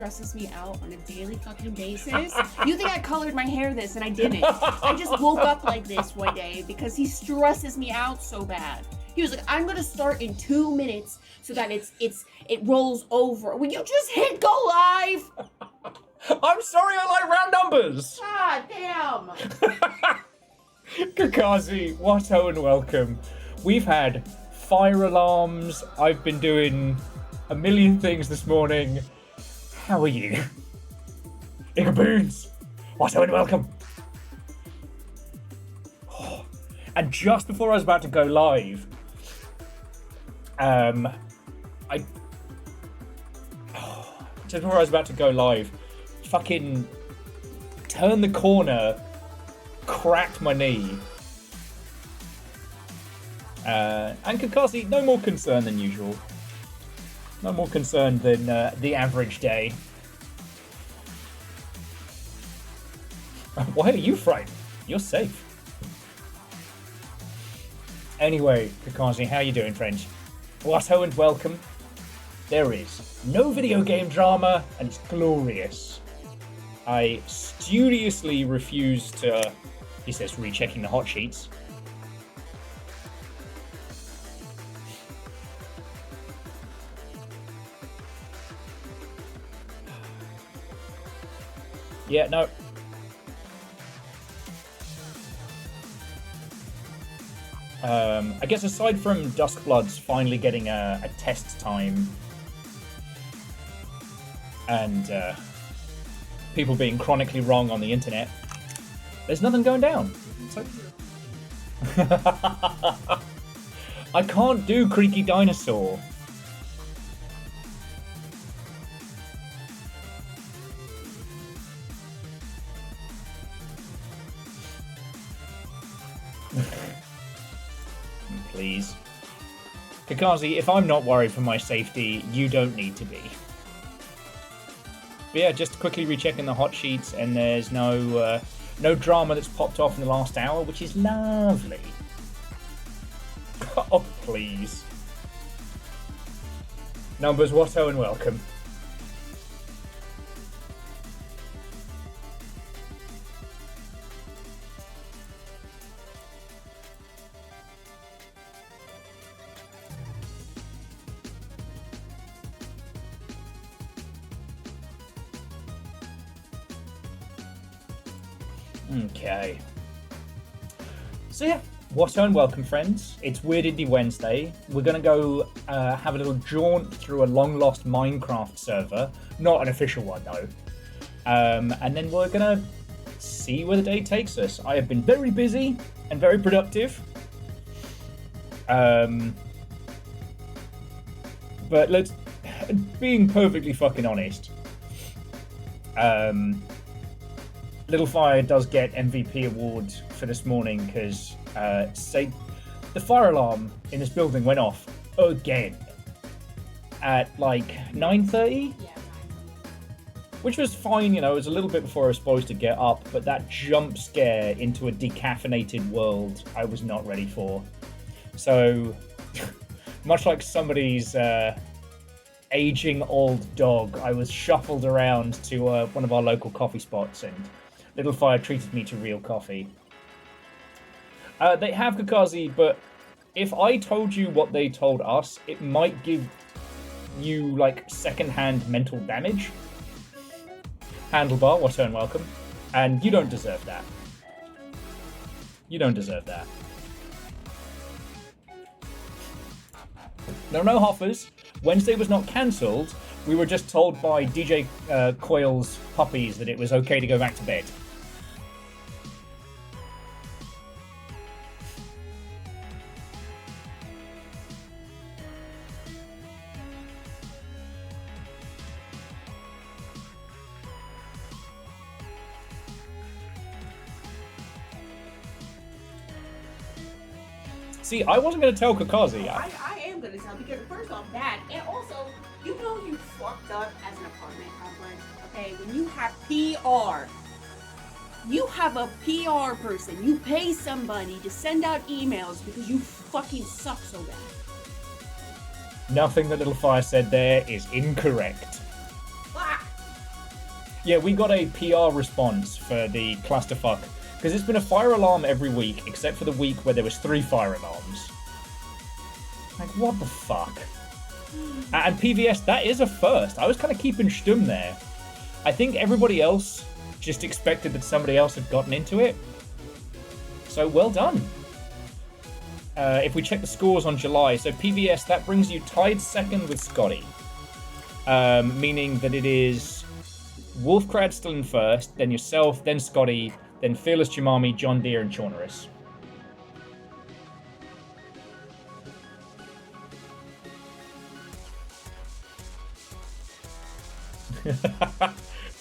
stresses me out on a daily fucking basis. You think I colored my hair this and I didn't. I just woke up like this one day because he stresses me out so bad. He was like, I'm gonna start in 2 minutes so that it rolls over. Will you just hit go live? I'm sorry, I like round numbers. God damn. Kakazi, Watto and welcome. We've had fire alarms. I've been doing a million things this morning. How are you? Iggaboons, Watto and welcome. Oh. And just before I was about to go live, fucking turned the corner, cracked my knee. And Kakazi, no more concerned than usual. No more concerned than the average day. Why are you frightened? You're safe. Anyway, Kakazi, how you doing, friends? Watto and welcome. There is no video game drama, and it's glorious. I studiously refuse to... He says, rechecking the hot sheets. Yeah, no. I guess aside from Duskbloods finally getting a test time and people being chronically wrong on the internet, there's nothing going down. So... I can't do Creaky Dinosaur. Please. Kakazi, if I'm not worried for my safety, you don't need to be. But yeah, just quickly rechecking the hot sheets, and there's no drama that's popped off in the last hour, which is lovely. Oh, please. Numbers, Watto, and welcome. Okay. So yeah, Watto and welcome, friends. It's Weird Indie Wednesday. We're going to go have a little jaunt through a long-lost Minecraft server. Not an official one, though. And then we're going to see where the day takes us. I have been very busy and very productive. But being perfectly fucking honest, Little Fire does get MVP award for this morning because the fire alarm in this building went off again at like 9:30, Yeah, which was fine. You know, it was a little bit before I was supposed to get up, but that jump scare into a decaffeinated world I was not ready for. So much like somebody's aging old dog, I was shuffled around to one of our local coffee spots, and Little Fire treated me to real coffee. They have Kakazi, but if I told you what they told us, it might give you, like, second-hand mental damage. Handlebar, Watto and welcome. And you don't deserve that. You don't deserve that. No Hoffers. Wednesday was not cancelled. We were just told by DJ Coil's puppies that it was okay to go back to bed. See, I wasn't going to tell Kakazi. I am going to tell, because first off that, and also, you know you fucked up as an apartment complex, okay? When you have PR, you have a PR person, you pay somebody to send out emails because you fucking suck so bad. Nothing that Little Fire said there is incorrect. Ah! Yeah, we got a PR response for the clusterfuck. Because it's been a fire alarm every week, except for the week where there was 3 fire alarms. Like, what the fuck? And PVS, that is a first. I was kind of keeping stum there. I think everybody else just expected that somebody else had gotten into it. So, well done. If we check the scores on July, so PVS, that brings you tied second with Scotty. Meaning that it is Wolfcrad still in first, then yourself, then Scotty, then Fearless Chimami, John Deere, and Chaunerus.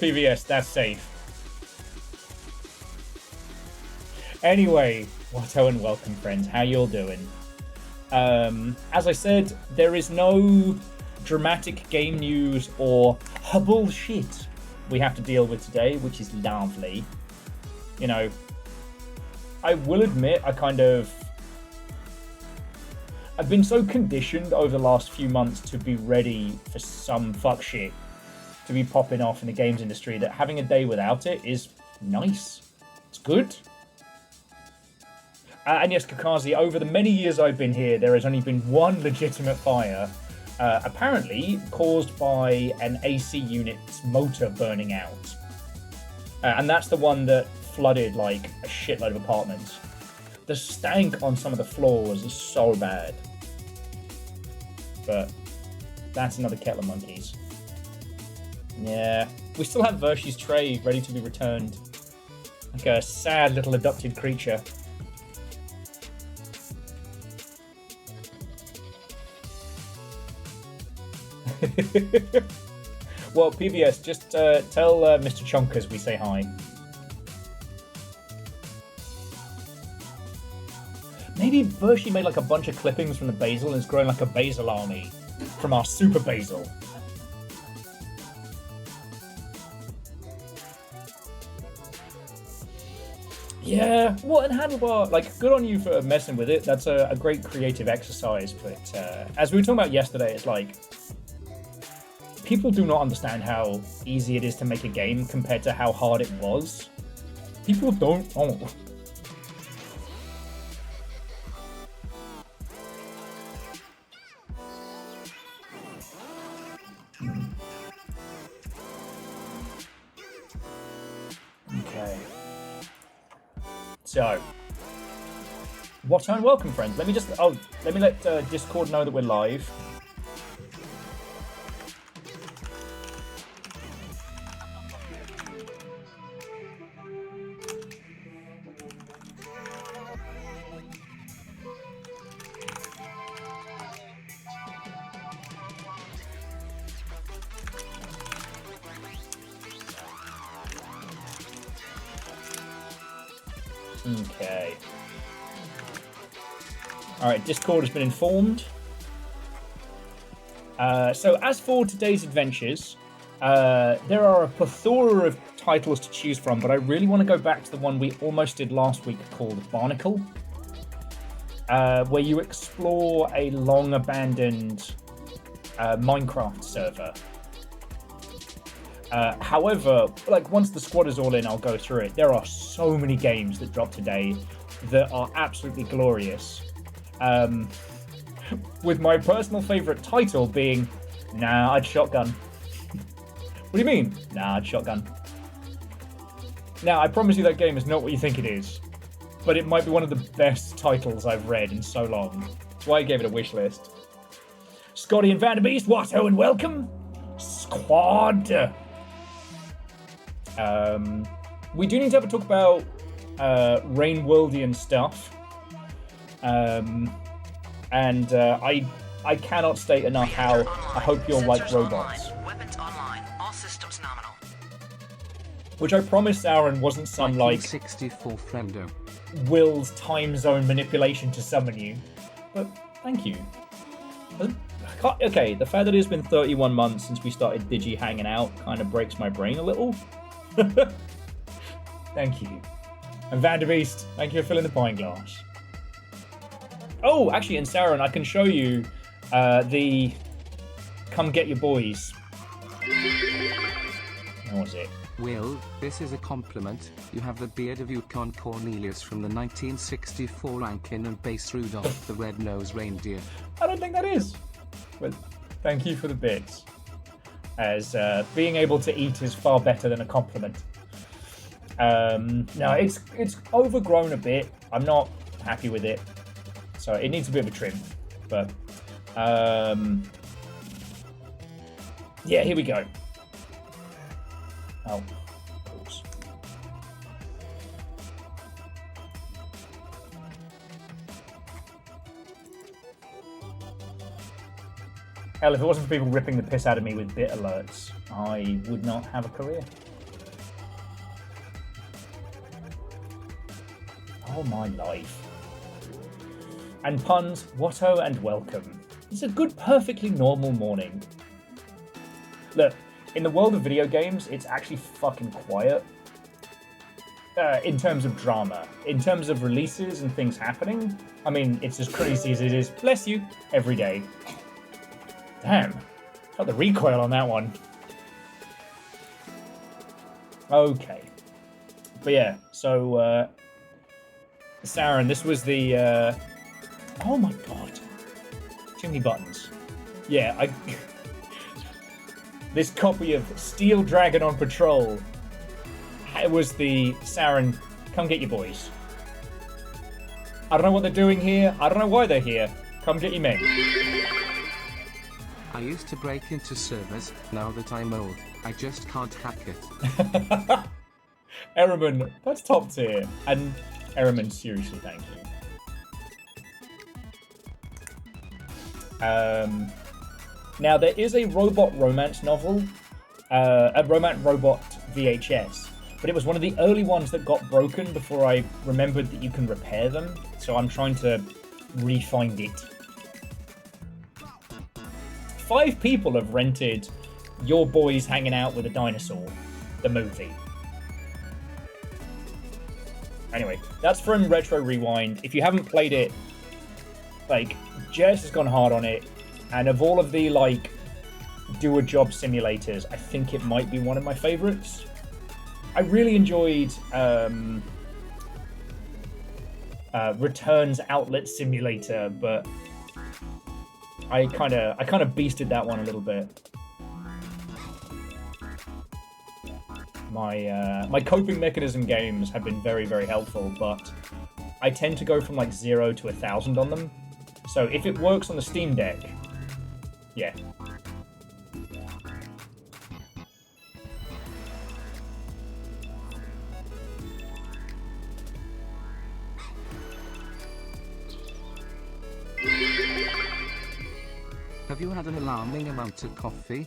PVS, that's safe. Anyway, Watto and welcome, friends. How you all doing? As I said, there is no dramatic game news or bullshit we have to deal with today, which is lovely. You know, I will admit I've been so conditioned over the last few months to be ready for some fuck shit to be popping off in the games industry that having a day without it is nice. It's good. And yes, Kakazi, over the many years I've been here, there has only been one legitimate fire, apparently caused by an AC unit's motor burning out. And that's the one that flooded like a shitload of apartments. The stank on some of the floors is so bad. But that's another kettle of monkeys. Yeah, we still have Vershi's tray ready to be returned. Like a sad little adopted creature. Well, PBS, just tell Mr. Chonkers we say hi. Maybe Vershi made like a bunch of clippings from the basil and is growing like a basil army from our super basil. Yeah, well, and Handlebar, like, good on you for messing with it. That's a great creative exercise. But as we were talking about yesterday, it's like, people do not understand how easy it is to make a game compared to how hard it was. People don't. Oh. Okay. So, what time? Welcome, friends. Let me let Discord know that we're live. Okay. Alright, Discord has been informed. So as for today's adventures, there are a plethora of titles to choose from, but I really want to go back to the one we almost did last week called Barnacle, where you explore a long-abandoned Minecraft server. However, like once the squad is all in, I'll go through it. There are so many games that drop today that are absolutely glorious. With my personal favourite title being, nah, I'd shotgun. What do you mean? Nah, I'd shotgun. Now, I promise you that game is not what you think it is, but it might be one of the best titles I've read in so long. That's why I gave it a wish list. Scotty and Vanderbeest, Watto and welcome. Squad. We do need to have a talk about Rain Worldian stuff. I cannot state enough how I hope you'll like robots. Weapons online. All systems nominal. Which I promised Aaron wasn't some like 64 friendo. Will's time zone manipulation to summon you. But thank you. Okay, the fact that it's been 31 months since we started Digi hanging out kind of breaks my brain a little. Thank you. And Vanderbeest, thank you for filling the pint glass. Oh, actually, in Sauron, I can show you the Come Get Your Boys. Oh, was it? Will, this is a compliment. You have the beard of Yukon Cornelius from the 1964 Rankin and Bass Rudolph the Red-Nosed Reindeer. I don't think that is. Well, thank you for the bits. As being able to eat is far better than a compliment. No, it's overgrown a bit. I'm not happy with it. So it needs a bit of a trim. But, yeah, here we go. Oh, of course. Hell, if it wasn't for people ripping the piss out of me with bit alerts, I would not have a career. Oh, my life. And puns, whatto and welcome. It's a good, perfectly normal morning. Look, in the world of video games, it's actually fucking quiet. In terms of drama. In terms of releases and things happening, I mean, it's as crazy as it is, bless you, every day. Damn. Got the recoil on that one. Okay. But yeah, so, Saren, this was the, oh my god. Too many buttons. Yeah, this copy of Steel Dragon on Patrol. It was the Saren, come get your boys. I don't know what they're doing here. I don't know why they're here. Come get your men. I used to break into servers. Now that I'm old, I just can't hack it. Ehrman, that's top tier. And Ehrman, seriously, thank you. Now, there is a robot romance novel, a robot VHS, but it was one of the early ones that got broken before I remembered that you can repair them, so I'm trying to re-find it. 5 people have rented Your Boys Hanging Out with a Dinosaur, the movie. Anyway, that's from Retro Rewind. If you haven't played it, like, Jess has gone hard on it. And of all of the, like, do-a-job simulators, I think it might be one of my favorites. I really enjoyed Returns Outlet Simulator, but I kind of beasted that one a little bit. My coping mechanism games have been very, very helpful, but I tend to go from like 0 to 1,000 on them. So if it works on the Steam Deck, yeah. Have you had an alarming amount of coffee?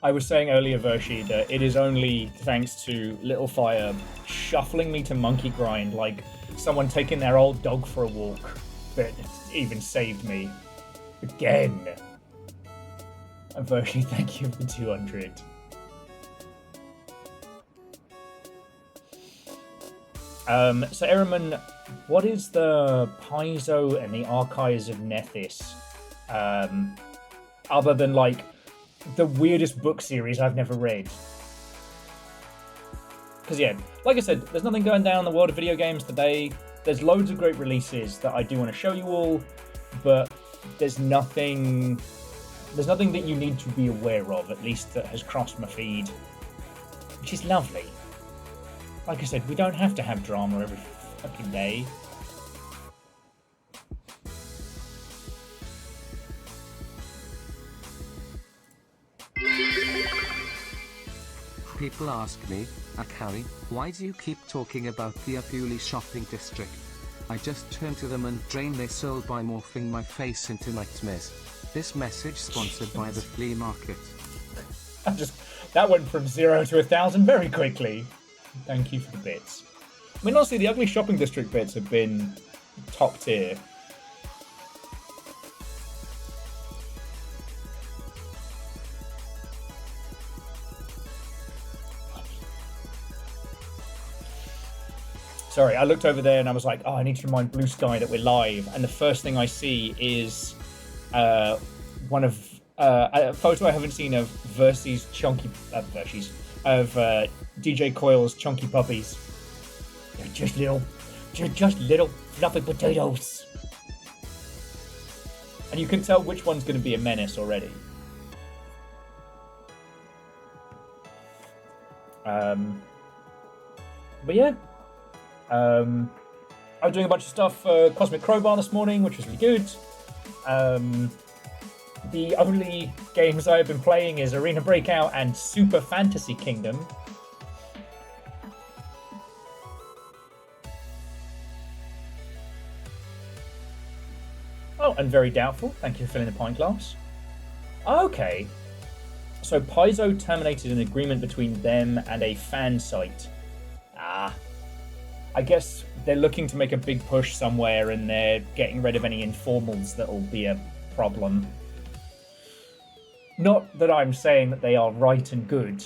I was saying earlier, Vershi, that it is only thanks to Little Fire shuffling me to monkey grind like someone taking their old dog for a walk that even saved me. Again. And Vershi, thank you for 200. So Ehrman, what is the Paizo and the Archives of Nethys? Other than like the weirdest book series I've never read. Because yeah, like I said, there's nothing going down in the world of video games today. There's loads of great releases that I do want to show you all, but there's nothing that you need to be aware of, at least that has crossed my feed, which is lovely. Like I said, we don't have to have drama every fucking day. People ask me, Akari, why do you keep talking about the Apuli shopping district? I just turn to them and drain their soul by morphing my face into nightmares. This message sponsored by the flea market. That went from 0 to 1,000 very quickly. Thank you for the bits. I mean, honestly, the ugly shopping district bits have been top tier. Sorry, I looked over there and I was like, oh, I need to remind Blue Sky that we're live. And the first thing I see is one of a photo I haven't seen of Versus Chunky DJ Coil's Chunky Puppies. They're just little fluffy potatoes. And you can tell which one's going to be a menace already. But yeah. I was doing a bunch of stuff for Cosmic Crowbar this morning, which was really good. The only games I've been playing is Arena Breakout and Super Fantasy Kingdom. Oh, and Very Doubtful. Thank you for filling the pint glass. Okay. So Paizo terminated an agreement between them and a fan site. I guess they're looking to make a big push somewhere and they're getting rid of any informals that'll be a problem. Not that I'm saying that they are right and good.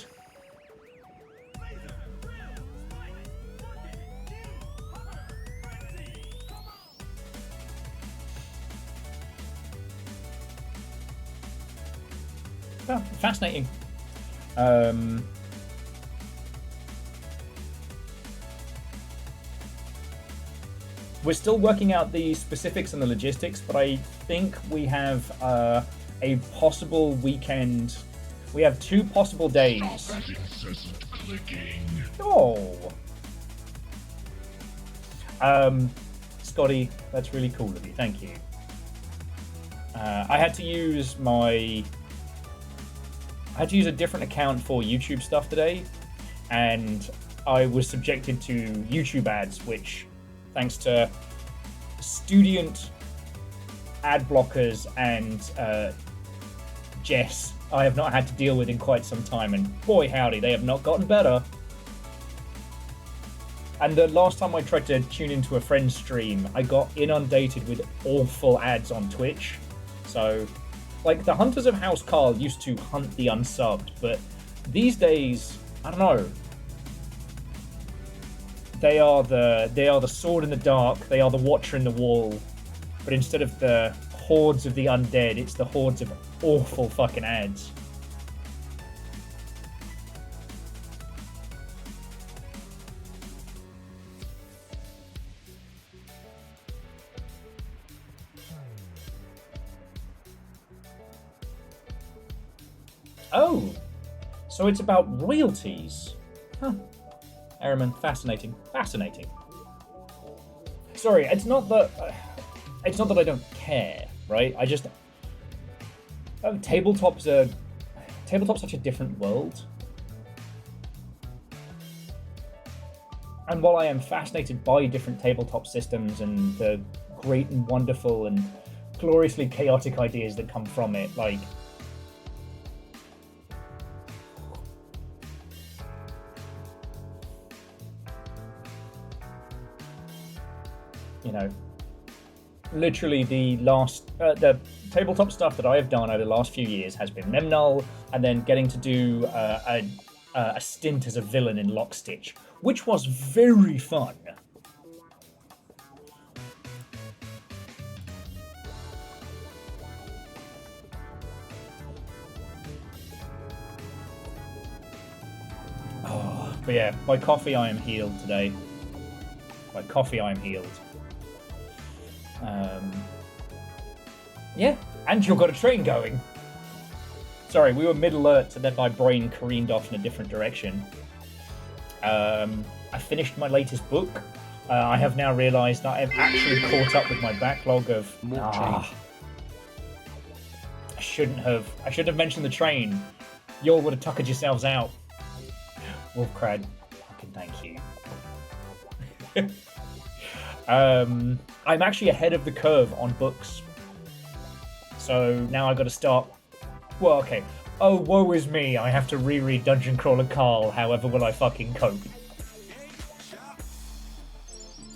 Oh, fascinating. We're still working out the specifics and the logistics, but I think we have a possible weekend. We have 2 possible days. Stop that incessant clicking. Oh. Scotty, that's really cool of you. Thank you. I had to use a different account for YouTube stuff today, and I was subjected to YouTube ads, which, thanks to student ad blockers and Jess, I have not had to deal with in quite some time, and boy howdy, they have not gotten better. And the last time I tried to tune into a friend's stream, I got inundated with awful ads on Twitch. So, like, the Hunters of House Carl used to hunt the unsubbed, but these days, I don't know. They are the sword in the dark, they are the watcher in the wall, but instead of the hordes of the undead, it's the hordes of awful fucking ads. Oh, so it's about royalties. Huh. Araman, fascinating. Fascinating. Sorry, it's not that I don't care, right? I just tabletop's such a different world. And while I am fascinated by different tabletop systems and the great and wonderful and gloriously chaotic ideas that come from it, like, you know, literally the tabletop stuff that I have done over the last few years has been Memnull, and then getting to do a stint as a villain in Lockstitch, which was very fun. Oh, but yeah, by coffee I am healed today. By coffee I am healed. Yeah, and you've got a train going. Sorry, we were mid-alert, and then my brain careened off in a different direction. I finished my latest book. I have now realised that I've actually caught up with my backlog of... I shouldn't have mentioned the train. You all would have tuckered yourselves out. Wolfcrad, fucking thank you. I'm actually ahead of the curve on books. So now I've got to start... Well, okay. Oh, woe is me. I have to reread Dungeon Crawler Carl. However will I fucking cope?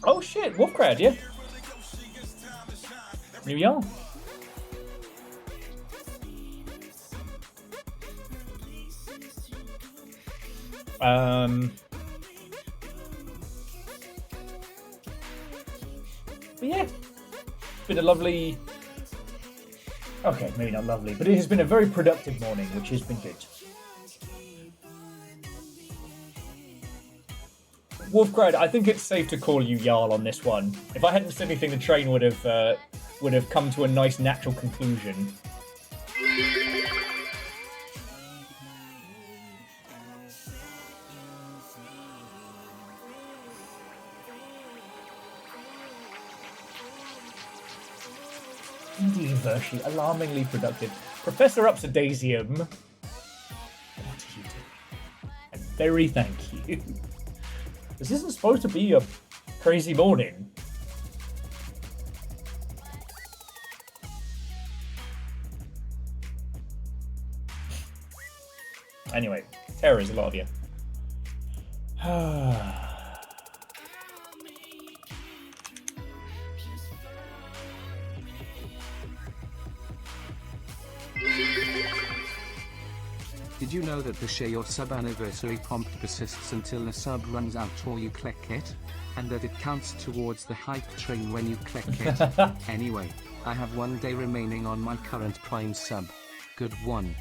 Oh shit, Wolfcrad, yeah. Here we are. But yeah, been a lovely Okay, maybe not lovely, but it has been a very productive morning, which has been good. Wolfgrad, I think it's safe to call you Jarl on this one. If I hadn't said anything, the train would have come to a nice natural conclusion. Indeed, Vershi, alarmingly productive. Professor Upsidasium, what are you doing? And very thank you. This isn't supposed to be a crazy morning. Anyway, terror is a lot of you. Did you know that the share your sub anniversary prompt persists until the sub runs out or you click it? And that it counts towards the hype train when you click it? Anyway, I have 1 day remaining on my current Prime sub. Good one.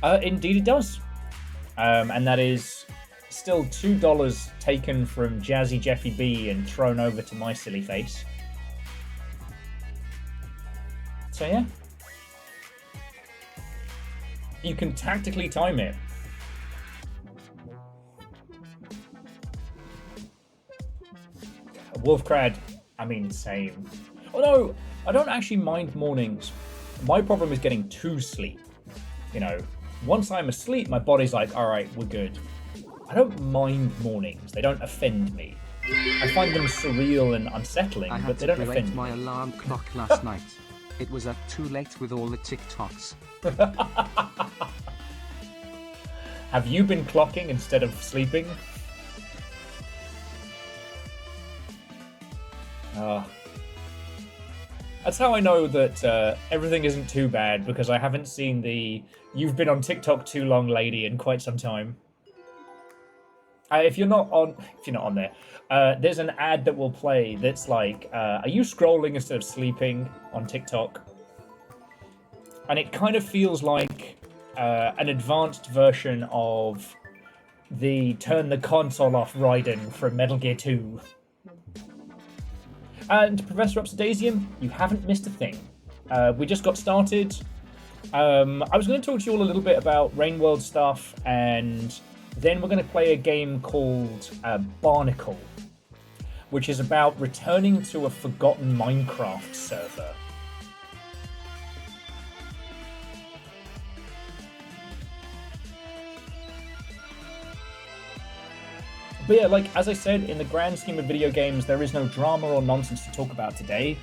Indeed it does. And that is still $2 taken from Jazzy Jeffy B and thrown over to my silly face. So yeah. You can tactically time it. Wolfcrad, I mean, same. Although, I don't actually mind mornings. My problem is getting to sleep. You know, once I'm asleep, my body's like, alright, we're good. I don't mind mornings. They don't offend me. I find them surreal and unsettling, but they don't offend me. I had to my alarm clock last night. It was up too late with all the TikToks. Have you been clocking instead of sleeping? That's how I know that everything isn't too bad, because I haven't seen the "you've been on TikTok too long" lady in quite some time. If you're not on there, there's an ad that will play that's like, "Are you scrolling instead of sleeping on TikTok?" And it kind of feels like an advanced version of the "turn the console off" Raiden from Metal Gear 2. And Professor Upsidasium, you haven't missed a thing. We just got started. I was going to talk to you all a little bit about Rain World stuff, and then we're going to play a game called Barnacle, which is about returning to a forgotten Minecraft server. But yeah, like, as I said, in the grand scheme of video games, there is no drama or nonsense to talk about today.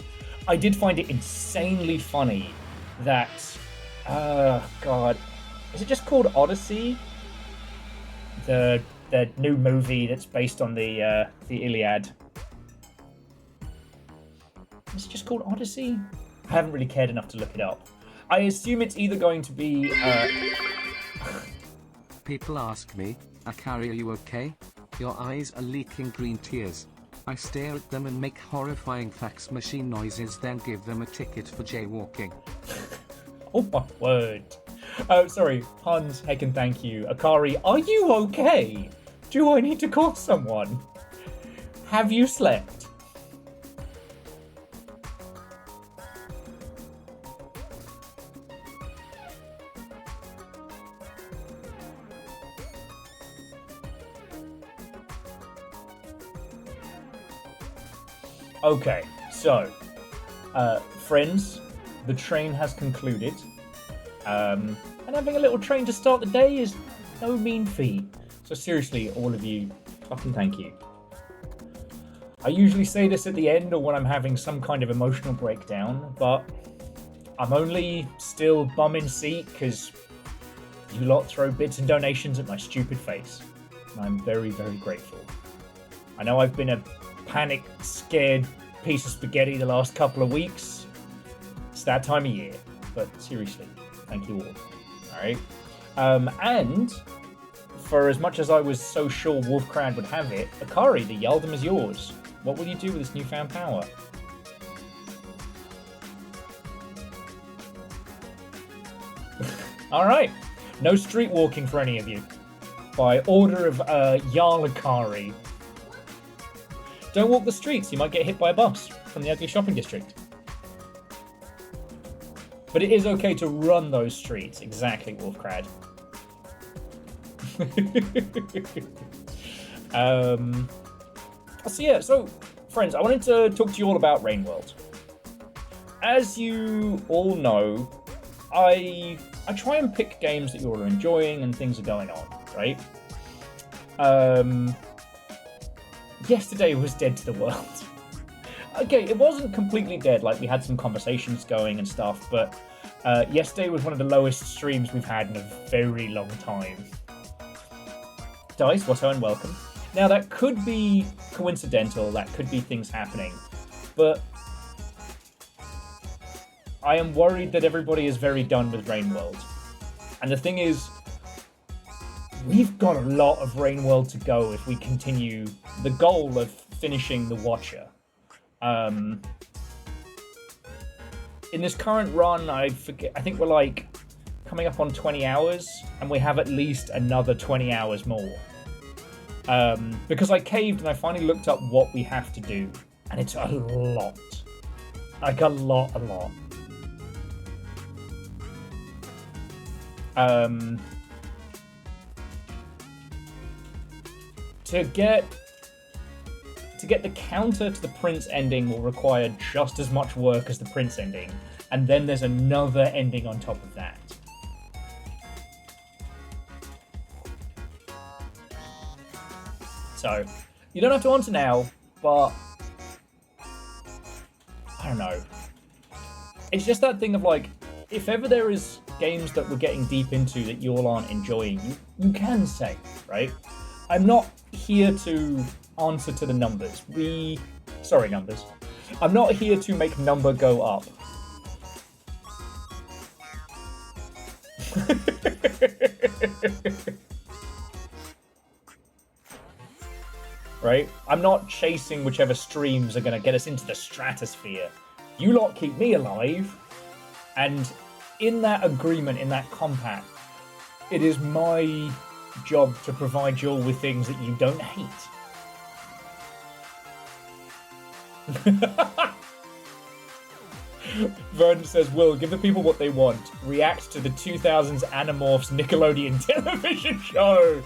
I did find it insanely funny that, God, is it just called Odyssey? The new movie that's based on the Iliad. Is it just called Odyssey? I haven't really cared enough to look it up. I assume it's either going to be, People ask me, Akari, are you okay? Your eyes are leaking green tears. I stare at them and make horrifying fax machine noises, then give them a ticket for jaywalking. Oh my word. Oh, sorry, puns, heck and thank you. Akari, are you okay? Do I need to call someone? Have you slept? Okay, so, friends, the train has concluded. And having a little train to start the day is no mean feat. So seriously, all of you, fucking thank you. I usually say this at the end or when I'm having some kind of emotional breakdown, but I'm only still bum in seat because you lot throw bits and donations at my stupid face. And I'm very, very grateful. I know I've been a panicked, scared piece of spaghetti the last couple of weeks. It's that time of year, but seriously, thank you all. Alright. And for as much as I was so sure Wolfcrad would have it, Akari, the Yaldum is yours. What will you do with this newfound power? Alright. No street walking for any of you. By order of Yarlakari. Don't walk the streets, you might get hit by a bus from the ugly shopping district. But it is okay to run those streets. Exactly, Wolfcrad. So yeah, so friends, I wanted to talk to you all about Rainworld. As you all know, I try and pick games that you're enjoying and things are going on, right? Yesterday was dead to the world. Okay, it wasn't completely dead, like we had some conversations going and stuff, but yesterday was one of the lowest streams we've had in a very long time. Dice, Watto, and welcome. Now, that could be coincidental, that could be things happening, but I am worried that everybody is very done with Rainworld. And the thing is, we've got a lot of Rainworld to go if we continue the goal of finishing the Watcher. In this current run, I think we're like coming up on 20 hours, and we have at least another 20 hours more. Because I caved and I finally looked up what we have to do, and it's a lot. Like a lot. To get the counter to the Prince ending will require just as much work as the Prince ending, and then there's another ending on top of that. So, you don't have to answer now, but I don't know. It's just that thing of like, if ever there is games that we're getting deep into that you all aren't enjoying, you can say, right? I'm not here to answer to the numbers. Sorry, numbers. I'm not here to make number go up. Right? I'm not chasing whichever streams are going to get us into the stratosphere. You lot keep me alive, and in that agreement, in that compact, it is my job to provide you all with things that you don't hate. Vern says, Will, give the people what they want. React to the 2000s Animorphs Nickelodeon television show.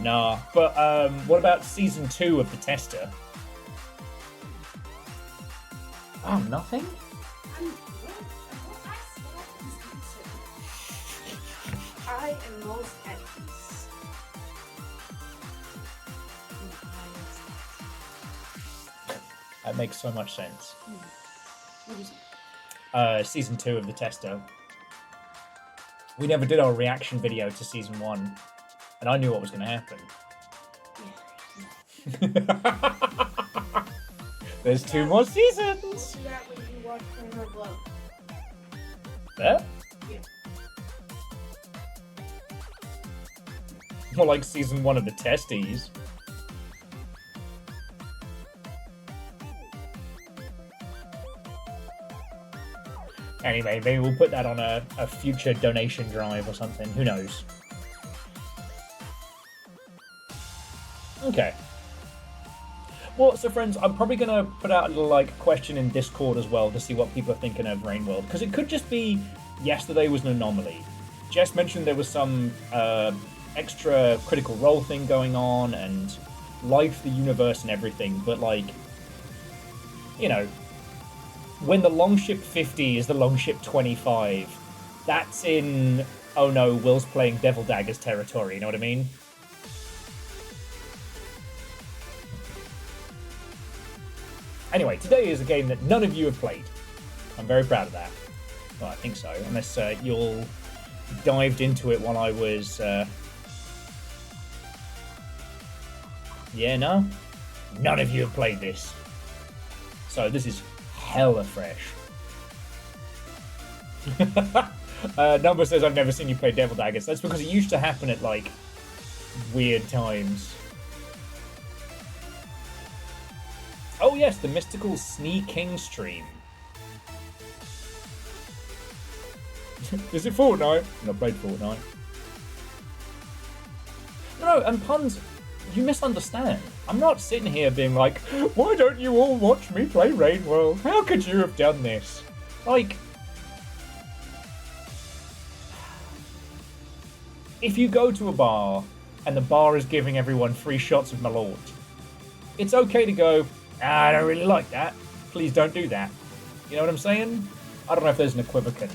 Nah, but what about season 2 of The Tester? Oh, nothing? I am most at peace. That makes so much sense. What is it? Season 2 of The Tester. We never did our reaction video to season 1, and I knew what was going to happen. Yeah. There's 2 more seasons! We'll do that when you watch Flamer Blow. There? Yeah. More like season 1 of The Testies. Anyway, maybe we'll put that on a future donation drive or something. Who knows? Okay. Well, so friends, I'm probably going to put out a little question in Discord as well to see what people are thinking of Rainworld. Because it could just be yesterday was an anomaly. Jess mentioned there was some extra Critical Role thing going on and life, the universe and everything. But when the Longship 50 is the Longship 25, that's in, oh no, Will's playing Devil Daggers territory, you know what I mean? Anyway, today is a game that none of you have played. I'm very proud of that. Well, I think so, unless you all dived into it while I was... Yeah, no? None of you have played this. So this is hella fresh. Number says, I've never seen you play Devil Daggers. That's because it used to happen at, weird times. Oh yes, the mystical Snee King stream. Is it Fortnite? I've not played Fortnite. No, and puns, you misunderstand. I'm not sitting here being like, why don't you all watch me play Rain World? How could you have done this? Like, if you go to a bar and the bar is giving everyone free shots of Malort, it's okay to go, I don't really like that. Please don't do that. You know what I'm saying? I don't know if there's an equivocant.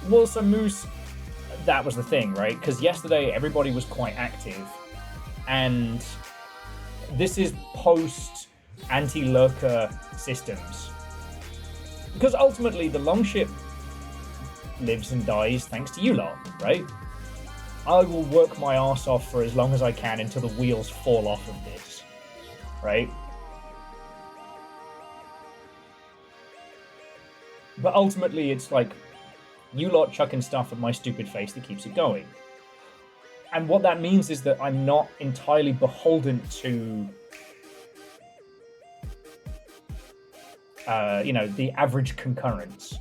Well, so Moose, that was the thing, right? Because yesterday everybody was quite active, and this is post anti-lurker systems. Because ultimately the longship lives and dies thanks to you lot, right? I will work my ass off for as long as I can until the wheels fall off of this, right? But ultimately it's like, you lot chucking stuff at my stupid face that keeps it going. And what that means is that I'm not entirely beholden to, the average concurrence.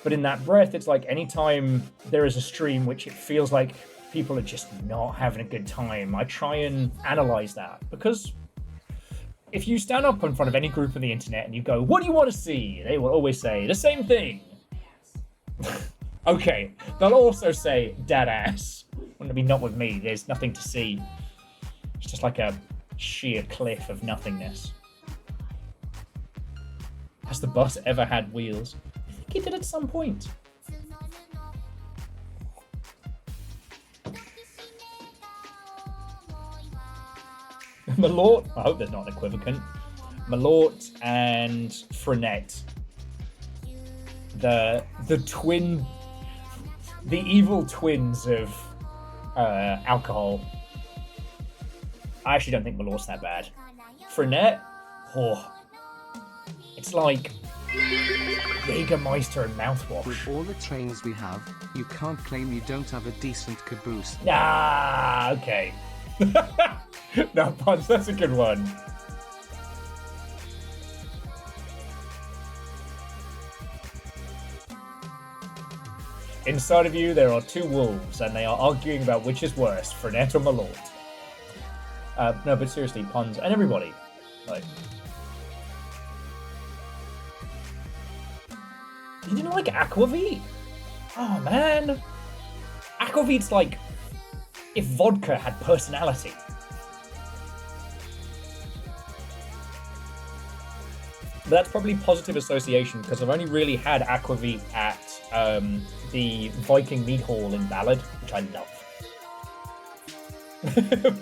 But in that breath, it's like anytime there is a stream which it feels like people are just not having a good time, I try and analyze that. Because if you stand up in front of any group on the internet and you go, what do you want to see? They will always say the same thing. Okay, they'll also say dead ass. Wouldn't it be not with me? There's nothing to see. It's just like a sheer cliff of nothingness. Has the bus ever had wheels? I think it did at some point. Malort, I hope there's not an equivocant. Malort and Frenette. The twin, the evil twins of alcohol. I actually don't think Malort's that bad. Frenette, it's like Jägermeister and mouthwash. With all the trains we have, you can't claim you don't have a decent caboose. Ah, okay. No, Puns, that's a good one. Inside of you, there are two wolves, and they are arguing about which is worse, Frenette or Malort. No, but seriously, Puns, and everybody, like... You didn't like Aquavit? Oh, man. Aquavit's like if vodka had personality. But that's probably positive association, because I've only really had Aquavit at the Viking meat hall in Ballard, which I love.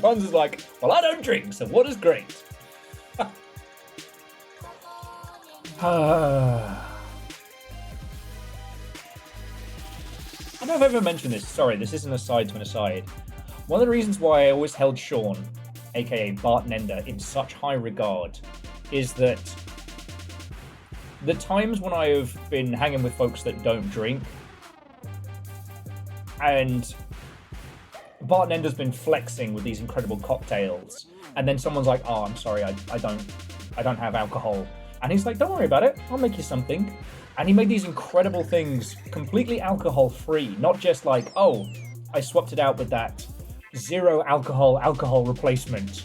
Puns is like, well, I don't drink, so what is great? I don't know if I've ever mentioned this. Sorry, this is an aside to an aside. One of the reasons why I always held Sean, aka Bart Nender, in such high regard is that the times when I have been hanging with folks that don't drink, and Bart Nender's been flexing with these incredible cocktails, and then someone's like, "Oh, I'm sorry, I don't have alcohol," and he's like, "Don't worry about it, I'll make you something." And he made these incredible things completely alcohol-free, not just like, "Oh, I swapped it out with that zero alcohol replacement,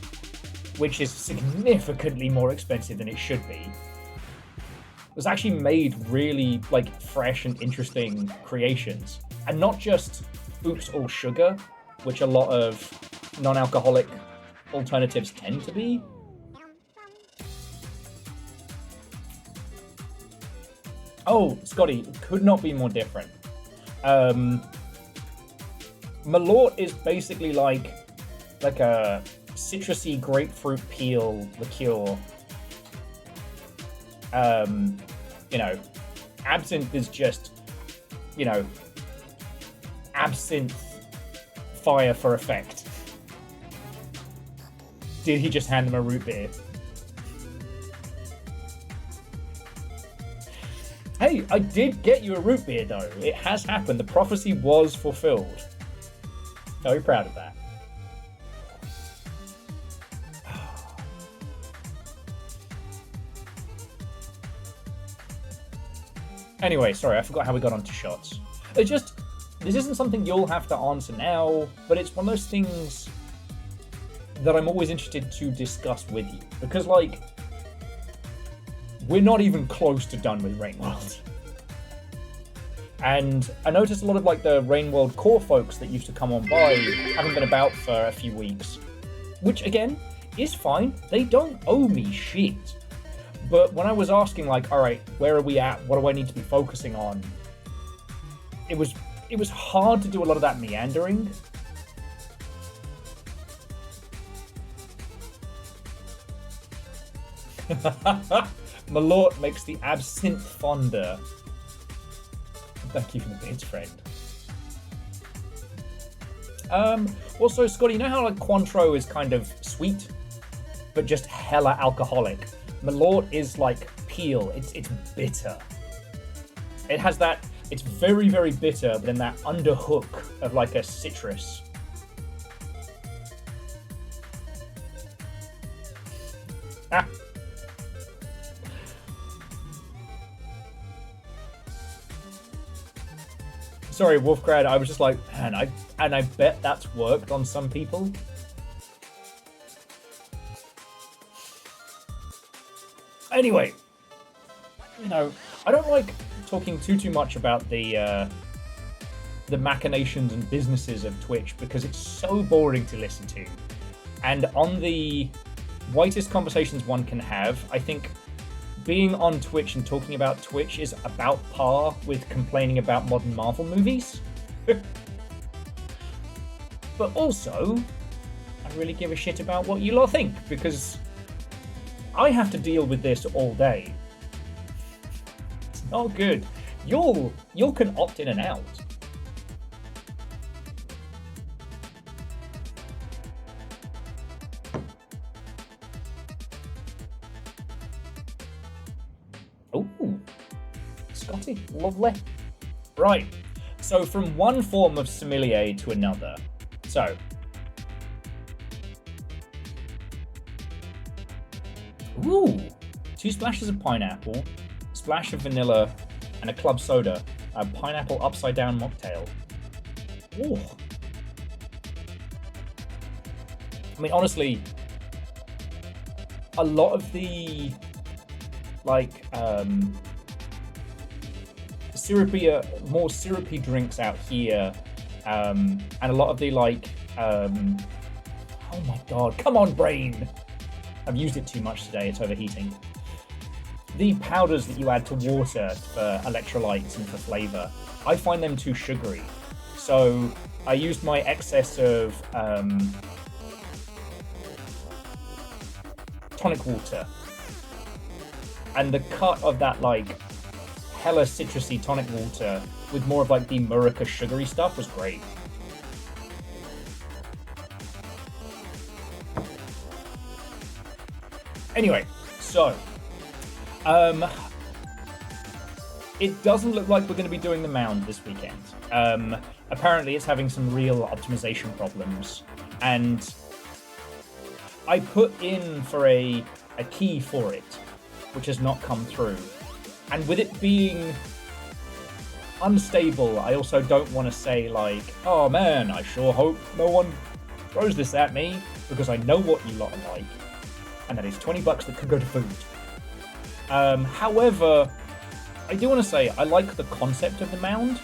which is significantly more expensive than it should be." It was actually made really like fresh and interesting creations, and not just oops all sugar, which a lot of non-alcoholic alternatives tend to be. Oh, Scotty, could not be more different. Malort is basically like a citrusy grapefruit peel liqueur. Absinthe is just, absinthe fire for effect. Did he just hand them a root beer? Hey, I did get you a root beer though. It has happened. The prophecy was fulfilled. Very proud of that. Anyway, sorry, I forgot how we got onto shots. It's just, this isn't something you'll have to answer now, but it's one of those things that I'm always interested to discuss with you. Because, like, we're not even close to done with Rain World. And I noticed a lot of, like, the Rain World core folks that used to come on by haven't been about for a few weeks. Which, again, is fine. They don't owe me shit. But when I was asking, like, alright, where are we at? What do I need to be focusing on? It was hard to do a lot of that meandering. Malort makes the absinthe fonder. Thank you for the bits, friend. Also, Scotty, you know how like Cointreau is kind of sweet, but just hella alcoholic? Malort is like peel. It's bitter. It has that. It's very, very bitter, but then that underhook of like a citrus. Ah. Sorry, Wolfcrad, I was just like, man, I bet that's worked on some people. Anyway, you know, I don't like talking too much about the machinations and businesses of Twitch because it's so boring to listen to. And on the whitest conversations one can have, I think being on Twitch and talking about Twitch is about par with complaining about modern Marvel movies. But also, I really give a shit about what you lot think, because I have to deal with this all day. It's not good. You can opt in and out. Ooh, Scotty, lovely. Right, so from one form of sommelier to another. So, ooh, 2 splashes of pineapple, splash of vanilla, and a club soda. A pineapple upside down mocktail. Ooh. I mean, honestly, a lot of the like more syrupy drinks out here, and a lot of the like oh my god, come on brain, I've used it too much today, it's overheating. The powders that you add to water for electrolytes and for flavor, I find them too sugary, so I used my excess of tonic water, and the cut of that like hella citrusy tonic water with more of like the Murica sugary stuff was great. Anyway, so it doesn't look like we're going to be doing the mound this weekend. Apparently it's having some real optimization problems, and I put in for a key for it, which has not come through. And with it being unstable, I also don't want to say like, oh man, I sure hope no one throws this at me, because I know what you lot are like, and that is $20 that could go to food. However, I do want to say I like the concept of the mound.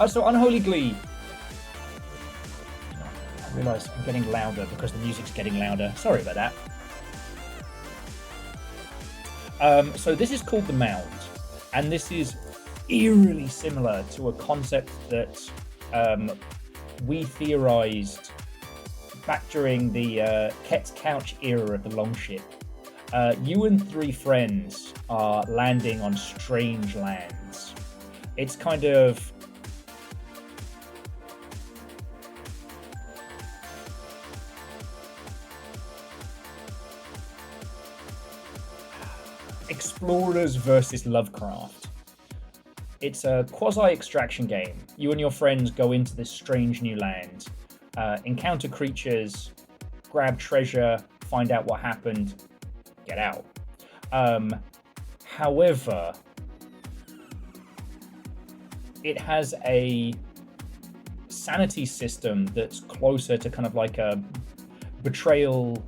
So Unholy Glee. I realise I'm getting louder because the music's getting louder. Sorry about that. So this is called the mound, and this is eerily similar to a concept that we theorized back during the Ket's Couch era of the Longship. You and 3 friends are landing on strange lands. It's kind of explorers versus Lovecraft. It's a quasi-extraction game. You and your friends go into this strange new land, encounter creatures, grab treasure, find out what happened, get out. However, it has a sanity system that's closer to kind of like a betrayal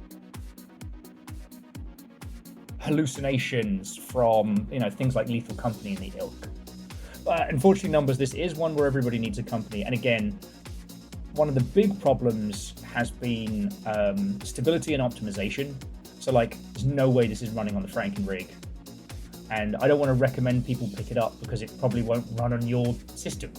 hallucinations from, you know, things like Lethal Company and the ilk. But unfortunately, Numbers, this is one where everybody needs a company. And again, one of the big problems has been stability and optimization. So like, there's no way this is running on the Franken rig. And I don't want to recommend people pick it up because it probably won't run on your system.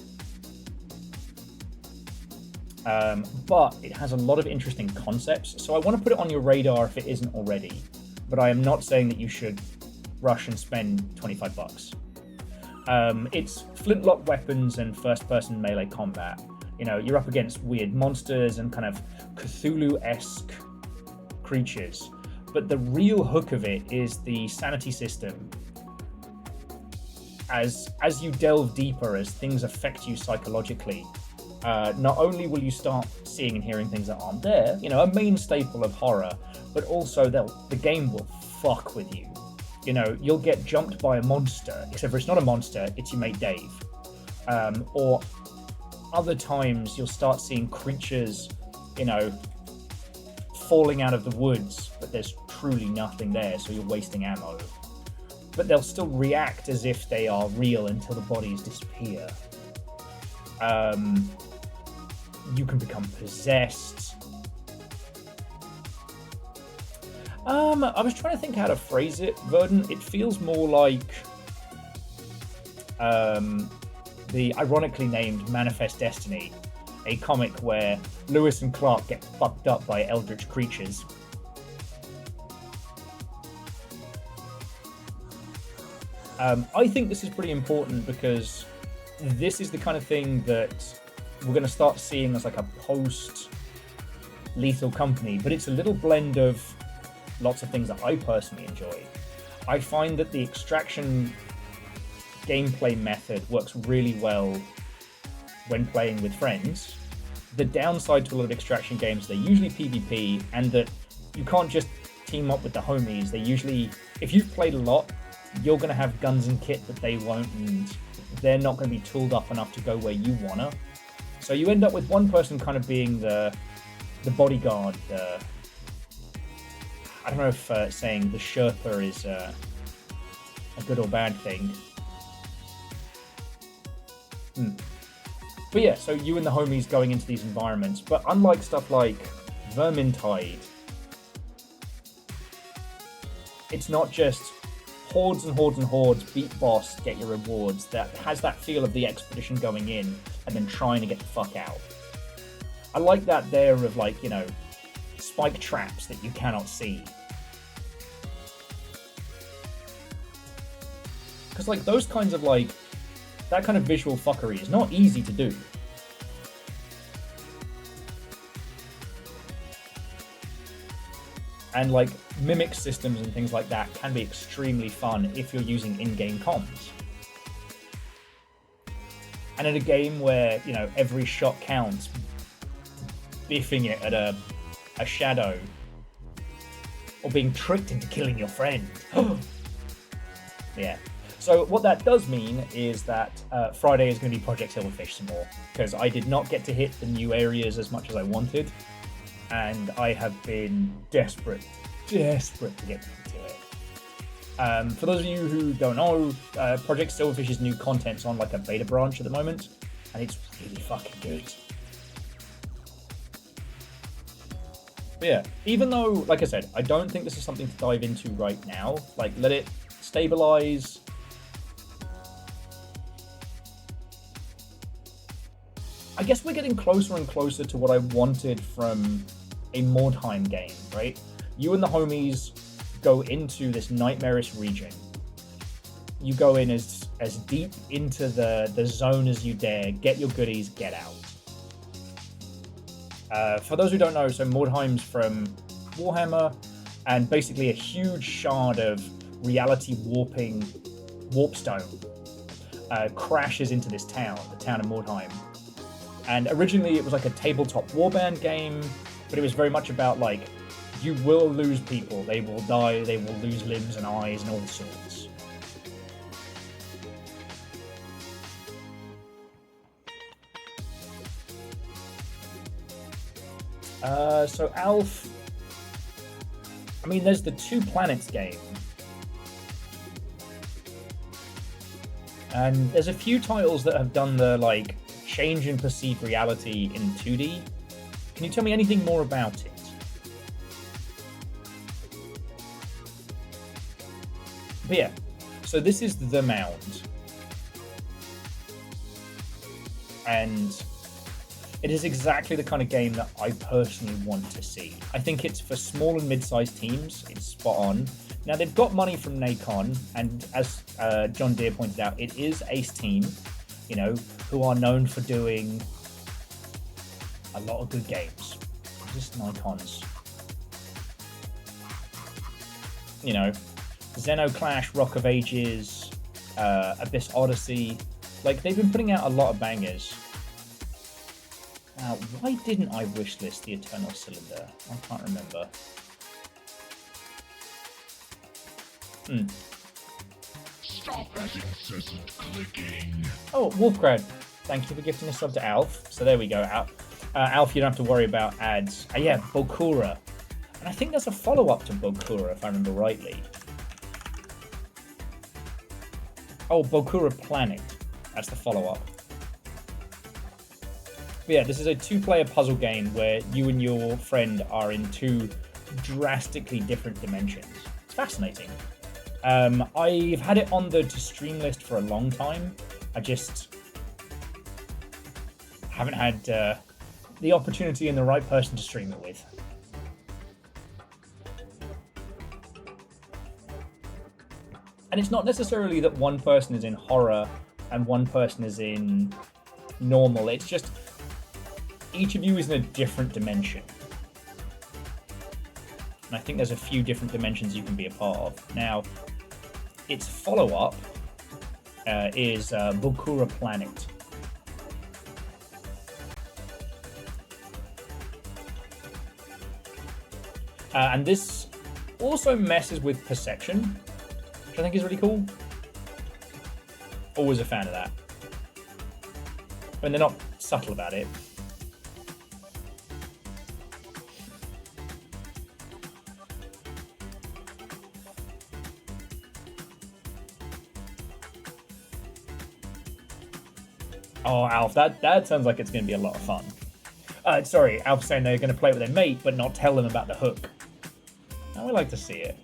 But it has a lot of interesting concepts. So I want to put it on your radar if it isn't already. But I am not saying that you should rush and spend $25. It's flintlock weapons and first-person melee combat. You know, you're up against weird monsters and kind of Cthulhu-esque creatures. But the real hook of it is the sanity system. As you delve deeper, as things affect you psychologically, not only will you start seeing and hearing things that aren't there, you know, a main staple of horror, but also the game will fuck with you. You know, you'll get jumped by a monster, except for it's not a monster, it's your mate Dave. Or other times you'll start seeing creatures, you know, falling out of the woods, but there's truly nothing there, so you're wasting ammo. But they'll still react as if they are real until the bodies disappear. You can become possessed. I was trying to think how to phrase it, Verdant. It feels more like the ironically named Manifest Destiny, a comic where Lewis and Clark get fucked up by eldritch creatures. I think this is pretty important because this is the kind of thing that we're going to start seeing as like a post-Lethal Company, but it's a little blend of lots of things that I personally enjoy. I find that the extraction gameplay method works really well when playing with friends. The downside to a lot of extraction games, they're usually PvP, and that you can't just team up with the homies. They usually, if you've played a lot, you're going to have guns and kit that they won't, and they're not going to be tooled up enough to go where you wanna. So you end up with one person kind of being the bodyguard. I don't know if saying the Sherpa is a good or bad thing. But yeah, so you and the homies going into these environments. But unlike stuff like Vermintide, it's not just hordes and hordes and hordes, beat boss, get your rewards. That has that feel of the expedition going in and then trying to get the fuck out. I like that there of like, you know, spike traps that you cannot see. Because like those kinds of like, that kind of visual fuckery is not easy to do. And like mimic systems and things like that can be extremely fun if you're using in-game comms. And in a game where, you know, every shot counts, biffing it at a shadow, or being tricked into killing your friend. Yeah. So what that does mean is that Friday is going to be Project Silverfish some more, because I did not get to hit the new areas as much as I wanted, and I have been desperate to get into it. For those of you who don't know, Project Silverfish's new content's on like a beta branch at the moment, and it's really fucking good. But yeah, even though, like I said, I don't think this is something to dive into right now, like let it stabilize. I guess we're getting closer and closer to what I wanted from a Mordheim game, right? You and the homies go into this nightmarish region. You go in as deep into the zone as you dare, get your goodies, get out. For those who don't know, so Mordheim's from Warhammer, and basically a huge shard of reality warping warpstone crashes into this town, the town of Mordheim. And originally it was like a tabletop warband game, but it was very much about like, you will lose people, they will die, they will lose limbs and eyes and all sorts. So Alf. I mean, there's the Two Planets game. And there's a few titles that have done the, like, change in perceived reality in 2D. Can you tell me anything more about it? But yeah, so this is The Mound. And it is exactly the kind of game that I personally want to see. I think it's for small and mid-sized teams. It's spot on. Now, they've got money from Nacon, and as John Deere pointed out, it is Ace Team, you know, who are known for doing a lot of good games. Just Nikon's. You know, Xenoclash, Rock of Ages, Abyss Odyssey. Like, they've been putting out a lot of bangers. Now, why didn't I wishlist the Eternal Cylinder? I can't remember. Stop that incessant clicking. Oh, Wolfcrad, thank you for gifting a sub to Alf. So there we go. Alf, you don't have to worry about ads. Yeah, Bokura. And I think there's a follow-up to Bokura, if I remember rightly. Oh, Bokura Planet. That's the follow-up. But yeah, this is a two-player puzzle game where you and your friend are in two drastically different dimensions. It's fascinating. I've had it on the to-stream list for a long time. I just haven't had the opportunity and the right person to stream it with. And it's not necessarily that one person is in horror and one person is in normal. It's just each of you is in a different dimension. And I think there's a few different dimensions you can be a part of. Now, its follow-up is Bokura Planet. And this also messes with perception, which I think is really cool. Always a fan of that. When they're not subtle about it. Oh, Alf, that sounds like it's going to be a lot of fun. Sorry, Alf saying they're going to play with their mate, but not tell them about the hook. I would like to see it.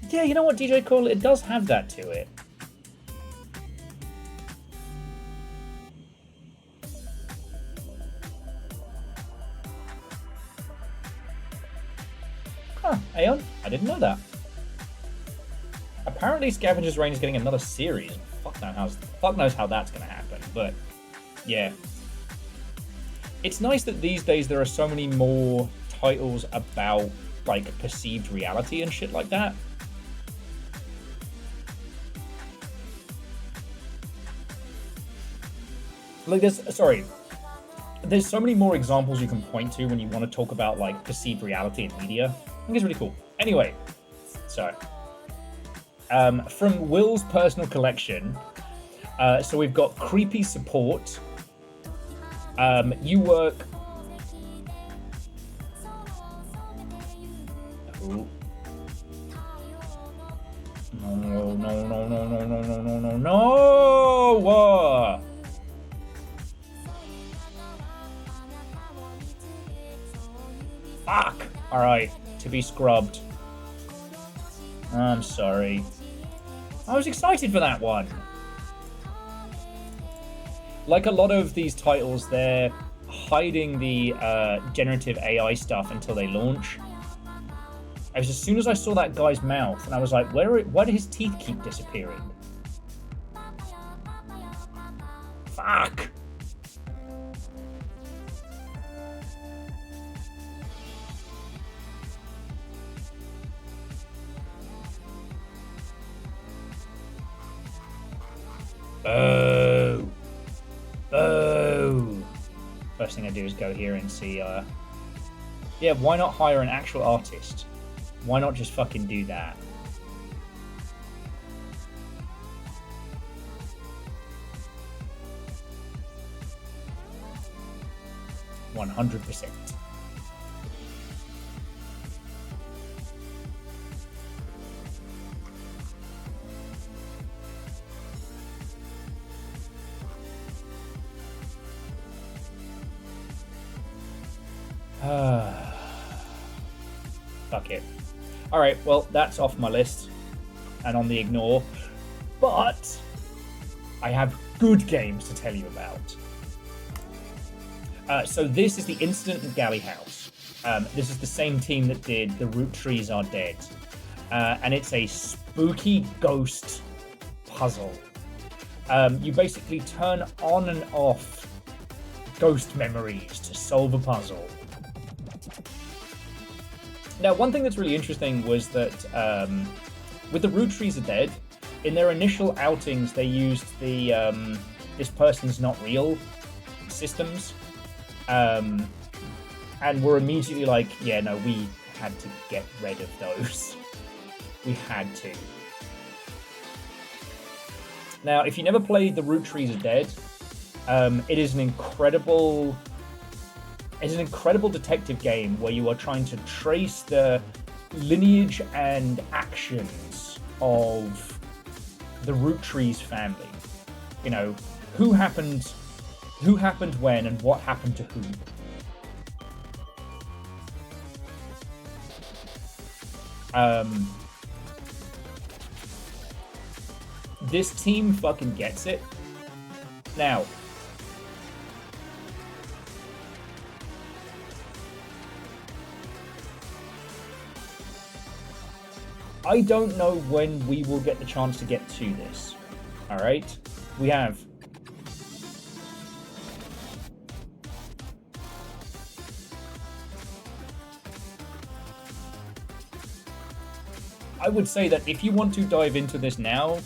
Yeah, you know what, DJ Cole? It does have that to it. Huh, Aeon? I didn't know that. Apparently Scavenger's Reign is getting another series. Fuck knows how that's going to happen, but yeah. It's nice that these days there are so many more titles about, like, perceived reality and shit like that. Like, there's so many more examples you can point to when you want to talk about, like, perceived reality in media. I think it's really cool. Anyway, so from Will's personal collection, so we've got Creepy Support. You work. Ooh. No. Fuck. All right, to be scrubbed. I'm sorry. I was excited for that one. Like a lot of these titles, they're hiding the generative AI stuff until they launch. As soon as I saw that guy's mouth, and I was like, why do his teeth keep disappearing? Fuck! Boo! Boo! First thing I do is go here and see, yeah, why not hire an actual artist? Why not just fucking do that? 100%. Fuck it. Alright, well, that's off my list and on the ignore. But I have good games to tell you about. So this is the Incident at Galley House. This is the same team that did The Root Trees Are Dead. And it's a spooky ghost puzzle. You basically turn on and off ghost memories to solve a puzzle. Now, one thing that's really interesting was that with The Root Trees Are Dead, in their initial outings, they used the this person's not real systems. And were immediately like, yeah, no, we had to get rid of those. We had to. Now, if you never played The Root Trees Are Dead, it is an incredible detective game where you are trying to trace the lineage and actions of the Root Trees family. You know, who happened when, and what happened to who. This team fucking gets it. Now, I don't know when we will get the chance to get to this. Alright? We have I would say that if you want to dive into this now,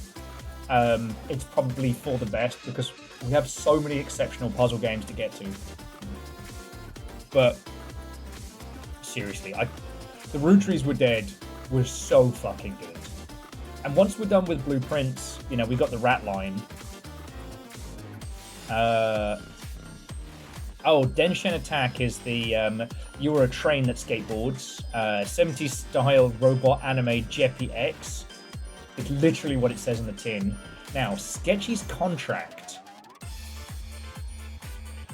it's probably for the best because we have so many exceptional puzzle games to get to. But seriously, The Root Trees Were Dead was so fucking good. And once we're done with blueprints, you know, we got the rat line. Denshin Attack is the you were a train that skateboards. 70s style robot anime Jeppy X. It's literally what it says in the tin. Now, Sketchy's Contract.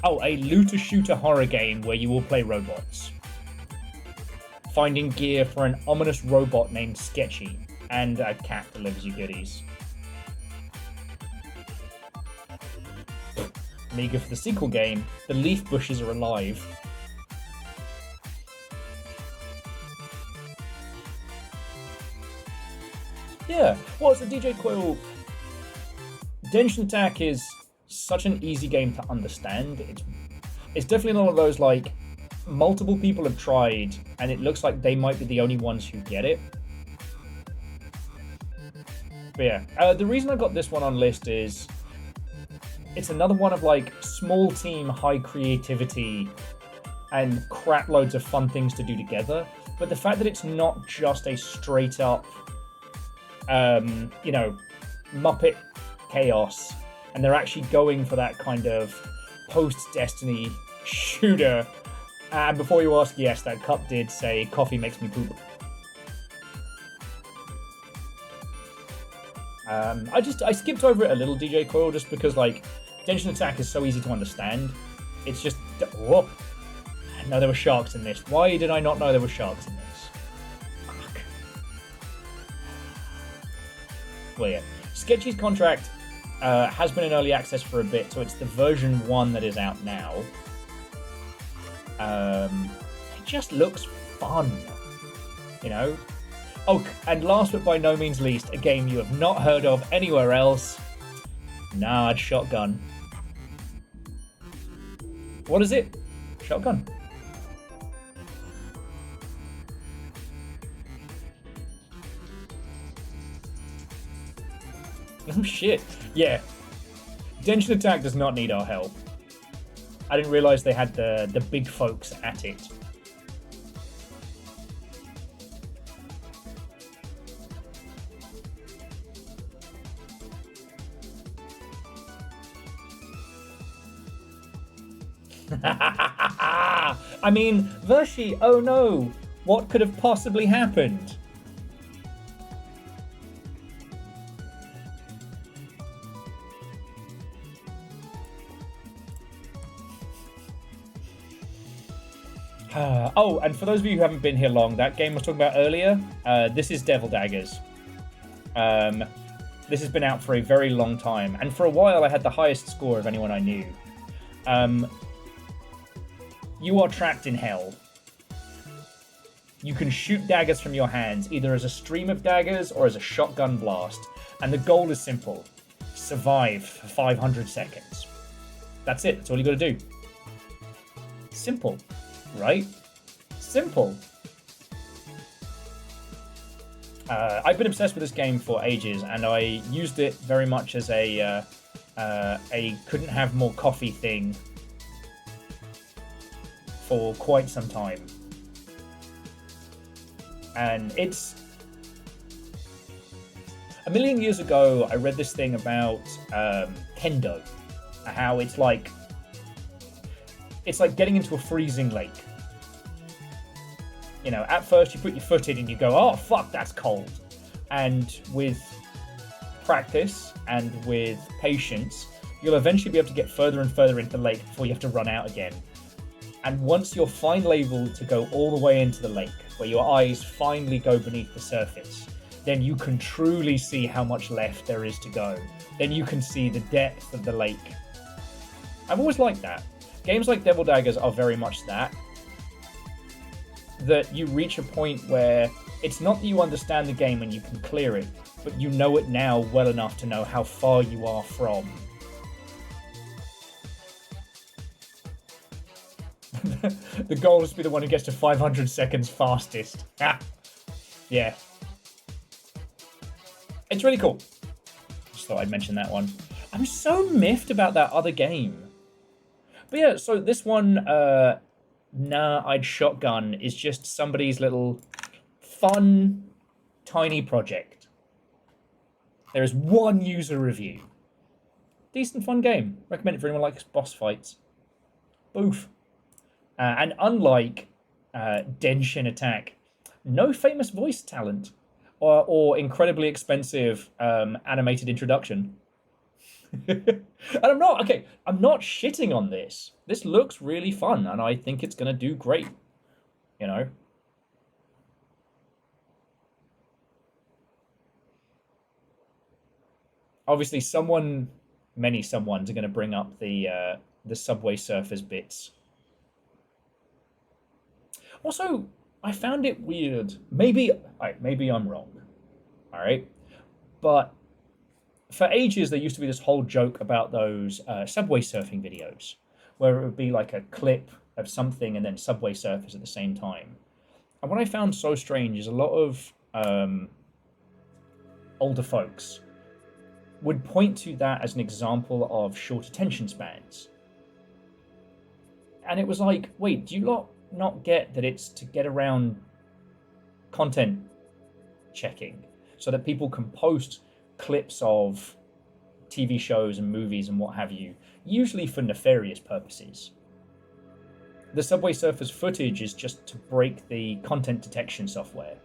Oh, a looter shooter horror game where you will play robots. Finding gear for an ominous robot named Sketchy, and a cat delivers you goodies. Meager for the sequel game, the leaf bushes are alive. Yeah, well, it's the DJ Quill. Denshin Attack is such an easy game to understand. It's definitely one of those, like, multiple people have tried, and it looks like they might be the only ones who get it. But yeah, the reason I got this one on list is it's another one of, like, small team, high creativity, and crap loads of fun things to do together. But the fact that it's not just a straight up, you know, Muppet chaos, and they're actually going for that kind of post-Destiny shooter. And before you ask, yes, that cup did say, coffee makes me poop. I skipped over it a little, DJ Coil, just because, like, Denshin Attack is so easy to understand. It's just, whoop. No, there were sharks in this. Why did I not know there were sharks in this? Fuck. Well, yeah. Sketchy's Contract has been in early access for a bit, so it's the version 1 that is out now. It just looks fun, you know? Oh, and last but by no means least, a game you have not heard of anywhere else, Nard Shotgun. What is it? Shotgun. Oh shit. Yeah. Denshin Attack does not need our help. I didn't realize they had the big folks at it. I mean, Vershi, oh no, what could have possibly happened? Oh, and for those of you who haven't been here long, that game I was talking about earlier, this is Devil Daggers. This has been out for a very long time, and for a while I had the highest score of anyone I knew. You are trapped in hell. You can shoot daggers from your hands, either as a stream of daggers or as a shotgun blast, and the goal is simple. Survive for 500 seconds. That's it, that's all you gotta do. Simple. Right? Simple. I've been obsessed with this game for ages, and I used it very much as a couldn't have more coffee thing for quite some time. And it's... A million years ago, I read this thing about kendo. How it's like getting into a freezing lake. You know, at first you put your foot in and you go, oh, fuck, that's cold. And with practice and with patience, you'll eventually be able to get further and further into the lake before you have to run out again. And once you're finally able to go all the way into the lake, where your eyes finally go beneath the surface, then you can truly see how much left there is to go. Then you can see the depth of the lake. I've always liked that. Games like Devil Daggers are very much that. That you reach a point where it's not that you understand the game and you can clear it, but you know it now well enough to know how far you are from. The goal is to be the one who gets to 500 seconds fastest. Yeah. It's really cool. Just thought I'd mention that one. I'm so miffed about that other game. But yeah, so this one, I'd Shotgun is just somebody's little fun, tiny project. There is one user review. Decent, fun game. Recommend it for anyone who likes boss fights. Boof. And unlike Denshin Attack, no famous voice talent or incredibly expensive animated introduction. And I'm not shitting on this. This looks really fun, and I think it's going to do great. You know? Obviously, many someones are going to bring up the Subway Surfers bits. Also, I found it weird. Maybe I'm wrong. All right, but for ages there used to be this whole joke about those subway surfing videos, where it would be like a clip of something and then Subway Surfers at the same time. And what I found so strange is a lot of older folks would point to that as an example of short attention spans. And it was like, wait, do you not get that it's to get around content checking so that people can post clips of TV shows and movies and what have you, usually for nefarious purposes? The Subway Surfers footage is just to break the content detection software.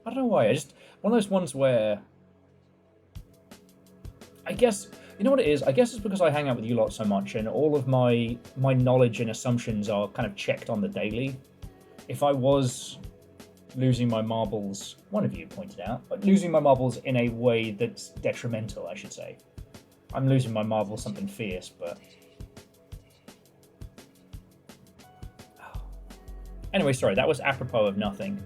I don't know why. One of those ones where I guess, you know what it is? I guess it's because I hang out with you lot so much, and all of my knowledge and assumptions are kind of checked on the daily. If I was losing my marbles, one of you pointed out, but losing my marbles in a way that's detrimental, I should say. I'm losing my marbles something fierce, but... Anyway, sorry, that was apropos of nothing.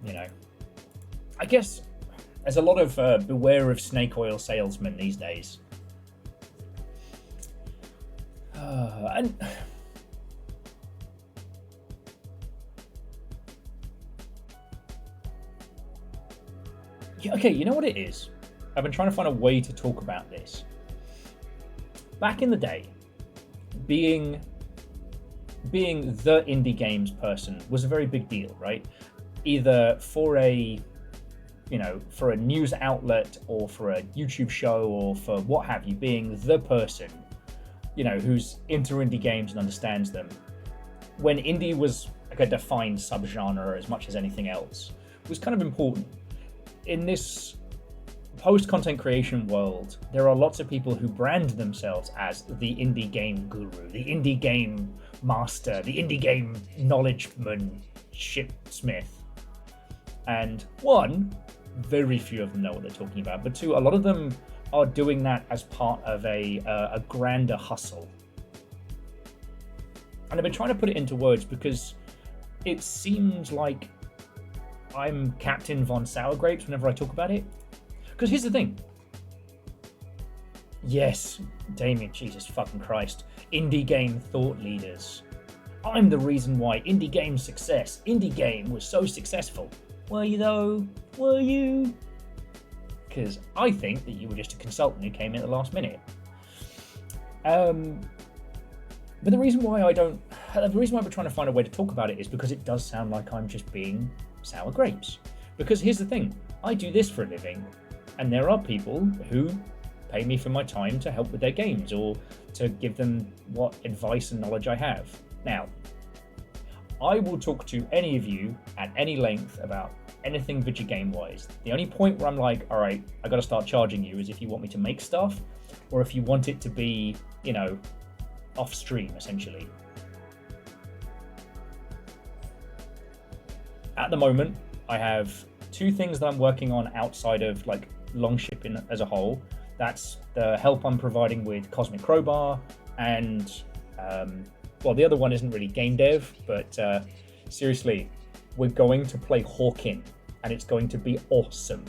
You know, I guess there's a lot of beware of snake oil salesmen these days. And yeah, okay, you know what it is? I've been trying to find a way to talk about this. Back in the day, being the indie games person was a very big deal, right? Either for a for a news outlet or for a YouTube show or for what have you, being the person, who's into indie games and understands them. When indie was like a defined subgenre as much as anything else, was kind of important. In this post-content creation world, there are lots of people who brand themselves as the indie game guru, the indie game master, the indie game knowledgeman, shipsmith. And one, very few of them know what they're talking about, but two, a lot of them are doing that as part of a grander hustle. And I've been trying to put it into words because it seems like I'm Captain Von Sour Grapes whenever I talk about it. Because here's the thing. Yes, Damien, Jesus fucking Christ. Indie game thought leaders. I'm the reason why indie game was so successful. Were you though? Were you? Because I think that you were just a consultant who came in at the last minute. But the reason why we're trying to find a way to talk about it is because it does sound like I'm just being sour grapes. Because here's the thing, I do this for a living, and there are people who pay me for my time to help with their games or to give them what advice and knowledge I have. Now, I will talk to any of you at any length about anything video game wise. The only point where I'm like, all right, I got to start charging you is if you want me to make stuff or if you want it to be, off stream essentially. At the moment, I have two things that I'm working on outside of like long shipping as a whole. That's the help I'm providing with Cosmic Crowbar and the other one isn't really game dev, but seriously, we're going to play Hawking, and it's going to be awesome.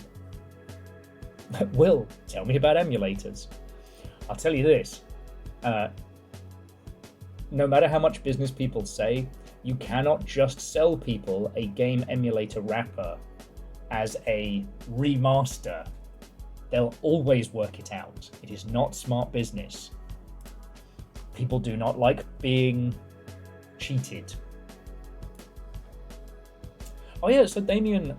Will, tell me about emulators. I'll tell you this. No matter how much business people say, you cannot just sell people a game emulator wrapper as a remaster. They'll always work it out. It is not smart business. People do not like being cheated. Oh yeah, so Damien,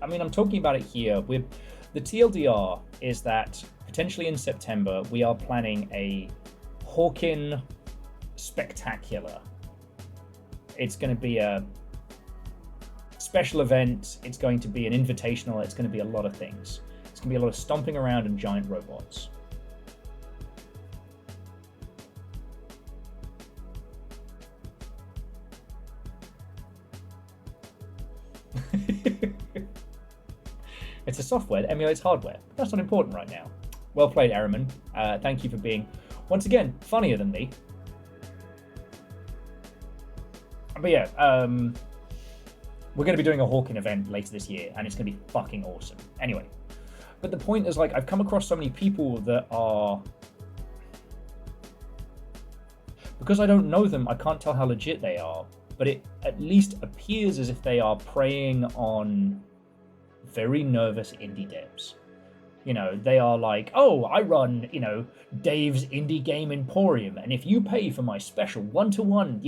I'm talking about it here. The TLDR is that potentially in September, we are planning a Hawking Spectacular. It's going to be a special event. It's going to be an invitational. It's going to be a lot of things. It's going to be a lot of stomping around and giant robots. It's a software that emulates hardware. That's not important right now. Well played, Araman. Thank you for being, once again, funnier than me. But yeah, we're going to be doing a Hawking event later this year, and it's going to be fucking awesome. Anyway, but the point is, like, I've come across so many people that are... Because I don't know them, I can't tell how legit they are, but it at least appears as if they are preying on very nervous indie devs. They are like, oh, I run, Dave's Indie Game Emporium, and if you pay for my special one-to-one,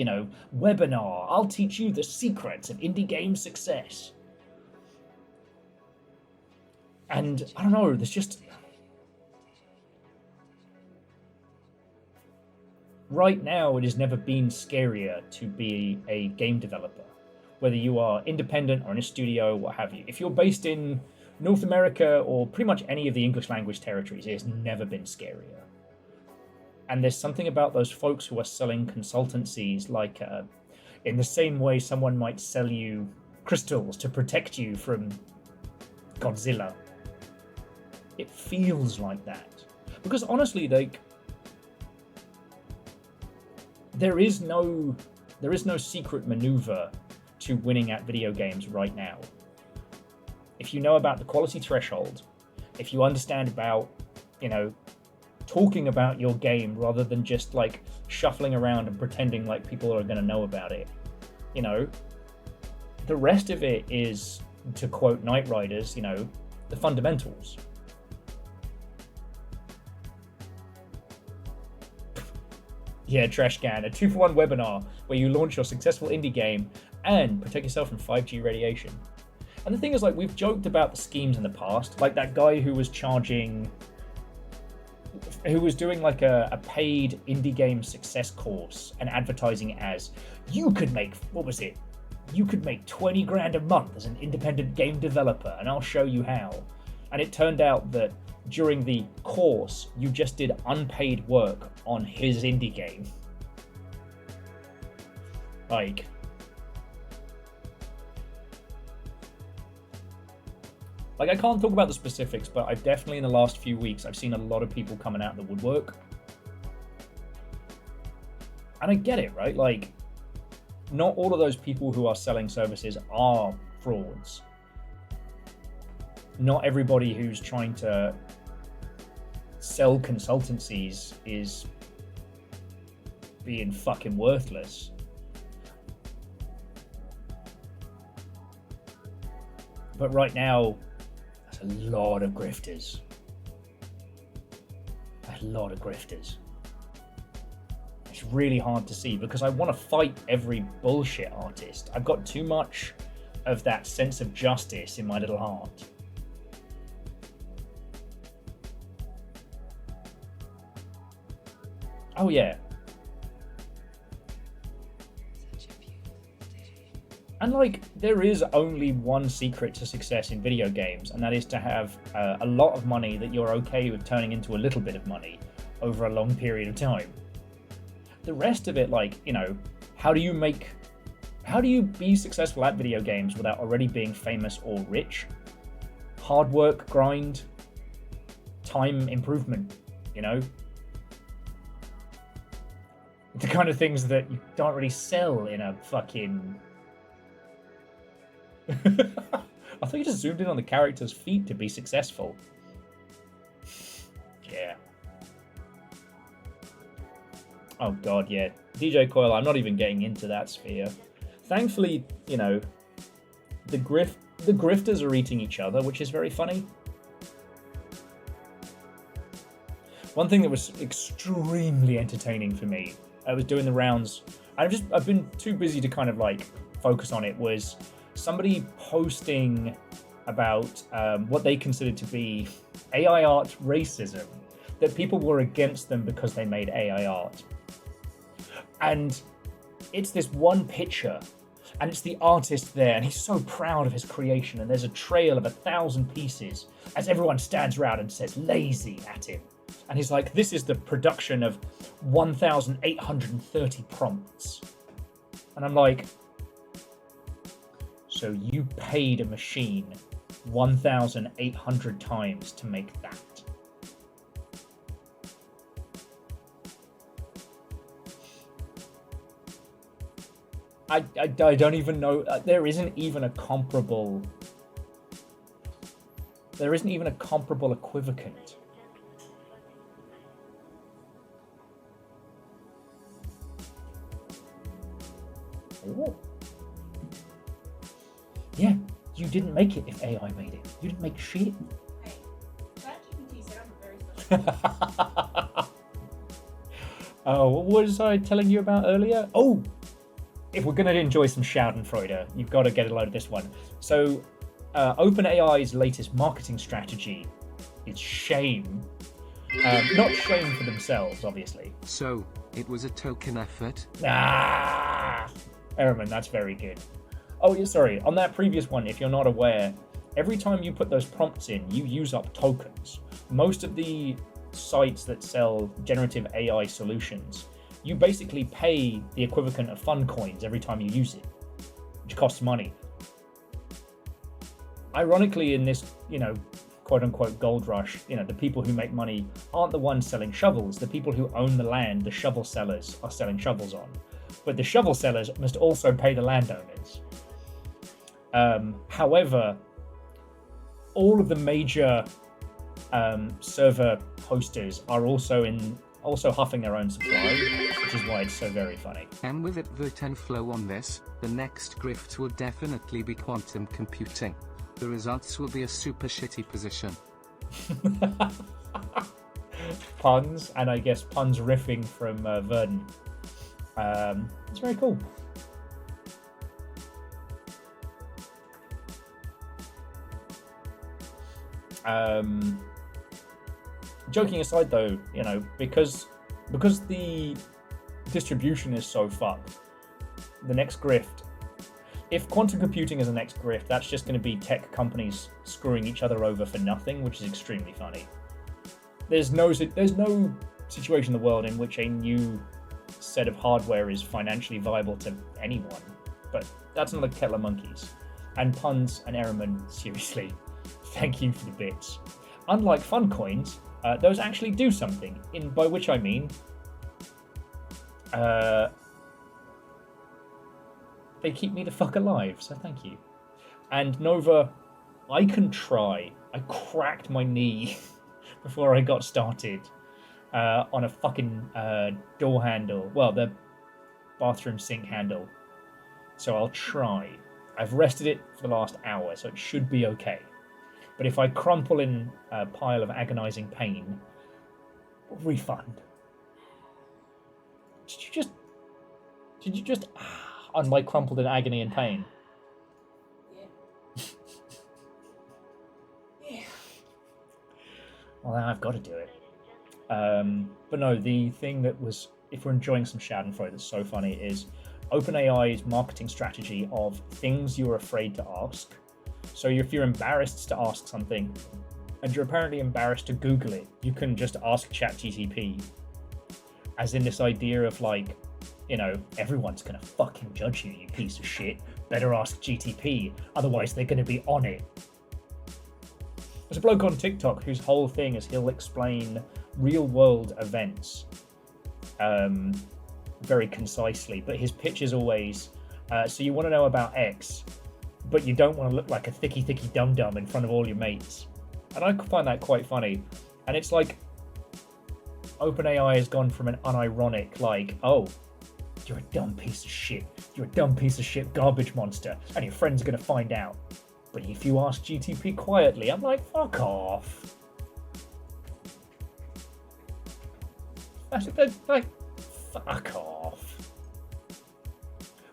webinar, I'll teach you the secrets of indie game success. And I don't know, there's just... Right now, it has never been scarier to be a game developer. Whether you are independent or in a studio, what have you. If you're based in North America or pretty much any of the English language territories, it has never been scarier. And there's something about those folks who are selling consultancies, like in the same way someone might sell you crystals to protect you from Godzilla. It feels like that. Because honestly, like, there is no secret maneuver to winning at video games right now. If you know about the quality threshold, if you understand about, talking about your game rather than just like shuffling around and pretending like people are going to know about it, the rest of it is, to quote Knight Riders, the fundamentals. Yeah, Trash Can, a 2-for-1 webinar where you launch your successful indie game and protect yourself from 5G radiation. And the thing is, like, we've joked about the schemes in the past, like that guy who was doing like a paid indie game success course and advertising it as, you could make, what was it? You could make 20 grand a month as an independent game developer, and I'll show you how. And it turned out that during the course, you just did unpaid work on his indie game. Like, I can't talk about the specifics, but I've definitely in the last few weeks, I've seen a lot of people coming out of the woodwork. And I get it, right? Like, not all of those people who are selling services are frauds. Not everybody who's trying to sell consultancies is being fucking worthless. But right now, there's a lot of grifters. A lot of grifters. It's really hard to see because I want to fight every bullshit artist. I've got too much of that sense of justice in my little heart. Oh yeah. And like, there is only one secret to success in video games, and that is to have a lot of money that you're okay with turning into a little bit of money over a long period of time. The rest of it, like, you know, how do you be successful at video games without already being famous or rich? Hard work, grind, time improvement, you know? The kind of things that you don't really sell in a fucking... I thought you just zoomed in on the character's feet to be successful. Yeah. Oh god, yeah. DJ Coil, I'm not even getting into that sphere. Thankfully, you know, the grifters are eating each other, which is very funny. One thing that was extremely entertaining for me, I was doing the rounds, I've been too busy to kind of like focus on it, was somebody posting about what they considered to be AI art racism, that people were against them because they made AI art. And it's this one picture, and it's the artist there, and he's so proud of his creation, and there's a trail of 1,000 pieces as everyone stands around and says lazy at him. And he's like, this is the production of 1,830 prompts. And I'm like, so you paid a machine 1,800 times to make that. I don't even know. There isn't even a comparable equivalent. Oh. Yeah, you didn't make it if AI made it. You didn't make shit. Hey, ChatGPT said I'm a very special. Oh, what was I telling you about earlier? Oh, if we're going to enjoy some Schadenfreude, you've got to get a load of this one. So, OpenAI's latest marketing strategy is shame. Not shame for themselves, obviously. So, it was a token effort? Ah, Ehrman, that's very good. Oh, yeah, sorry. On that previous one, if you're not aware, every time you put those prompts in, you use up tokens. Most of the sites that sell generative AI solutions, you basically pay the equivalent of fun coins every time you use it, which costs money. Ironically, in this, you know, quote-unquote gold rush, you know, the people who make money aren't the ones selling shovels. The people who own the land, the shovel sellers, are selling shovels on. But the shovel sellers must also pay the landowners. However, all of the major server hosters are also huffing their own supply, which is why it's so very funny. And with it the 10 flow on this, the next grift will definitely be quantum computing. The results will be a super shitty position. Puns, and I guess puns riffing from Verdun. It's very cool. Joking aside, though, you know, because the distribution is so fucked, the next grift. If quantum computing is the next grift, that's just going to be tech companies screwing each other over for nothing, which is extremely funny. There's no situation in the world in which a new set of hardware is financially viable to anyone, but that's another kettle of monkeys. And puns and Ehrman, seriously, thank you for the bits. Unlike fun coins, those actually do something, by which I mean they keep me the fuck alive, so thank you. And Nova, I can try. I cracked my knee before I got started on a fucking door handle. Well, the bathroom sink handle. So I'll try. I've rested it for the last hour, so it should be okay. But if I crumple in a pile of agonizing pain, refund. Did you just on my crumpled in agony and pain? Yeah. Well, now I've got to do it. But no, the thing that was, if we're enjoying some Schadenfreude that's so funny, is OpenAI's marketing strategy of things you're afraid to ask. So if you're embarrassed to ask something, and you're apparently embarrassed to Google it, you can just ask ChatGPT. As in this idea of like, you know, everyone's gonna fucking judge you, you piece of shit. Better ask GTP, otherwise they're gonna be on it. There's a bloke on TikTok whose whole thing is he'll explain real world events very concisely, but his pitch is always, so you want to know about X, but you don't want to look like a thicky dum-dum in front of all your mates. And I find that quite funny. And it's like, OpenAI has gone from an unironic, like, oh, you're a dumb piece of shit. You're a dumb piece of shit garbage monster, and your friends are going to find out. But if you ask GTP quietly, I'm like, fuck off. That's like, fuck off.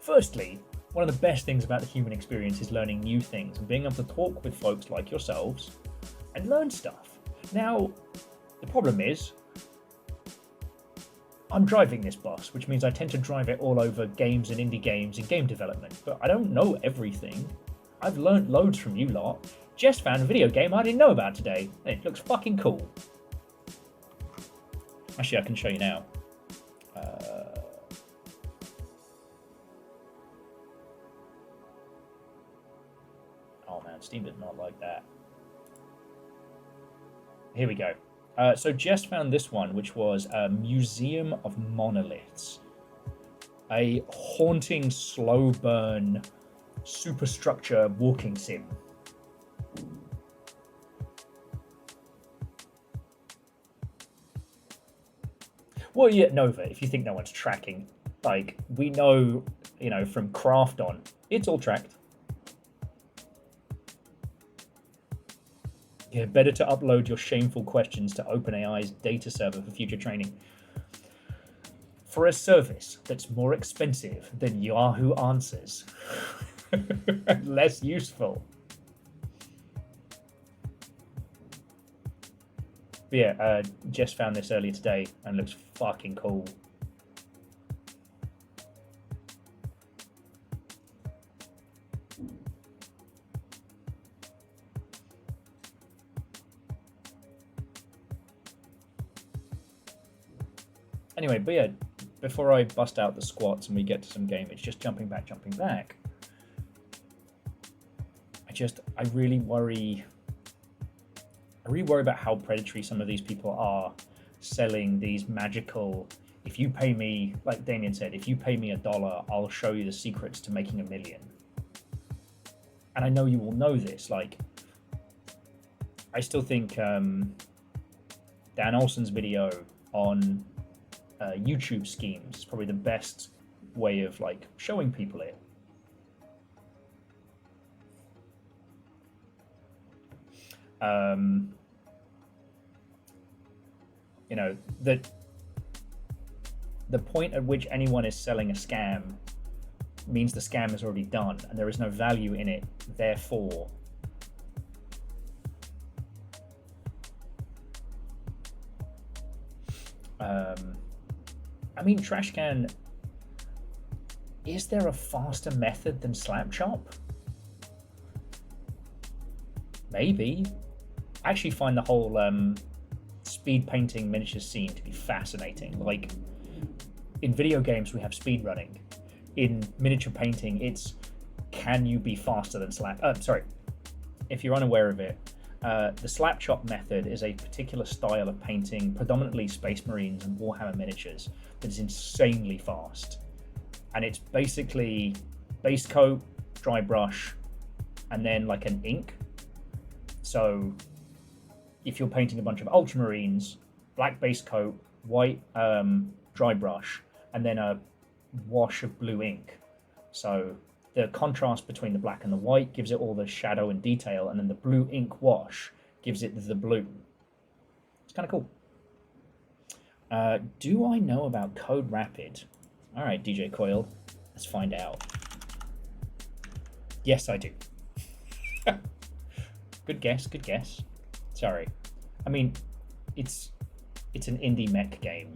Firstly, one of the best things about the human experience is learning new things and being able to talk with folks like yourselves and learn stuff. Now, the problem is, I'm driving this bus, which means I tend to drive it all over games and indie games and game development, but I don't know everything. I've learnt loads from you lot. Just found a video game I didn't know about today, and it looks fucking cool. Actually, I can show you now. Oh man, Steam did not like that. Here we go. So Jess found this one, which was a Museum of Monoliths. A haunting, slow burn, superstructure walking sim. Well, yeah, Nova, if you think no one's tracking, like, we know, you know, from Craft on, it's all tracked. Yeah, better to upload your shameful questions to OpenAI's data server for future training. For a service that's more expensive than Yahoo Answers. Less useful. But yeah, Jess found this earlier today and looks fucking cool. Anyway, but yeah, before I bust out the squats and we get to some game, it's just jumping back. I really worry about how predatory some of these people are selling these magical, if you pay me, like Damien said, if you pay me $1, I'll show you the secrets to making $1 million. And I know you all know this, like, I still think Dan Olsen's video on YouTube schemes is probably the best way of like showing people it. You know, that the point at which anyone is selling a scam means the scam is already done and there is no value in it. Therefore, I mean, Trashcan, is there a faster method than Slapchop? Maybe. I actually find the whole speed painting miniatures scene to be fascinating. Like, in video games we have speed running. In miniature painting, it's can you be faster than sorry, if you're unaware of it, the Slapchop method is a particular style of painting predominantly Space Marines and Warhammer miniatures that is insanely fast. And it's basically base coat, dry brush, and then like an ink. So if you're painting a bunch of Ultramarines, black base coat, white dry brush, and then a wash of blue ink. So the contrast between the black and the white gives it all the shadow and detail, and then the blue ink wash gives it the blue. It's kind of cool. Do I know about Code Rapid? All right, DJ Coil, let's find out. Yes, I do. Good guess, good guess. Sorry. I mean, it's an indie mech game.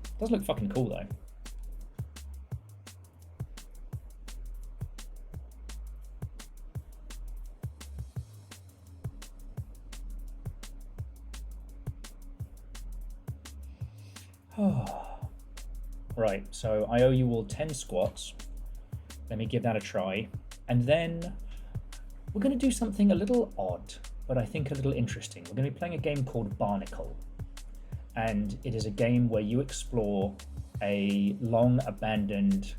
It does look fucking cool though. Right, so I owe you all 10 squats. Let me give that a try. And then we're going to do something a little odd, but I think a little interesting. We're going to be playing a game called Barnacle. And it is a game where you explore a long abandoned,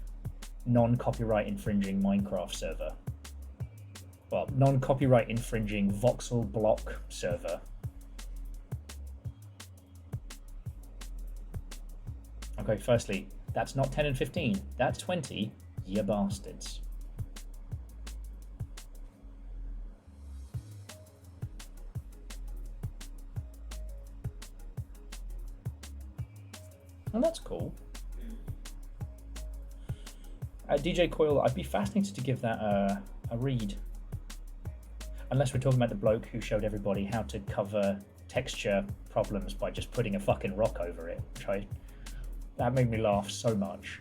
non-copyright infringing Minecraft server. Well, non-copyright infringing voxel block server. Okay, firstly, that's not 10 and 15, that's 20, you bastards. Oh, that's cool. DJ Coil, I'd be fascinated to give that a read. Unless we're talking about the bloke who showed everybody how to cover texture problems by just putting a fucking rock over it, that made me laugh so much.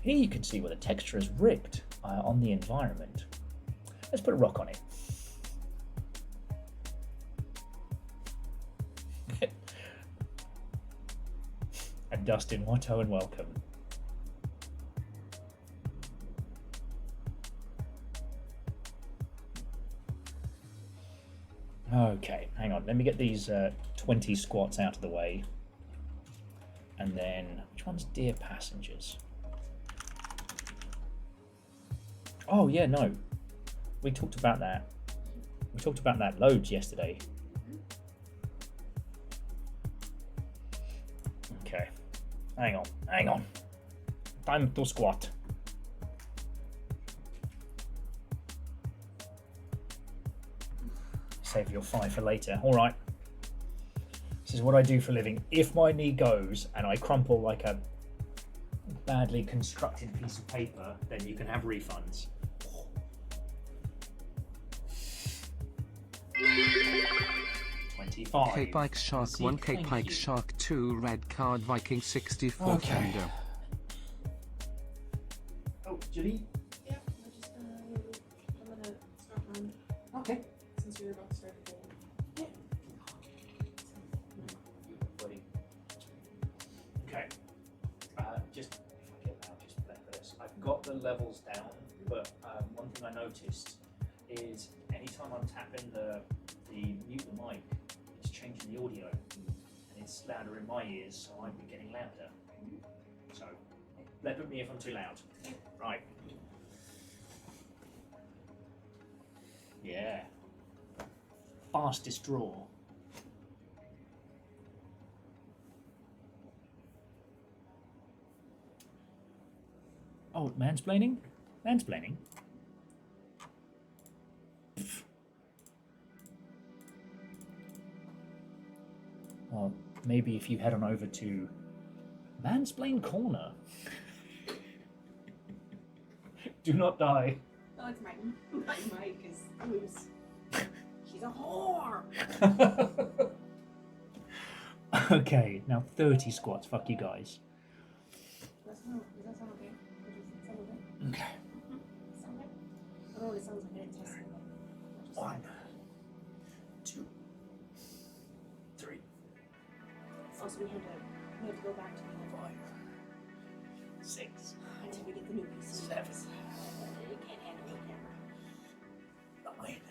Here you can see where the texture is ripped on the environment. Let's put a rock on it. And Dustin, Watto, and welcome. Okay, hang on. Let me get these 20 squats out of the way. And then, which one's Dear Passengers? Oh, yeah, no. We talked about that. We talked about that loads yesterday. Okay. Hang on. Time to squat. Save your 5 for later. All right. This is what I do for a living. If my knee goes and I crumple like a badly constructed piece of paper, then you can have refunds. K Pike Shark 1, K Pike Shark 2, Red Card Viking 64 Okay. Kendo. Oh, Julie? Yeah, I'm gonna start mine Okay. since you're about to start the game. Okay. Just if I get out, just play for this. I've got the levels down, but one thing I noticed is anytime I'm tapping the mute the mic, it's changing the audio, and it's louder in my ears, so I'm getting louder. So, let me if I'm too loud. Right. Yeah. Fastest draw. Oh, mansplaining? Mansplaining? Pff. Well, maybe if you head on over to Mansplain Corner. Do not die. Oh, it's my mic is loose. She's a whore. Okay, now 30 squats. Fuck you guys. Does that sound okay? Does it sound okay? Okay. Sound okay? I don't know what it sounds like. I didn't test it. 1, 2, 3, Also, we have to go back to the 5, 6, until we get the new PC. 7, It can't handle the camera. 9,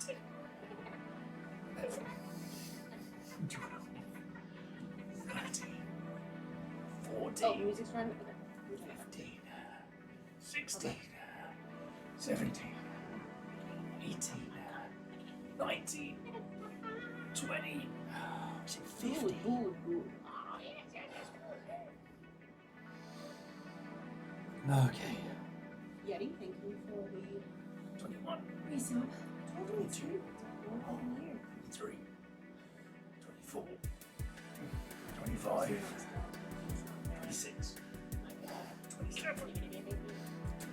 10, 11, 12, 13, 14, Oh, music's running. Okay. 15, 16, 17, 18, 19, 20, is it 50? Good. Okay. Yeti, thank you for the 21, resub. 22, 22. 23, 24, 25, 26, 27,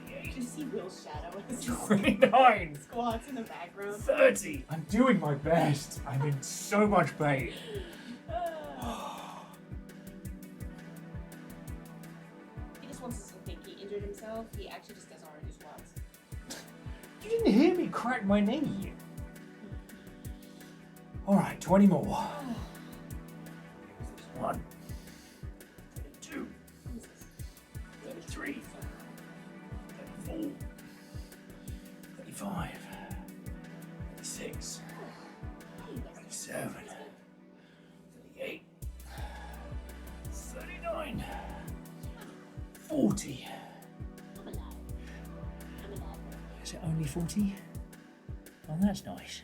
28, You see Will's shadow as he 29, squats in the background. 30. I'm doing my best. I'm in so much pain. He just wants us to think he injured himself. He actually just does already squats. You didn't hear me crack my knee. Alright, 20 more. 1, 32, 33, 34, 35, 36, 37, 38, 39, 40. I'm alive. Is it only 40? Oh, that's nice.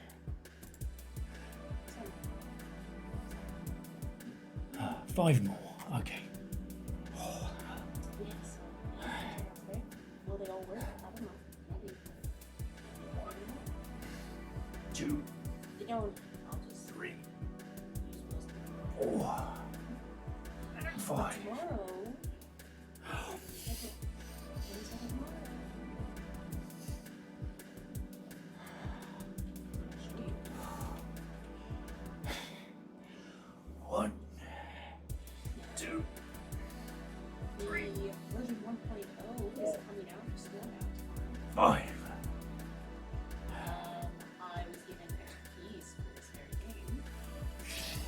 5 more. Okay. Yes. Will they all work? I don't know. Maybe. 2, They don't. I'll just 3, use Will's. 4, 5. Tomorrow. One, 2, 3, Version 1.0 is coming out for school now tomorrow. 5. I was given extra keys for this very game.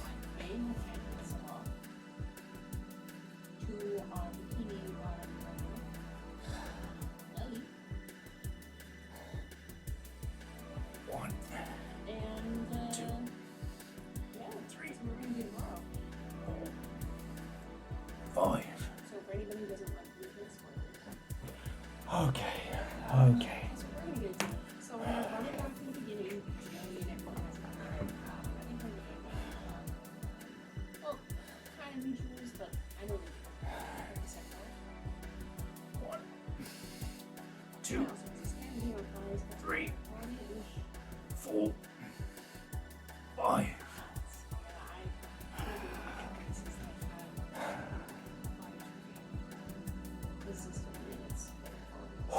I may have handed this off to Bikini Bottom Nelly. 1, And, 2, yeah, 3, that's what we're gonna do tomorrow. 4, 5. So for anybody who doesn't like movement spoilers, Okay. Okay. that's what we're gonna do. So we're gonna run it down from the beginning. Nelly and everyone has it. I think I'm gonna well, kind of mutuals, but I know that the second one. 1, 2, 3, 4, 5.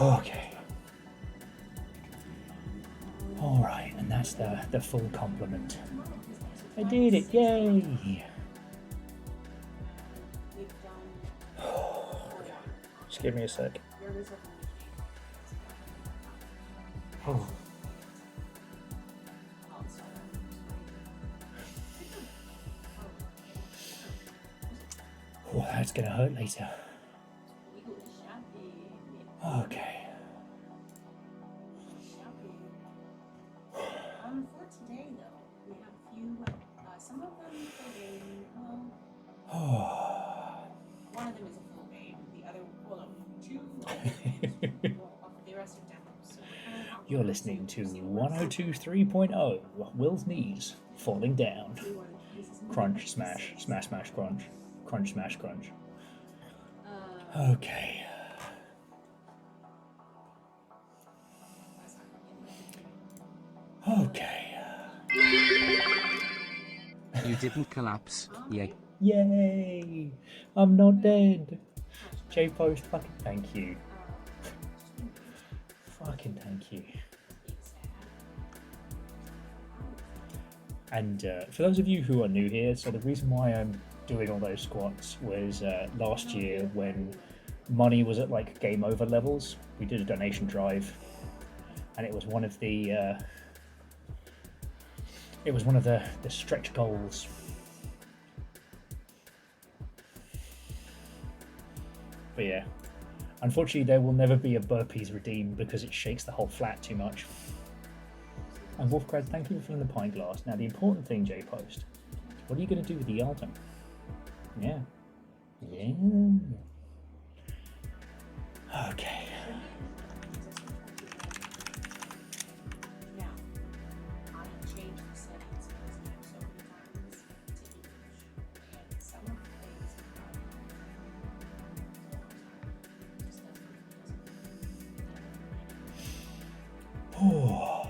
Okay. Alright, and that's the full complement. I did it, yay! Just give me a sec. Oh. Oh, that's gonna hurt later. Okay. For today, though, we have a few. Some of them full game. Well, Oh. one of them is a full game. The other, well, no, two. Well, the rest are demos. So You're listening to 1023.0 Will's knees falling down. Crunch, smash, smash, smash, crunch. Crunch, smash, crunch. Okay. Okay. You didn't collapse, yay. Yay! I'm not dead. J-Post, fucking thank you. Fucking thank you. And for those of you who are new here, so the reason why I'm doing all those squats was last year when money was at like game over levels, we did a donation drive, and it was one of the stretch goals. But yeah, unfortunately there will never be a burpees redeemed because it shakes the whole flat too much. And Wolfcrad, thank you for filling the pint glass. Now the important thing, J-Post, what are you going to do with the item? Yeah. Yeah. Okay. Now, I have changed the settings for this app so many times to English, and some of the things Oh.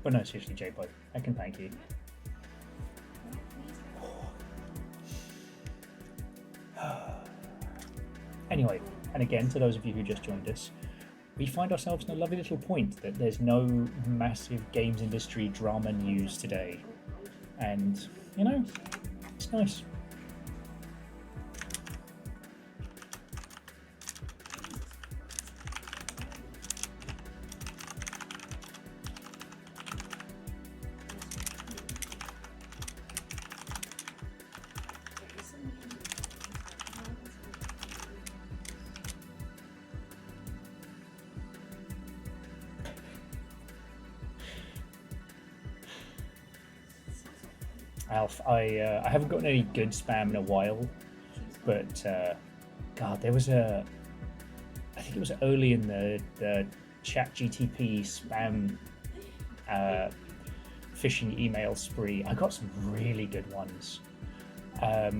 But no, seriously, J-Pod, I can thank you. Anyway, and again, to those of you who just joined us, we find ourselves in a lovely little point that there's no massive games industry drama news today. And, you know, it's nice. Alf, I haven't gotten any good spam in a while, but God, there was I think it was early in the chat GTP spam phishing email spree. I got some really good ones. I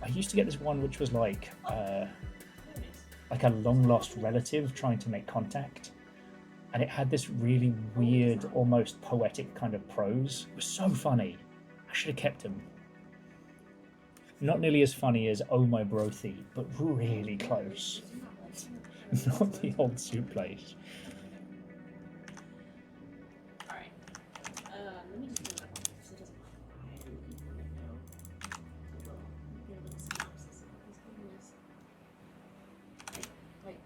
used to get this one which was like a long lost relative trying to make contact. And it had this really weird, almost poetic kind of prose. It was so funny. I should have kept him. Not nearly as funny as Oh My Brothy, but really close. Not the old soup place. Alright. Let me just bring it up because it doesn't Get a little synopsis of what he's giving us. Wait. Okay.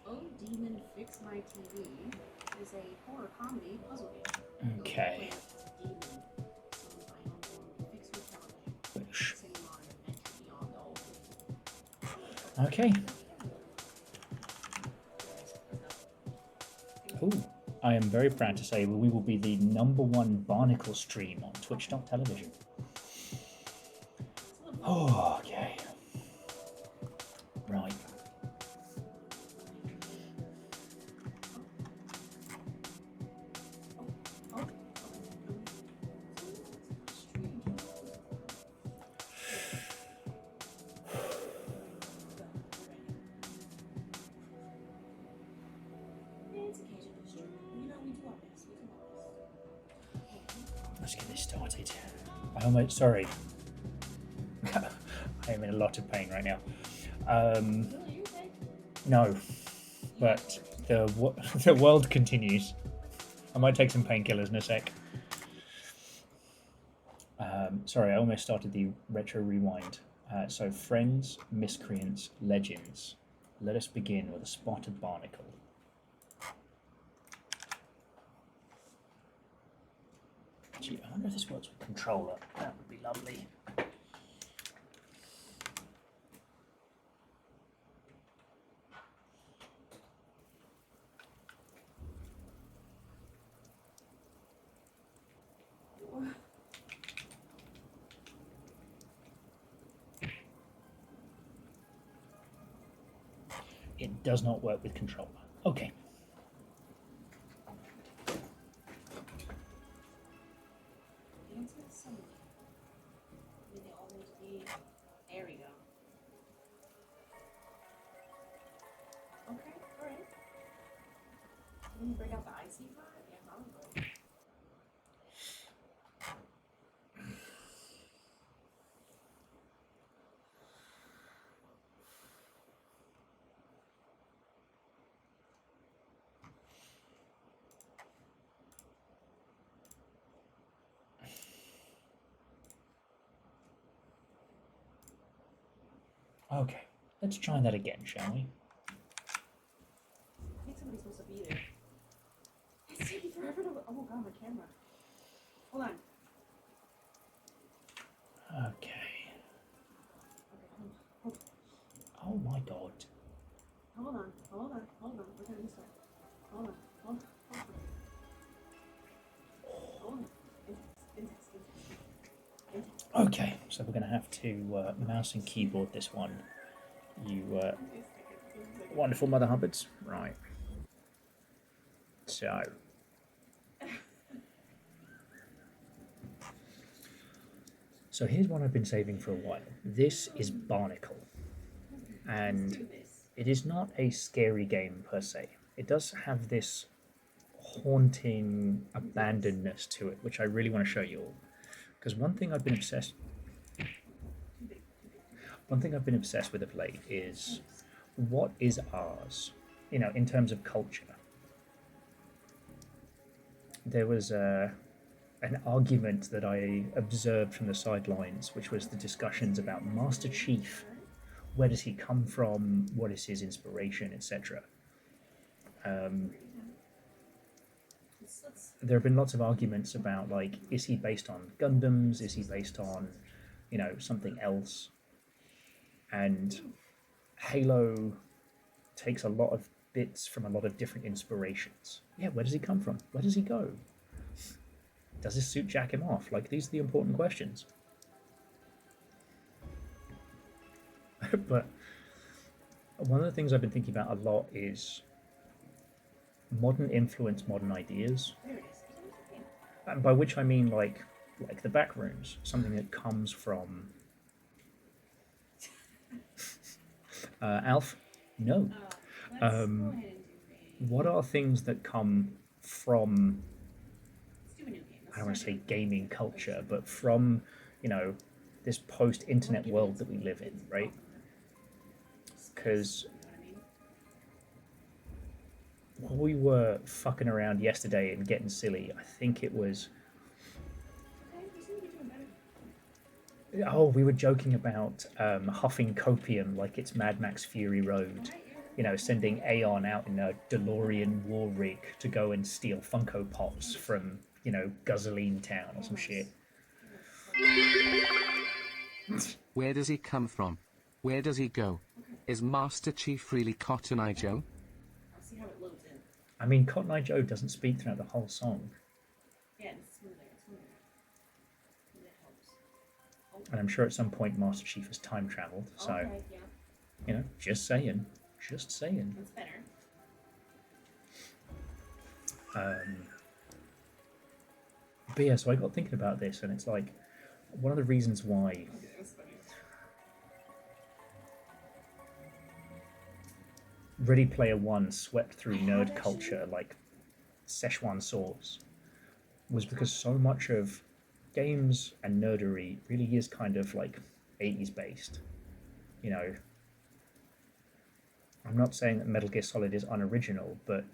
Oh Demon Fix My TV is a horror comedy puzzle game. Okay. Demon, summoned by an unborn, fix your television. Sing on and beyond all. Okay. Ooh, I am very proud to say we will be the #1 Barnacle stream on Twitch.tv. Oh, okay. Right. Let's get this started. Sorry. I am in a lot of pain right now. No, but the world continues. I might take some painkillers in a sec. Sorry, I almost started the retro rewind. So, friends, miscreants, legends. Let us begin with a spotted barnacle. Gee, I wonder if this works with controller. That would be lovely. It does not work with controller. Okay. When you break out the icy pot, yeah, probably. Okay, let's try that again, shall we? I think somebody's supposed to be there. It's taking forever to. Oh god, my camera. Hold on. Okay. Okay, hold Oh my god. on. Hold on. Hold on. Hold on. We're gonna restart. Hold on. Hold on. Hold on. Hold on. Okay, so we're going to have to mouse and keyboard this one. You wonderful Mother Hubbards. Right. So. So here's one I've been saving for a while. This is Barnacle. And it is not a scary game per se. It does have this haunting abandonedness to it, which I really want to show you all. Because one thing I've been obsessed with of late is what is ours, in terms of culture. There was an argument that I observed from the sidelines, which was the discussions about Master Chief. Where does he come from? What is his inspiration, etc. There have been lots of arguments about, like, is he based on Gundams? Is he based on, something else? And Halo takes a lot of bits from a lot of different inspirations. Yeah, where does he come from? Where does he go? Does his suit jack him off? Like, these are the important questions. But one of the things I've been thinking about a lot is modern influence, modern ideas. And by which I mean like the back rooms, something that comes from Alf? No. What are things that come from, I don't want to say gaming culture, but from, this post-internet world that we live in, right? Because we were fucking around yesterday and getting silly. I think it was... Oh, we were joking about huffing copium like it's Mad Max Fury Road. Sending Aeon out in a DeLorean war rig to go and steal Funko Pops from, Guzzling Town or some shit. Where does he come from? Where does he go? Is Master Chief really Cotton Eye Joe? I'll see how it loads in. I mean, Cotton Eye Joe doesn't speak throughout the whole song. Yeah, it's smoother. It's smoother. And it helps. And I'm sure at some point Master Chief has time traveled, so, Okay, yeah. Just saying. Just saying. That's better. But yeah, so I got thinking about this, and it's like, one of the reasons why Ready Player One swept through nerd culture like Szechuan sauce was because so much of games and nerdery really is kind of like 80s based. I'm not saying that Metal Gear Solid is unoriginal, but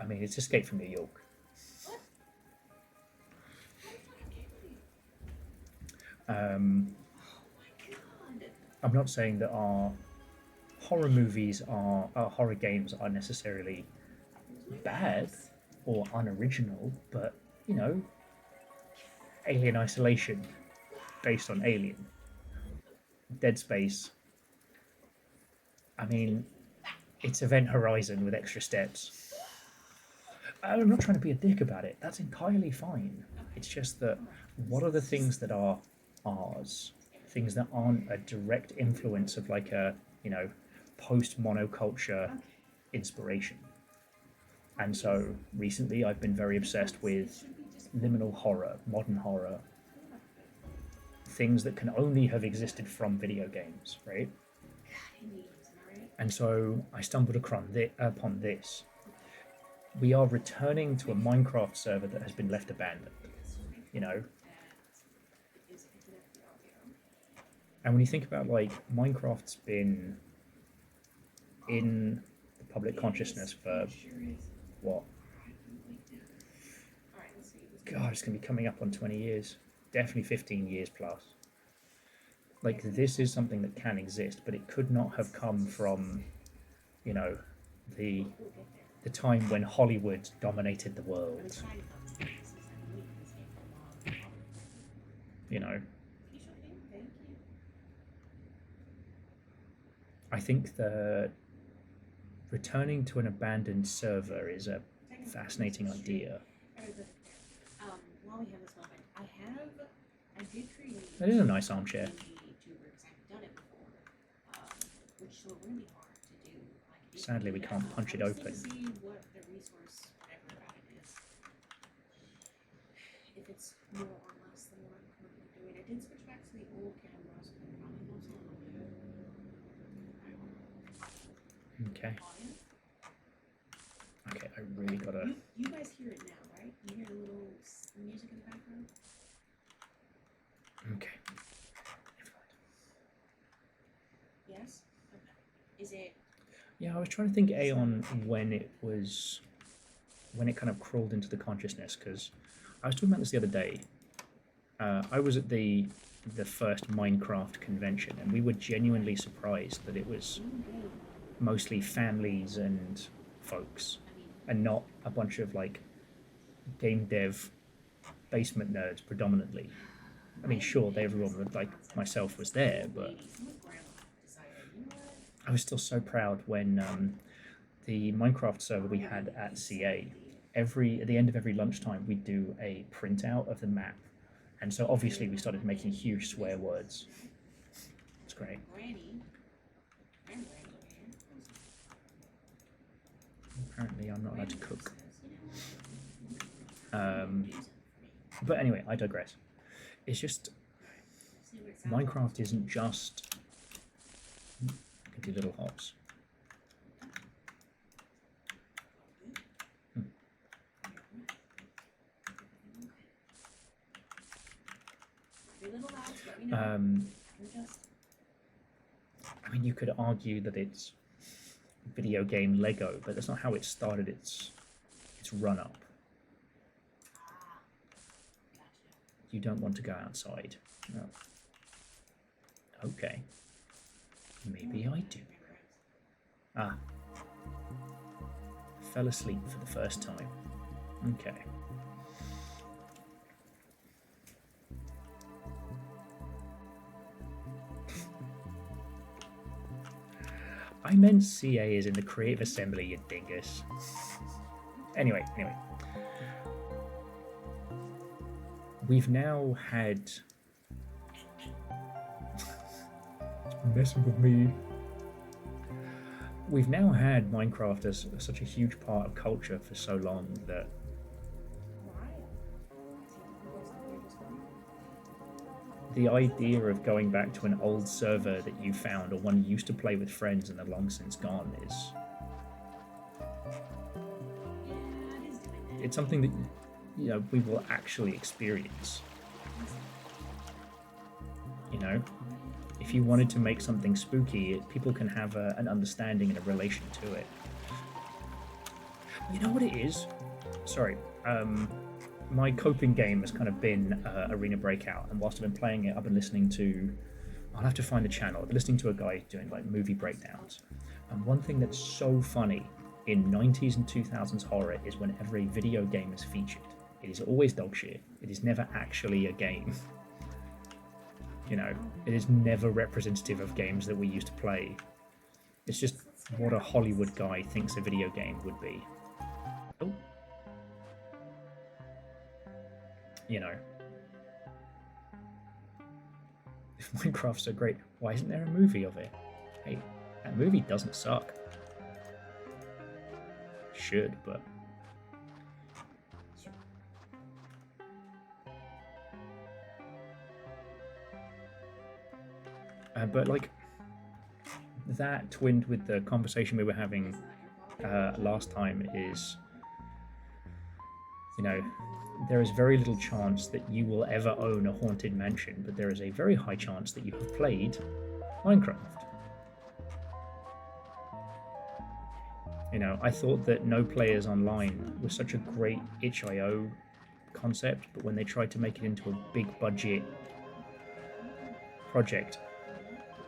I mean, it's Escape from New York. I'm not saying that our horror movies our horror games are necessarily bad or unoriginal, but Alien Isolation, based on Alien, Dead Space. I mean, it's Event Horizon with extra steps. I'm not trying to be a dick about it. That's entirely fine. It's just that what are the things that are ours? Things that aren't a direct influence of like a, post-monoculture inspiration. And so recently I've been very obsessed with liminal horror, modern horror, things that can only have existed from video games, right? And so I stumbled upon this. we are returning to a Minecraft server that has been left abandoned. You know, and when you think about like Minecraft's been in the public consciousness for what? God, it's gonna be coming up on 20 years. Definitely 15 years plus. Like this is something that can exist, but it could not have come from, you know, the time when Hollywood dominated the world. You know, I think that returning to an abandoned server is a fascinating idea. While we have this moment, I did create. That is a nice armchair. Because I've done it before, which so really hard to do. Like, Sadly, we can't punch it open. See what the resource, whatever about it is. If it's more or less than what I'm currently doing, I did switch back to the old camera, so there probably was a little bit. Okay. Okay, I really gotta. You guys hear it now, right? You hear the little music in the background? Okay. Yes? Okay. Is it? Yeah, I was trying to think Aeon when it kind of crawled into the consciousness, because I was talking about this the other day. I was at the first Minecraft convention, and we were genuinely surprised that it was mostly families and folks, and not a bunch of like game dev basement nerds predominantly. I mean, sure, everyone like myself was there, but I was still so proud when the Minecraft server we had at CA, at the end of every lunchtime, we'd do a printout of the map. And so obviously we started making huge swear words. It's great. Apparently I'm not allowed to cook. But anyway, I digress. It's just, Minecraft isn't just, I can do little hops. I mean, you could argue that it's video game Lego, but that's not how it started its run up. You don't want to go outside. No. Okay. Maybe I do. Ah. Fell asleep for the first time. Okay. I meant CA is in the Creative Assembly, you dingus. Anyway. We've now had... It's messing with me. We've now had Minecraft as such a huge part of culture for so long that the idea of going back to an old server that you found or one you used to play with friends and are long since gone is... It's something that, you know, we will actually experience. You know, if you wanted to make something spooky, people can have an understanding and a relation to it. You know what it is? Sorry, my coping game has kind of been Arena Breakout, and whilst I've been playing it, I've been listening to... I'll have to find the channel. I've been listening to a guy doing like movie breakdowns. And one thing that's so funny in 90s and 2000s horror is whenever a video game is featured, it is always dog shit. It is never actually a game. You know, it is never representative of games that we used to play. It's just what a Hollywood guy thinks a video game would be. Oh. You know. If Minecraft's so great, why isn't there a movie of it? Hey, that movie doesn't suck. Should, but... but like, that twinned with the conversation we were having last time is you know, there is very little chance that you will ever own a haunted mansion, but there is a very high chance that you have played Minecraft. You know, I thought that no players online was such a great itch.io concept, but when they tried to make it into a big budget project,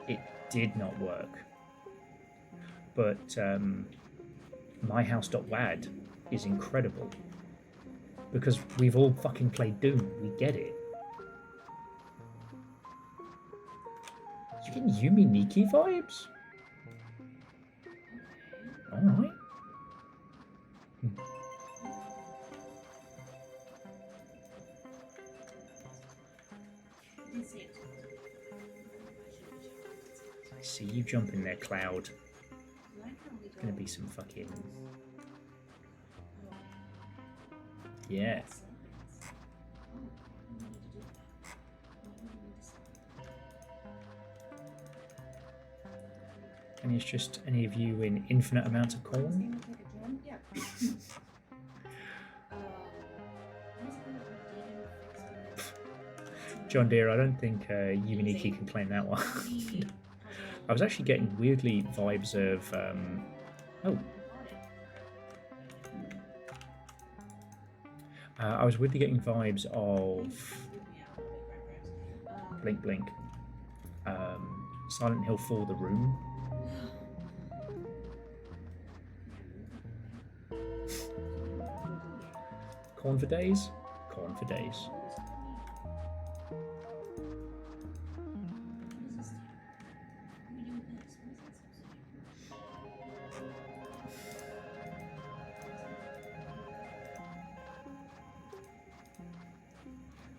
it did not work. But myhouse.wad is incredible because we've all fucking played Doom. We get it. You getting Yumi Nikki vibes? Alright. I see you jumping there, Cloud. It's gonna be some fucking... Yeah. And it's just any of you in infinite amounts of corn? John Deere, I don't think Yuminiki can claim that one. I was actually getting weirdly vibes of... I was weirdly getting vibes of... Blink Blink. Silent Hill 4 The Room. Corn for days? Corn for days.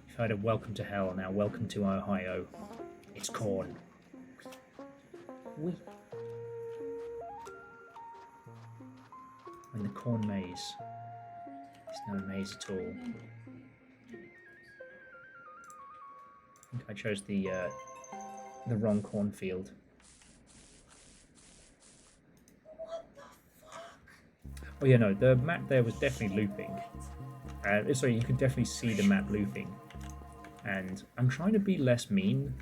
You've heard of Welcome to Hell, now Welcome to Ohio. It's corn. Wee. In the corn maze. It's no maze at all. I think I chose the wrong cornfield. What the fuck? Oh yeah, no, the map there was definitely looping. Sorry, you could definitely see the map looping. And I'm trying to be less mean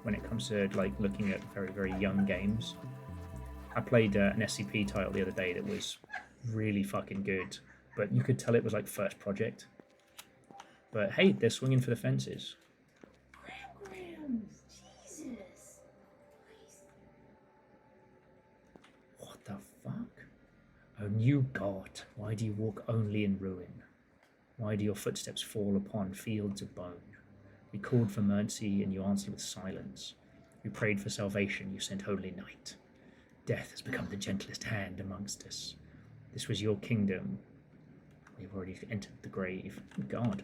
when it comes to like looking at very, very young games. I played an SCP title the other day that was really fucking good, but you could tell it was like first project. But hey, they're swinging for the fences. Grams, Jesus. What the fuck? O new god, why do you walk only in ruin? Why do your footsteps fall upon fields of bone? We called for mercy, and you answered with silence. We prayed for salvation, you sent holy night. Death has become the gentlest hand amongst us. This was your kingdom. We've already entered the grave. Oh, God.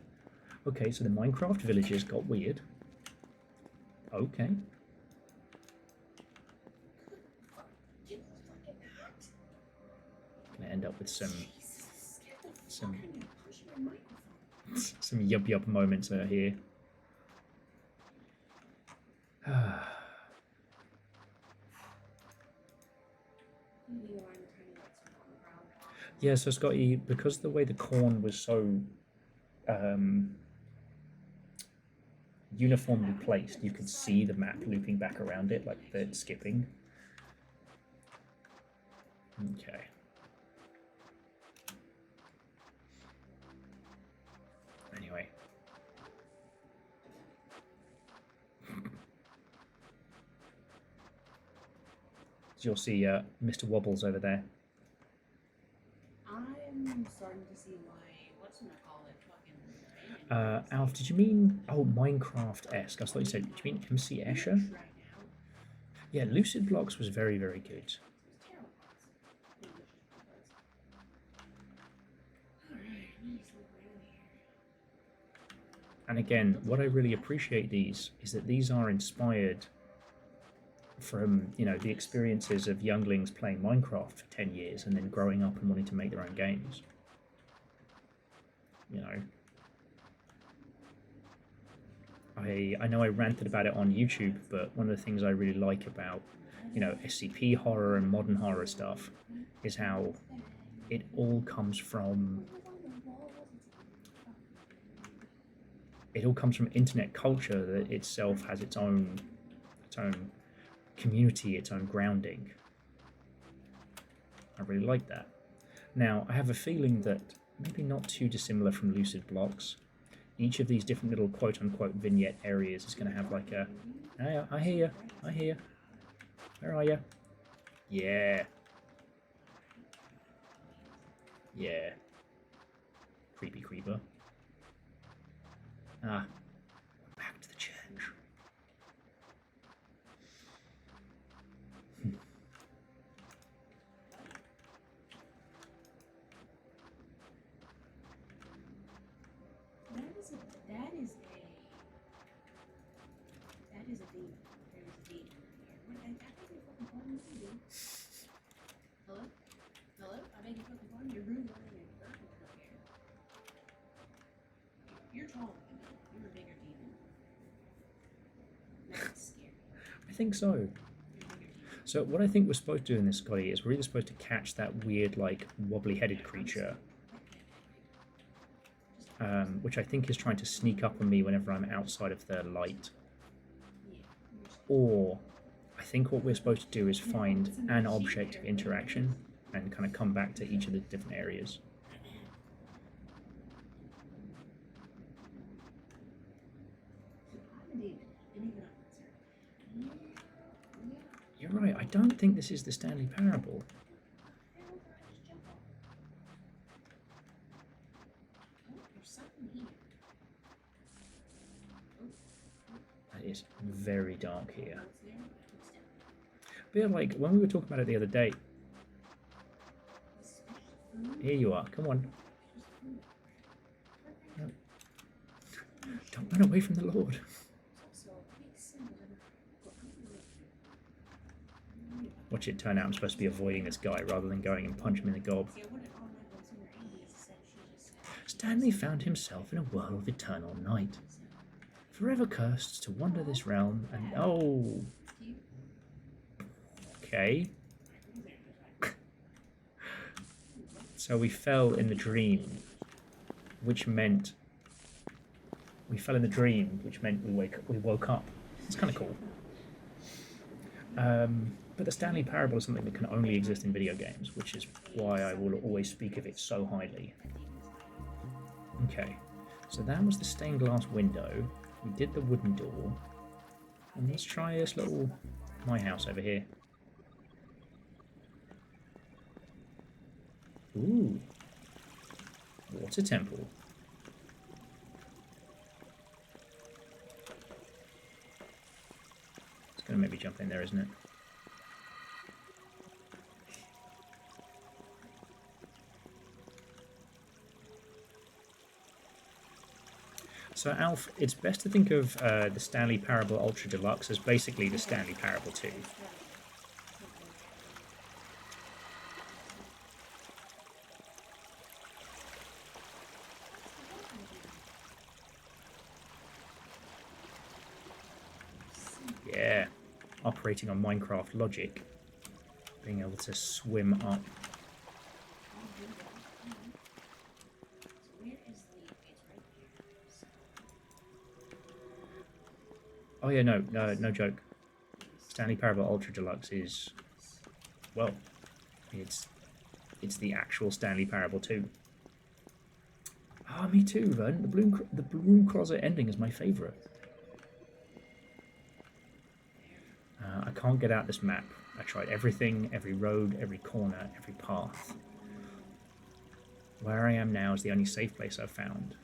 Okay, so the Minecraft villagers got weird. Okay. Gonna end up with some yub yub moments here. Yeah, so Scotty, because the way the corn was so uniformly placed, you could see the map looping back around it, like the skipping. Okay. Anyway. So you'll see Mr. Wobbles over there. I'm starting to see why, what's gonna call it, fucking... Alf, did you mean, Minecraft-esque? I thought you said, did you mean MC Escher? Yeah, Lucid Blocks was very, very good. And again, what I really appreciate these is that these are inspired from, you know, the experiences of younglings playing Minecraft for 10 years and then growing up and wanting to make their own games. You know. I know I ranted about it on YouTube, but one of the things I really like about, you know, SCP horror and modern horror stuff is how it all comes from it all comes from internet culture that itself has its own community, its own grounding. I really like that. Now, I have a feeling that maybe not too dissimilar from Lucid Blocks, each of these different little quote-unquote vignette areas is going to have like a, hey, I hear you, I hear you. Where are you? Yeah. Yeah. Creepy creeper. Ah. Back to the church. That is a demon. There is a demon here. What? I beg your fucking pardon, dude. Hello? Hello? I beg your fucking pardon. You're rude running and burping over here. You're taller than me. You're a bigger demon. That's scary. I think so. You're a bigger demon. So what I think we're supposed to do in this, Scotty, is we're either supposed to catch that weird, like, wobbly-headed creature, which I think is trying to sneak up on me whenever I'm outside of the light. Or I think what we're supposed to do is find an object of interaction and kind of come back to each of the different areas. I'm a demon. And even I'm concerned. You're right, I don't think this is the Stanley Parable. There's something here. That is very dark here. What's there? What's down? But yeah, like, when we were talking about it the other day, here you are, come on. No. Don't run away from the Lord. Watch it turn out I'm supposed to be avoiding this guy rather than going and punch him in the gob. Stanley found himself in a world of eternal night, forever cursed to wander this realm and oh, okay. So we fell in the dream, which meant we woke up. It's kind of cool. But the Stanley Parable is something that can only exist in video games, which is why I will always speak of it so highly. Okay, so that was the stained glass window. We did the wooden door. And let's try this little my house over here. Ooh. Water temple. It's going to make me jump in there, isn't it? So, Alf, it's best to think of the Stanley Parable Ultra Deluxe as basically the Stanley Parable 2. Yeah, operating on Minecraft logic, being able to swim up. Oh yeah, no joke. Stanley Parable Ultra Deluxe is, well, it's the actual Stanley Parable 2. Ah, me too, Vern. The broom closet ending is my favourite. I can't get out this map. I tried everything, every road, every corner, every path. Where I am now is the only safe place I've found.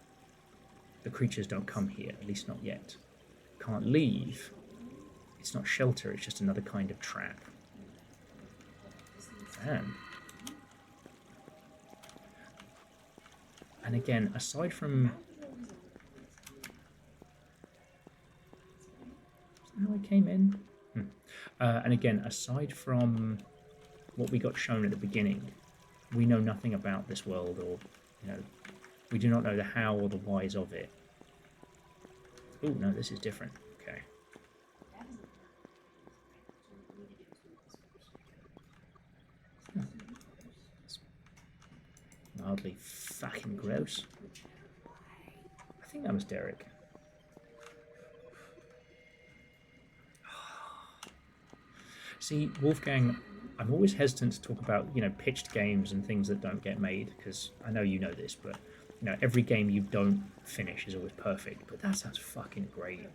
The creatures don't come here, at least not yet. Can't leave. It's not shelter, it's just another kind of trap. And again, aside from... Is that how I came in? And again, aside from what we got shown at the beginning, we know nothing about this world, or, we do not know the how or the whys of it. Oh, no, this is different. Okay. It's mildly fucking gross. I think that was Derek. See, Wolfgang, I'm always hesitant to talk about, pitched games and things that don't get made, because I know you know this, but, every game you don't finish is always perfect, but that sounds fucking great.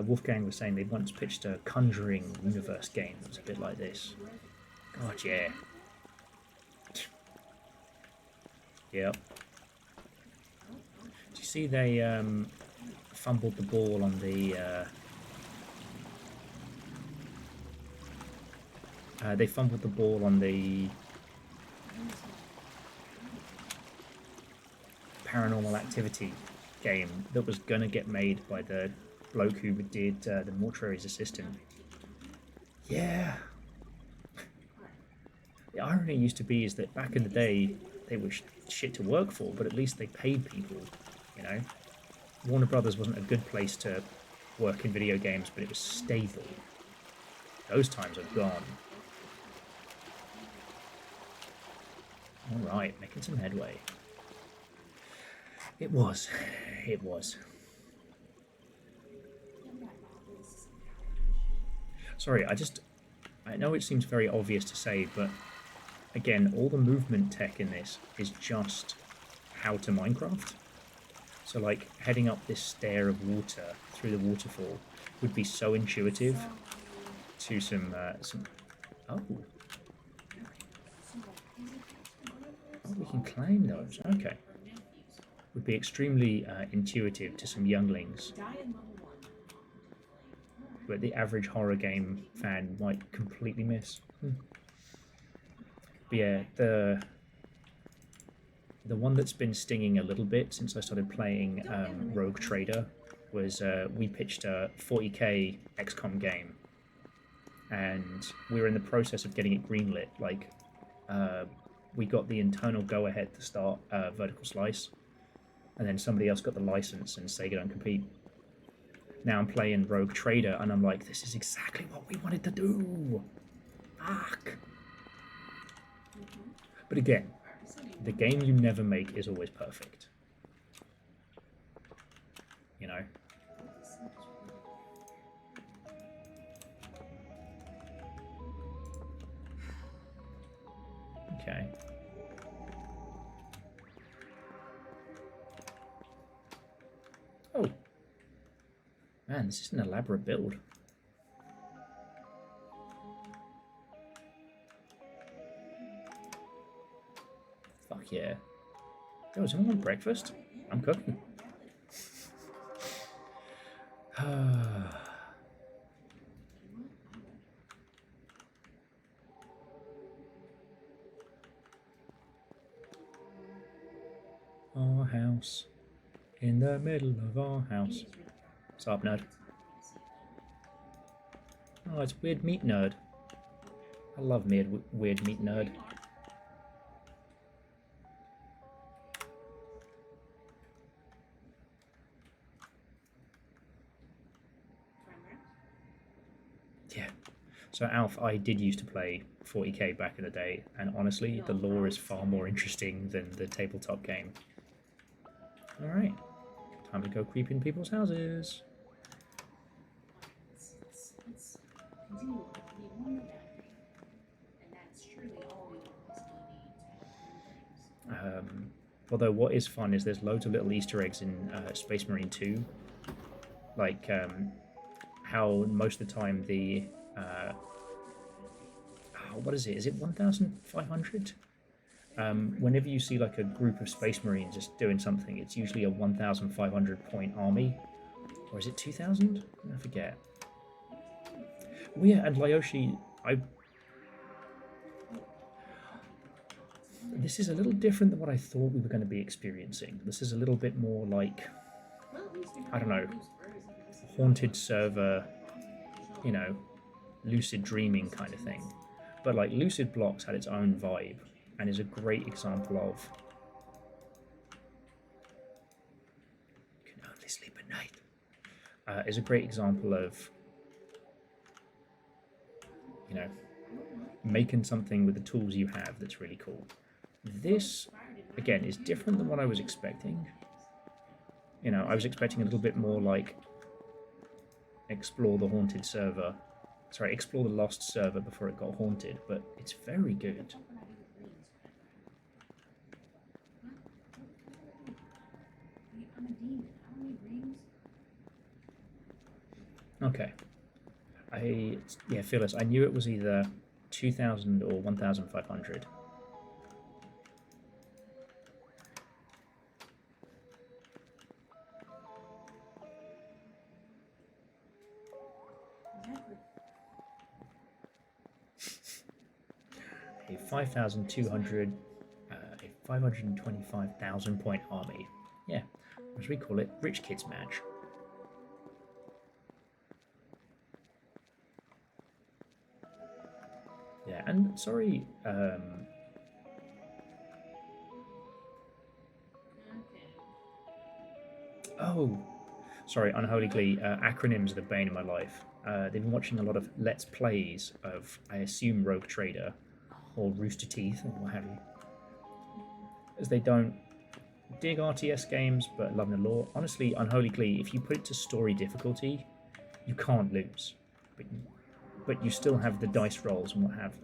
Wolfgang was saying they once pitched a Conjuring universe game that was a bit like this. God, yeah. Yep. Do you see they fumbled the ball on the... they fumbled the ball on the Paranormal Activity game that was gonna get made by the bloke who did the Mortuary's Assistant. Yeah. The irony used to be is that back in the day they were shit to work for, but at least they paid people, Warner Brothers wasn't a good place to work in video games, but it was stable. Those times are gone. Alright, making some headway. It was. Sorry, I know it seems very obvious to say, but again, all the movement tech in this is just how to Minecraft. So like heading up this stair of water through the waterfall would be so intuitive to some oh, we can climb those. Okay. Would be extremely intuitive to some younglings, but the average horror game fan might completely miss. But yeah, the one that's been stinging a little bit since I started playing Rogue Trader was we pitched a 40k XCOM game, and we were in the process of getting it greenlit. Like, we got the internal go-ahead to start Vertical Slice, and then somebody else got the license and Sega don't compete. Now I'm playing Rogue Trader, and I'm like, this is exactly what we wanted to do. Fuck. But again, the game you never make is always perfect. Okay. Oh. Man, this is an elaborate build. Fuck yeah. Yo, does anyone want breakfast? I'm cooking. Our house. In the middle of our house. What's up, nerd? Oh, it's Weird Meat Nerd. I love Weird Meat Nerd. Yeah. So, Alf, I did used to play 40k back in the day, and honestly, the lore is far more interesting than the tabletop game. Alright. Time to go creep in people's houses. Let's continue on. We need one more battery. And that's truly all we need. Although what is fun is there's loads of little Easter eggs in Space Marine 2. Like how most of the time the... what is it? Is it 1,500? Whenever you see like a group of Space Marines just doing something, it's usually a 1,500 point army. Or is it 2,000? I forget. Well, yeah, and Lyoshi, this is a little different than what I thought we were going to be experiencing. This is a little bit more like, I don't know, haunted server, lucid dreaming kind of thing. But like Lucid Blocks had its own vibe, and is a great example of you can only sleep at night. Is a great example of making something with the tools you have that's really cool. This again is different than what I was expecting. I was expecting a little bit more like explore the haunted server sorry, explore the lost server before it got haunted, but it's very good. I'm a demon. I don't need rings. Okay. Yeah, Phyllis, I knew it was either 2,000 or 1,500. A 5,200, a 525,000 point army. Yeah, as we call it, rich kids match. Yeah, and sorry, oh, sorry, Unholy Glee, acronyms are the bane of my life. They've been watching a lot of Let's Plays of, I assume, Rogue Trader, or Rooster Teeth, or what have you. As they don't dig RTS games, but love and lore. Honestly, Unholy Glee, if you put it to story difficulty, you can't lose. But you still have the dice rolls and what have you.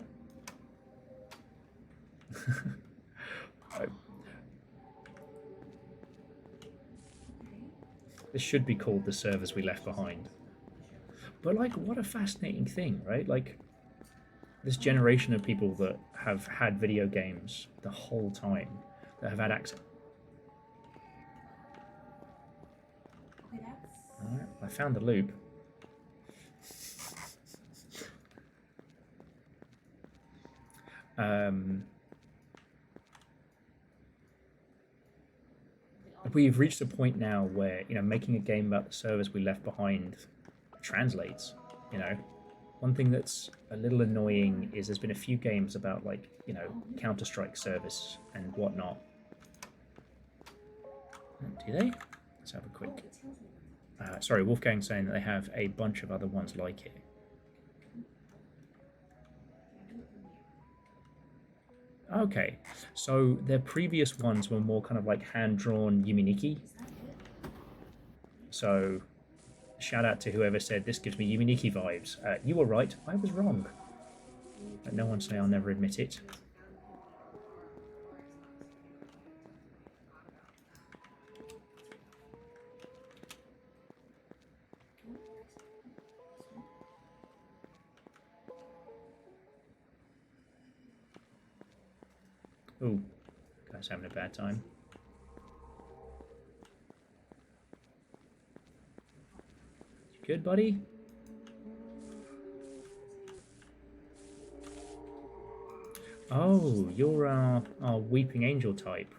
This should be called The Servers We Left Behind. But, like, what a fascinating thing, right? Like, this generation of people that have had video games the whole time, that have had access. Alright, I found the loop. We've reached a point now where, you know, making a game about the servers we left behind translates, you know. One thing that's a little annoying is there's been a few games about, like, you know, Counter-Strike service and whatnot. Do they? Let's have a quick... sorry, Wolfgang's saying that they have a bunch of other ones like it. Okay, so their previous ones were more kind of like hand-drawn Yuminiki. So, shout out to whoever said this gives me Yuminiki vibes. You were right, I was wrong. But no one say I'll never admit it. Ooh, guy's having a bad time. You good, buddy? Oh, you're our weeping angel type.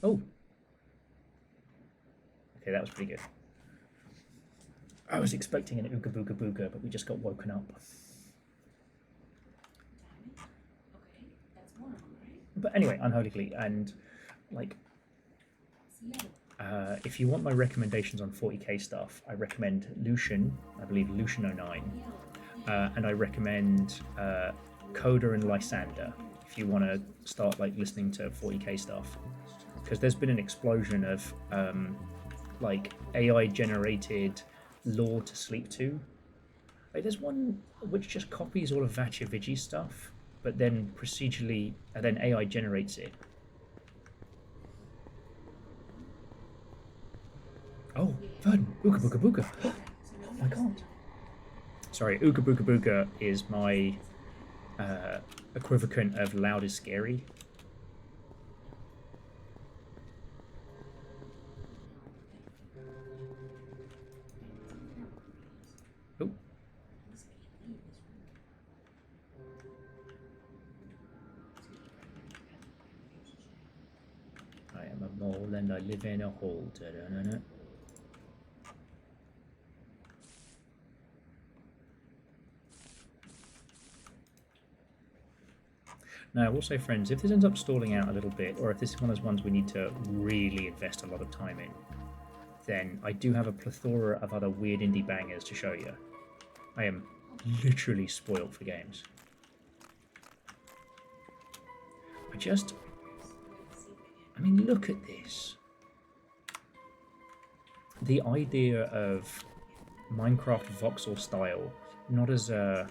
Oh. Okay, that was pretty good. I was expecting an Ooga Booga Booga, but we just got woken up. But anyway, Unholy Glee, and like, if you want my recommendations on 40k stuff, I recommend Lucian, I believe Lucian09, and I recommend Coda and Lysander if you want to start like listening to 40k stuff, because there's been an explosion of like AI generated lore to sleep to. Like, there's one which just copies all of Vachivigi's stuff, but then procedurally, and then AI generates it. Oh, Verdun, Ooga Booga Booga. Oh my god. Sorry, Ooga Booga Booga is my equivalent of Loud is Scary. Oh. I am a mole and I live in a hole. Da-da-da-da. Now, I will say, friends, if this ends up stalling out a little bit, or if this is one of those ones we need to really invest a lot of time in, then I do have a plethora of other weird indie bangers to show you. I am literally spoiled for games. I mean, look at this. The idea of Minecraft voxel style, not as a,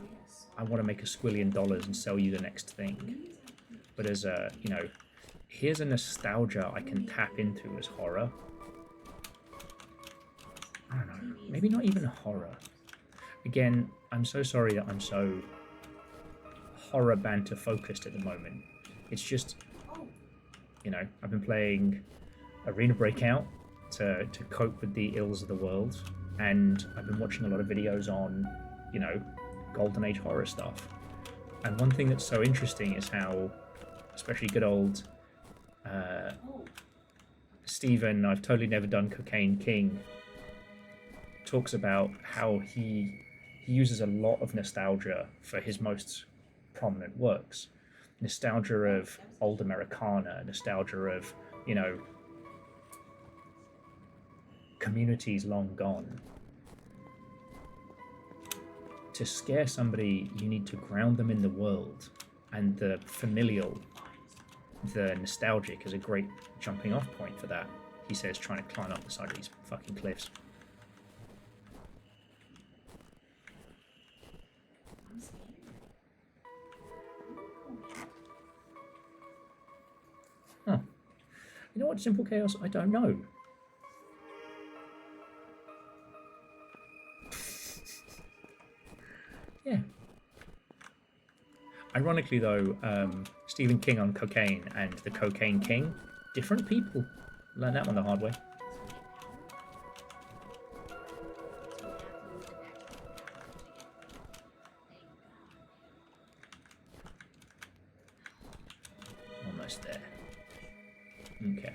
I want to make a squillion dollars and sell you the next thing, but as a, you know, here's a nostalgia I can tap into as horror. I don't know, maybe not even horror. Again, I'm so sorry that I'm so horror banter focused at the moment. It's just, you know, I've been playing Arena Breakout to cope with the ills of the world, and I've been watching a lot of videos on, you know, Golden Age horror stuff. And one thing that's so interesting is how, especially good old Stephen, I've totally never done Cocaine King, talks about how he uses a lot of nostalgia for his most prominent works. Nostalgia of old Americana, nostalgia of, you know, communities long gone. To scare somebody, you need to ground them in the world, and the familial, the nostalgic is a great jumping off point for that. He says, trying to climb up the side of these fucking cliffs. Huh. You know what, Simple Chaos? I don't know. Yeah. Ironically, though, Stephen King on cocaine and the Cocaine King, different people. Learned that one the hard way. Almost there. Okay.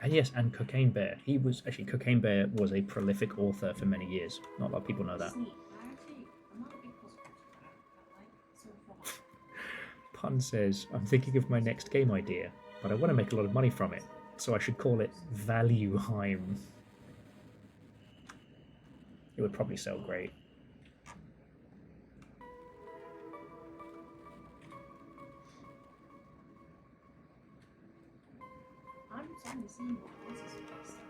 And yes, and Cocaine Bear. He was actually, Cocaine Bear was a prolific author for many years. Not a lot of people know that. I'm not a big puzzle person, but I like sort of fun. Pun says, I'm thinking of my next game idea, but I want to make a lot of money from it, so I should call it Valueheim. It would probably sell great. I'm starting to see more places with this stuff.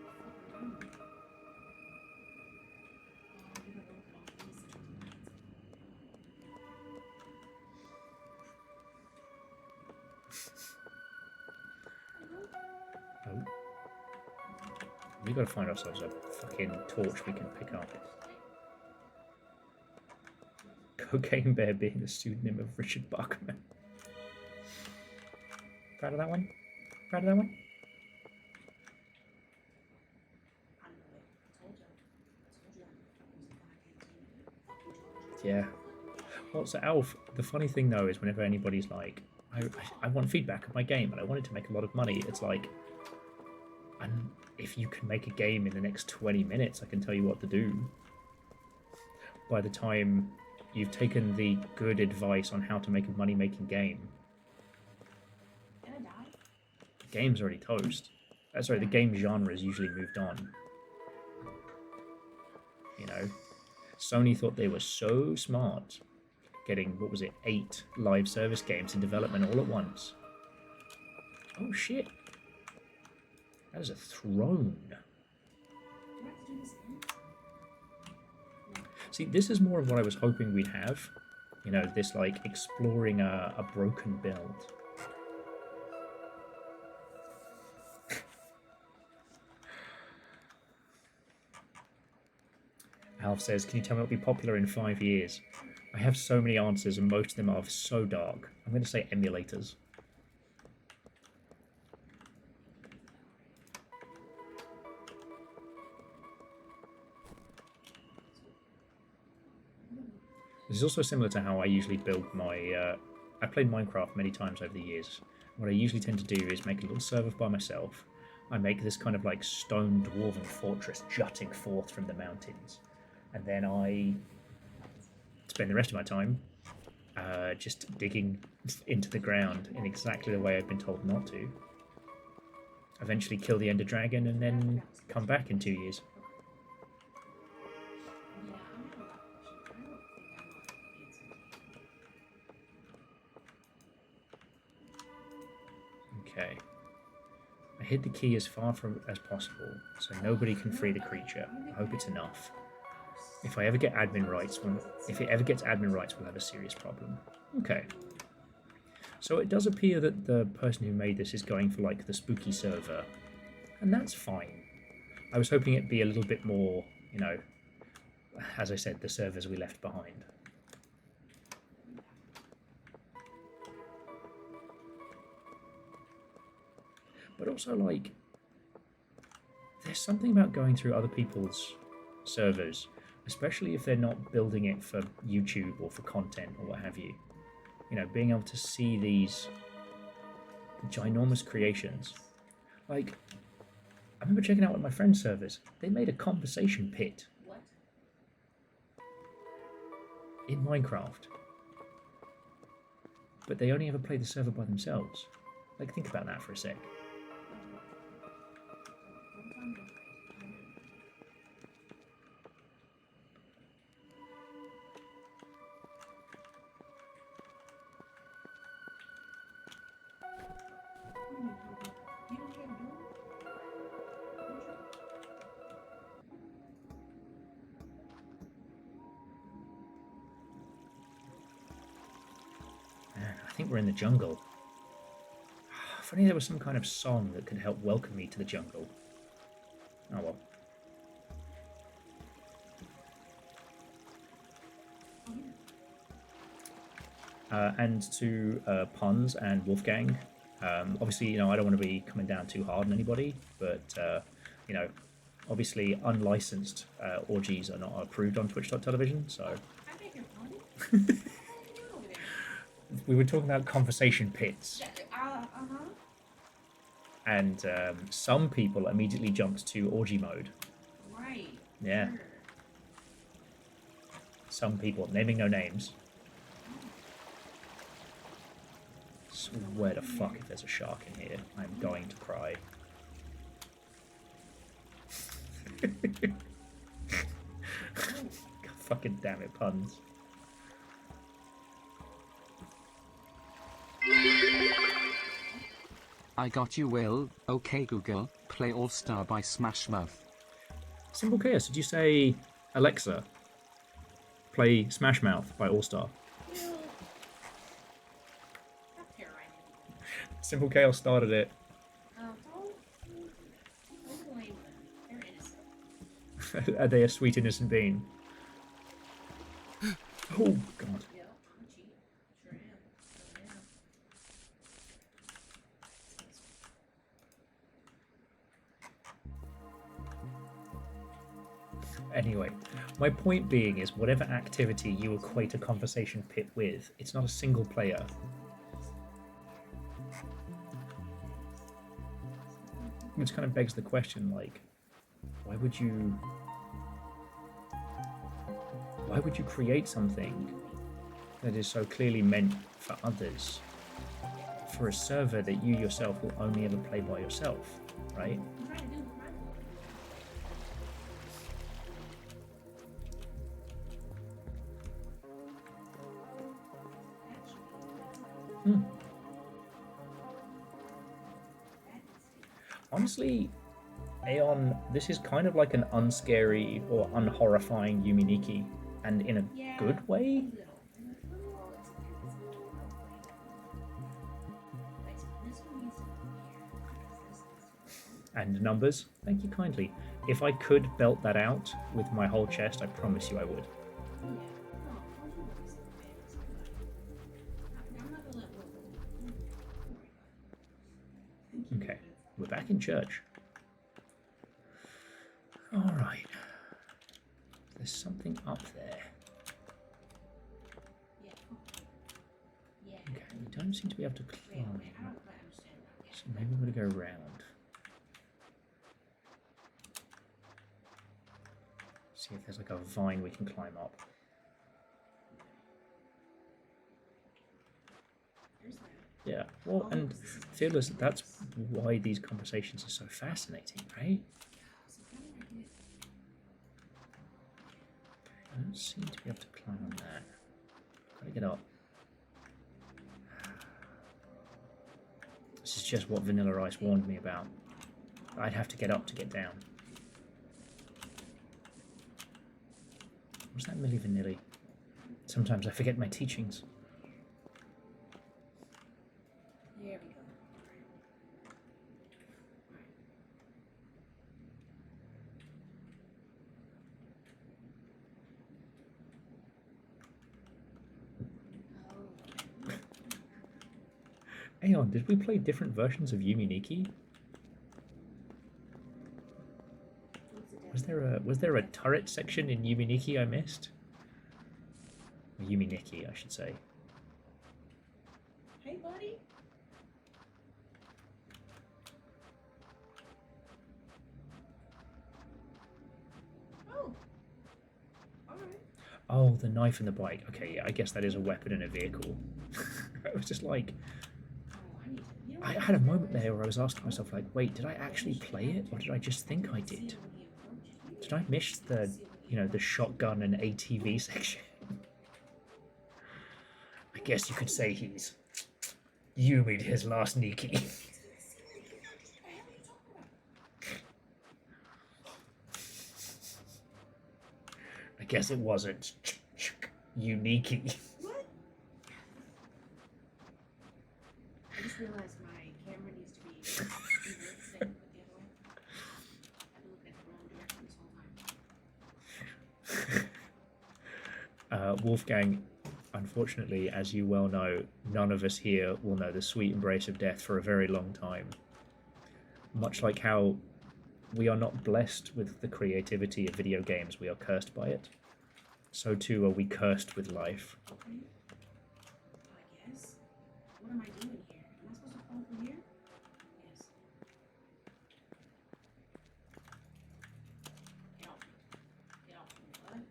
Oh. We gotta find ourselves a fucking torch we can pick up. Cocaine Bear being the pseudonym of Richard Bachman. Proud of that one? Proud of that one? Yeah. Well, so Alf, the funny thing though is whenever anybody's like, I want feedback of my game and I want it to make a lot of money, it's like, and if you can make a game in the next 20 minutes, I can tell you what to do. By the time you've taken the good advice on how to make a money-making game, the game's already toast. Sorry, the game genre has usually moved on. You know? Sony thought they were so smart, getting, what was it, 8 live service games in development all at once. Oh shit. That is a throne. See, this is more of what I was hoping we'd have. You know, this like exploring a broken build. Alf says, can you tell me what will be popular in 5 years? I have so many answers and most of them are so dark. I'm going to say emulators. This is also similar to how I usually build my... I played Minecraft many times over the years. What I usually tend to do is make a little server by myself. I make this kind of like stone dwarven fortress jutting forth from the mountains. And then I spend the rest of my time just digging into the ground in exactly the way I've been told not to. Eventually kill the Ender Dragon and then come back in 2 years. Okay. I hid the key as far from as possible, so nobody can free the creature. I hope it's enough. If I ever get admin rights, if it ever gets admin rights, we'll have a serious problem. Okay. So it does appear that the person who made this is going for like the spooky server, and that's fine. I was hoping it'd be a little bit more, you know, as I said, the servers we left behind. But also, like, there's something about going through other people's servers, especially if they're not building it for YouTube or for content or what have you. You know, being able to see these ginormous creations. Like, I remember checking out one of my friend's servers. They made a conversation pit. What? In Minecraft. But they only ever play the server by themselves. Like, think about that for a sec. Man, I think we're in the jungle. If only there was some kind of song that could help welcome me to the jungle. Oh well. And to Puns and Wolfgang, obviously, you know, I don't want to be coming down too hard on anybody, but, you know, obviously unlicensed orgies are not approved on Twitch.television, so... I beg your pardon? What are you doing over there? We were talking about conversation pits, and some people immediately jumped to orgy mode. Right. Yeah. Sure. Some people, naming no names. Swear to fuck if there's a shark in here. I'm going to cry. God fucking damn it, Puns. I got you, Will. Okay, Google, play All Star by Smash Mouth. Simple Chaos, did you say, Alexa, play Smash Mouth by All Star? Stop terrorizing people. Simple Chaos started it. Don't blame them. They're innocent. Are they a sweet innocent being? Oh, God. Yeah, I'm cheating. Sure am. Sure am. Anyway, my point being is whatever activity you equate a conversation pit with, it's not a single player. Which kind of begs the question, like, why would you create something that is so clearly meant for others for a server that you yourself will only ever play by yourself, right? I'm trying to do my part. Honestly, Aeon, this is kind of like an unscary or unhorrifying Yuminiki, and in a good way. And numbers, thank you kindly. If I could belt that out with my whole chest, I promise you I would. Okay, we're back in church. Alright. There's something up there. Okay, we don't seem to be able to climb. So maybe we're going to go around. See if there's like a vine we can climb up. Yeah, well, and Fearless, that's why these conversations are so fascinating, right? I don't seem to be able to climb on that. Gotta get up. This is just what Vanilla Ice warned me about. I'd have to get up to get down. Was that Milli Vanilli? Sometimes I forget my teachings. There we go. Aeon, did we play different versions of Yumi Nikki? Was there a turret section in Yumi Nikki I missed? Or Yumi Nikki, I should say. Hey, buddy. Oh. Alright. Oh, the knife and the bike. Okay, yeah, I guess that is a weapon in a vehicle. I was just like, Oh, I need to. You know I what? had a moment there where I was asking myself, like, wait, did I actually play it, or did I just think I did? Did I miss the, you know, the shotgun and ATV section? I guess you could say he's Yumi'd his last Nikki. I guess it wasn't Uniki. What? I just realized my camera needs to be inverted instead of the other way. I've been looking at the wrong direction this whole time. Wolfgang, unfortunately, as you well know, none of us here will know the sweet embrace of death for a very long time. Much like how we are not blessed with the creativity of video games, we are cursed by it. So too are we cursed with life. Okay. I guess. What am I doing here? Am I supposed to fall from here? Yes. Get off me. Get off me, bud.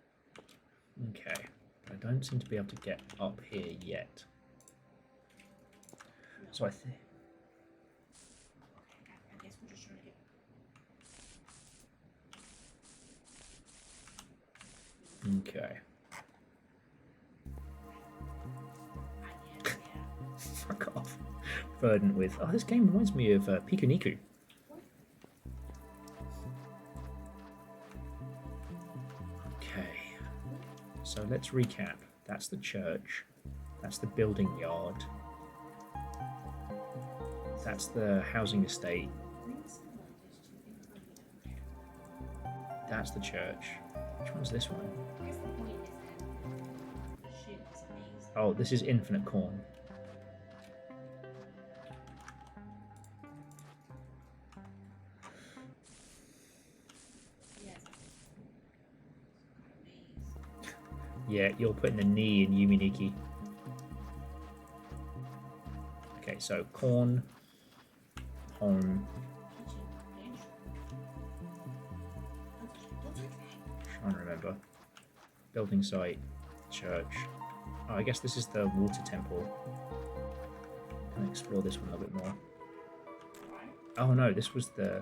Okay, I don't seem to be able to get up here yet. No. So I think... Okay, I guess we're just trying to get. Okay. Yeah. Fuck off. Verdant with... Oh, this game reminds me of Pikuniku. Okay. So let's recap. That's the church. That's the building yard. That's the housing estate. That's the church. Which one's this one? I guess the point is that shit is amazing. Oh, this is Infinite Corn. Yes. Yeah, you're putting a knee in Yumi Nikki. Okay, so corn, home, trying to remember. Building site, church. Oh, I guess this is the water temple. Can I explore this one a little bit more? Oh no, this was the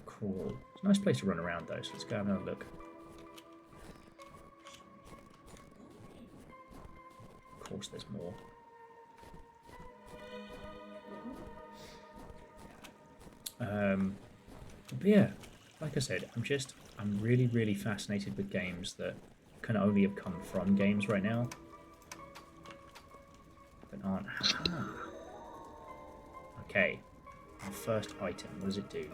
crawl. It's a nice place to run around though, so let's go and have a look. Of course there's more. But yeah, like I said, I'm really, really fascinated with games that can only have come from games right now, but aren't. Okay, our first item, what does it do?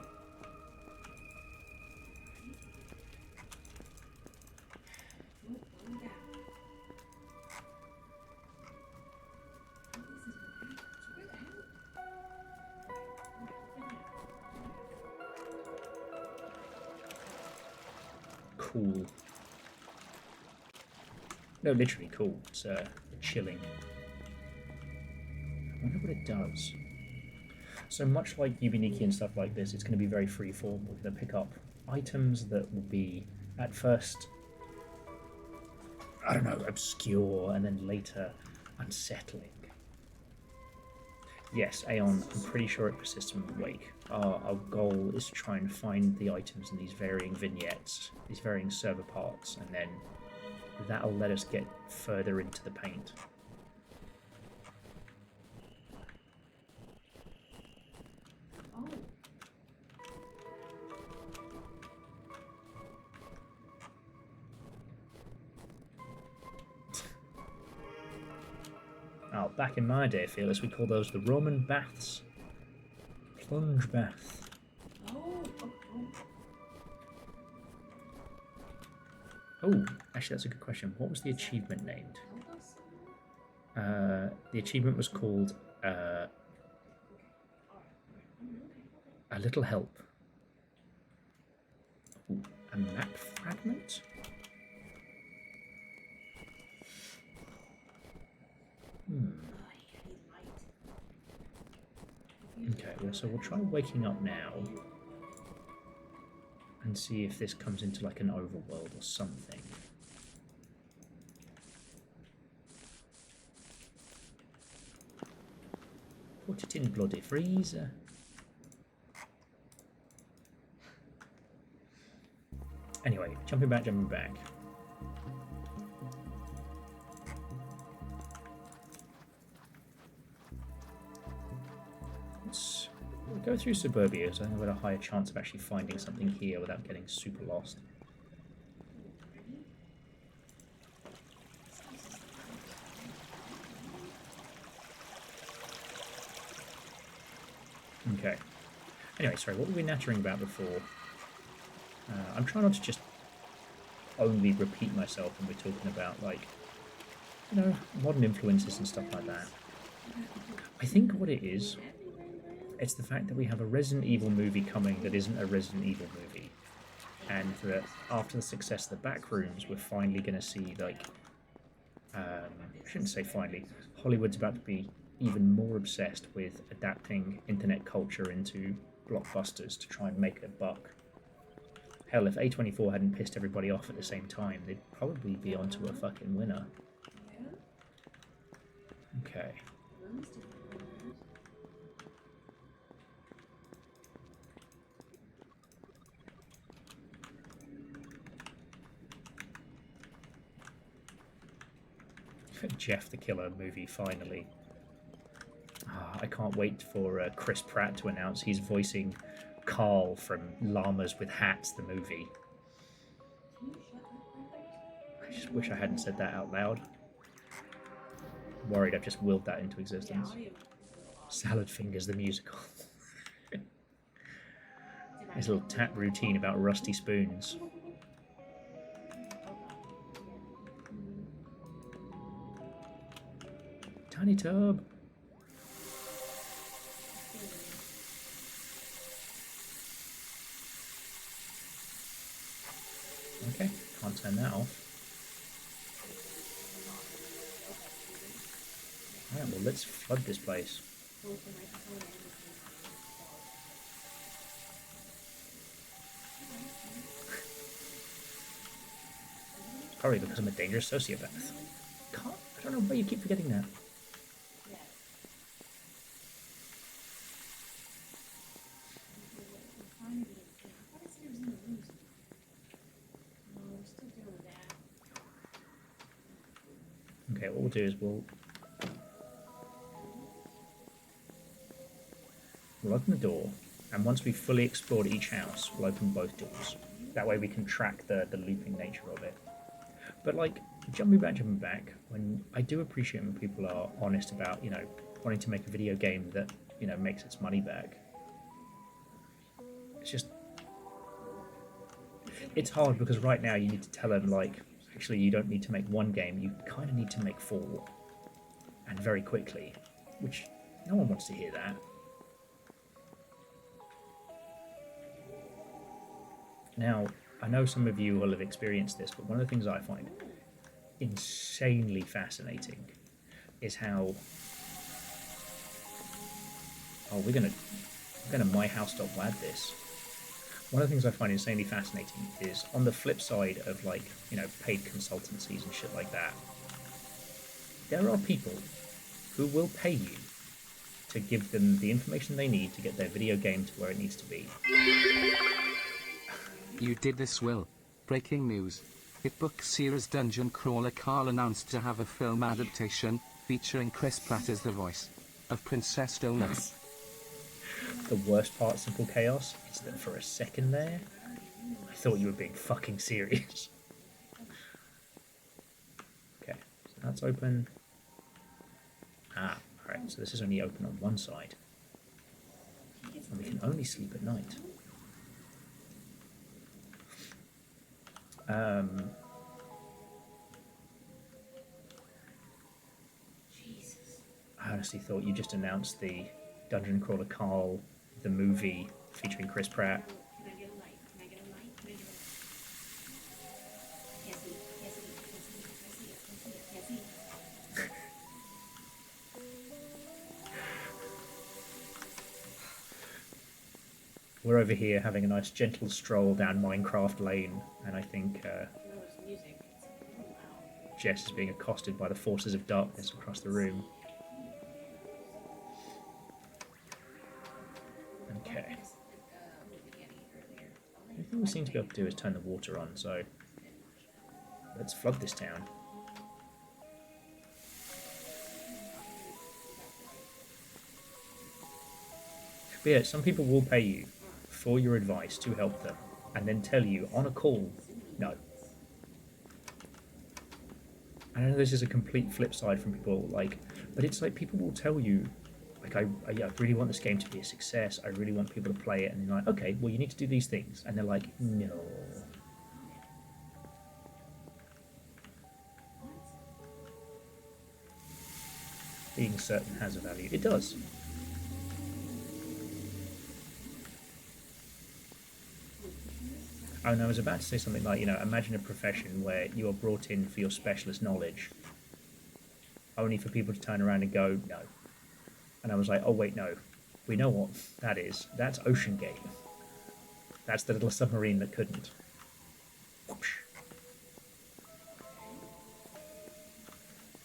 Cool. No, literally cool. It's chilling. I wonder what it does. So much like Yubiniki and stuff like this, it's going to be very freeform. We're going to pick up items that will be, at first, I don't know, obscure, and then later unsettling. Yes, Aeon, I'm pretty sure it persists from the wake. Our goal is to try and find the items in these varying vignettes, these varying server parts, and then that'll let us get further into the paint. Oh, back in my day, Fearless, we call those the Roman baths. Plunge bath. Oh, Oh, actually, that's a good question. What was the achievement named? The achievement was called A Little Help. Ooh, a map fragment? Okay, well, so we'll try waking up now and see if this comes into like an overworld or something. Put it in bloody freezer. Anyway, jumping back. Let's go through suburbia, so I think I've got a higher chance of actually finding something here without getting super lost. Okay. Anyway, sorry, what were we nattering about before? I'm trying not to just only repeat myself when we're talking about, like, you know, modern influences and stuff like that. I think what it is, it's the fact that we have a Resident Evil movie coming that isn't a Resident Evil movie. And that after the success of the Backrooms, we're finally going to see, like, I shouldn't say finally, Hollywood's about to be even more obsessed with adapting internet culture into blockbusters to try and make a buck. Hell, if A24 hadn't pissed everybody off at the same time, they'd probably be onto a fucking winner. Okay. Jeff the Killer movie, finally. I can't wait for Chris Pratt to announce he's voicing Carl from Llamas with Hats, the movie. I just wish I hadn't said that out loud. I'm worried I've just willed that into existence. Salad Fingers, the musical. His little tap routine about rusty spoons. Tiny tub. Okay, can't turn that off. Alright, well, let's flood this place. It's probably because I'm a dangerous sociopath. I don't know why you keep forgetting that. Okay, what we'll do is we'll open the door, and once we've fully explored each house, we'll open both doors. That way we can track the looping nature of it. But, like, jumping back, when I do appreciate when people are honest about, you know, wanting to make a video game that, you know, makes its money back. It's just... It's hard because right now you need to tell them, like, actually you don't need to make one game, you kind of need to make 4. And very quickly. Which, no one wants to hear that. Now, I know some of you will have experienced this, but one of the things I find insanely fascinating is how... Oh, we're gonna myhouse.wad this. One of the things I find insanely fascinating is on the flip side of, like, you know, paid consultancies and shit like that, there are people who will pay you to give them the information they need to get their video game to where it needs to be. You did this, Will. Breaking news. Hit book series Dungeon Crawler Carl announced to have a film adaptation featuring Chris Pratt as the voice of Princess Donut. The worst part of Simple Chaos is that for a second there, I thought you were being fucking serious. Okay, so that's open. Ah, alright, so this is only open on one side. And we can only sleep at night. I honestly thought you just announced the Dungeon Crawler Carl, the movie featuring Chris Pratt. Can I get a light? Can I get a light? Can I get a light? Can't see. Can't see. Can't see. Can't see. Can't see. Can't see. We're over here having a nice gentle stroll down Minecraft Lane, and I think No, it's music. It's really loud. Jess is being accosted by the forces of darkness across the room. Okay. The only thing we seem to be able to do is turn the water on, so let's flood this town. But yeah, some people will pay you for your advice to help them, and then tell you on a call, no. I know this is a complete flip side from people, like, but it's like people will tell you, like, I really want this game to be a success, I really want people to play it, and you're like, okay, well, you need to do these things, and they're like, no. Being certain has a value. It does. Oh, and I was about to say something like, imagine a profession where you are brought in for your specialist knowledge, only for people to turn around and go, no. And I was like, oh, wait, no. We know what that is. That's Ocean Gate. That's the little submarine that couldn't. Whoosh.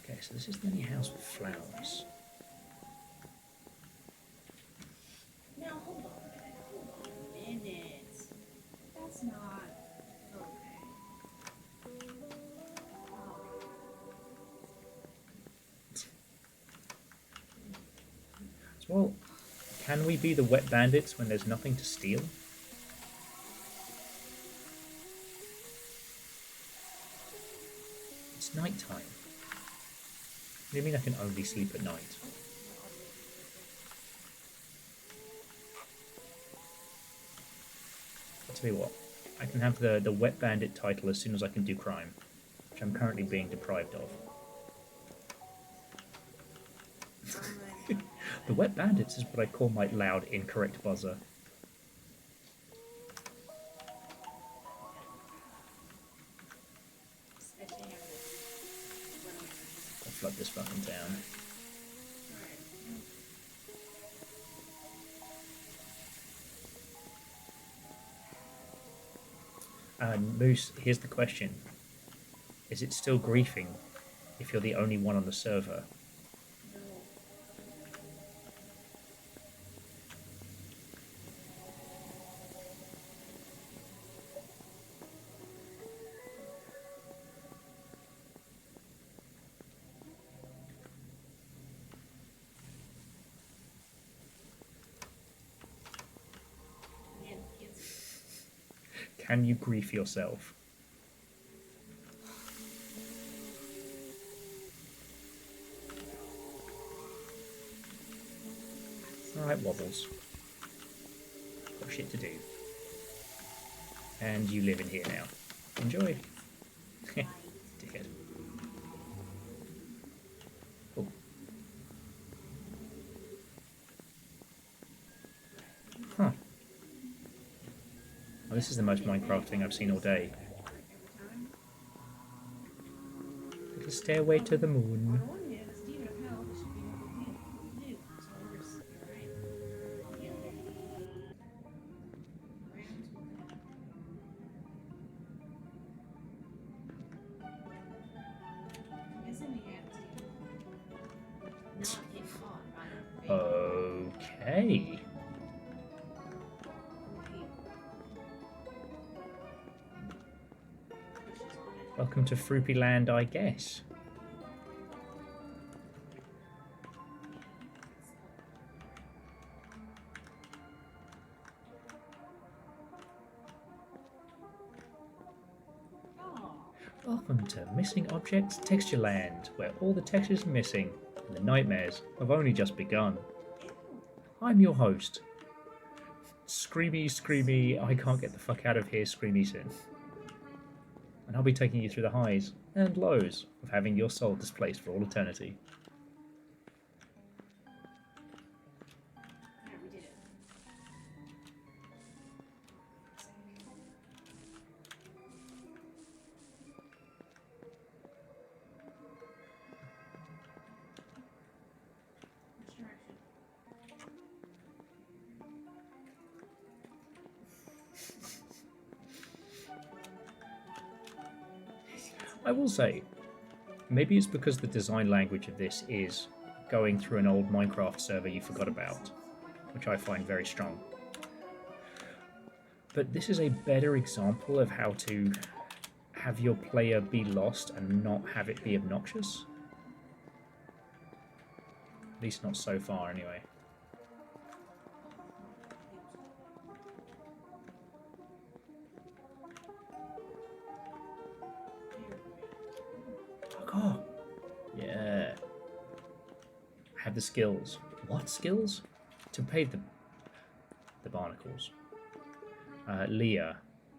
Okay, so this is the only house with flowers. Now, hold on a minute. Hold on a minute. That's not okay. Well, can we be the wet bandits when there's nothing to steal? It's night time. What do you mean I can only sleep at night? I'll tell you what, I can have the wet bandit title as soon as I can do crime, which I'm currently being deprived of. The wet bandits is what I call my loud, incorrect buzzer. I'll flood this fucking town. And Moose, here's the question. Is it still griefing if you're the only one on the server? Can you grief yourself? Alright, Wobbles. Got shit to do. And you live in here now. Enjoy. Dickhead. Oh. Huh. Well, this is the most Minecraft thing I've seen all day. Little stairway to the moon. Okay. Welcome to Fruity Land, I guess. Welcome to Missing Objects Texture Land, where all the textures are missing. And the nightmares have only just begun. I'm your host. Screamy, I can't get the fuck out of here, Screamy Sin. And I'll be taking you through the highs and lows of having your soul displaced for all eternity. Yeah, we did it. Which direction? I will say, maybe it's because the design language of this is going through an old Minecraft server you forgot about, which I find very strong. But this is a better example of how to have your player be lost and not have it be obnoxious. At least not so far, anyway. Fuck off. Yeah. I have the skills. What skills? To pay the barnacles. Leah,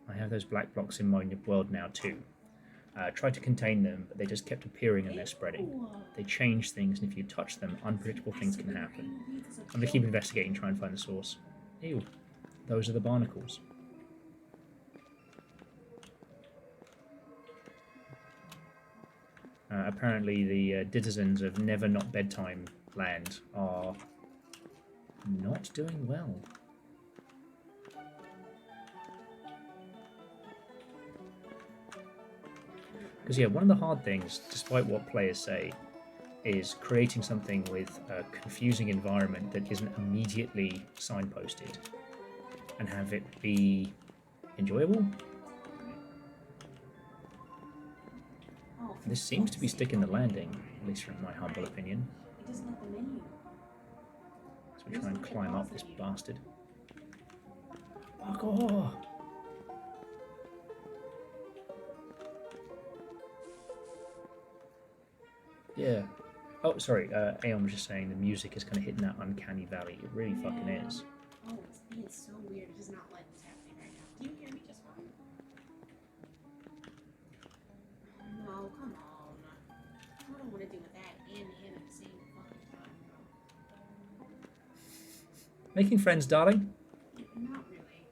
I have those black blocks in my world now too. Tried to contain them, but they just kept appearing and they're spreading. They change things, and if you touch them, unpredictable things can happen. I'm gonna keep investigating, try and find the source. Ew, those are the barnacles. Apparently the citizens of Never Not Bedtime Land are not doing well. Because, yeah, one of the hard things, despite what players say, is creating something with a confusing environment that isn't immediately signposted and have it be enjoyable. Oh, This seems to be sticking the landing, at least from my humble opinion. it doesn't have the menu. So we try and climb up this bastard. Fuck off! Yeah. Oh, sorry. Aeon was just saying the music is kind of hitting that uncanny valley. It really fucking is. Oh, it's being so weird. It does not like what's happening right now. Do you hear me just fine? No, come on. I don't want to deal with that and him at the same fucking time, bro. Making friends, darling. Not really.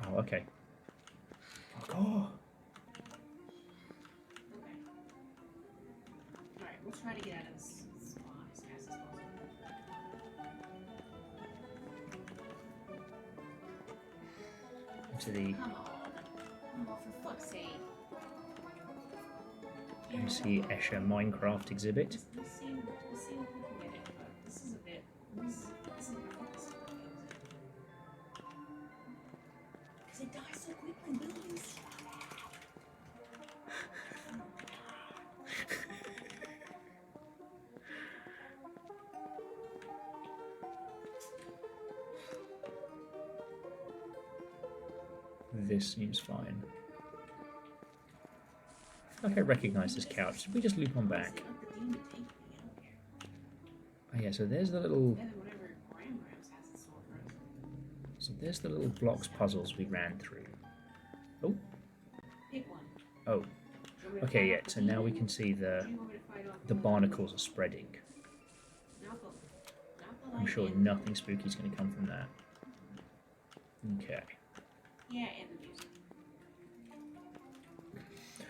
Oh, okay. Fuck off. Okay. Alright, we'll try to get out of this spot as fast as possible. Into the Come on. Oh, for fuck's sake. MC Escher Minecraft exhibit. We'll see if we can get it, but this is a bit. This is because it dies so quickly, Williams. This seems fine. I feel like I recognise this couch. Should we just loop on back? Let the demon take me, I don't care. Oh yeah, so there's the little Better than whatever Graham has in store for us. so there's the little blocks puzzles we ran through. Oh, Pick one. oh. Do you want me to Okay, fight yeah, off so now we demon? can see Or the do you want me to fight off barnacles are spreading. Not the I'm sure lightning. nothing spooky is going to come from that. Okay. Yeah, and the music.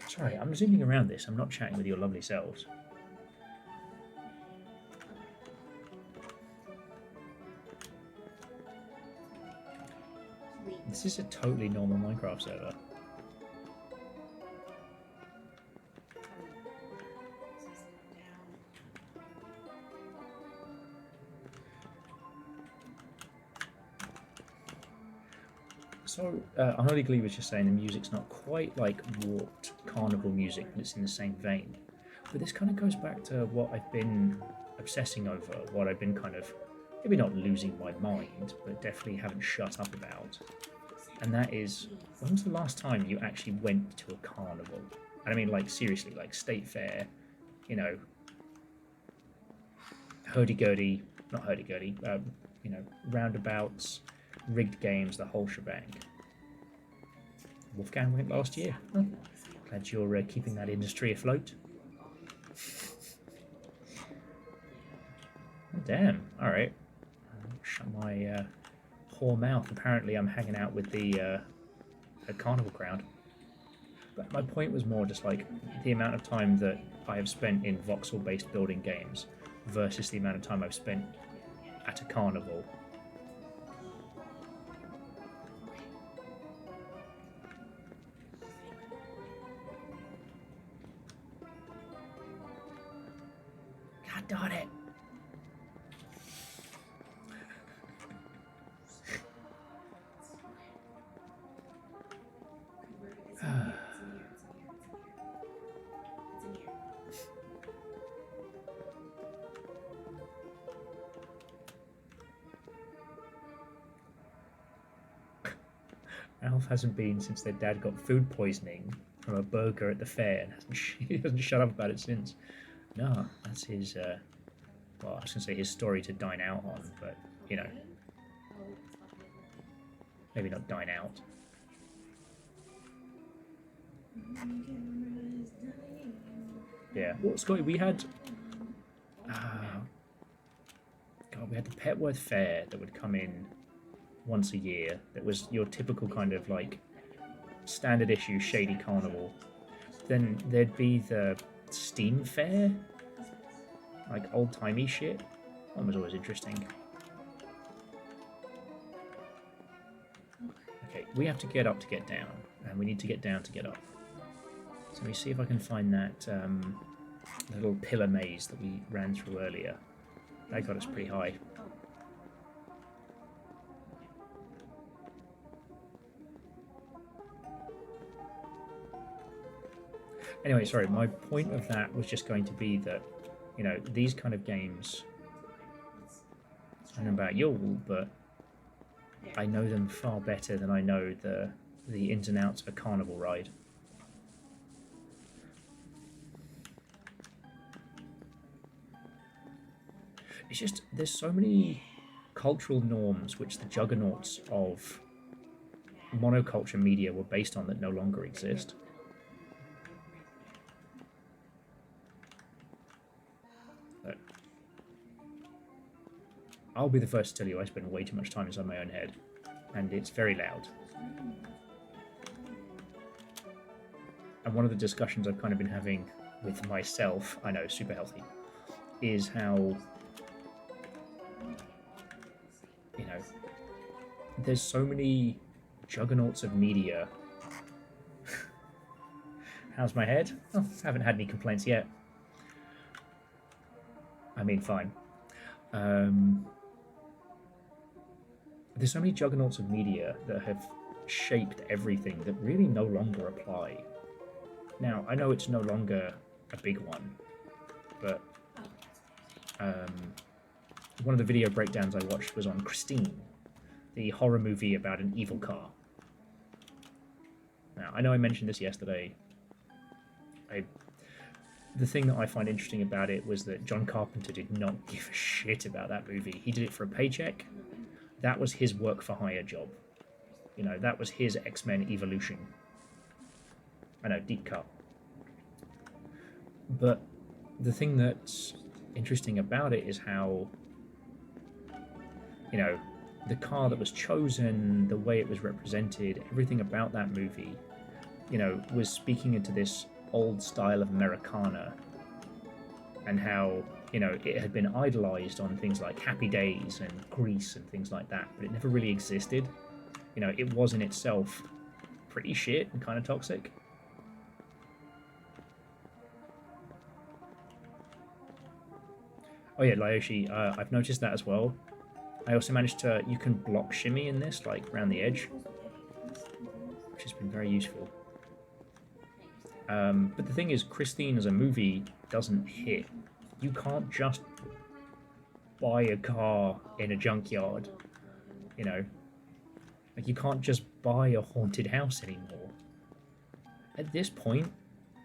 Sorry, I'm zooming around this. I'm not chatting with your lovely selves. Please. This is a totally normal Minecraft server. So, Unholy Glee was just saying the music's not quite like warped carnival music, but it's in the same vein. But this kind of goes back to what I've been obsessing over, what I've been kind of, maybe not losing my mind, but definitely haven't shut up about. And that is, when was the last time you actually went to a carnival? And I mean, like, seriously, like State Fair, you know, hurdy-gurdy, not hurdy-gurdy, you know, roundabouts, rigged games, the whole shebang. Wolfgang went last year. Oh, glad you're keeping that industry afloat. Oh, damn. All right. Shut my whore mouth. Apparently, I'm hanging out with the carnival crowd. But my point was more just like the amount of time that I have spent in voxel-based building games versus the amount of time I've spent at a carnival. God darn it. Alf hasn't been since their dad got food poisoning from a burger at the fair and he hasn't shut up about it since. No, that's his, well, I was going to say his story to dine out on, but, you know, maybe not dine out. Yeah, well, Scotty, we had, God, we had the Petworth Fair that would come in once a year. That was your typical kind of like standard issue shady carnival. Then there'd be the Steam Fair, like old timey shit. One was always interesting. Okay, we have to get up to get down, and we need to get down to get up. So let me see if I can find that little pillar maze that we ran through earlier. That got us pretty high. Anyway, sorry, my point of that was just going to be that, you know, these kind of games, I don't know about you all, but I know them far better than I know the ins and outs of a carnival ride. It's just, there's so many cultural norms which the juggernauts of monoculture media were based on that no longer exist. But I'll be the first to tell you I spend way too much time inside my own head, and it's very loud. And one of the discussions I've kind of been having with myself, I know, super healthy, is how, you know, there's so many juggernauts of media. How's my head? Oh, haven't had any complaints yet. I mean, fine. There's so many juggernauts of media that have shaped everything that really no longer apply. Now, I know it's no longer a big one, but one of the video breakdowns I watched was on Christine, the horror movie about an evil car. Now, I know I mentioned this yesterday. The thing that I find interesting about it was that John Carpenter did not give a shit about that movie. He did it for a paycheck. That was his work for hire job. You know, that was his X-Men evolution. I know, deep cut. But the thing that's interesting about it is how, you know, the car that was chosen, the way it was represented, everything about that movie, you know, was speaking into this old style of Americana, and how, you know, it had been idolized on things like Happy Days and Grease and things like that, but it never really existed. You know, it was in itself pretty shit and kind of toxic. Oh yeah, Lyoshi, I've noticed that as well. I also managed to, you can block shimmy in this, like around the edge, which has been very useful. But the thing is, Christine as a movie doesn't hit. You can't just buy a car in a junkyard, you know. Like, you can't just buy a haunted house anymore. At this point,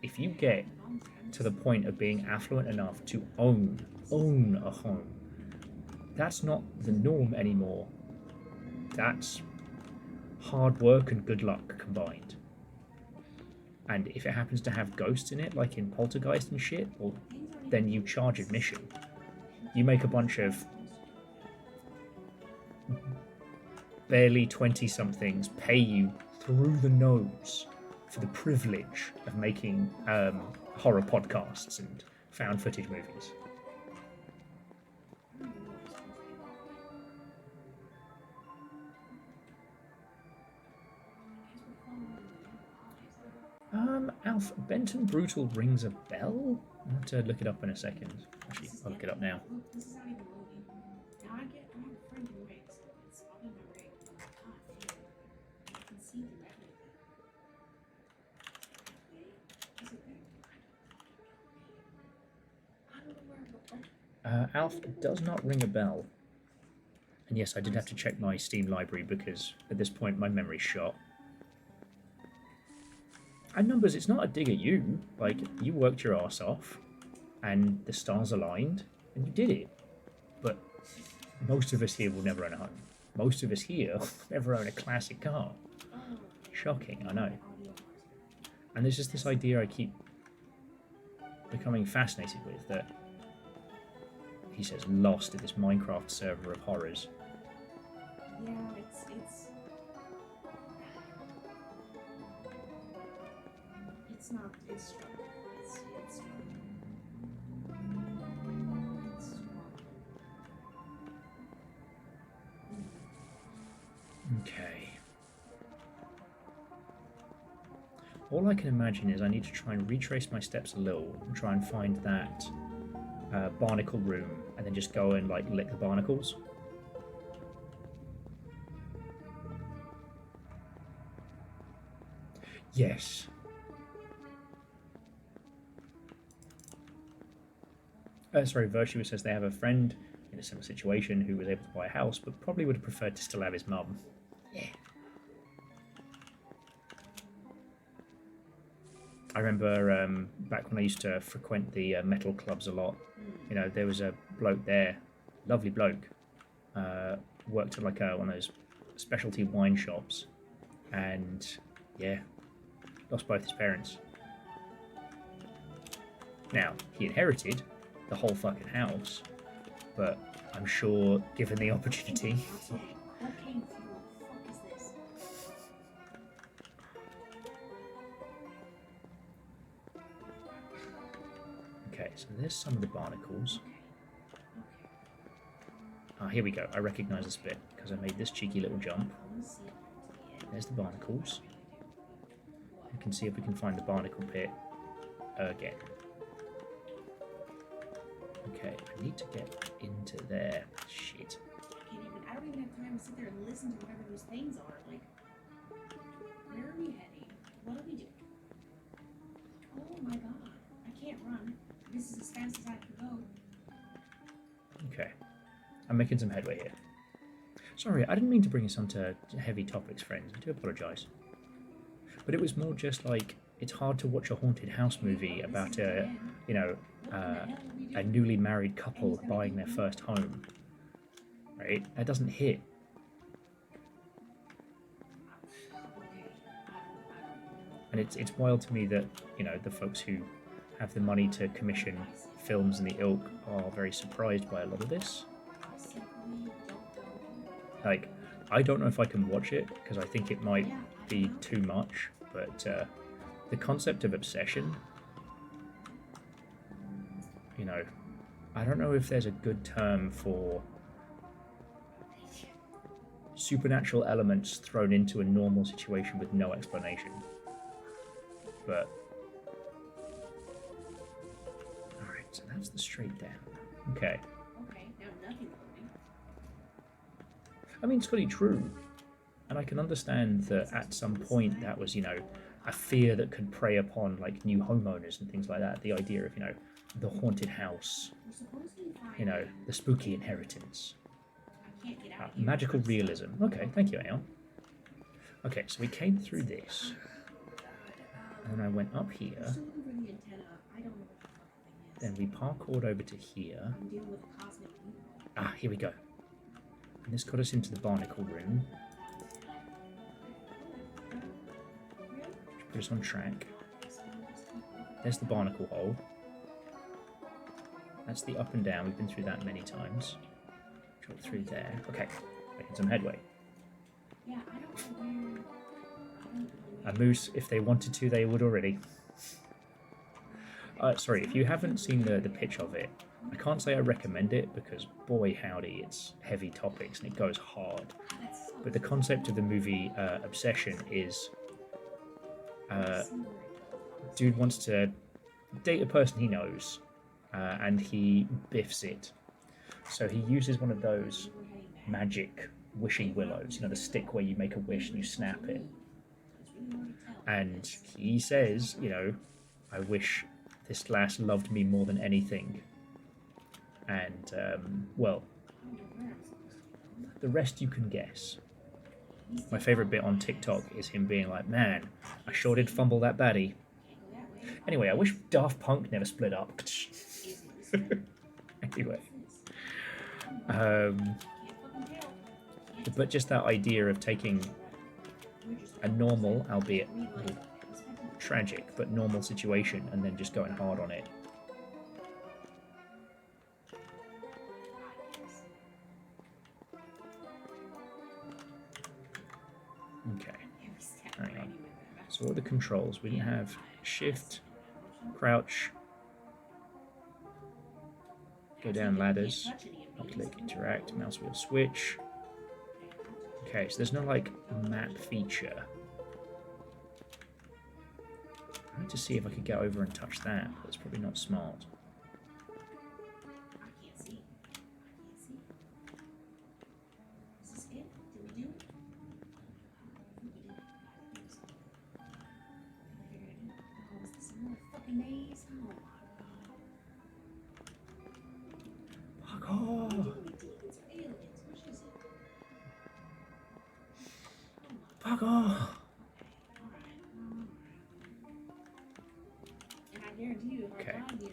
if you get to the point of being affluent enough to own a home. That's not the norm anymore. That's hard work and good luck combined. And if it happens to have ghosts in it, like in Poltergeist and shit, well, then you charge admission. You make a bunch of barely 20-somethings pay you through the nose for the privilege of making horror podcasts and found footage movies. Alf, Benton Brutal rings a bell? I'll have to look it up in a second. Actually, I'll look it up now. This is not even loading. Now I have a friend who rigs. It's all in my rig. God damn. I can see through everything. Wait, is it there? I don't know where I'm going. Alf does not ring a bell. And yes, I did have to check my Steam library because at this point my memory's shot. And Numbers, it's not a dig at you. Like, you worked your ass off, and the stars aligned, and you did it. But most of us here will never own a home. Most of us here will never own a classic car. Shocking, I know. And there's just this idea I keep becoming fascinated with, that he says lost in this Minecraft server of horrors. Yeah, it's not, it's strong. It's strong. It's strong. Okay. All I can imagine is I need to try and retrace my steps a little and try and find that barnacle room and then just go and like lick the barnacles. Yes. Sorry, Virtue says they have a friend in a similar situation who was able to buy a house, but probably would have preferred to still have his mum. Yeah. I remember back when I used to frequent the metal clubs a lot, you know, there was a bloke there, lovely bloke, worked at like one of those specialty wine shops, and yeah, lost both his parents. Now, he inherited the whole fucking house, but I'm sure given the opportunity... Cocaine fuel. Fuck is this? Okay, so there's some of the barnacles. Ah, here we go. I recognise this bit because I made this cheeky little jump. There's the barnacles. We can see if we can find the barnacle pit again. Okay, I need to get into there. Shit. I don't even have time to sit there and listen to whatever those things are. Like, where are we heading? What are we doing? Oh my god. I can't run. This is as fast as I can go. Okay. I'm making some headway here. Sorry, I didn't mean to bring us onto heavy topics, friends. I do apologise. But it was more just like, it's hard to watch a haunted house movie about a, you know, a newly married couple buying their first home. Right? That doesn't hit. And it's wild to me that, you know, the folks who have the money to commission films in the ilk are very surprised by a lot of this. Like, I don't know if I can watch it, because I think it might be too much, but the concept of obsession, you know, I don't know if there's a good term for supernatural elements thrown into a normal situation with no explanation. But alright, so that's the straight down. Okay. Okay, now nothing's loading. I mean, it's fully true. And I can understand that at some point that was, you know, a fear that could prey upon like new homeowners and things like that. The idea of, you know, the haunted house, you know, the spooky inheritance. Magical realism. Okay, thank you, Aeon. Okay, so we came through this. And then I went up here. Still looking for the antenna. I don't know. Then we parkoured over to here. I'm dealing with a cosmic evil. Ah, here we go. And this got us into the barnacle room. Put us on track. There's the barnacle hole. That's the up and down. We've been through that many times. Drop through there. Okay, making some headway. Yeah, I don't know where. A moose, if they wanted to, they would already. Sorry, if you haven't seen the pitch of it, I can't say I recommend it because, boy howdy, it's heavy topics and it goes hard. But the concept of the movie Obsession is dude wants to date a person he knows and he biffs it. So he uses one of those magic wishing willows, you know, the stick where you make a wish and you snap it. And he says, you know, I wish this lass loved me more than anything. And, well, the rest you can guess. My favourite bit on TikTok is him being like, man, I sure did fumble that baddie. Anyway, I wish Daft Punk never split up. Anyway. But just that idea of taking a normal, albeit tragic, but normal situation and then just going hard on it. Okay, hang on. So what are the controls? We didn't have shift, crouch, go down ladders, click, interact, mouse wheel switch. Okay, so there's no like map feature. I need to see if I could get over and touch that, but it's probably not smart. I can't see. Is this it? Did we do it? We did. I think so. I figured it out. Oh, is this another fucking maze? Oh my god. Fuck off! Demons or aliens? Which is it? Fuck off!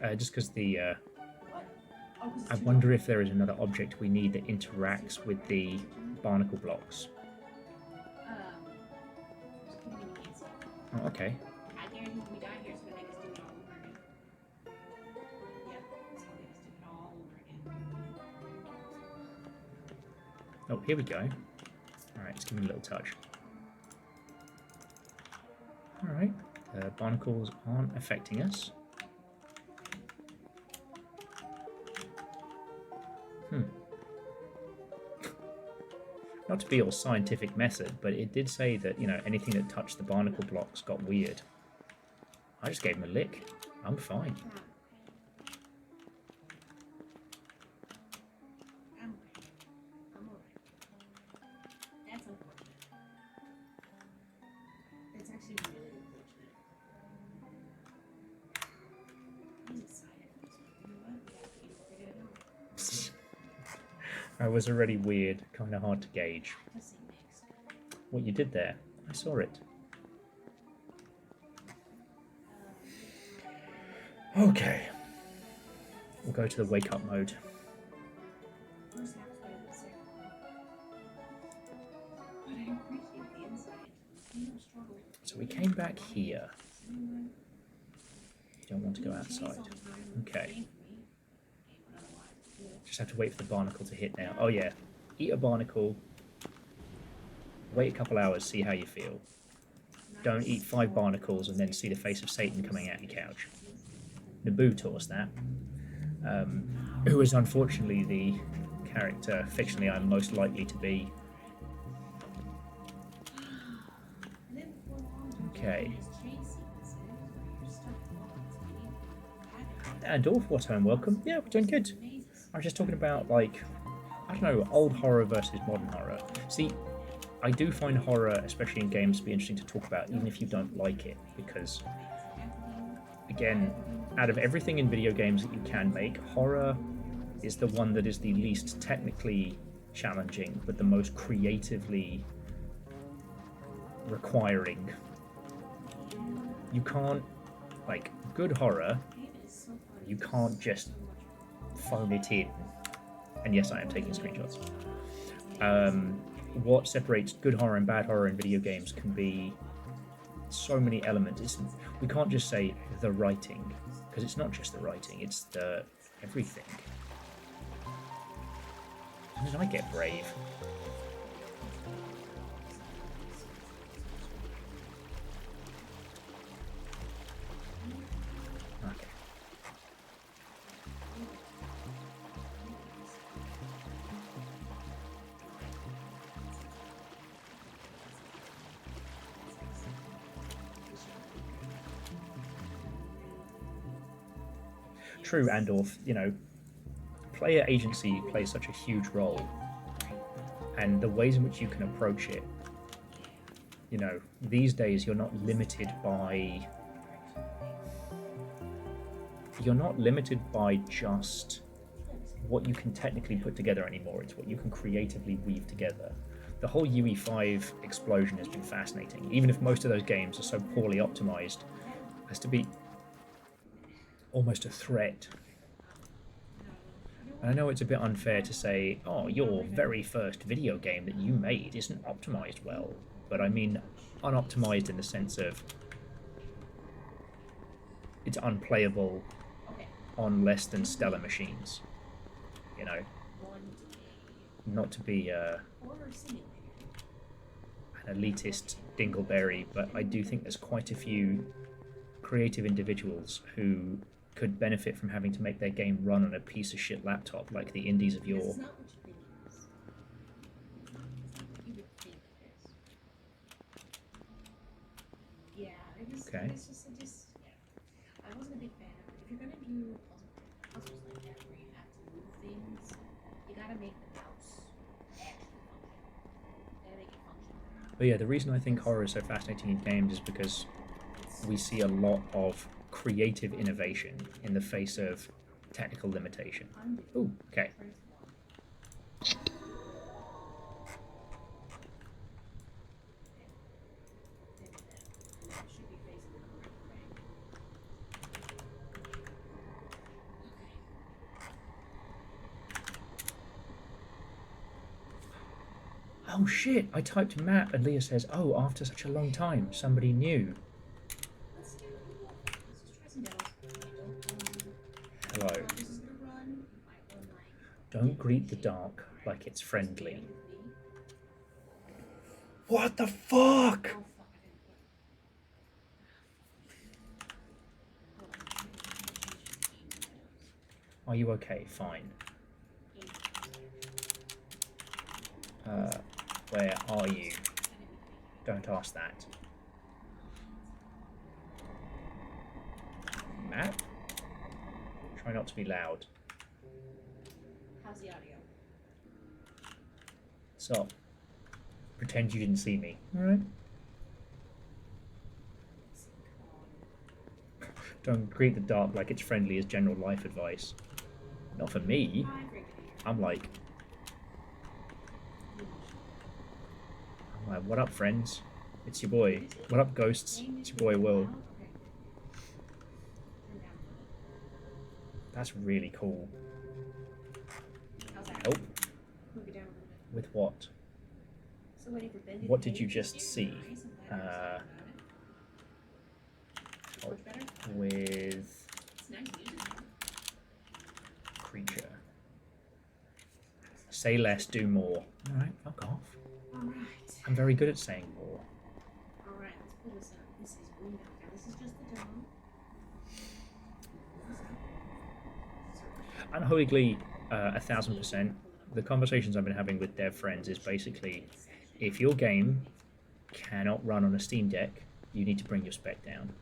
Okay, just because the I wonder if there is another object we need that interacts with the barnacle blocks. Oh, okay. I guarantee if we die here, it's gonna make us do it all over again. Yep, it's gonna make us do it all over again. Oh, here we go. Alright, just give me a little touch. Alright, the barnacles aren't affecting us. Not to be all scientific method, but it did say that, you know, anything that touched the barnacle blocks got weird. I just gave him a lick. I'm fine. I'm alright. That's unfortunate. That's actually really unfortunate. I'm excited for this one. You know what? We have to figure it out. I was already weird, kind of hard to gauge. Just say next. What you did there, I saw it. Okay. We'll go to the wake up mode. First half is better than the second one. But I appreciate the insight. You don't struggle. So we came back here. You don't want to go outside. Okay. Just have to wait for the barnacle to hit now. Oh yeah, eat a barnacle, wait a couple hours, see how you feel. Don't eat 5 barnacles and then see the face of Satan coming out your couch. Naboo taught us that. Who is unfortunately the character fictionally I'm most likely to be. Okay. And Dorf, what home, welcome. Yeah, we're doing good. I was just talking about, like, I don't know, old horror versus modern horror. See, I do find horror, especially in games, to be interesting to talk about, even if you don't like it, because, again, out of everything in video games that you can make, horror is the one that is the least technically challenging, but the most creatively requiring. You can't, like, good horror You can't just phone it in. And yes, I am taking screenshots. What separates good horror and bad horror in video games can be so many elements. We can't just say the writing, because it's not just the writing, it's the everything. When did I get brave? Okay. True, Andorf, you know, player agency plays such a huge role, and the ways in which you can approach it, you know, these days you're not limited by just what you can technically put together anymore. It's what you can creatively weave together. The whole UE5 explosion has been fascinating, even if most of those games are so poorly optimized as to be almost a threat. And I know it's a bit unfair to say, oh, your very first video game that you made isn't optimized well, but I mean unoptimized in the sense of it's unplayable on less than stellar machines, you know. Not to be an elitist dingleberry, but I do think there's quite a few creative individuals who could benefit from having to make their game run on a piece of shit laptop like the indies of yore. Okay. I wasn't a big fan of it. If you're gonna do puzzles like that where you have to move things, you gotta make the mouse actually function. Gotta make it function. But yeah, the reason I think horror is so fascinating in games is because we see a lot of creative innovation in the face of technical limitation. Ooh, okay. Oh shit, I typed map and Leah says, oh, after such a long time, somebody new. Hello. Don't greet the dark like it's friendly. What the fuck? Are you okay? Fine. Where are you? Don't ask that. Map? Try not to be loud. How's the audio? So, pretend you didn't see me. Alright. Don't greet the dark like it's friendly as general life advice. Not for me. I'm like, what up, friends? It's your boy. What up, ghosts? It's your boy, Will. That's really cool. Help? With what? What did you just see? Help with creature. Say less, do more. Alright, fuck off. I'm very good at saying more. Alright, let's pull this up. This is Windows. Now, this is just the demo. Unholy 1000%. The conversations I've been having with dev friends is basically, if your game cannot run on a Steam Deck, you need to bring your spec down.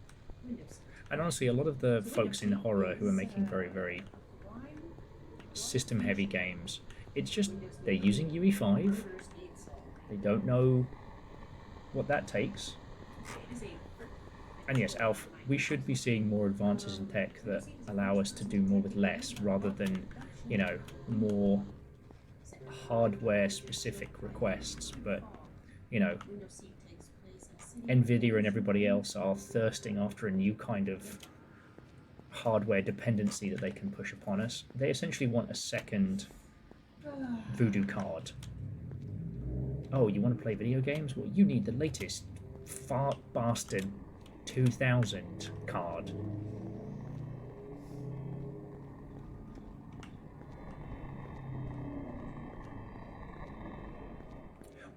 And honestly, a lot of the folks in horror who are making very, very system-heavy games, it's just they're using UE5. They don't know what that takes. And yes, Alf, we should be seeing more advances in tech that allow us to do more with less, rather than, you know, more hardware-specific requests. But, you know, Nvidia and everybody else are thirsting after a new kind of hardware dependency that they can push upon us. They essentially want a second voodoo card. Oh, you want to play video games? Well, you need the latest fart bastard 2000 card.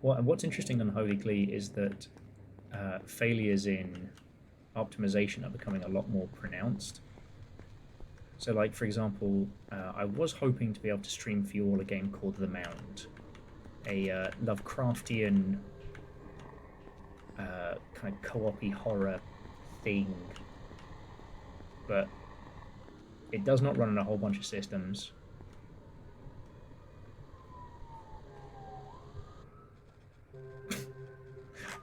What's interesting on Holy Glee is that failures in optimization are becoming a lot more pronounced. So, like, for example, I was hoping to be able to stream for you all a game called The Mound, a Lovecraftian kind of co-op-y horror thing, but it does not run on a whole bunch of systems.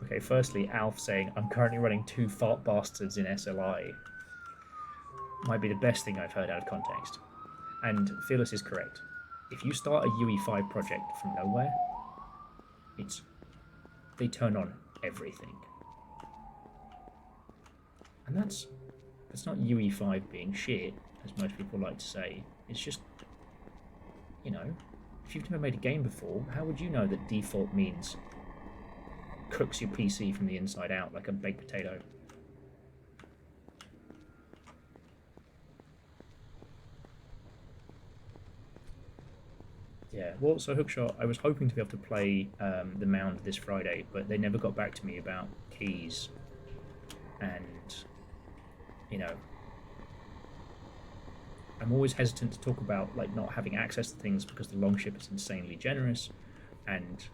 Okay, firstly, Alf saying, I'm currently running 2 fart bastards in SLI. Might be the best thing I've heard out of context. And Fearless is correct. If you start a UE5 project from nowhere, they turn on everything. And that's not UE5 being shit, as most people like to say. It's just, you know, if you've never made a game before, how would you know that default means cooks your PC from the inside out like a baked potato? Yeah, well, so Hookshot, I was hoping to be able to play The Mound this Friday, but they never got back to me about keys. And, you know, I'm always hesitant to talk about, like, not having access to things because the Longship is insanely generous, and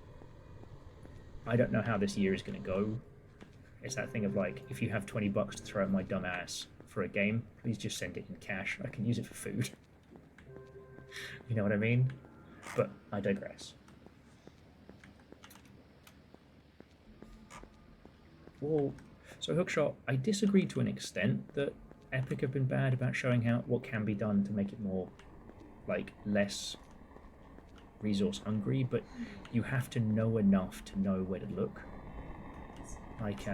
I don't know how this year is going to go. It's that thing of, like, if you have $20 to throw at my dumb ass for a game, please just send it in cash. I can use it for food. You know what I mean? But I digress. Well, so Hookshot, I disagree to an extent that Epic have been bad about showing what can be done to make it more, like, less resource hungry, but you have to know enough to know where to look. Like,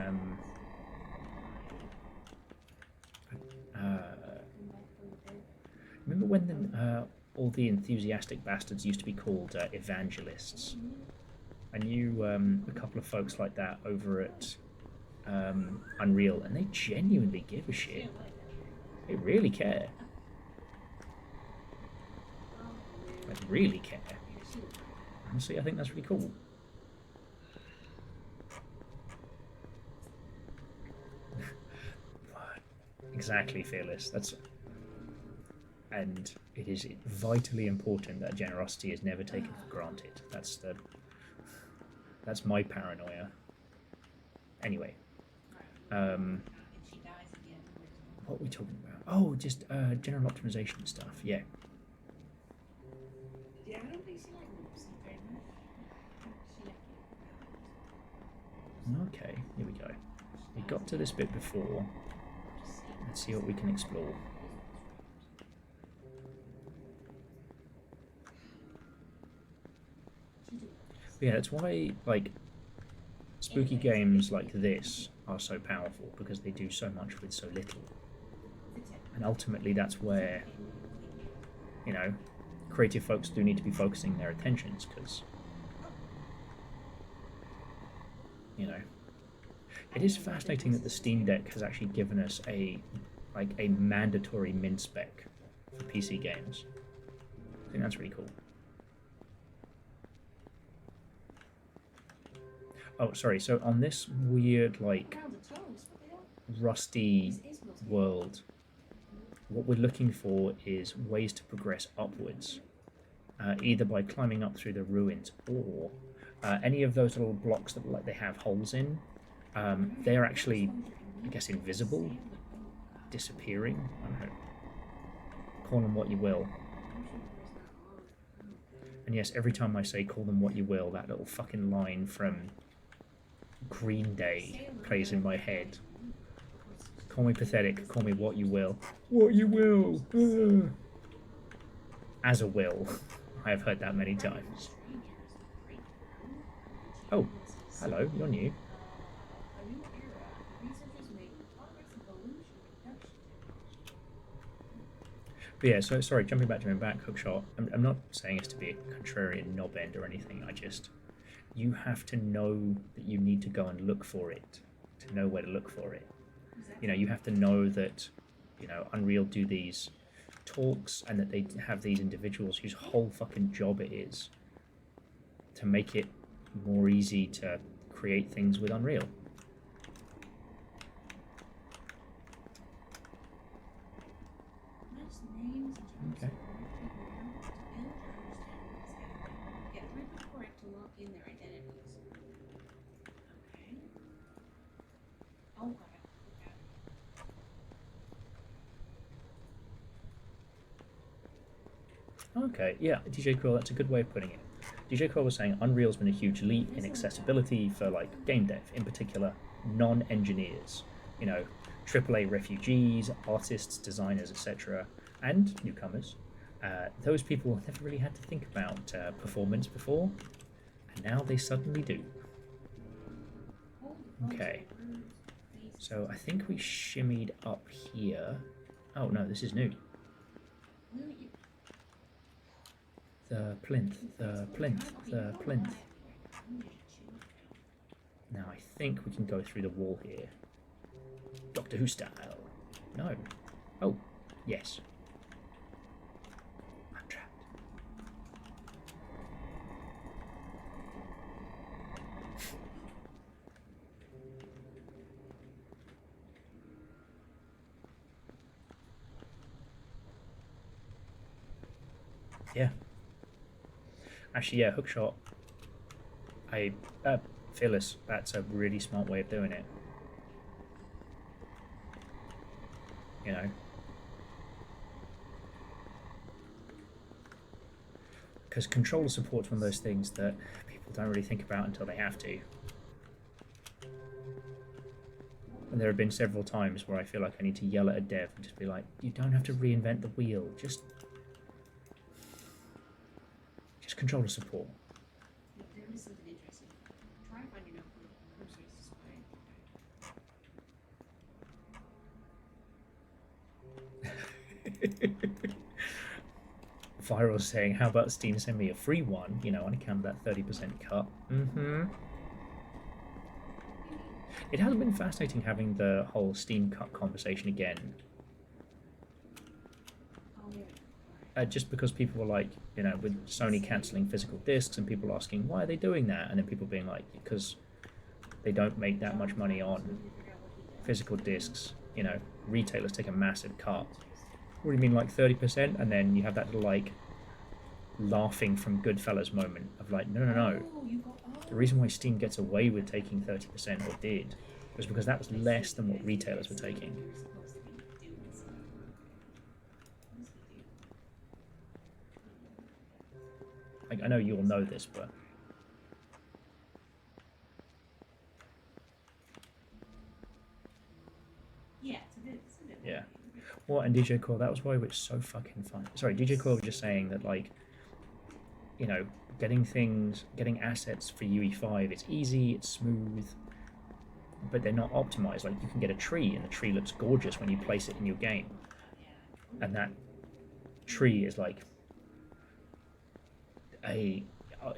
remember when all the enthusiastic bastards used to be called evangelists? I knew a couple of folks like that over at Unreal, and they genuinely give a shit. They really care. Like, really care. Honestly, I think that's really cool. Exactly, Fearless. And it is vitally important that generosity is never taken for granted. That's my paranoia. Anyway, what are we talking about? Oh, just general optimization stuff. Yeah. Okay, here we go. We got to this bit before. Let's see what we can explore. But yeah, that's why, like, spooky games like this are so powerful, because they do so much with so little. And ultimately that's where, you know, creative folks do need to be focusing their attentions, because, you know, it is fascinating that the Steam Deck has actually given us a mandatory min spec for PC games. I think that's really cool. Oh, sorry, so on this weird, like, rusty world, what we're looking for is ways to progress upwards, either by climbing up through the ruins, or any of those little blocks that, like, they have holes in. They're actually, I guess, invisible, disappearing. I don't know. Call them what you will. And yes, every time I say call them what you will, that little fucking line from Green Day plays in my head. Call me pathetic, call me what you will. What you will! As a will. I have heard that many times. Oh, hello, you're new. But yeah, so sorry, jumping back, Hookshot. I'm not saying it's to be a contrarian knob end or anything. You have to know that you need to go and look for it, to know where to look for it. You have to know that, Unreal do these talks and that they have these individuals whose whole fucking job it is to make it more easy to create things with Unreal. Okay. Get hyper correct to lock in their identities. Okay. Oh, got it. Okay, yeah, DJ Quill, that's a good way of putting it. DJ Quill was saying Unreal's been a huge leap in accessibility for game dev, in particular non-engineers, AAA refugees, artists, designers, etc., and newcomers. Those people never really had to think about performance before, and now they suddenly do. Okay, so I think we shimmied up here. Oh no, this is new. The plinth. Now I think we can go through the wall here. Doctor Who style. No. Oh, yes. I'm trapped. Yeah. Actually, yeah, hookshot. Fearless. That's a really smart way of doing it. Because controller support's one of those things that people don't really think about until they have to. And there have been several times where I feel like I need to yell at a dev and just be like, you don't have to reinvent the wheel, just controller support. There is something interesting. Try finding out who cursors display. Viral saying, how about Steam send me a free one, on account of that 30% cut. It has been fascinating having the whole Steam cut conversation again. Just because people were like, with Sony cancelling physical discs and people asking, why are they doing that? And then people being like, because they don't make that much money on physical discs. Retailers take a massive cut. What do you mean, like 30%? And then you have that little, laughing from Goodfellas moment of like, no. The reason why Steam gets away with taking 30% or did was because that was less than what retailers were taking. I know you all know this, but Yeah, it's a bit. yeah. Well, and DJ Core, that was why it was so fucking fun. Sorry, DJ Core was just saying that, getting assets for UE5, it's easy, it's smooth, but they're not optimized. Like, you can get a tree, and the tree looks gorgeous when you place it in your game. And that tree is like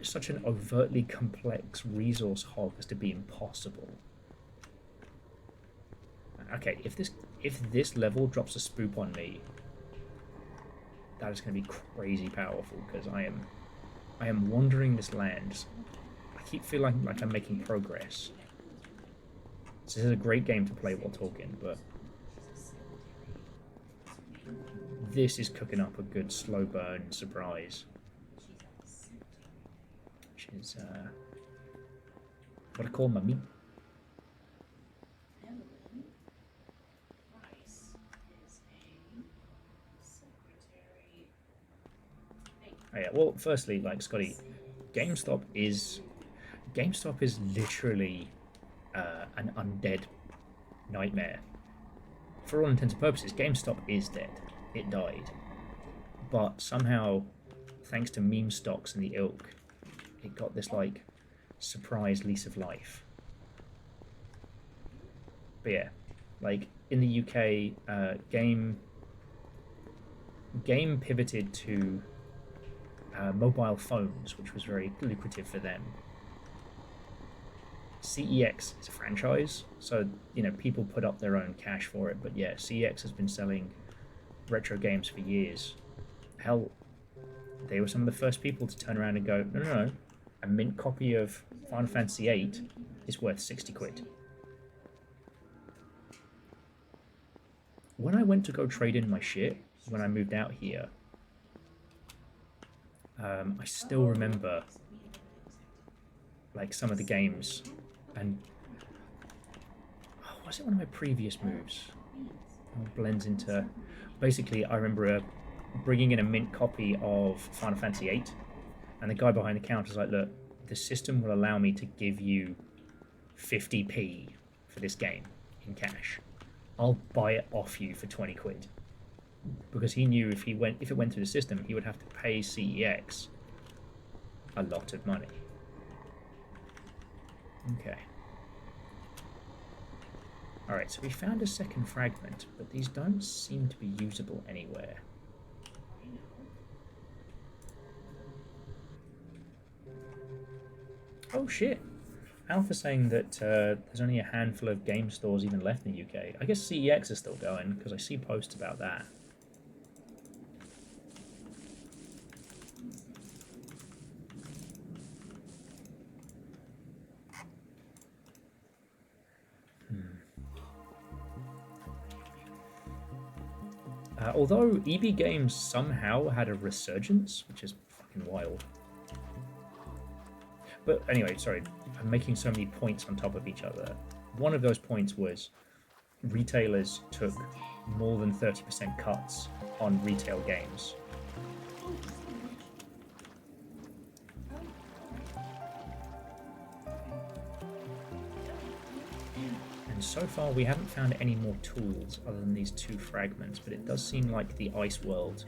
such an overtly complex resource hog as to be impossible. Okay, if this level drops a spoop on me, that is going to be crazy powerful, because I am wandering this land. I keep feeling like I'm making progress. This is a great game to play while talking, but this is cooking up a good slow burn surprise. Which is what I call my meat. Oh, yeah, well, firstly, Scotty, GameStop is literally an undead nightmare. For all intents and purposes, GameStop is dead. It died. But somehow, thanks to meme stocks and the ilk, it got this surprise lease of life. But yeah, in the UK, game pivoted to mobile phones, which was very lucrative for them. CEX is a franchise, so people put up their own cash for it. But yeah, CEX has been selling retro games for years. Hell, they were some of the first people to turn around and go, no, a mint copy of Final Fantasy VIII is worth 60 quid. When I went to go trade in my shit when I moved out here, I still remember like some of the games, and was it one of my previous moves? It blends into. Basically, I remember bringing in a mint copy of Final Fantasy VIII, and the guy behind the counter was like, "Look, the system will allow me to give you 50p for this game in cash. I'll buy it off you for 20 quid." Because he knew if it went through the system, he would have to pay CEX a lot of money. Okay. Alright, so we found a second fragment, but these don't seem to be usable anywhere. Oh shit! Alpha's saying that there's only a handful of game stores even left in the UK. I guess CEX is still going, because I see posts about that. Although EB Games somehow had a resurgence, which is fucking wild. But anyway, sorry, I'm making so many points on top of each other. One of those points was retailers took more than 30% cuts on retail games. And so far we haven't found any more tools other than these two fragments, but it does seem like the ice world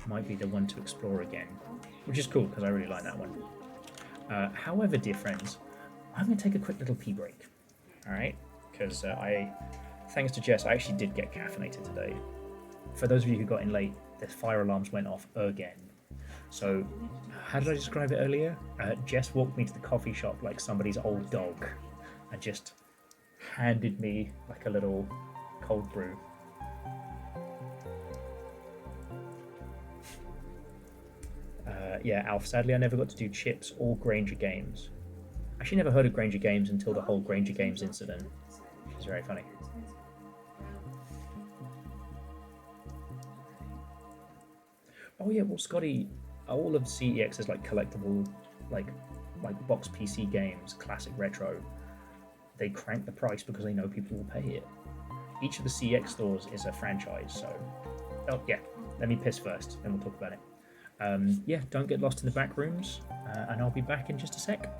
might be the one to explore again, which is cool because I really like that one. However, dear friends, I'm going to take a quick little pee break, alright? Because thanks to Jess, I actually did get caffeinated today. For those of you who got in late, the fire alarms went off again. So, how did I describe it earlier? Jess walked me to the coffee shop like somebody's old dog and just handed me like a little cold brew. Yeah, Alf, sadly I never got to do Chips or Granger Games. Actually never heard of Granger Games until the whole Granger Games incident, which is very funny. Oh yeah, well Scotty, all of CEX's like collectible, like box PC games, classic retro, they crank the price because they know people will pay it. Each of the CEX stores is a franchise, so... Oh yeah, let me piss first, then we'll talk about it. Yeah, don't get lost in the back rooms, and I'll be back in just a sec.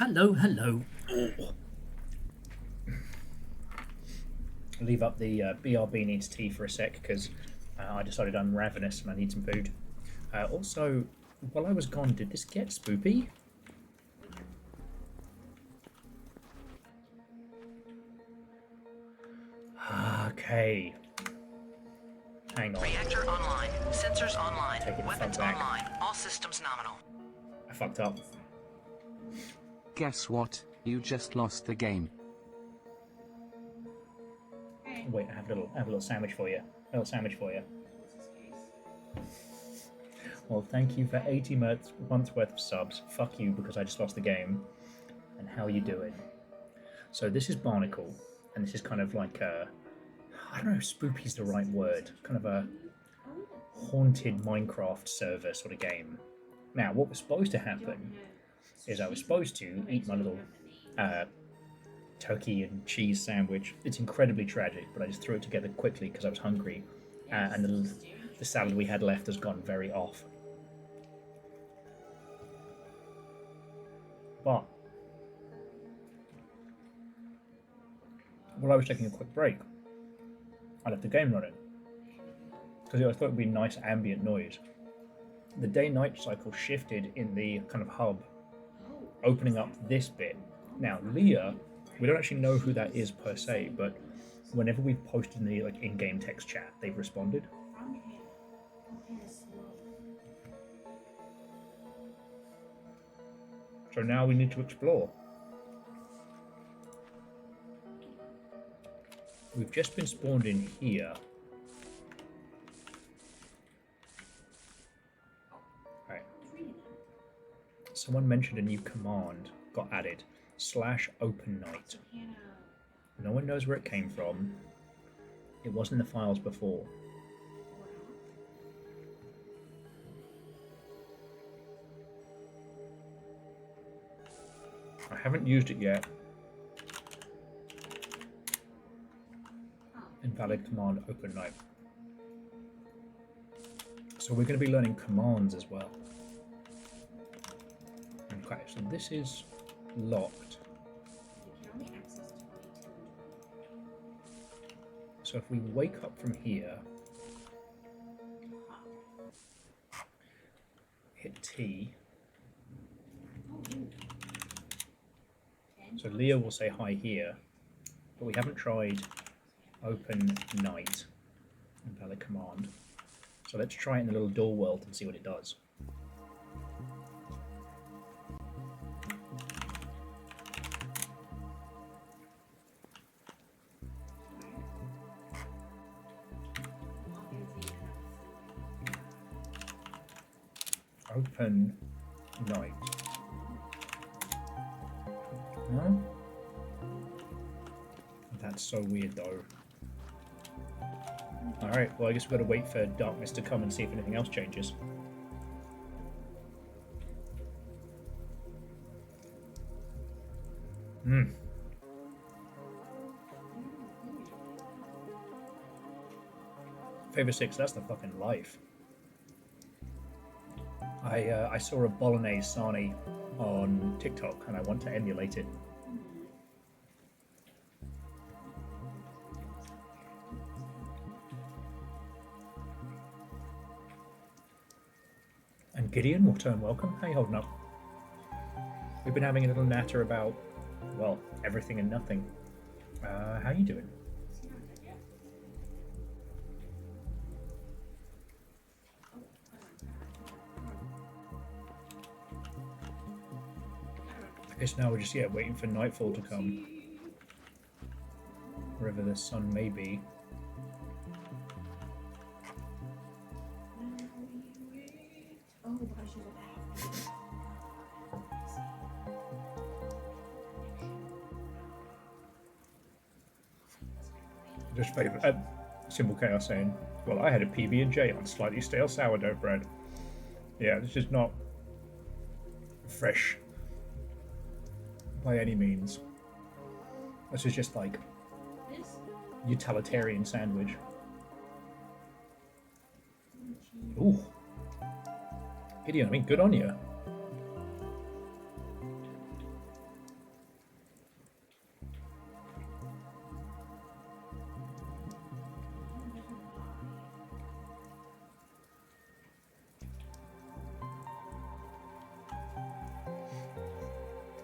Hello, hello. Oh. Leave up the BRB needs tea for a sec because I decided I'm ravenous and I need some food. Also, while I was gone, did this get spoopy? Okay. Hang on. Reactor online. Sensors online. Taking the Weapons front back. online. All systems nominal. I fucked up. Guess what? You just lost the game. Hey, Wait, I have a little sandwich for you. A little sandwich for you. what's his face? Well, thank you for 80 months worth of subs. Fuck you because I just lost the game. And how are you doing? So this is Barnacle, and this is kind of like a, I don't know if spoopy's the right word, kind of a haunted Minecraft server sort of game. Now, what was supposed to happen is I was supposed to eat my little turkey and cheese sandwich. It's incredibly tragic, but I just threw it together quickly because I was hungry, and the salad we had left has gone very off. But while I was taking a quick break, I left the game running because I thought it would be nice ambient noise. The day-night cycle shifted in the kind of hub, opening up this bit. Now, Leah, we don't actually know who that is per se, but whenever we've posted in the in-game text chat, they've responded. From him. Okay, slow. So now we need to explore. We've just been spawned in here. Right. Someone mentioned a new command got added. /open-night. No one knows where it came from. It wasn't in the files before. I haven't used it yet. Invalid command open night. So we're going to be learning commands as well. Okay, so this is locked. You can only access 22 and So if we wake up from here, hit T. So Leah will say hi here, but we haven't tried open night, invalid command. So let's try it in the little door world and see what it does. Open night. No? That's so weird though. Alright, well I guess we've got to wait for darkness to come and see if anything else changes. Favor 6, that's the fucking life. I saw a bolognese sarnie on TikTok and I want to emulate it. And Gideon, return welcome. How you holding up? We've been having a little natter about, well, everything and nothing. How you doing? I guess now we're just waiting for nightfall to come. Wherever the sun may be. oh, because she's a Just favourite. Simple Chaos saying, well, I had a PB&J on slightly stale sourdough bread. Yeah, this is not fresh by any means. This is just like this. utilitarian sandwich. Ooh. Gideon, I mean, good on you.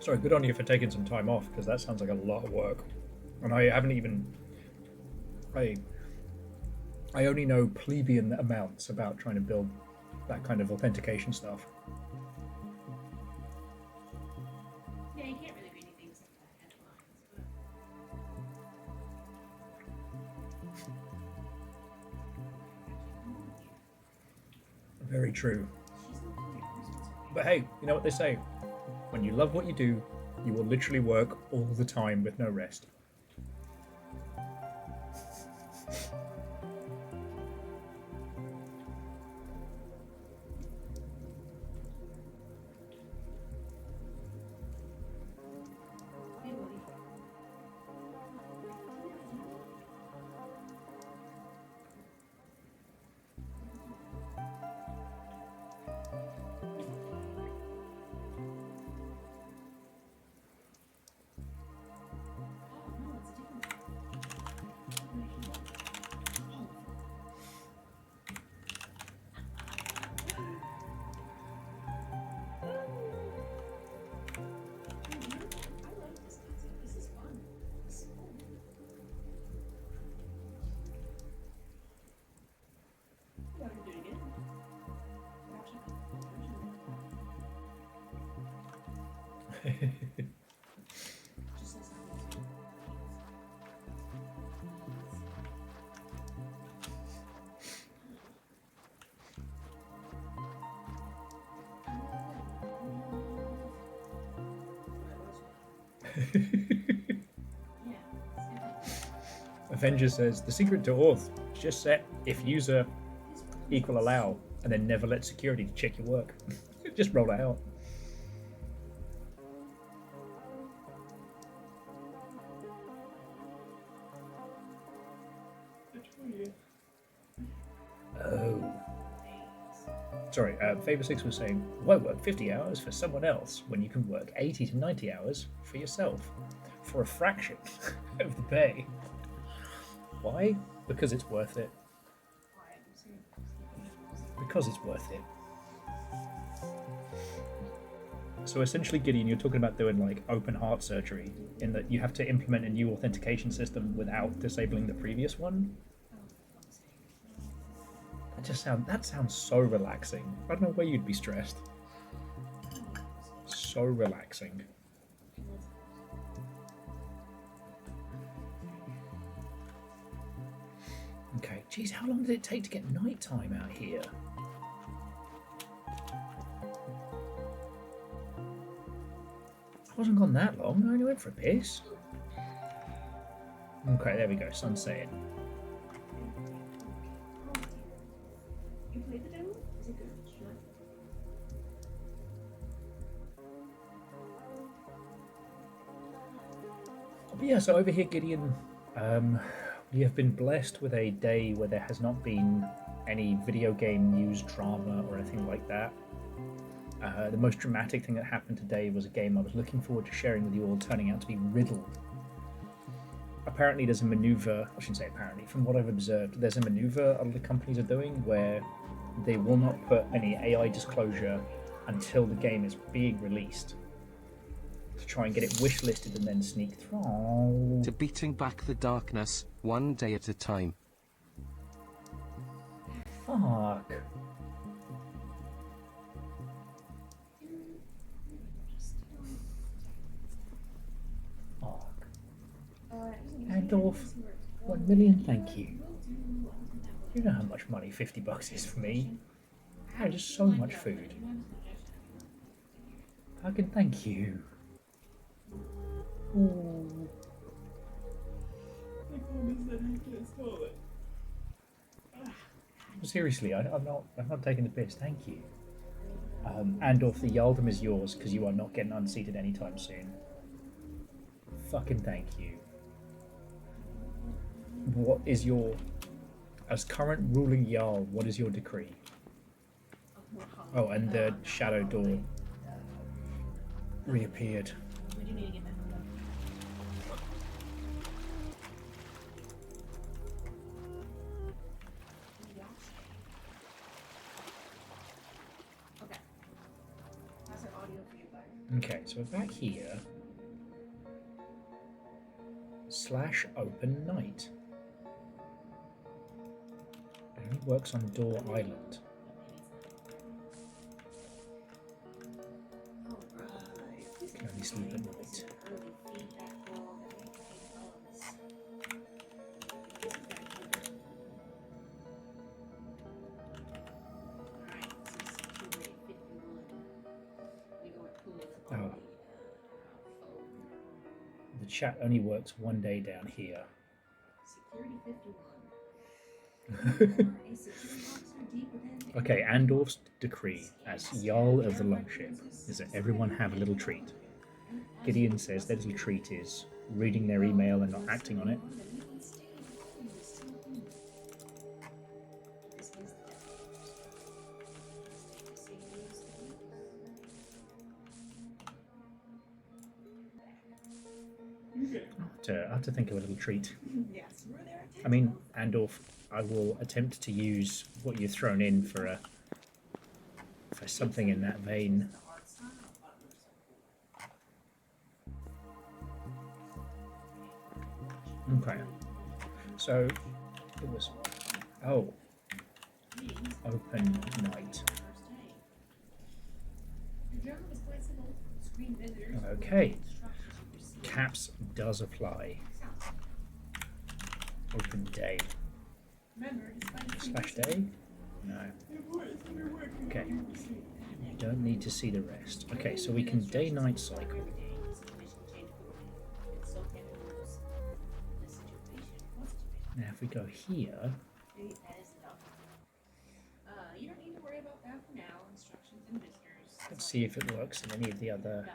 Sorry, good on you for taking some time off, because that sounds like a lot of work. And I haven't even... I only know plebeian amounts about trying to build that kind of authentication stuff. Yeah, you can't really read anything except for the headlines, but Very true. she's not doing Christmas. But hey, you know what they say? When you love what you do, you will literally work all the time with no rest. Hey, buddy. Oh, no, it's a different one. I like this concept. This is fun. This is cool. Yeah, we can do it again. Just says something. Yeah. Avenger says, the secret to auth is just set if user equal allow, and then never let security to check your work. Just roll it out. Oh. Sorry, Favor6 was saying, why work 50 hours for someone else when you can work 80 to 90 hours for yourself for a fraction of the pay? Why? Because it's worth it. Because it's worth it. So essentially, Gideon, you're talking about doing like open heart surgery, in that you have to implement a new authentication system without disabling the previous one. That sounds so relaxing. I don't know where you'd be stressed. So relaxing. Okay, geez, how long did it take to get nighttime out here? I wasn't gone that long. I only went for a piss. Okay, there we go. Sun's setting. You played the demo? Is it good? Sure. But yeah, so over here, Gideon, we have been blessed with a day where there has not been any video game news drama or anything like that. The most dramatic thing that happened today was a game I was looking forward to sharing with you all turning out to be riddled. Apparently there's a maneuver, I shouldn't say apparently, from what I've observed, there's a maneuver other companies are doing where they will not put any AI disclosure until the game is being released, to try and get it wishlisted and then sneak through. To beating back the darkness, one day at a time. Fuck. Fuck. Andorf, 1 million thank you. You know how much money 50 bucks is for me. That is so much food. Fucking thank you. Ooh. Seriously, I'm not taking the piss. Thank you. Andorf, the Yaldum is yours because you are not getting unseated anytime soon. Fucking thank you. What is your, as current ruling Jarl, what is your decree? Oh, and the shadow door reappeared. We do need to get that done. Okay. How's our audio for you guys? Okay, so we're back here. /open night. It only works on Door Island. Can only sleep at night. Oh. The chat only works one day down here. Security 51. Okay, Andorf's decree as Jarl of the Longship is that everyone have a little treat. Gideon says their little treat is reading their email and not acting on it. I have to think of a little treat. I mean, Andorf, I will attempt to use what you've thrown in for something in that vein. Okay. So it was open night. Okay. Caps does apply. Open day. /day? No. Okay. You don't need to see the rest. Okay, so we can day-night cycle. Now if we go here... You don't need to worry about that for now. Instructions and visitors. Let's see if it works in any of the other...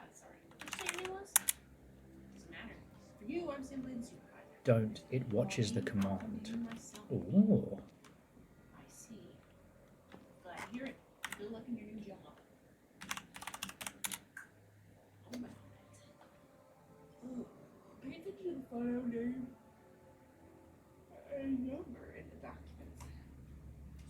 Doesn't matter. For you, I'm simply the supervisor. Don't. It watches the command. Ooh. I see. Glad to hear it. Good luck in your new job. Oh my god. Oh, pay attention to the file name. A number in the document.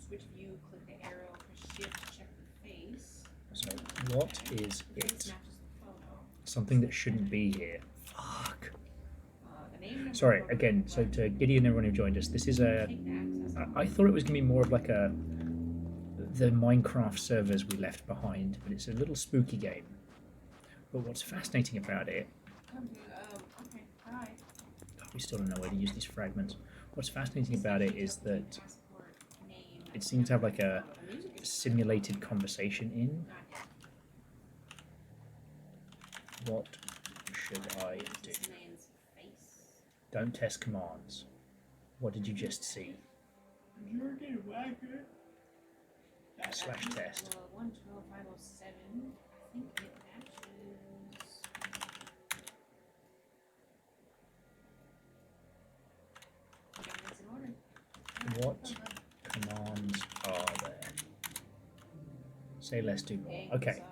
Switch view, click the arrow, press shift, check the face. So, what is it? Matches the photo. Something that shouldn't be here. Fuck. The name Sorry, again, so to Gideon and everyone who joined us, this is a... I thought it was going to be more of like the Minecraft servers we left behind, but it's a little spooky game. But what's fascinating about it... okay, hi. We still don't know where to use these fragments. What's fascinating about it is that it seems to have like a simulated conversation in. What should I do? Don't test commands. What did you just see? /test. 112.507. I think it matches. Everything's in order. What commands are there? Say let's do more. Okay.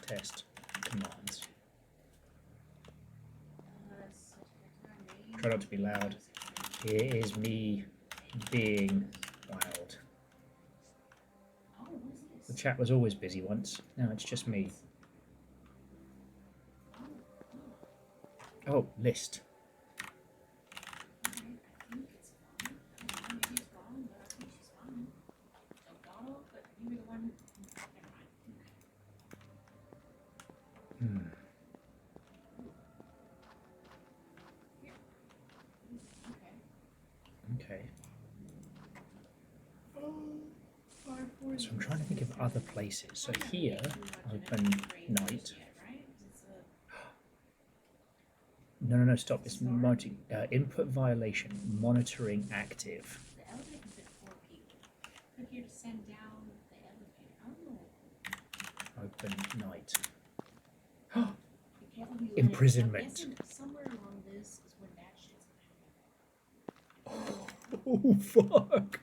Test commands. Try not to be loud. Here is me being wild. The chat was always busy once. Now it's just me. Oh, list. Okay. So I'm trying to think of other places. So here, open night. No, stop. It's input violation, monitoring active. The elevator can fit 4 people. Click here to send down the elevator. Oh. Open night. Be careful who you let in. Imprisonment. I'm guessing somewhere along this is where that shit's gonna happen. Oh, fuck.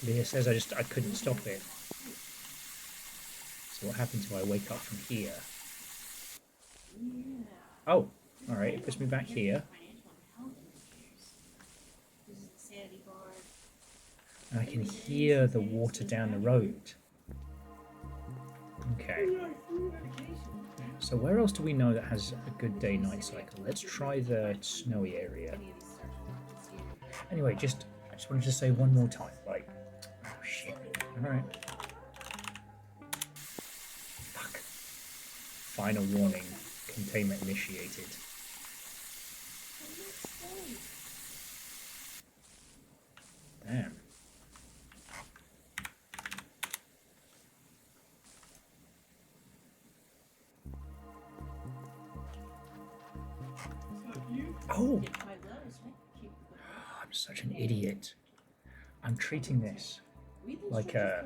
Leah says I couldn't stop it. So what happens if I wake up from here? Oh, all right. It puts me back here. This is the sanity bar. And I can hear the water down the road. Okay. So where else do we know that has a good day-night cycle? Let's try the snowy area. Anyway, I just wanted to say one more time, like, oh shit. All right. Fuck. Final warning. Containment initiated. Damn. Oh! I'm such an idiot. I'm treating this like a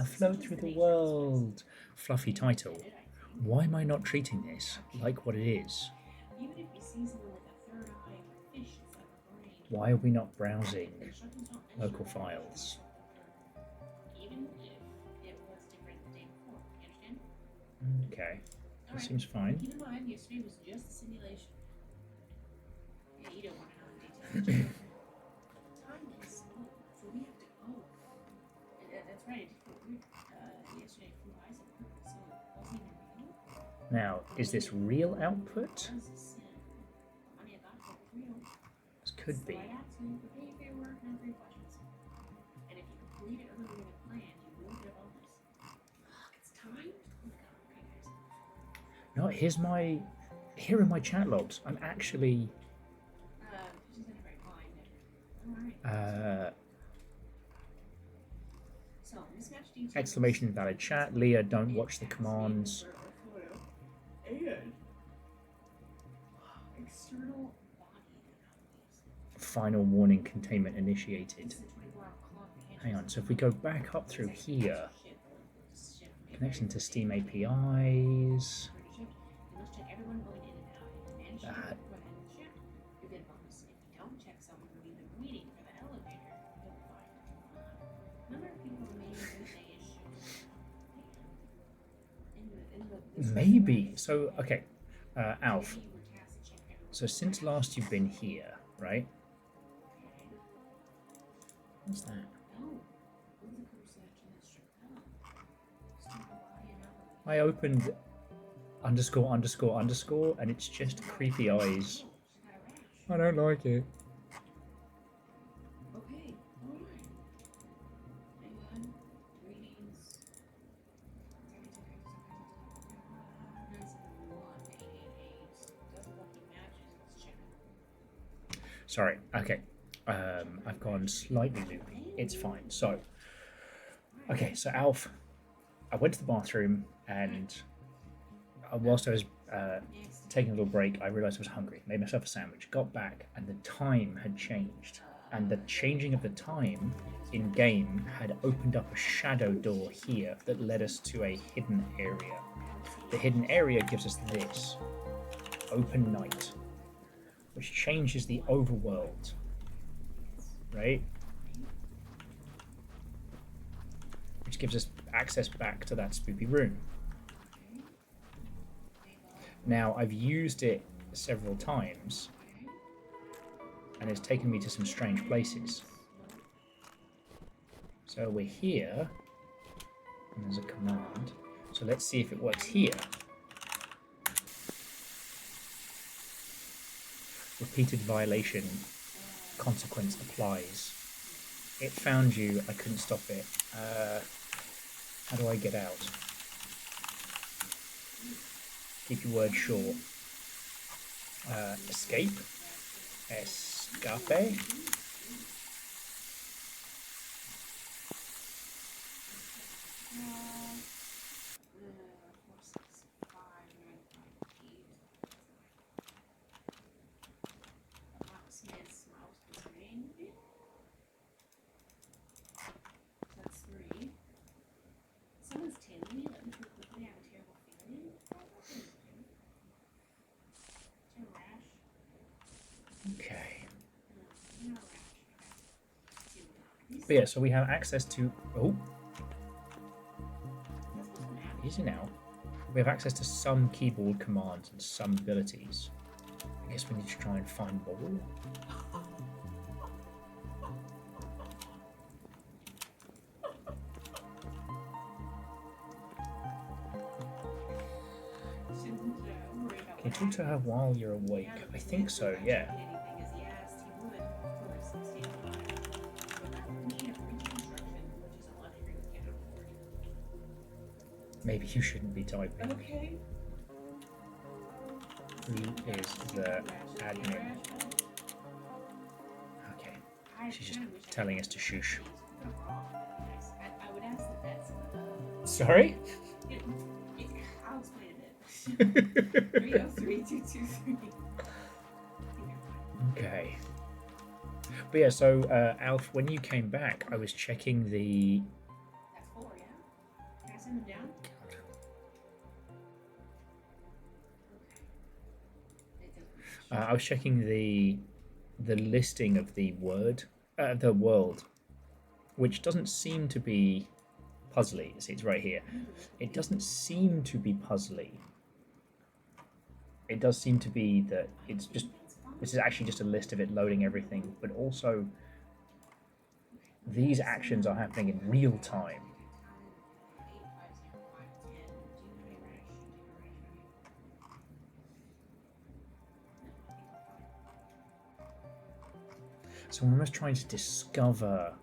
float through the world fluffy title. Why am I not treating this like what it is? Why are we not browsing local files? Okay, that seems fine. Keep in mind, yesterday was just a simulation. Yeah, you don't want to know the details. Time is slow, so we have to go. That's right. Yesterday flew by so quickly, so it wasn't even real. Now, is this real output? I mean, that's what real. This could be. Right after you prepare for your work and answer your questions. And if you complete it earlier than planned, you will get a bonus. Look, it's time. Oh my god, okay, guys. No, here are my chat logs. I'm actually She's gonna write mine. Alright. So, mismatch details. exclamation invalid chat. Leah, don't watch the commands. And external body anomalies. Final warning, containment initiated. It's a 24-hour clock. Hang on, so if we go back up through here, connection to Steam APIs. You must check everyone going in and out. If you manage to go ahead and check, you get a bonus. If you don't check someone or leave them waiting for the elevator, you'll be fined. Number of people remaining in the issue. Maybe. So, okay, Alf. So since last you've been here, right? What's that? I opened underscore underscore underscore and it's just creepy eyes. I don't like it. Okay, alright. Hang on. Greetings. 971-888. Does lucky matches. Let's check. Sorry. Okay. I've gone slightly loopy. It's fine. So, okay. So Alf, I went to the bathroom and whilst I was taking a little break, I realised I was hungry. Made myself a sandwich. Got back and the time had changed. And the changing of the time in game had opened up a shadow door here that led us to a hidden area. The hidden area gives us this open night, which changes the overworld, right? Which gives us access back to that spoopy room. Now, I've used it several times, and it's taken me to some strange places. So we're here, and there's a command. So let's see if it works here. Repeated violation, consequence applies. It found you, I couldn't stop it. How do I get out? Keep your words short. Escape. Escape. That's 3. Someone's tailing me. Let me feel quickly. I have a terrible feeling. Terrible rash. Okay. Not a rash. Okay. But yeah, so we have access to... Oh. Easy now. We have access to some keyboard commands and some abilities. I guess we need to try and find more. Can you talk to her while you're awake? I think so, yeah. Maybe you shouldn't be typing. Okay. Who is the admin? Okay, she's just telling us to shush. I would ask the vets. Sorry? I'll explain a bit. 303223. Okay. But yeah, so Alf, when you came back, I was checking the. That's 4, yeah? Can I send them down? I was checking the listing of the world, which doesn't seem to be puzzly. See, it's right here. It doesn't seem to be puzzly. It does seem to be that it's just. This is actually just a list of it loading everything, but also these actions are happening in real time. So I'm almost trying to discover.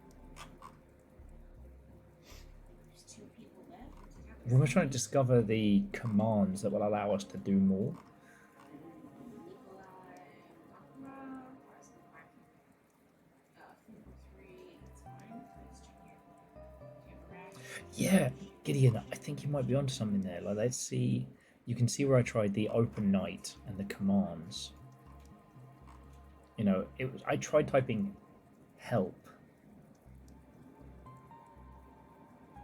We're almost trying to discover the commands that will allow us to do more. Yeah, Gideon, I think you might be onto something there. Like, let's see. You can see where I tried the open night and the commands. You know, I tried typing help.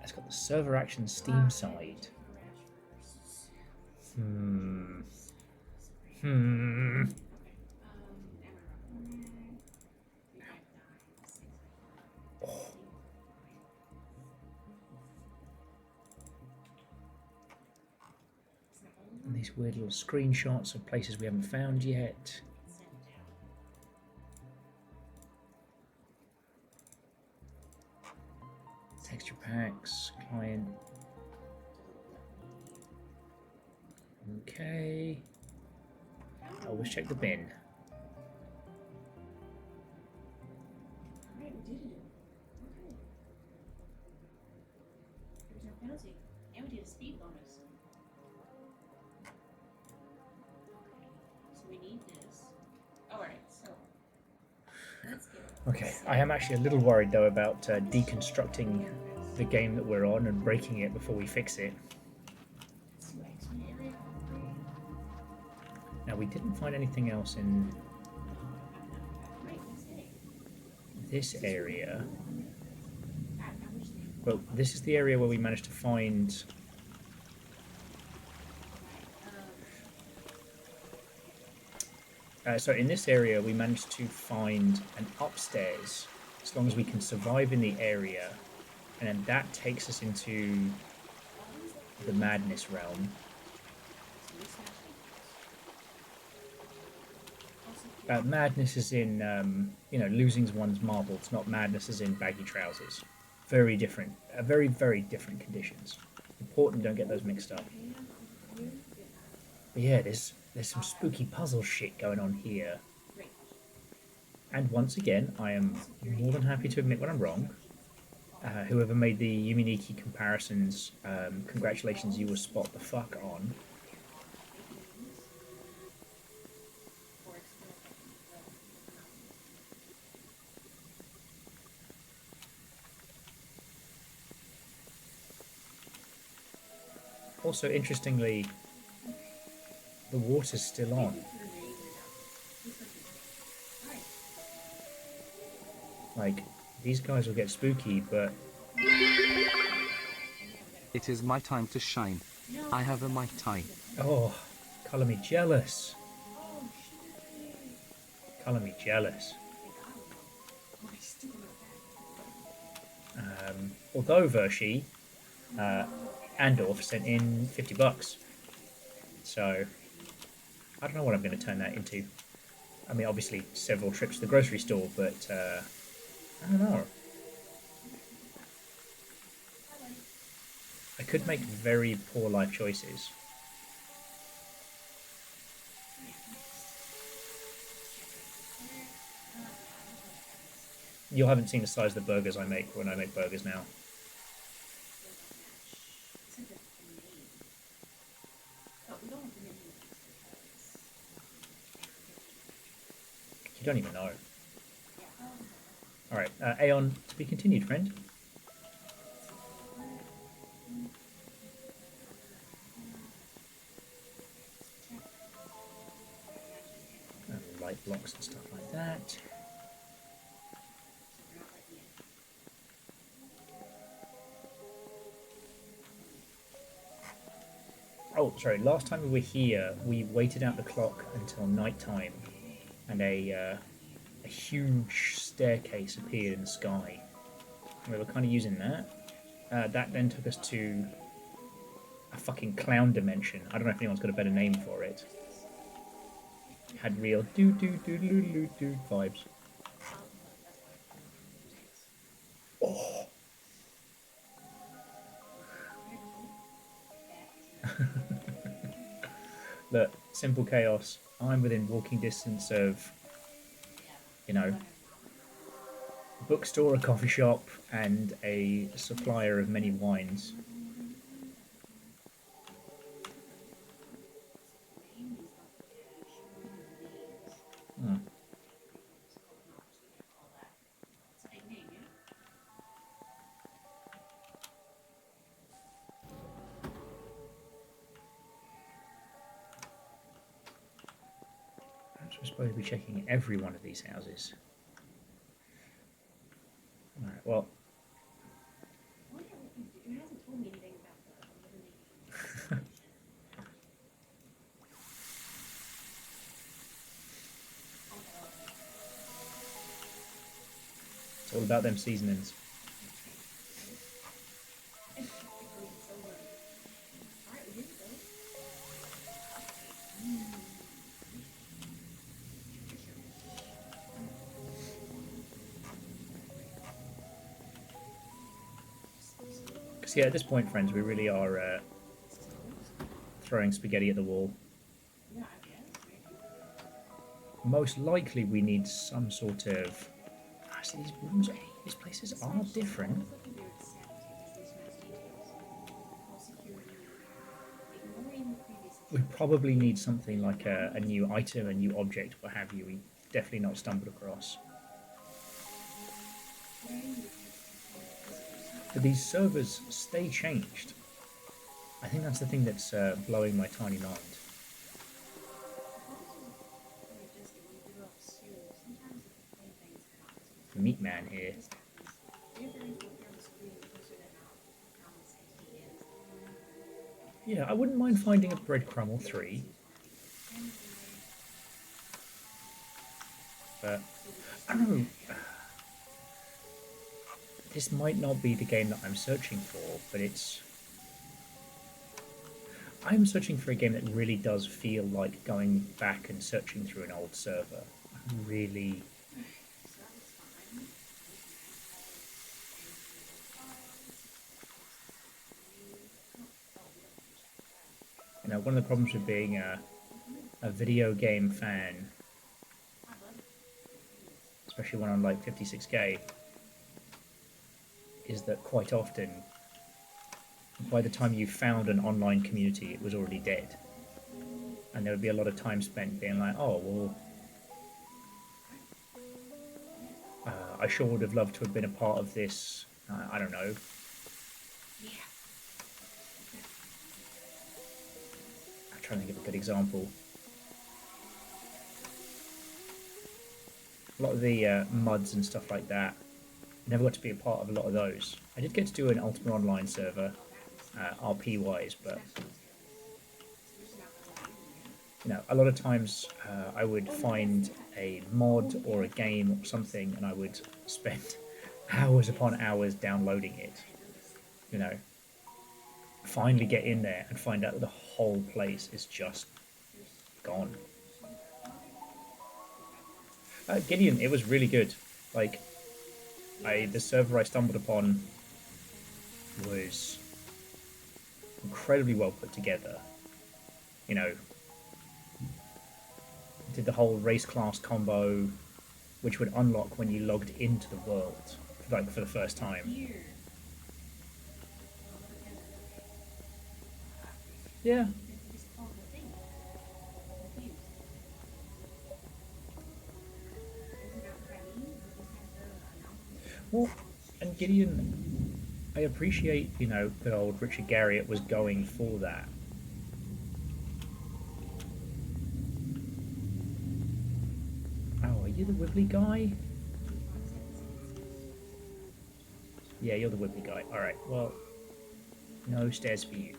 It's got the server action Steam side. Oh. And these weird little screenshots of places we haven't found yet. Texture packs, client. Okay. Always check the bin. Alright, we did it. Okay. There's no penalty. And we did a speed bonus. So we need this. Alright, so let's get it. Okay, I am actually a little worried though about deconstructing the game that we're on and breaking it before we fix it. Now, we didn't find anything else in this area. Well, this is the area where we managed to find. So in this area, we managed to find an upstairs, as long as we can survive in the area, and then that takes us into the madness realm. Madness is in, losing one's marbles, not madness as in baggy trousers. Very different, very, very different conditions. Important, don't get those mixed up. But yeah, there's some spooky puzzle shit going on here. And once again, I am more than happy to admit when I'm wrong. Whoever made the Yuminiki comparisons, congratulations, you were spot the fuck on. Also, interestingly, the water's still on. Like, these guys will get spooky, but... It is my time to shine. I have a Mai Tai. Oh, colour me jealous. Colour me jealous. Although Vershi, Andorf sent in $50. So I don't know what I'm going to turn that into. I mean, obviously several trips to the grocery store, but I don't know. I could make very poor life choices. You haven't seen the size of the burgers I make when I make burgers now. You don't even know. Alright, Aeon, to be continued, friend. Light blocks and stuff like that. Oh, sorry, last time we were here, we waited out the clock until night time, and a huge staircase appeared in the sky. We were kind of using that. That then took us to a fucking clown dimension. I don't know if anyone's got a better name for it. Had real do vibes. Oh. Look, simple chaos. I'm within walking distance of, you know, a bookstore, a coffee shop, and a supplier of many wines. Hmm. Perhaps we're supposed to be checking every one of these houses. Alright, well. It's all about them seasonings. Because, yeah, at this point, friends, we really are throwing spaghetti at the wall. Most likely we need some sort of... See, these rooms, these places are different. We probably need something like a new item, a new object, what have you. We definitely not stumbled across. But these servers stay changed. I think that's the thing that's blowing my tiny mind. Meat man here. Yeah, I wouldn't mind finding a breadcrumb or three. But I don't know. This might not be the game that I'm searching for, but I'm searching for a game that really does feel like going back and searching through an old server. Really. You know, one of the problems with being a video game fan, especially one on like 56k, is that quite often, by the time you found an online community, it was already dead. And there would be a lot of time spent being like, oh, well, I sure would have loved to have been a part of this, I don't know. I'm trying to think of a good example. A lot of the MUDs and stuff like that, never got to be a part of a lot of those. I did get to do an Ultima Online server, RP-wise, but you know, a lot of times I would find a mod or a game or something, and I would spend hours upon hours downloading it. You know, finally get in there and find out that the whole place is just gone. Gideon, it was really good. Like, the server I stumbled upon was incredibly well put together. You know, did the whole race class combo, which would unlock when you logged into the world, like for the first time. Here. Yeah. It's called the thing. Confused. Is it not ready? We just have to announce it. Well, and Gideon, I appreciate, you know, that old Richard Garriott was going for that. Oh, are you the Wibbly guy? Yeah, you're the Wibbly guy. Alright, well, no stairs for you.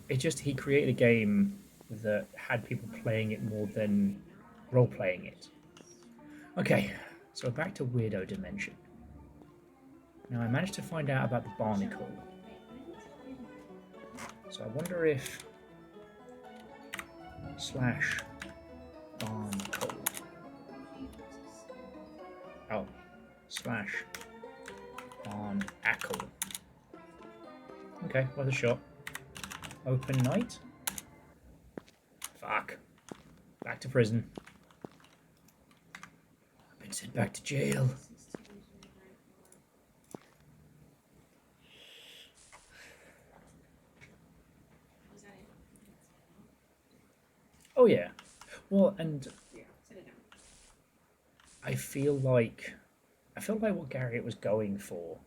It just, he created a game that had people playing it more than role-playing it. Okay, so back to Weirdo Dimension. Now, I managed to find out about the barnacle. So I wonder if slash barnacle. Oh, slash barnacle. Okay, worth a shot. Open night. Fuck. Back to prison. I've been sent back to jail. Was that it? Oh yeah. Well, and Yeah, set it down. I felt like what Garriott was going for.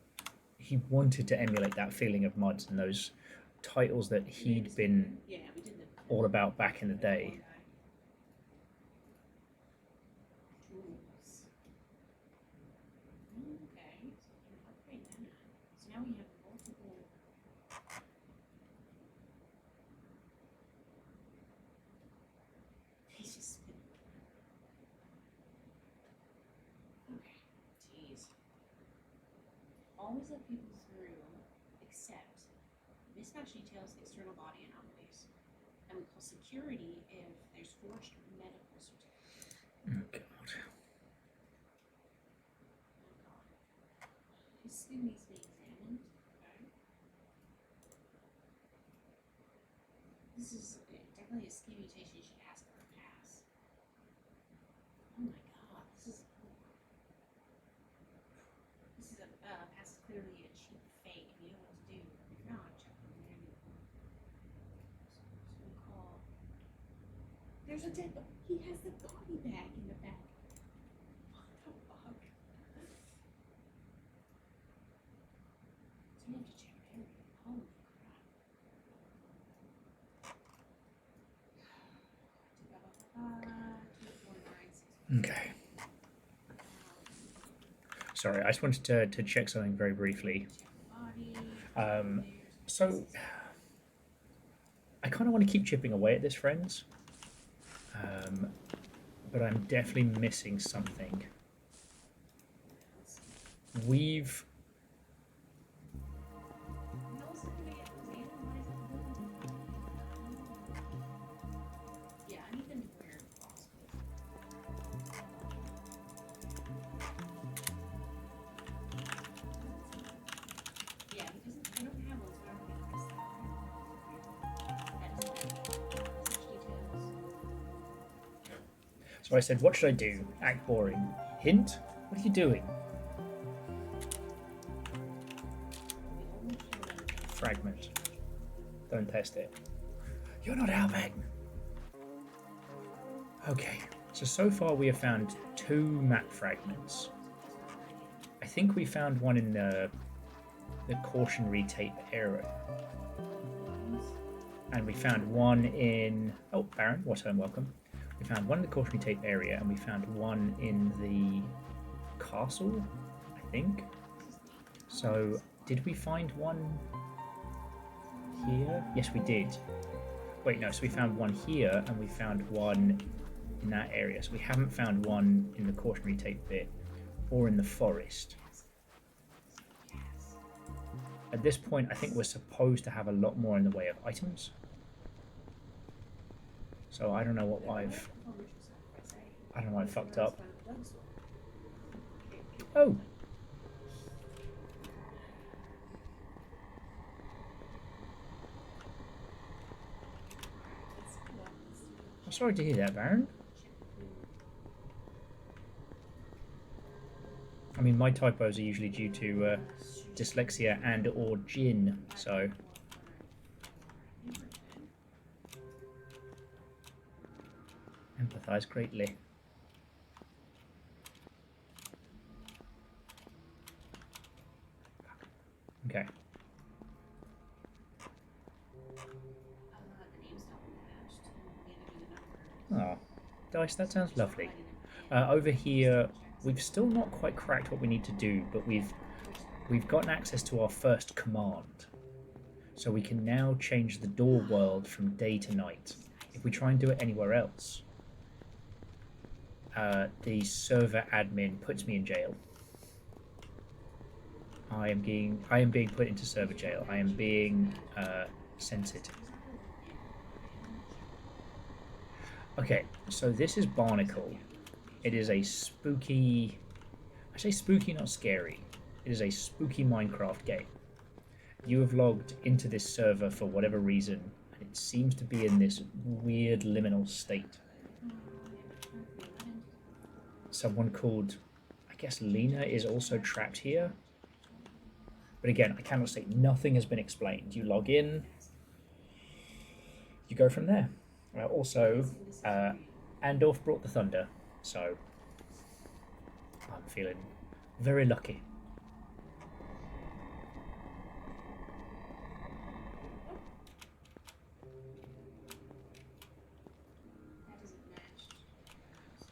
He wanted to emulate that feeling of Muds and those titles that he'd been Yeah, we did the all about back in the day. rules. Okay, so we can upgrade that. So now we have multiple. He's just spinning. Okay, jeez. Always let people through, except mismatch details, external body anomalies. And we call security if there's forged medical certificates. Oh god. Oh god. His skin needs to be examined. Okay. This is definitely a skin mutation. You should ask for a pass. Oh my god, this is a pass is clearly a cheap fake. You know what to do. If not, check on the manual. So we call. There's a dead body. He has the body bag in the back. What the fuck? So we have to check everything. Holy crap. Okay. Sorry, I just wanted to check something very briefly. So I kind of want to keep chipping away at this, friends. But I'm definitely missing something. We've... Yeah, I need them to wear clothes. Yeah, because I don't have one, so I don't think it's So I said, what should I do? Act boring. Hint? What are you doing? Fragment. Don't test it. You're not helping. Okay, so far we have found 2 map fragments. I think we found one in the cautionary tape area. And we found one in... Oh, Baron, what home, welcome. We found one in the cautionary tape area, and we found one in the castle, I think. So, did we find one here? Yes, we did. Wait, no, so we found one here, and we found one in that area. So we haven't found one in the cautionary tape bit, or in the forest. At this point, I think we're supposed to have a lot more in the way of items. So I don't know what I don't know what I fucked up. Oh! I'm sorry to hear that, Baron. I mean, my typos are usually due to dyslexia and or gin, so... Empathise greatly. Okay. Oh, dice, that sounds lovely. Over here, we've still not quite cracked what we need to do, but we've gotten access to our first command. So we can now change the door world from day to night. If we try and do it anywhere else, the server admin puts me in jail. I am being put into server jail. I am being censored. Okay, so this is Barnacle. It is a spooky... I say spooky, not scary. It is a spooky Minecraft game. You have logged into this server for whatever reason, and it seems to be in this weird liminal state. Someone called, I guess Lena, is also trapped here. But again, I cannot say. Nothing has been explained. You log in, you go from there. Also, Andorf brought the thunder, so I'm feeling very lucky.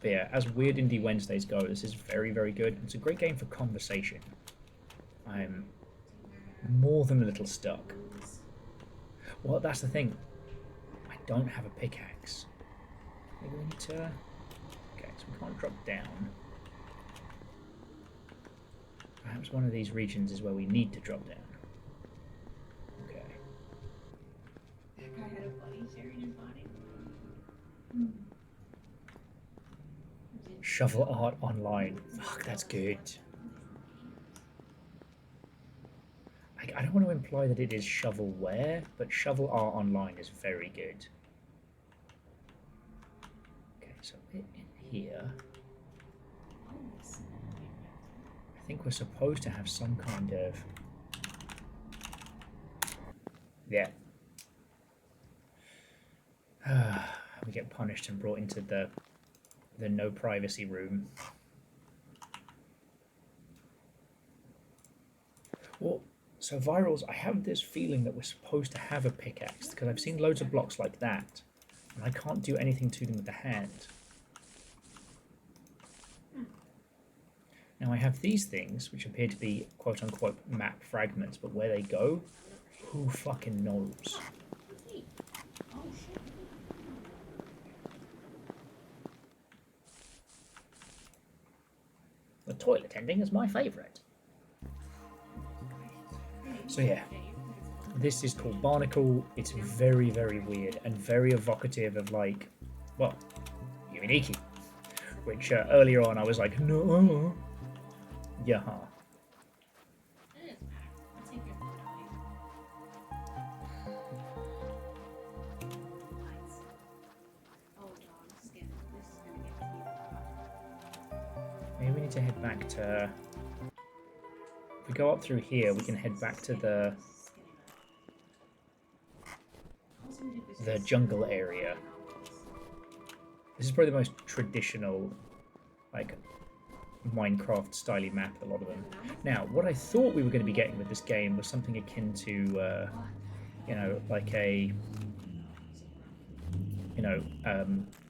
But yeah, as Weird Indie Wednesdays go, this is very, very good. It's a great game for conversation. I'm more than a little stuck. Well, that's the thing. I don't have a pickaxe. Maybe we need to... Okay, so we can't drop down. Perhaps one of these regions is where we need to drop down. Okay. That guy had a bunny sharing his body. Shovel art online. Fuck, that's good. I don't want to imply that it is shovelware, but shovel art online is very good. Okay, so we're in here. I think we're supposed to have some kind of... Yeah. We get punished and brought into the no privacy room. Well, so Virals, I have this feeling that we're supposed to have a pickaxe, because I've seen loads of blocks like that, and I can't do anything to them with the hand. Now I have these things, which appear to be quote-unquote map fragments, but where they go, who fucking knows? The toilet ending is my favourite. So yeah, this is called Barnacle. It's very, very weird and very evocative of, like, well, Yuminiki, which earlier on I was like, no, yeah. Maybe we need to head back to... If we go up through here, we can head back to the jungle area. This is probably the most traditional, like, Minecraft-style map, a lot of them. Now, what I thought we were going to be getting with this game was something akin to, you know, like a, you know,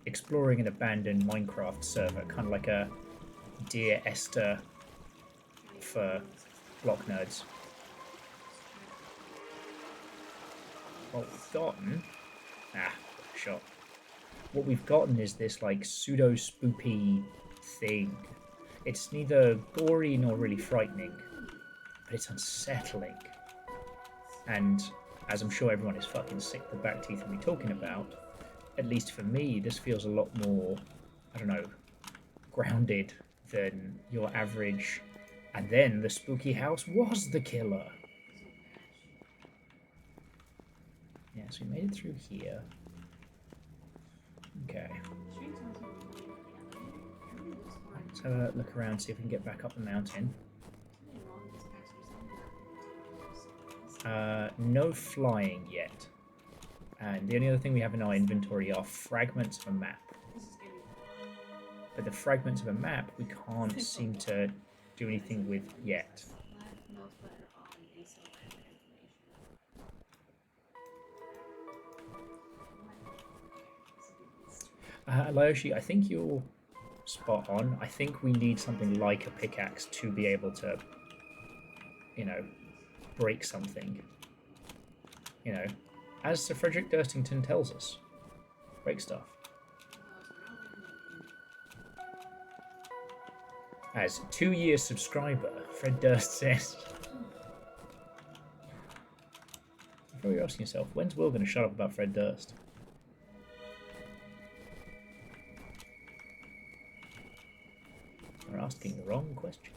exploring an abandoned Minecraft server, kind of like a Dear Esther for block nerds. What we've gotten Ah, shot. What we've gotten is this like pseudo spoopy thing. It's neither gory nor really frightening, but it's unsettling. And as I'm sure everyone is fucking sick of the back teeth and me talking about, at least for me, this feels a lot more, I don't know, grounded than your average. And then the spooky house was the killer. Yeah, so we made it through here. Okay. Let's have a look around, see if we can get back up the mountain. No flying yet. And the only other thing we have in our inventory are fragments of a map. But the fragments of a map we can't seem to do anything with yet. Laoshi, I think you're spot on. I think we need something like a pickaxe to be able to, you know, break something. You know, as Sir Frederick Durstington tells us, break stuff. As 2-year subscriber, Fred Durst says. You're probably asking yourself, when's Will going to shut up about Fred Durst? You're asking the wrong question.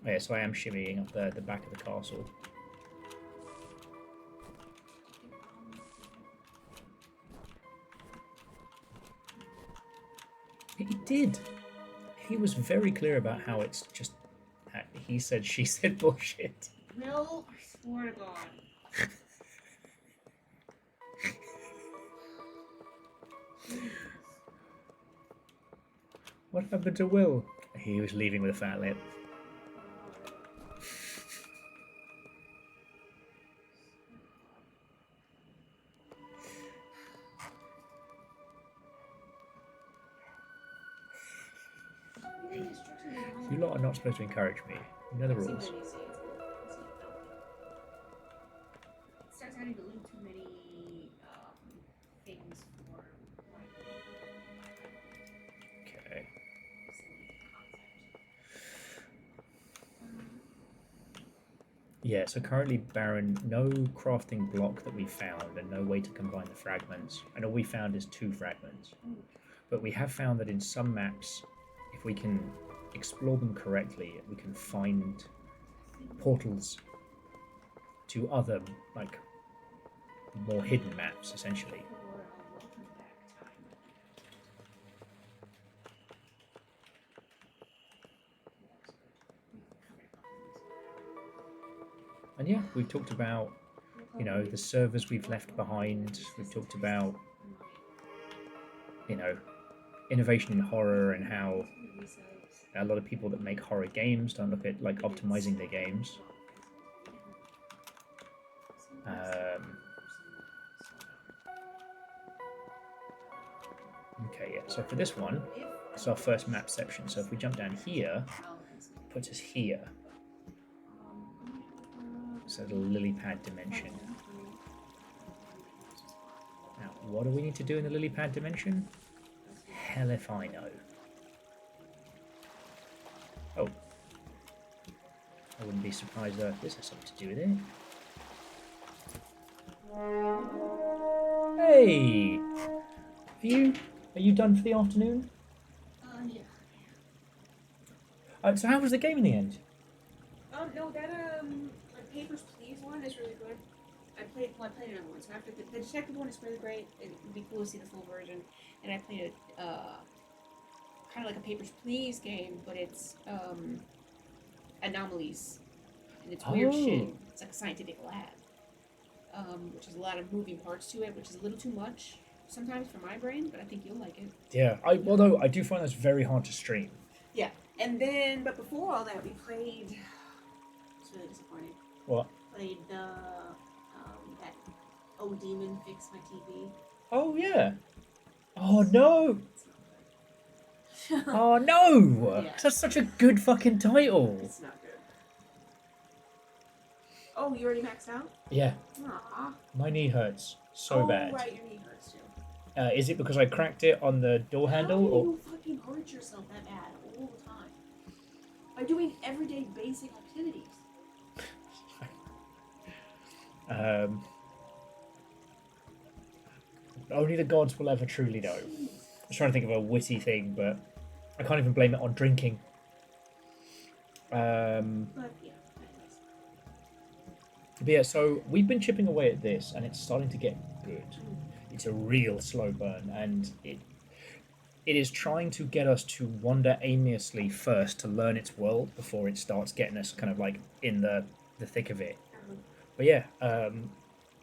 Oh yeah, so I am shimmying up the back of the castle. He did. He was very clear about how it's just he said, she said bullshit. Will, I swear to God. What happened to Will? He was leaving with a fat lip. You lot are not supposed to encourage me. You know the rules. It starts adding a little too many things for Okay. Yeah, so currently Baron, no crafting block that we found and no way to combine the fragments. And all we found is 2 fragments. But we have found that in some maps, if we can explore them correctly, we can find portals to other, like, more hidden maps, essentially. And yeah, we've talked about, you know, the servers we've left behind. We've talked about, you know, innovation in horror and how a lot of people that make horror games don't look at, like, optimizing their games. Okay, yeah, so for this one, it's our first map section. So if we jump down here, it puts us here. So the lily pad dimension. Now, what do we need to do in the lily pad dimension? Hell if I know. Oh. I wouldn't be surprised though if this has something to do with it. Hey! Are you done for the afternoon? yeah. So how was the game in the end? No, that like Papers, Please one is really good. I played another one, so after the detective one is really great. It would be cool to see the full version. And I played a kind of like a Papers, Please game, but it's anomalies, and it's weird shit. It's like a scientific lab, which has a lot of moving parts to it, which is a little too much sometimes for my brain, but I think you'll like it. Yeah, although I do find this very hard to stream. Yeah, and then, but before all that, we played. It's really disappointing. What? Played the that Oh Demon Fix My TV. Oh yeah. Oh no. Oh no! Yeah. That's such a good fucking title. It's not good. Oh, you already maxed out? Yeah, Aw. my knee hurts so bad. Right, your knee hurts too. Is it because I cracked it on the door handle? How do Or you fucking hurt yourself that bad all the time? By doing everyday basic activities. Only the gods will ever truly know. I was trying to think of a witty thing, but I can't even blame it on drinking. But yeah, anyways. But yeah, so we've been chipping away at this, and it's starting to get good. It's a real slow burn, and it is trying to get us to wander aimlessly first to learn its world before it starts getting us kind of like in the thick of it. But yeah,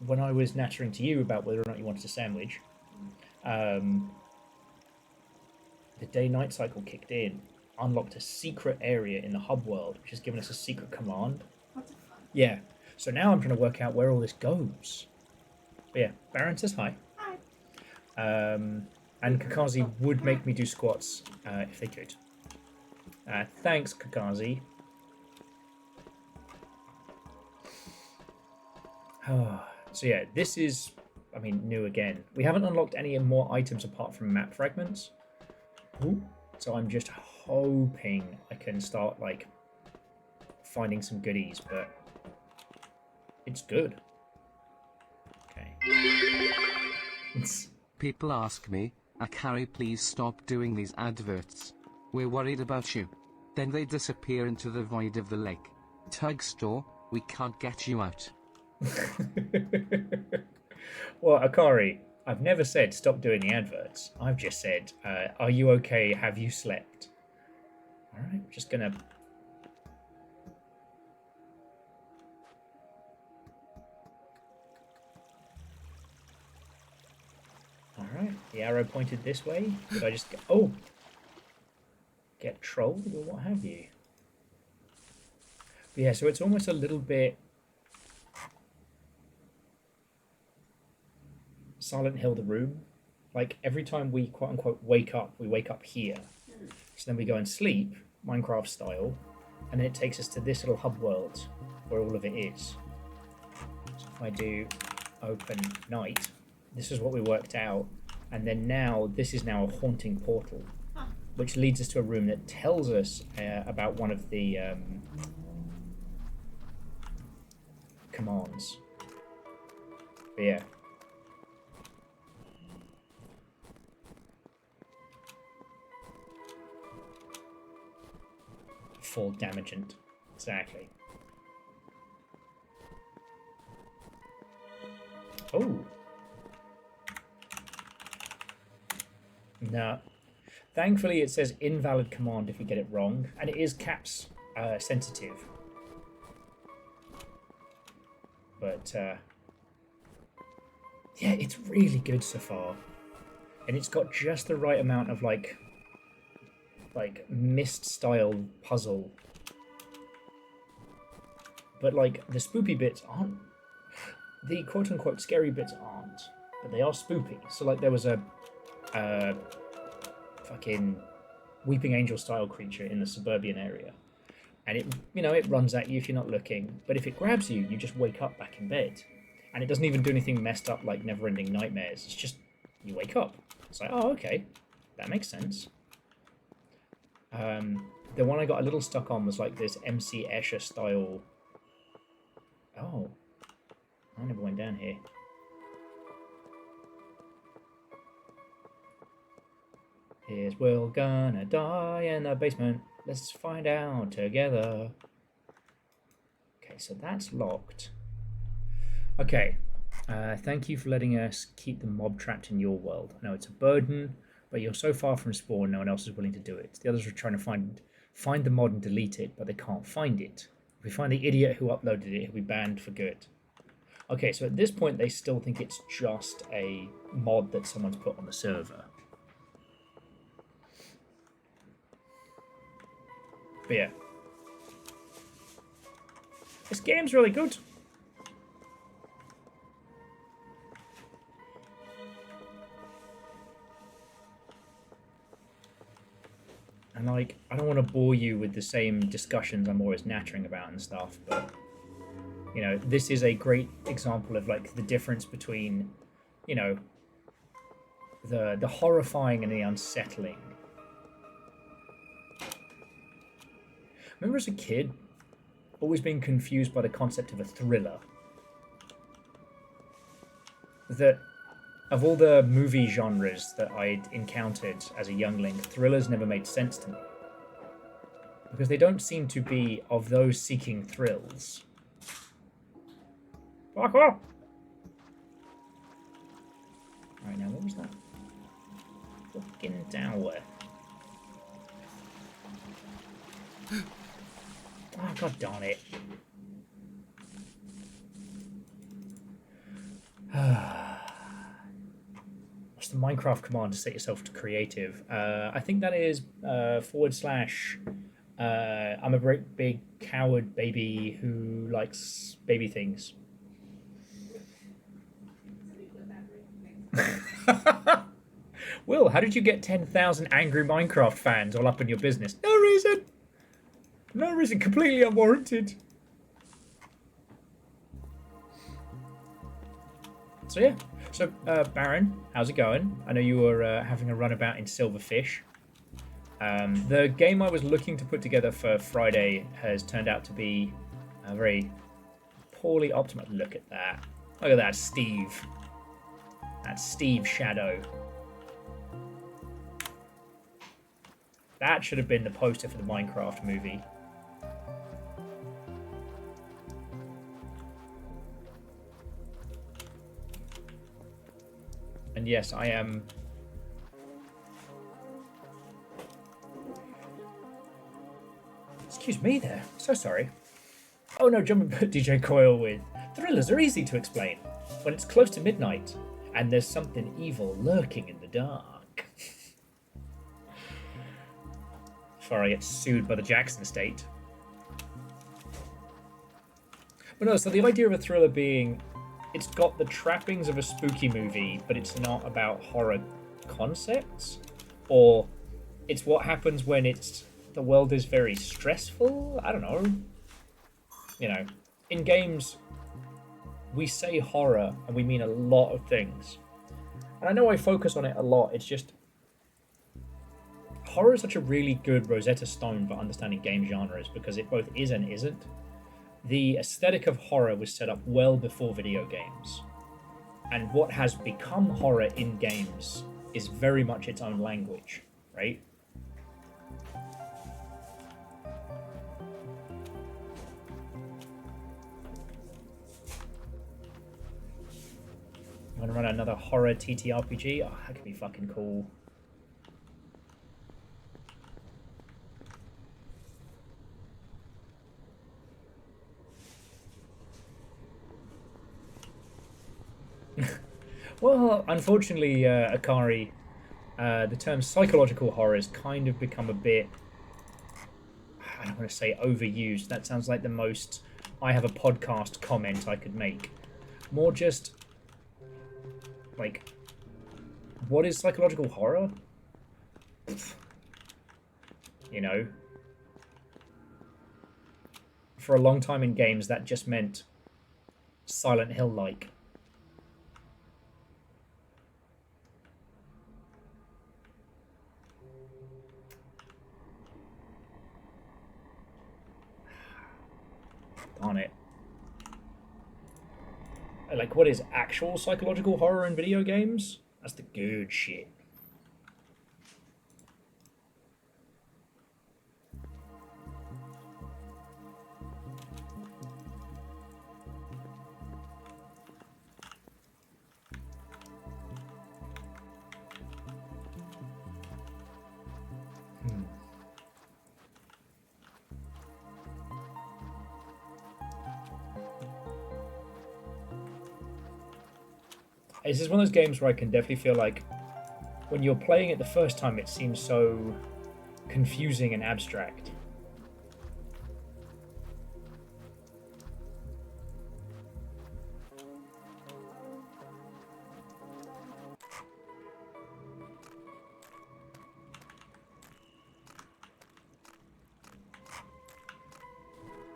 when I was nattering to you about whether or not you wanted a sandwich, the day-night cycle kicked in, unlocked a secret area in the hub world, which has given us a secret command. What the fuck? Yeah. So now I'm trying to work out where all this goes. But yeah, Baron says hi. Hi. And Kakazi would make me do squats if they could. Thanks, Kakazi. So yeah, this is, I mean, new again. We haven't unlocked any more items apart from map fragments. Ooh. So I'm just hoping I can start, like, finding some goodies, but it's good. Okay. People ask me, Akari, please stop doing these adverts. We're worried about you. Then they disappear into the void of the lake. Tug store, we can't get you out. Well, Akari, I've never said stop doing the adverts. I've just said, are you okay? Have you slept? Alright, I'm just gonna... Alright, the arrow pointed this way. Did I just get... Oh! Get trolled or what have you? But yeah, so it's almost a little bit... Silent Hill the room. Like, every time we quote-unquote wake up, we wake up here. So then we go and sleep, Minecraft style, and then it takes us to this little hub world where all of it is. So if I do open night, this is what we worked out, and then now this is now a haunting portal, which leads us to a room that tells us about one of the commands. But yeah. Full damagent. Exactly. Oh. No. Thankfully, it says invalid command if we get it wrong, and it is caps sensitive. But yeah, it's really good so far, and it's got just the right amount of like mist style puzzle. But like the spoopy bits aren't, the quote unquote scary bits aren't, but they are spoopy. So like there was a fucking weeping angel style creature in the suburban area, and it, you know, it runs at you if you're not looking, but if it grabs you, you just wake up back in bed, and it doesn't even do anything messed up like never-ending nightmares. It's just you wake up. It's like, oh, okay, that makes sense. The one I got a little stuck on was like this MC Escher style. Oh, I never went down here. Here's we're gonna die in the basement. Let's find out together. Okay, so that's locked. Okay, thank you for letting us keep the mob trapped in your world. I know it's a burden, but you're so far from spawn, no one else is willing to do it. The others are trying to find the mod and delete it, but they can't find it. If we find the idiot who uploaded it, he'll be banned for good. Okay, so at this point, they still think it's just a mod that someone's put on the server. But yeah. This game's really good. like, I don't want to bore you with the same discussions I'm always nattering about and stuff, but, you know, this is a great example of, like, the difference between, you know, the horrifying and the unsettling. I remember as a kid always being confused by the concept of a thriller. That of all the movie genres that I'd encountered as a youngling, thrillers never made sense to me. Because they don't seem to be of those seeking thrills. Fuck off! Alright, now what was that? Fucking tower. Oh, god darn it. What's the Minecraft command to set yourself to creative? I think that is / I'm a great big coward baby who likes baby things. Will, how did you get 10,000 angry Minecraft fans all up in your business? No reason. No reason. Completely unwarranted. So yeah. So, Baron, how's it going? I know you were having a runabout in Silverfish. The game I was looking to put together for Friday has turned out to be a very poorly optimized. Look at that. Look at that, Steve. That's Steve Shadow. That should have been the poster for the Minecraft movie. And yes, I am... Excuse me there. So sorry. Oh no, jumping DJ Coil with... Thrillers are easy to explain. When it's close to midnight, and there's something evil lurking in the dark. Before I get sued by the Jackson estate. But no, so the idea of a thriller being... It's got the trappings of a spooky movie, but it's not about horror concepts. Or it's what happens when the world is very stressful. I don't know. You know, in games, we say horror and we mean a lot of things. And I know I focus on it a lot. It's just horror is such a really good Rosetta Stone for understanding game genres because it both is and isn't. The aesthetic of horror was set up well before video games. And what has become horror in games is very much its own language, right? You want to run another horror TTRPG? Oh, that could be fucking cool. Well, unfortunately, Akari, the term psychological horror has kind of become a bit, I don't want to say overused. That sounds like the most I have a podcast comment I could make. More just, like, what is psychological horror? You know? For a long time in games, that just meant Silent Hill-like. On it. Like, what is actual psychological horror in video games? That's the good shit. This is one of those games where I can definitely feel like when you're playing it the first time, it seems so confusing and abstract.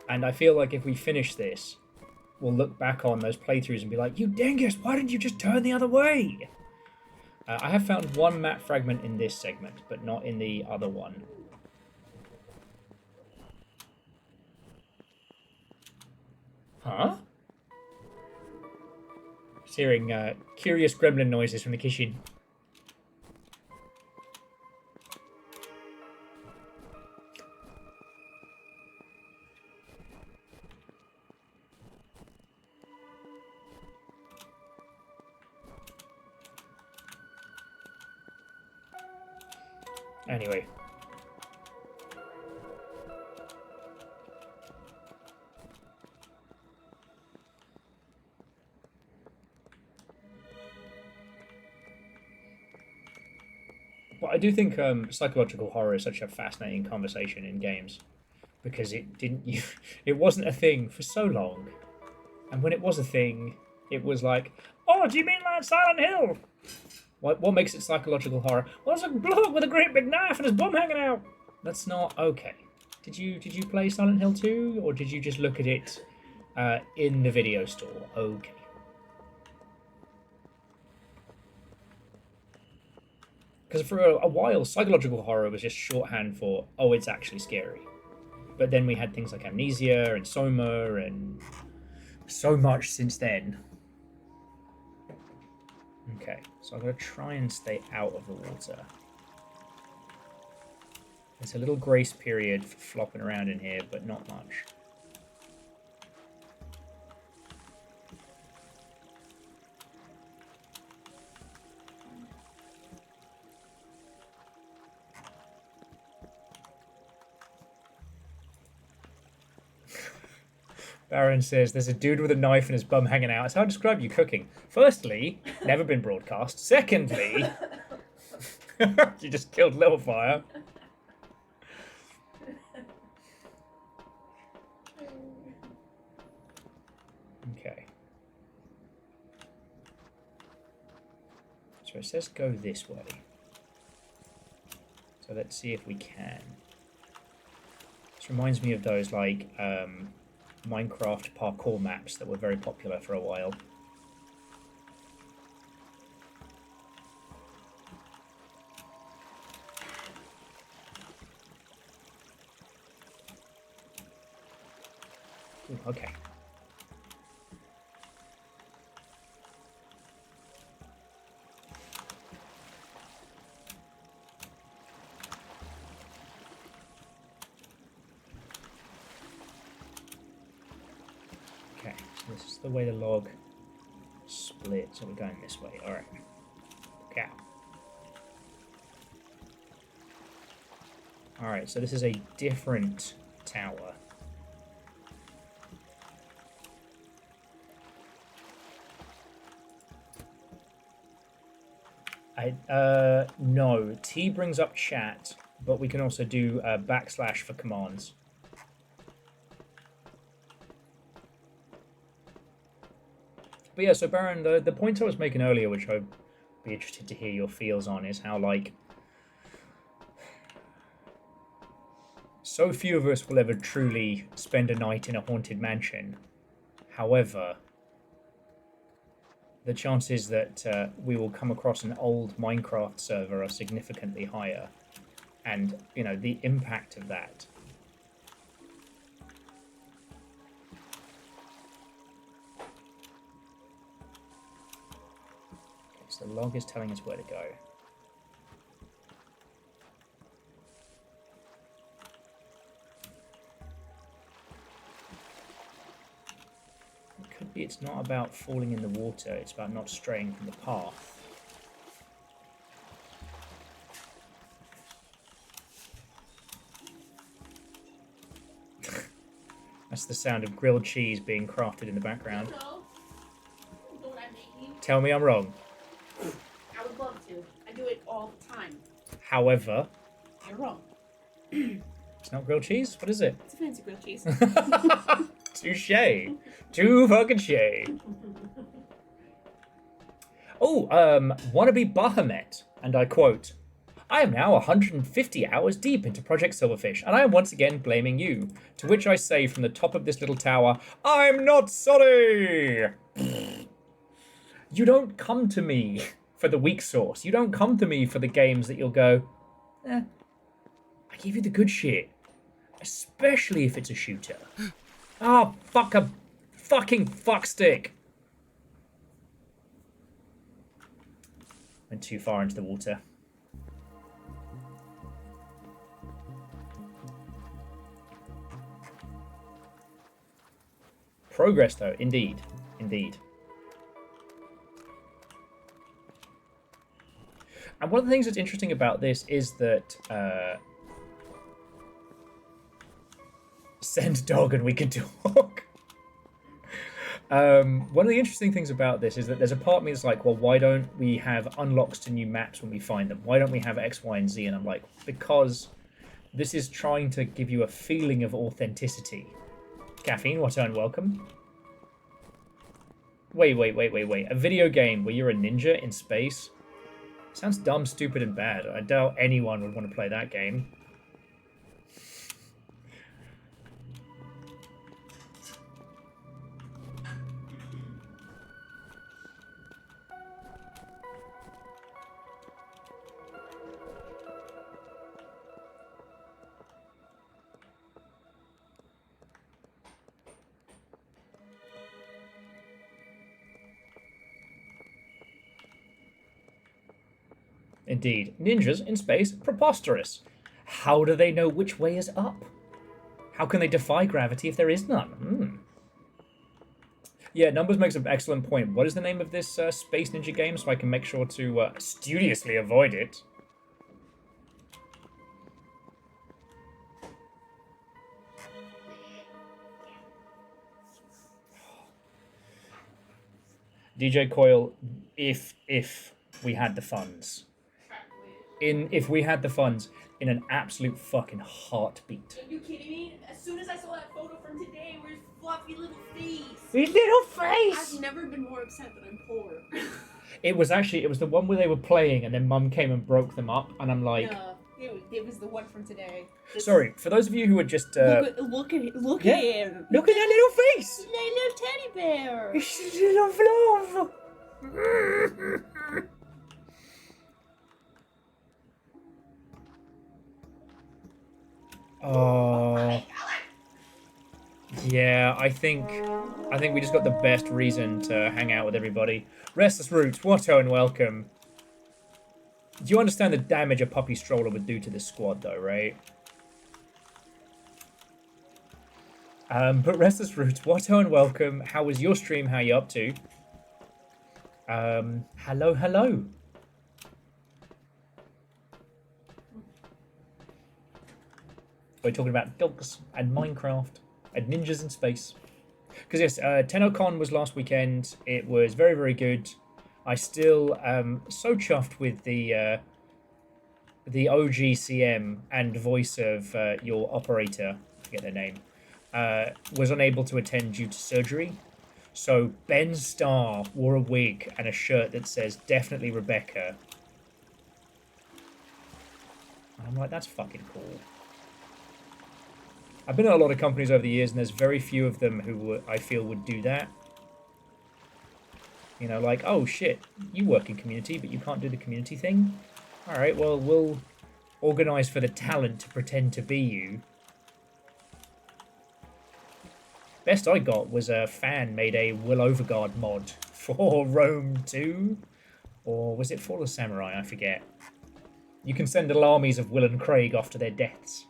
And I feel like if we finish this, we'll look back on those playthroughs and be like, you dingus, why didn't you just turn the other way? I have found one map fragment in this segment, but not in the other one. Huh? Just hearing curious gremlin noises from the kitchen. Anyway. But I do think psychological horror is such a fascinating conversation in games, because it wasn't a thing for so long, and when it was a thing, it was like, oh, do you mean like Silent Hill? What makes it psychological horror? Well, there's a bloke with a great big knife and his bum hanging out. That's not okay. Did you play Silent Hill 2, or did you just look at it in the video store? Okay. Because for a while, psychological horror was just shorthand for, oh, it's actually scary. But then we had things like Amnesia and Soma and so much since then. Okay, so I'm going to try and stay out of the water. There's a little grace period for flopping around in here, but not much. Baron says, there's a dude with a knife and his bum hanging out. That's how I describe you cooking. Firstly, never been broadcast. Secondly, you just killed Littlefire. Okay. So it says go this way. So let's see if we can. This reminds me of those, like, Minecraft parkour maps that were very popular for a while. Ooh, okay. This is the way the log splits, so we're going this way. Alright. Cow. Alright, so this is a different tower. No. T brings up chat, but we can also do backslash for commands. But yeah, so Baron, the point I was making earlier, which I'd be interested to hear your feels on, is how, like, so few of us will ever truly spend a night in a haunted mansion. However, the chances that we will come across an old Minecraft server are significantly higher. And, you know, the impact of that. So the log is telling us where to go. It could be it's not about falling in the water, it's about not straying from the path. That's the sound of grilled cheese being crafted in the background. Tell me I'm wrong. I would love to. I do it all the time. However, You're wrong. it's not grilled cheese? What is it? It's a fancy grilled cheese. Touche. Too fucking shade. Oh, wannabe Bahamut, and I quote, I am now 150 hours deep into Project Silverfish, and I am once again blaming you. To which I say from the top of this little tower, I'm not sorry! You don't come to me for the weak sauce. You don't come to me for the games that you'll go, I give you the good shit. Especially if it's a shooter. Oh, fuck a fucking fuckstick. Went too far into the water. Progress, though, indeed. Indeed. And one of the things that's interesting about this is that send dog and we can talk. One of the interesting things about this is that there's a part of me that's like, well, why don't we have unlocks to new maps when we find them? Why don't we have X, Y, and Z? And I'm like, because this is trying to give you a feeling of authenticity. Caffeine, what on, welcome. Wait. A video game where you're a ninja in space? Sounds dumb, stupid, and bad. I doubt anyone would want to play that game. Indeed. Ninjas in space? Preposterous. How do they know which way is up? How can they defy gravity if there is none? Yeah, Numbers makes an excellent point. What is the name of this Space Ninja game so I can make sure to studiously avoid it? DJ Coil, if we had the funds. If we had the funds, in an absolute fucking heartbeat. Are you kidding me? As soon as I saw that photo from today, where's fluffy little face? His little face! I've never been more upset that I'm poor. It was the one where they were playing and then Mum came and broke them up, and I'm like... No, it was the one from today. Sorry, for those of you who are just... Look at him. Look at that little face! He's like a little teddy bear. It's a little fluff. Oh, yeah. I think we just got the best reason to hang out with everybody. Restless Roots, Watto, and welcome. Do you understand the damage a puppy stroller would do to this squad, though, right? But Restless Roots, Watto, and welcome. How was your stream? How are you up to? Hello. We're talking about dogs and Minecraft and ninjas in space. Because yes, TennoCon was last weekend. It was very, very good. I still am so chuffed with the OGCM and voice of your operator, I forget their name, was unable to attend due to surgery. So Ben Starr wore a wig and a shirt that says, definitely Rebecca. And I'm like, that's fucking cool. I've been at a lot of companies over the years, and there's very few of them who I feel would do that. You know, like, oh shit, you work in community, but you can't do the community thing? Alright, well, we'll organise for the talent to pretend to be you. Best I got was a fan made a Will Overguard mod for Rome 2. Or was it Fall of Samurai? I forget. You can send little armies of Will and Craig off to their deaths.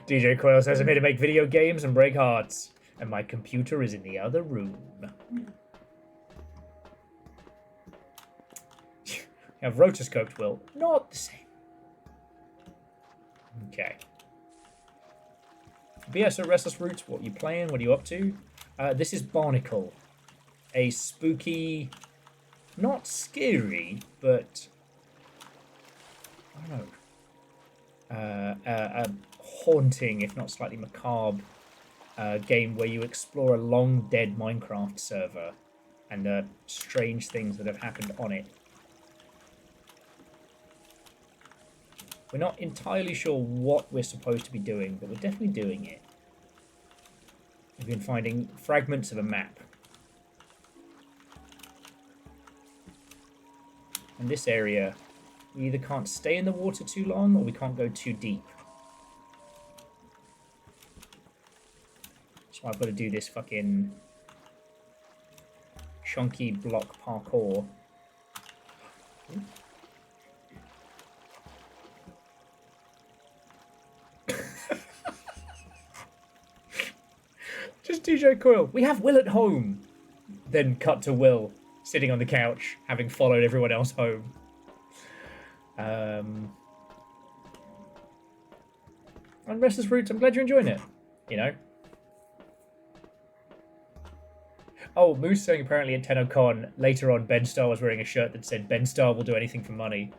DJ Coil says, I'm here to make video games and break hearts, and my computer is in the other room. You have rotoscoped, Will. Not the same. Okay. But yeah, so Restless Roots, what are you playing? What are you up to? This is Barnacle. A spooky, not scary, but I don't know. A haunting, if not slightly macabre, game where you explore a long dead Minecraft server and the strange things that have happened on it. We're not entirely sure what we're supposed to be doing, but we're definitely doing it. We've been finding fragments of a map. In this area, we either can't stay in the water too long, or we can't go too deep. So I've got to do this fucking chunky block parkour. Just DJ Coil. We have Will at home. Then cut to Will sitting on the couch, having followed everyone else home. On Restless Roots, I'm glad you're enjoying it. You know. Oh, Moose saying apparently at TennoCon, later on Ben Starr was wearing a shirt that said Ben Starr will do anything for money.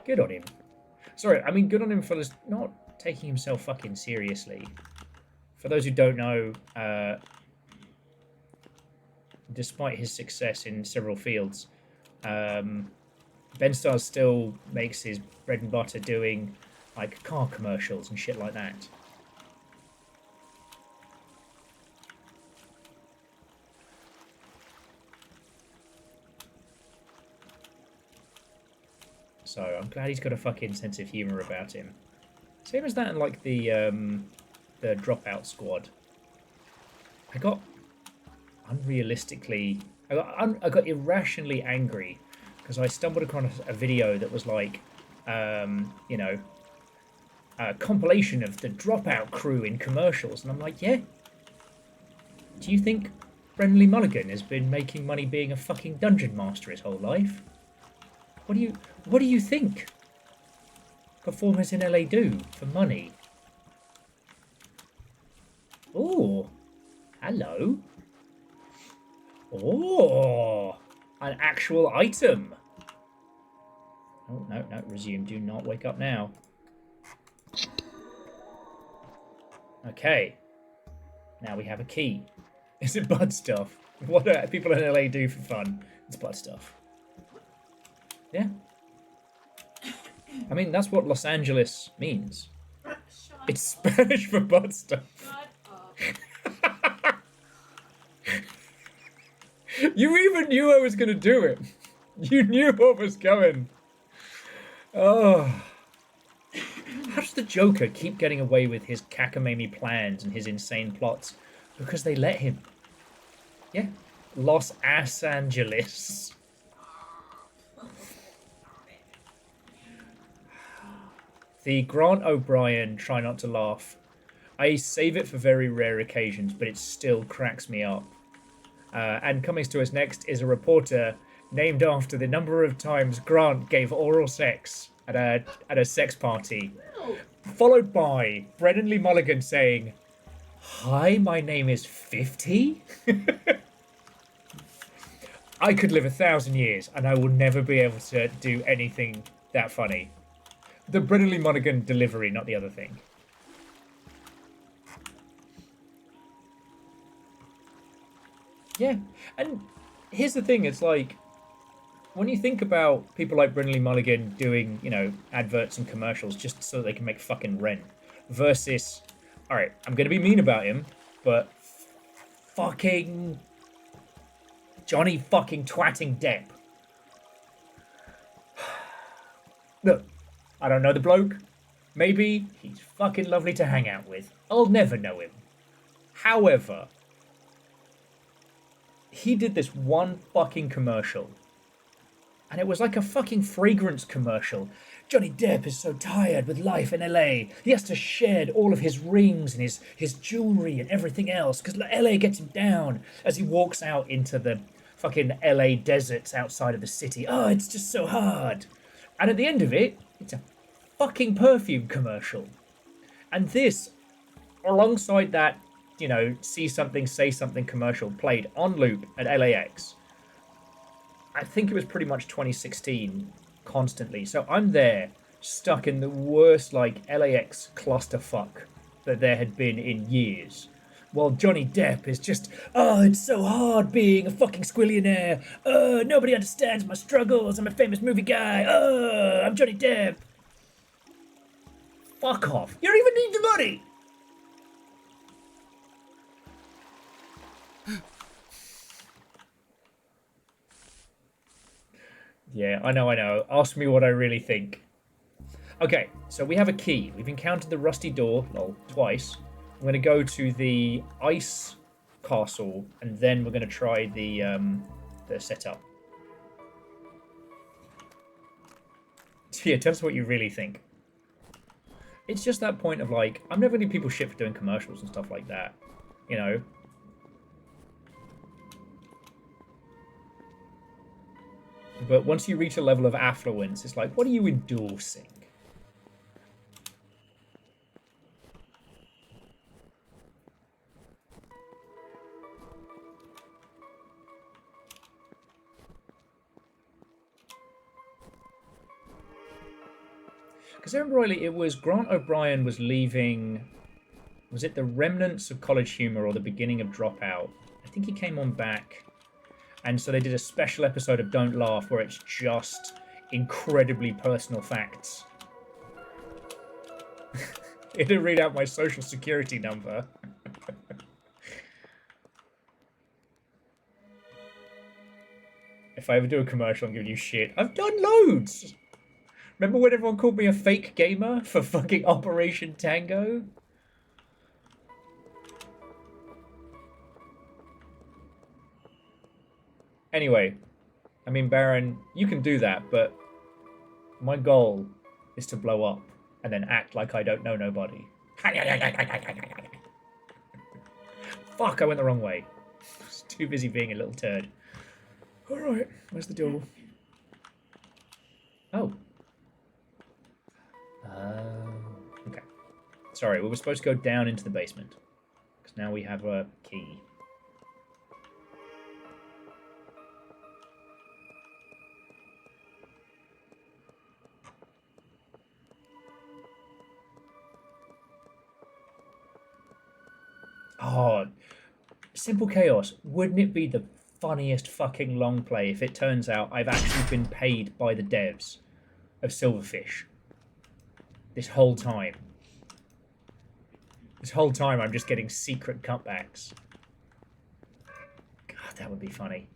Good on him. Sorry, I mean good on him for not taking himself fucking seriously. For those who don't know, despite his success in several fields, Ben Starr still makes his bread and butter doing like car commercials and shit like that. So I'm glad he's got a fucking sense of humour about him. Same as that in like the Dropout Squad. I got irrationally angry because I stumbled across a video that was like, you know, a compilation of the Dropout crew in commercials, and I'm like, yeah. Do you think Brendan Mulligan has been making money being a fucking dungeon master his whole life? What do you think performers in LA do for money? Oh, hello. Oh, an actual item. Oh, no, resume. Do not wake up now. Okay. Now we have a key. Is it bud stuff? What do people in LA do for fun? It's bud stuff. Yeah. I mean, that's what Los Angeles means. It's Spanish for bud stuff. Shut up. You even knew I was going to do it. You knew what was coming. Oh. How does the Joker keep getting away with his cackamamie plans and his insane plots? Because they let him. Yeah. Los Angeles. The Grant O'Brien try not to laugh. I save it for very rare occasions, but it still cracks me up. And coming to us next is a reporter named after the number of times Grant gave oral sex at a sex party. No. Followed by Brendan Lee Mulligan saying, "Hi, my name is 50." I could live 1,000 years and I will never be able to do anything that funny. The Brendan Lee Mulligan delivery, not the other thing. Yeah, and here's the thing, it's like, when you think about people like Brendan Lee Mulligan doing, you know, adverts and commercials just so they can make fucking rent, versus, alright, I'm going to be mean about him, but fucking Johnny fucking twatting Depp. Look, I don't know the bloke. Maybe he's fucking lovely to hang out with. I'll never know him. However, he did this one fucking commercial. And it was like a fucking fragrance commercial. Johnny Depp is so tired with life in LA. He has to shed all of his rings and his jewelry and everything else because LA gets him down as he walks out into the fucking LA deserts outside of the city. Oh, it's just so hard. And at the end of it, it's a fucking perfume commercial. And this, alongside that, you know, see something, say something commercial played on loop at LAX. I think it was pretty much 2016 constantly. So I'm there, stuck in the worst, like, LAX clusterfuck that there had been in years. While Johnny Depp is just, oh, it's so hard being a fucking squillionaire. Nobody understands my struggles. I'm a famous movie guy. I'm Johnny Depp. Fuck off. You don't even need the money. Yeah, I know. Ask me what I really think. Okay, so we have a key. We've encountered the rusty door, lol, twice. I'm going to go to the ice castle, and then we're going to try the setup. So yeah, tell us what you really think. It's just that point of like, I'm never giving people shit for doing commercials and stuff like that, you know? But once you reach a level of affluence, it's like, what are you endorsing? Because I remember rightly, it was Grant O'Brien was leaving. Was it the remnants of College Humor or the beginning of Dropout? I think he came on back. And so they did a special episode of Don't Laugh where it's just incredibly personal facts. It'll read out my social security number. If I ever do a commercial, I'm giving you shit. I've done loads! Remember when everyone called me a fake gamer for fucking Operation Tango? Anyway, I mean, Baron, you can do that, but my goal is to blow up and then act like I don't know nobody. Fuck, I went the wrong way. I was too busy being a little turd. Alright, where's the door? Oh. Okay. Sorry, we were supposed to go down into the basement. Because now we have a key. Oh, Simple Chaos. Wouldn't it be the funniest fucking long play if it turns out I've actually been paid by the devs of Silverfish this whole time? This whole time I'm just getting secret cutbacks. God, that would be funny.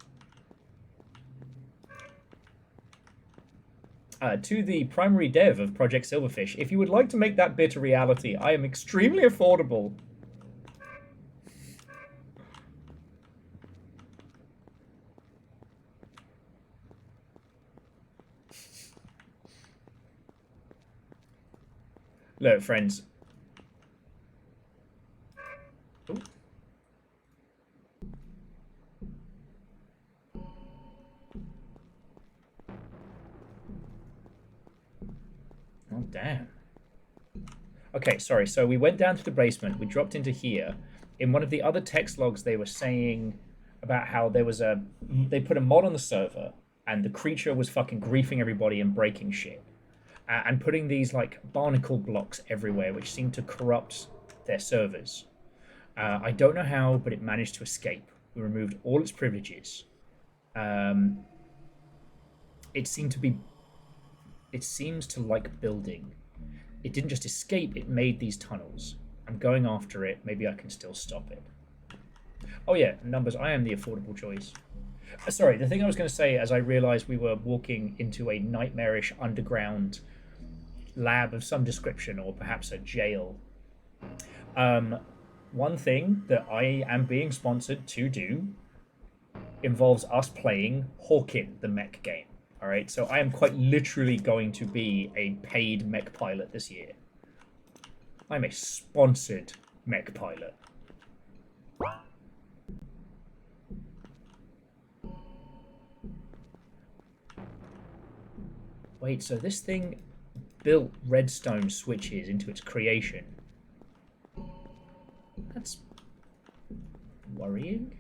To the primary dev of Project Silverfish, if you would like to make that bit a reality, I am extremely affordable. Look, friends. Ooh. Oh, damn. Okay, sorry. So we went down to the basement. We dropped into here. In one of the other text logs, they were saying about how there was a... They put a mod on the server, and the creature was fucking griefing everybody and breaking shit. And putting these like barnacle blocks everywhere, which seemed to corrupt their servers. I don't know how, but it managed to escape. We removed all its privileges. It seemed to be... It seems to like building. It didn't just escape, it made these tunnels. I'm going after it. Maybe I can still stop it. Oh yeah, numbers. I am the affordable choice. Sorry, the thing I was going to say as I realized we were walking into a nightmarish underground lab of some description, or perhaps a jail. One thing that I am being sponsored to do involves us playing Hawkin, the mech game. All right, so I am quite literally going to be a paid mech pilot this year. I'm a sponsored mech pilot. Wait, so this thing built redstone switches into its creation. That's worrying.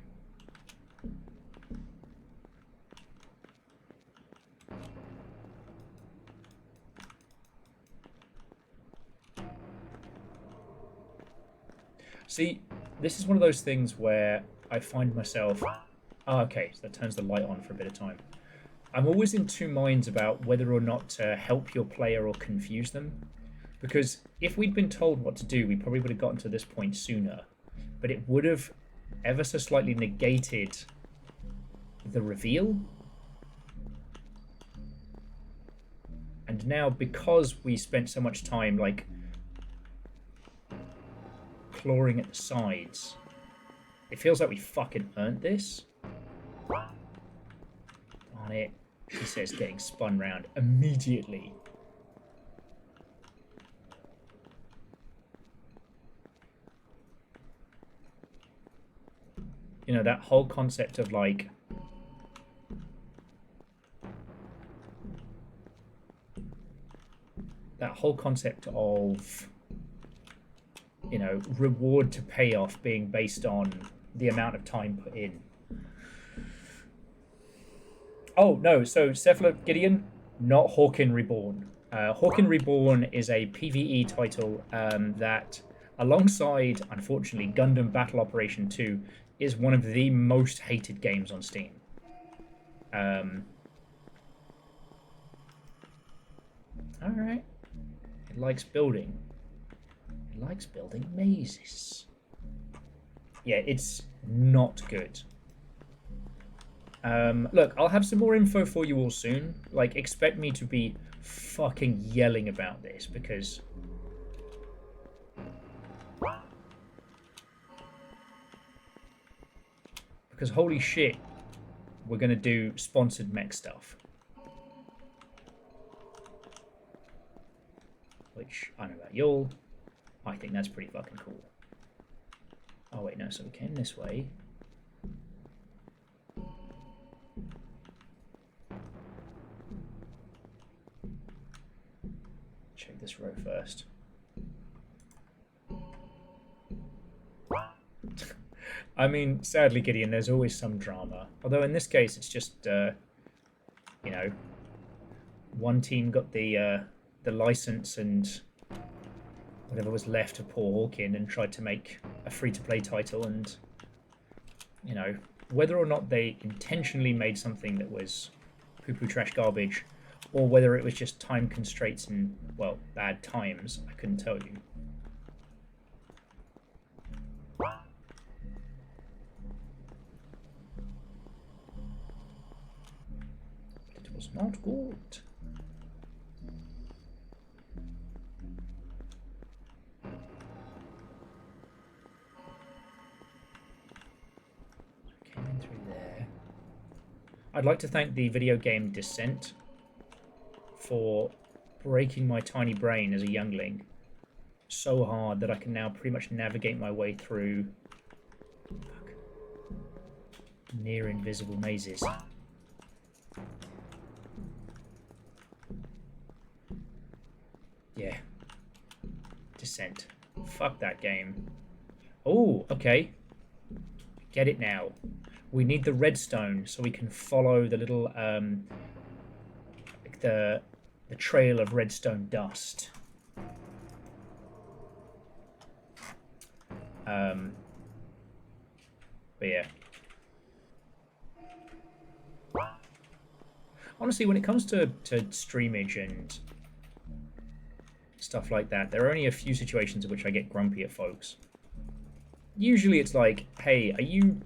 See, this is one of those things where I find myself... Oh, okay, so that turns the light on for a bit of time. I'm always in two minds about whether or not to help your player or confuse them. Because if we'd been told what to do, we probably would have gotten to this point sooner. But it would have ever so slightly negated the reveal. And now, because we spent so much time, like, clawing at the sides, it feels like we fucking earned this. On it, he says, getting spun round immediately. You know, that whole concept of, like, you know, reward to payoff being based on the amount of time put in. Oh, no, so Cephalid Gideon, not Hawken Reborn. Hawken Reborn is a PvE title that, alongside, unfortunately, Gundam Battle Operation 2, is one of the most hated games on Steam. Alright. It likes building. It likes building mazes. Yeah, it's not good. Look, I'll have some more info for you all soon. Like, expect me to be fucking yelling about this, because... Because holy shit, we're gonna do sponsored mech stuff. Which, I don't know about y'all, I think that's pretty fucking cool. Oh wait, no, so we came this way. Check this row first. I mean, sadly, Gideon, there's always some drama. Although in this case, it's just, you know, one team got the license and whatever was left of poor Hawken and tried to make a free-to-play title, and, you know, whether or not they intentionally made something that was poo-poo trash garbage, or whether it was just time constraints and, well, bad times, I couldn't tell you. It was not good. Came in through there. I'd like to thank the video game Descent for breaking my tiny brain as a youngling so hard that I can now pretty much navigate my way through near invisible mazes. Yeah. Descent. Fuck that game. Oh, okay. Get it now. We need the redstone so we can follow the little the trail of redstone dust. But yeah. Honestly, when it comes to streamage and stuff like that, there are only a few situations in which I get grumpy at folks. Usually it's like, hey, are you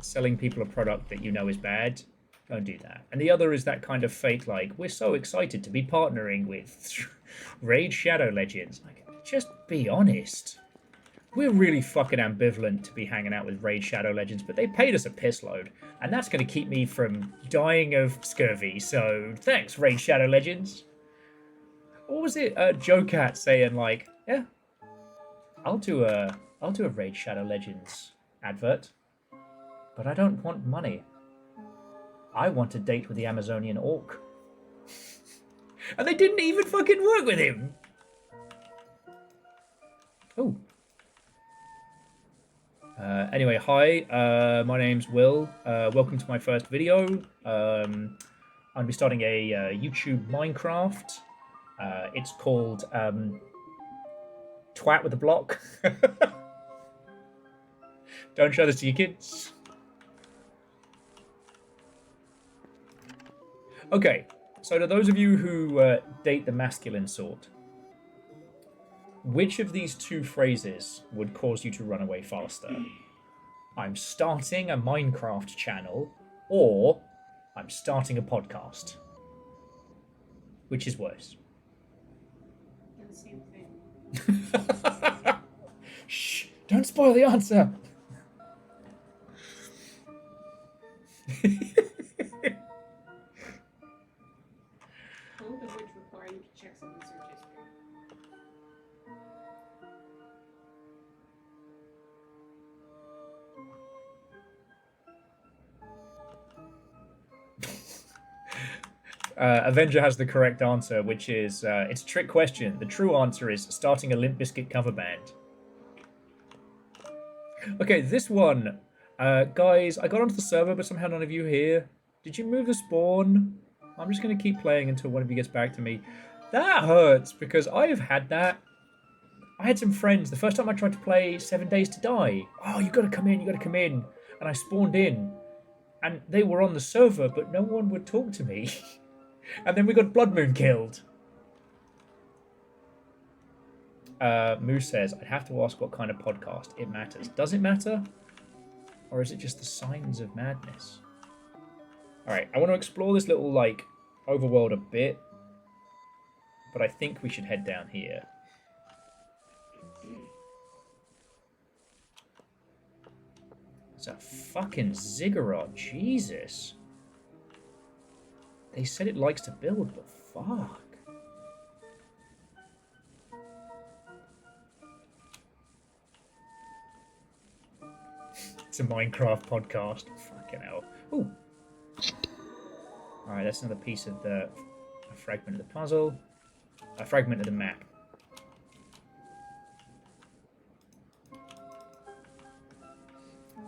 selling people a product that you know is bad? Don't do that. And the other is that kind of fake, like, we're so excited to be partnering with Raid Shadow Legends. Like, just be honest. We're really fucking ambivalent to be hanging out with Raid Shadow Legends, but they paid us a piss load, and that's going to keep me from dying of scurvy, so thanks, Raid Shadow Legends. What was it? Joe Cat saying, like, yeah, I'll do a Raid Shadow Legends advert, but I don't want money. I want a date with the Amazonian orc. And they didn't even fucking work with him. Oh. Anyway, hi, my name's Will. Welcome to my first video. I'm going to be starting a YouTube Minecraft. It's called Twat with a Block. Don't show this to your kids. Okay, so to those of you who date the masculine sort, Which of these two phrases would cause you to run away faster? I'm starting a Minecraft channel, or I'm starting a podcast. Which is worse? They're the same thing. Shh! Don't spoil the answer! Both of which require you to check someone's search history. Avenger has the correct answer, which is it's a trick question. The true answer is starting a Limp Bizkit cover band. Okay, this one, guys, I got onto the server, but somehow none of you here. Did you move the spawn? I'm just gonna keep playing until one of you gets back to me. That hurts because I've had that. I had some friends. The first time I tried to play 7 Days to Die. Oh, you gotta come in, you gotta come in. And I spawned in, and they were on the server, but no one would talk to me. And then we got Blood Moon killed. Moose says, I'd have to ask what kind of podcast. It matters. Does it matter? Or is it just the signs of madness? Alright, I want to explore this little, like, overworld a bit. But I think we should head down here. It's a fucking ziggurat. Jesus. They said it likes to build, but fuck. It's a Minecraft podcast. Fucking hell. Ooh. Alright, that's another piece of a fragment of the puzzle. A fragment of the map.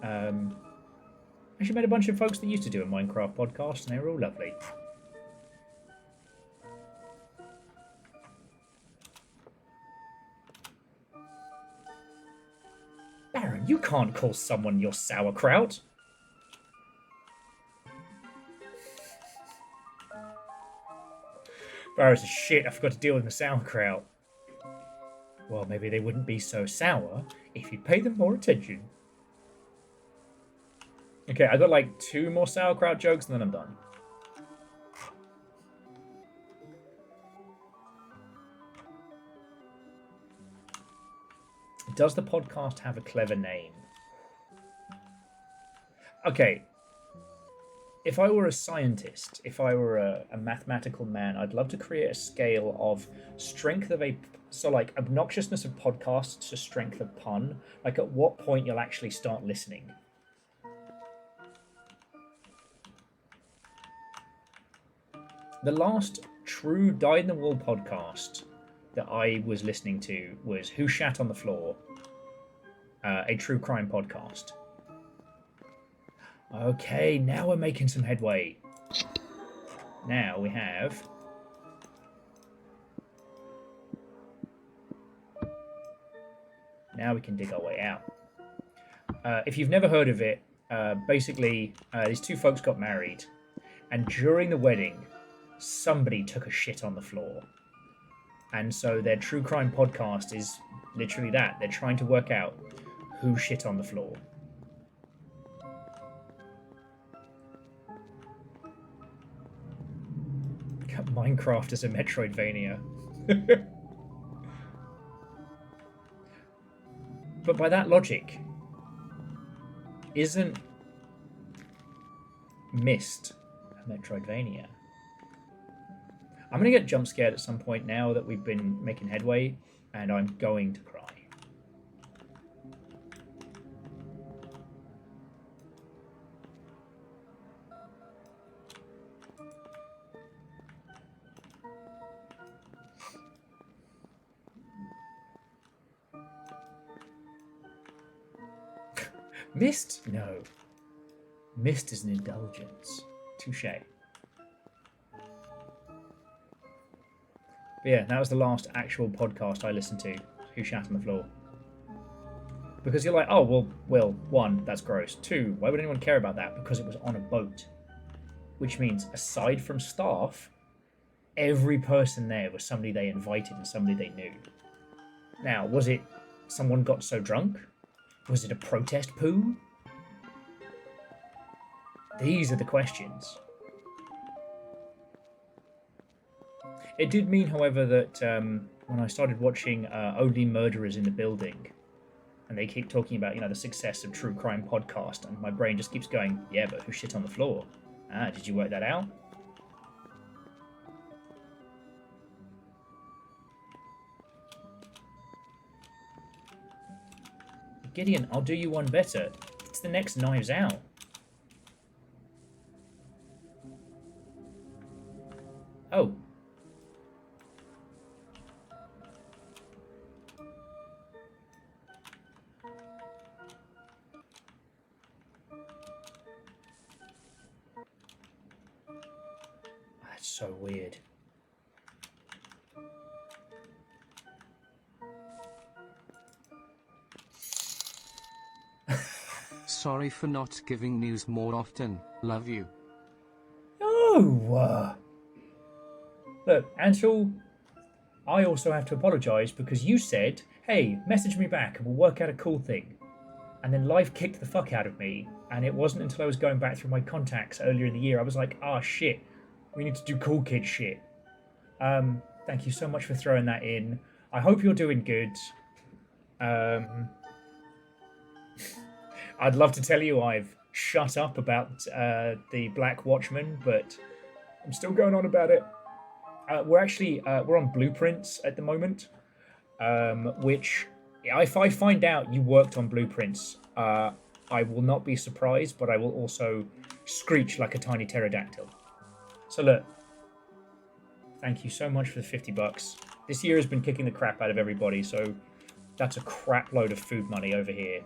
I actually met a bunch of folks that used to do a Minecraft podcast, and they were all lovely. Baron, you can't call someone your sauerkraut. Baron says, shit, I forgot to deal with my sauerkraut. Well, maybe they wouldn't be so sour if you pay them more attention. Okay, I got like 2 more sauerkraut jokes and then I'm done. Does the podcast have a clever name? Okay. If I were a scientist, if I were a mathematical man, I'd love to create a scale of strength of a... So, like, obnoxiousness of podcasts to strength of pun. Like, at what point you'll actually start listening. The last true dyed-in-the-wool podcast that I was listening to was Who Shat on the Floor, a true crime podcast. Okay, now we're making some headway. Now we have... Now we can dig our way out. If you've never heard of it, basically, these 2 folks got married, and during the wedding, somebody took a shit on the floor. And so their true crime podcast is literally that. They're trying to work out who shit on the floor. Minecraft is a Metroidvania. But by that logic, isn't Myst a Metroidvania? I'm going to get jump scared at some point now that we've been making headway, and I'm going to cry. Myst? No. Myst is an indulgence. Touché. But yeah, that was the last actual podcast I listened to, Who Shat on the Floor. Because you're like, oh, well, 1, that's gross. 2, why would anyone care about that? Because it was on a boat. Which means, aside from staff, every person there was somebody they invited and somebody they knew. Now, was it someone got so drunk? Was it a protest poo? These are the questions. It did mean, however, that when I started watching Only Murderers in the Building, and they keep talking about, the success of True Crime Podcast, and my brain just keeps going, yeah, but who shit on the floor? Ah, did you work that out? Gideon, I'll do you one better. It's the next Knives Out. Oh. That's so weird. Sorry for not giving news more often. Love you. No! Look, Ansel, I also have to apologise because you said, hey, message me back and we'll work out a cool thing. And then life kicked the fuck out of me, and it wasn't until I was going back through my contacts earlier in the year I was like, ah, shit, we need to do cool kid shit. Thank you so much for throwing that in. I hope you're doing good. I'd love to tell you I've shut up about the Black Watchman, but I'm still going on about it. We're on Blueprints at the moment, which if I find out you worked on Blueprints, I will not be surprised, but I will also screech like a tiny pterodactyl. So look, thank you so much for the $50. This year has been kicking the crap out of everybody, so that's a crap load of food money over here.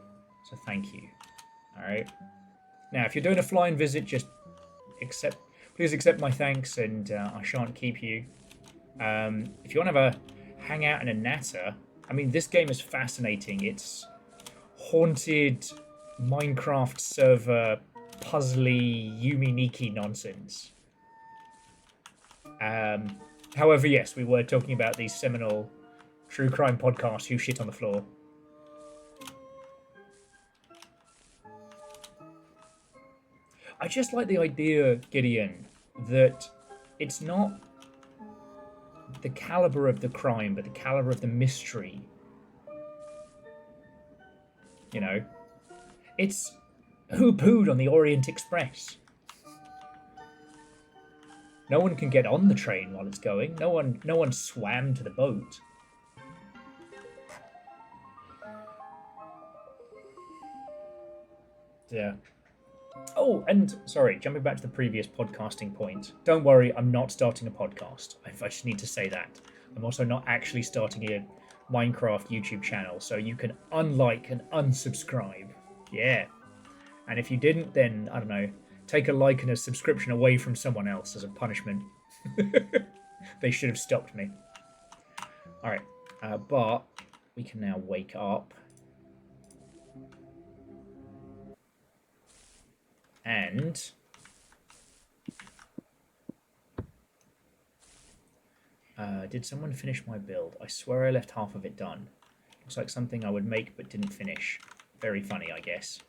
So thank you. All right. Now, if you're doing a flying visit, just please accept my thanks, and I shan't keep you. If you want to have a hangout and a natter, I mean, this game is fascinating. It's haunted Minecraft server puzzly Yumi-Niki nonsense. However, yes, we were talking about the seminal true crime podcast, Who Shit on the Floor. I just like the idea, Gideon, that it's not the caliber of the crime, but the caliber of the mystery. You know? It's who pooed on the Orient Express? No one can get on the train while it's going. No one swam to the boat. Yeah. Oh, and sorry, jumping back to the previous podcasting point. Don't worry, I'm not starting a podcast. I just need to say that. I'm also not actually starting a Minecraft YouTube channel, so you can unlike and unsubscribe. Yeah. And if you didn't, then, I don't know, take a like and a subscription away from someone else as a punishment. They should have stopped me. Alright, but we can now wake up. And did someone finish my build? I swear I left half of it done. Looks like something I would make but didn't finish. Very funny, I guess.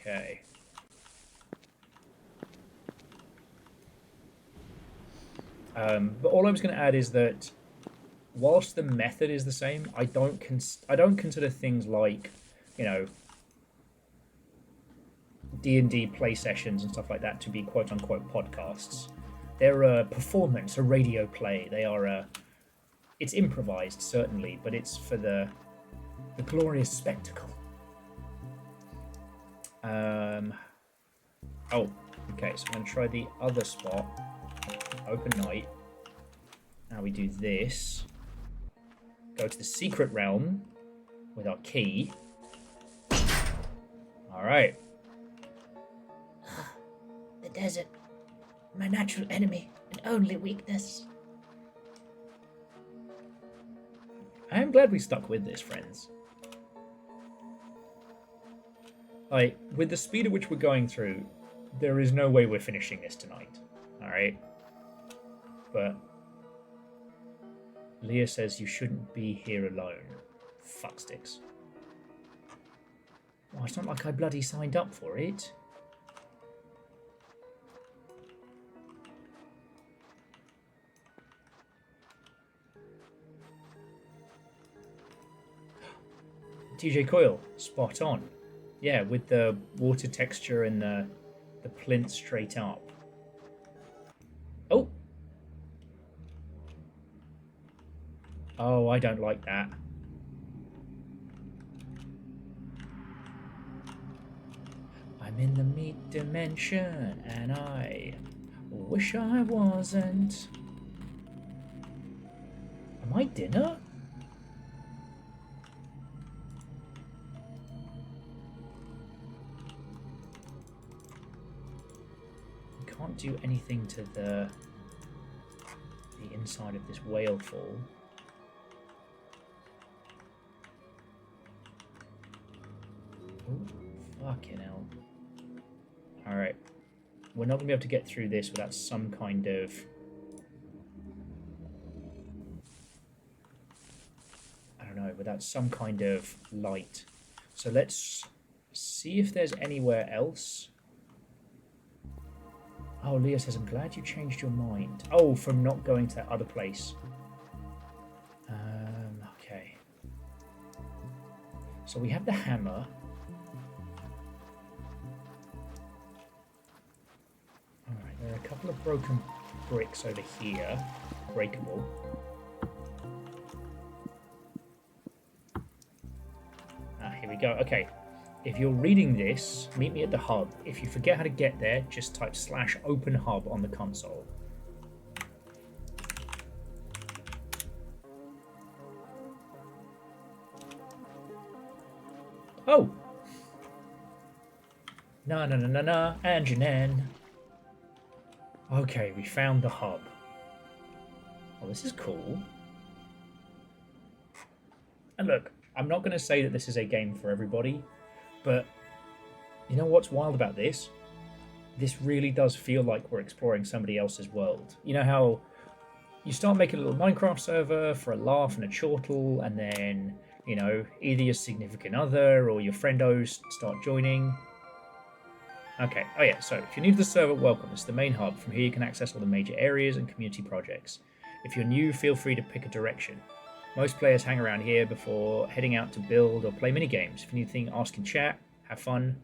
Okay. But all I was going to add is that whilst the method is the same, I don't consider things like, you know, D&D play sessions and stuff like that to be quote-unquote podcasts. They're a performance, a radio play. They are it's improvised, certainly, but it's for the glorious spectacle. Oh, okay, so I'm going to try the other spot. Open night. Now we do this. Go to the secret realm with our key. Alright. The desert. My natural enemy and only weakness. I am glad we stuck with this, friends. Like, with the speed at which we're going through, there is no way we're finishing this tonight. Alright? But Leah says you shouldn't be here alone. Fucksticks. Well, it's not like I bloody signed up for it. TJ Coyle, spot on. Yeah, with the water texture and the plinth straight up. Oh! Oh, I don't like that. I'm in the meat dimension, and I wish I wasn't. Am I dinner? Can't do anything to the inside of this whale fall. Oh, fucking hell. Alright. We're not going to be able to get through this without some kind of... I don't know, without some kind of light. So let's see if there's anywhere else. Oh, Leah says, I'm glad you changed your mind. Oh, from not going to that other place. Okay. So we have the hammer. Alright, there are a couple of broken bricks over here. Breakable. Here we go. Okay. If you're reading this, meet me at the hub. If you forget how to get there, just type /open hub on the console. Oh! Na na na na na, Anjanen. Okay, we found the hub. Oh, this is cool. And look, I'm not going to say that this is a game for everybody, but you know what's wild about this? This really does feel like we're exploring somebody else's world. You know how you start making a little Minecraft server for a laugh and a chortle, and then, you know, either your significant other or your friendos start joining. Okay, oh yeah, so if you're new to the server, welcome. It's the main hub. From here you can access all the major areas and community projects. If you're new, feel free to pick a direction. Most players hang around here before heading out to build or play minigames. If you need anything, ask in chat, have fun.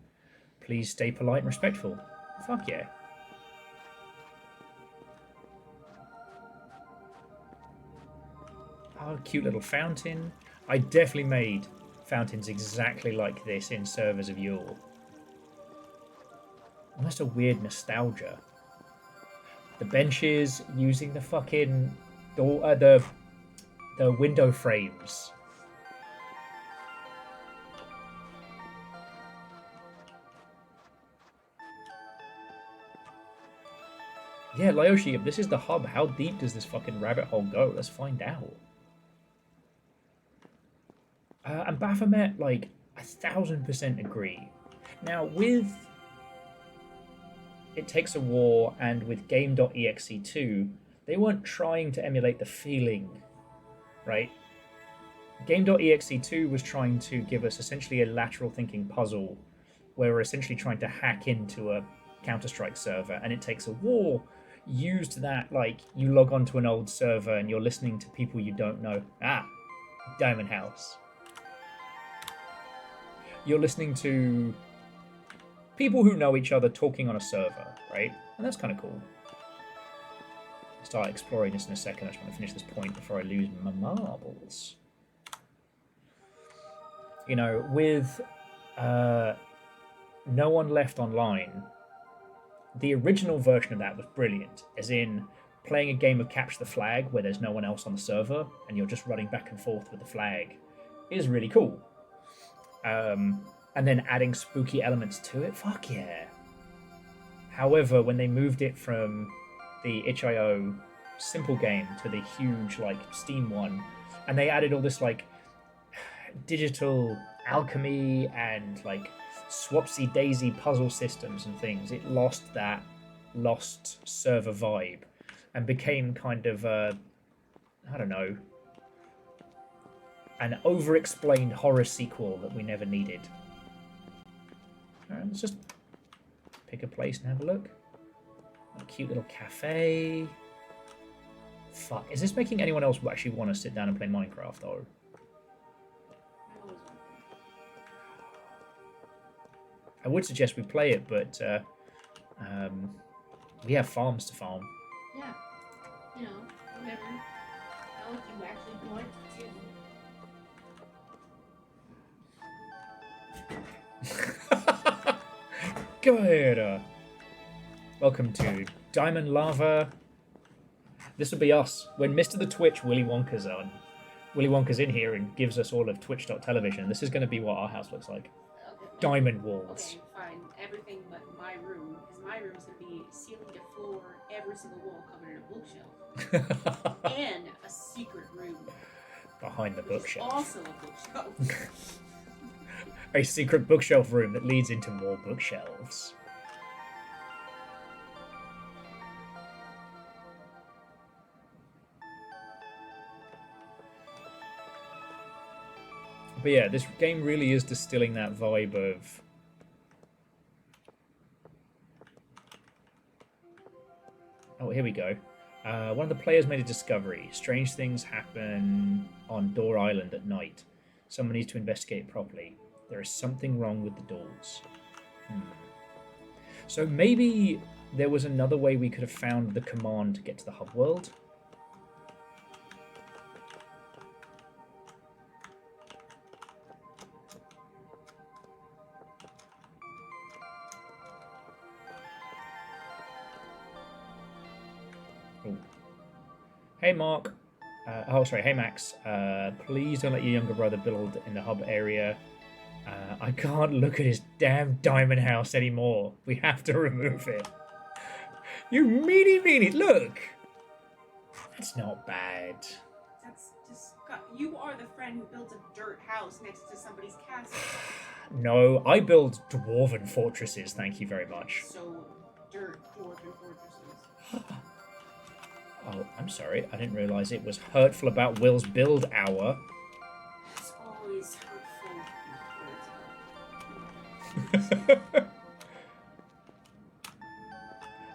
Please stay polite and respectful. Fuck yeah. Oh, cute little fountain. I definitely made fountains exactly like this in servers of yore. Almost a weird nostalgia. The benches using the fucking door, the window frames. Yeah, Laoshi, if this is the hub, how deep does this fucking rabbit hole go? Let's find out. And Baphomet, like, 1000% agree. Now, with It Takes a War and with Game.exe2, they weren't trying to emulate the feeling, right? Game.exe2 was trying to give us essentially a lateral thinking puzzle where we're essentially trying to hack into a Counter-Strike server, and It Takes a War used that, like, you log onto an old server and you're listening to people you don't know. Ah, Diamond House. You're listening to people who know each other talking on a server, right? And that's kind of cool. I'll start exploring this in a second. I just want to finish this point before I lose my marbles. You know, with No One Left Online, the original version of that was brilliant, as in playing a game of Capture the Flag where there's no one else on the server and you're just running back and forth with the flag is really cool. And then adding spooky elements to it, fuck yeah. However, when they moved it from the itch.io simple game to the huge, like, Steam one, and they added all this, like, digital alchemy and, like, swapsy daisy puzzle systems and things, it lost that lost server vibe and became kind of a, I don't know, an over-explained horror sequel that we never needed. Alright, let's just pick a place and have a look. A cute little cafe. Fuck, is this making anyone else actually want to sit down and play Minecraft, though? I would suggest we play it, but we have farms to farm. Yeah. You know, whatever. How you actually want to. Go ahead. Welcome to Diamond Lava. This will be us when Mr. the Twitch Willy Wonka's on. Willy Wonka's in here and gives us all of Twitch.television. This is going to be what our house looks like. Okay, Diamond walls. Okay, fine. Everything but my room, because my room is going to be ceiling to floor, every single wall covered in a bookshelf. And a secret room. Behind the Which is bookshelf. also a bookshelf. A secret bookshelf room that leads into more bookshelves. But yeah, this game really is distilling that vibe of... Oh, here we go. One of the players made a discovery. Strange things happen on Door Island at night. Someone needs to investigate properly. There is something wrong with the doors. So maybe there was another way we could have found the command to get to the hub world. Ooh. Hey Mark. Hey Max. Please don't let your younger brother build in the hub area. I can't look at his damn diamond house anymore. We have to remove it. You meanie. Look. That's not bad. That's just... You are the friend who builds a dirt house next to somebody's castle. No, I build dwarven fortresses, thank you very much. So, dirt dwarven fortresses. Oh, I'm sorry. I didn't realise it was hurtful about Will's build hour. It's always hurtful.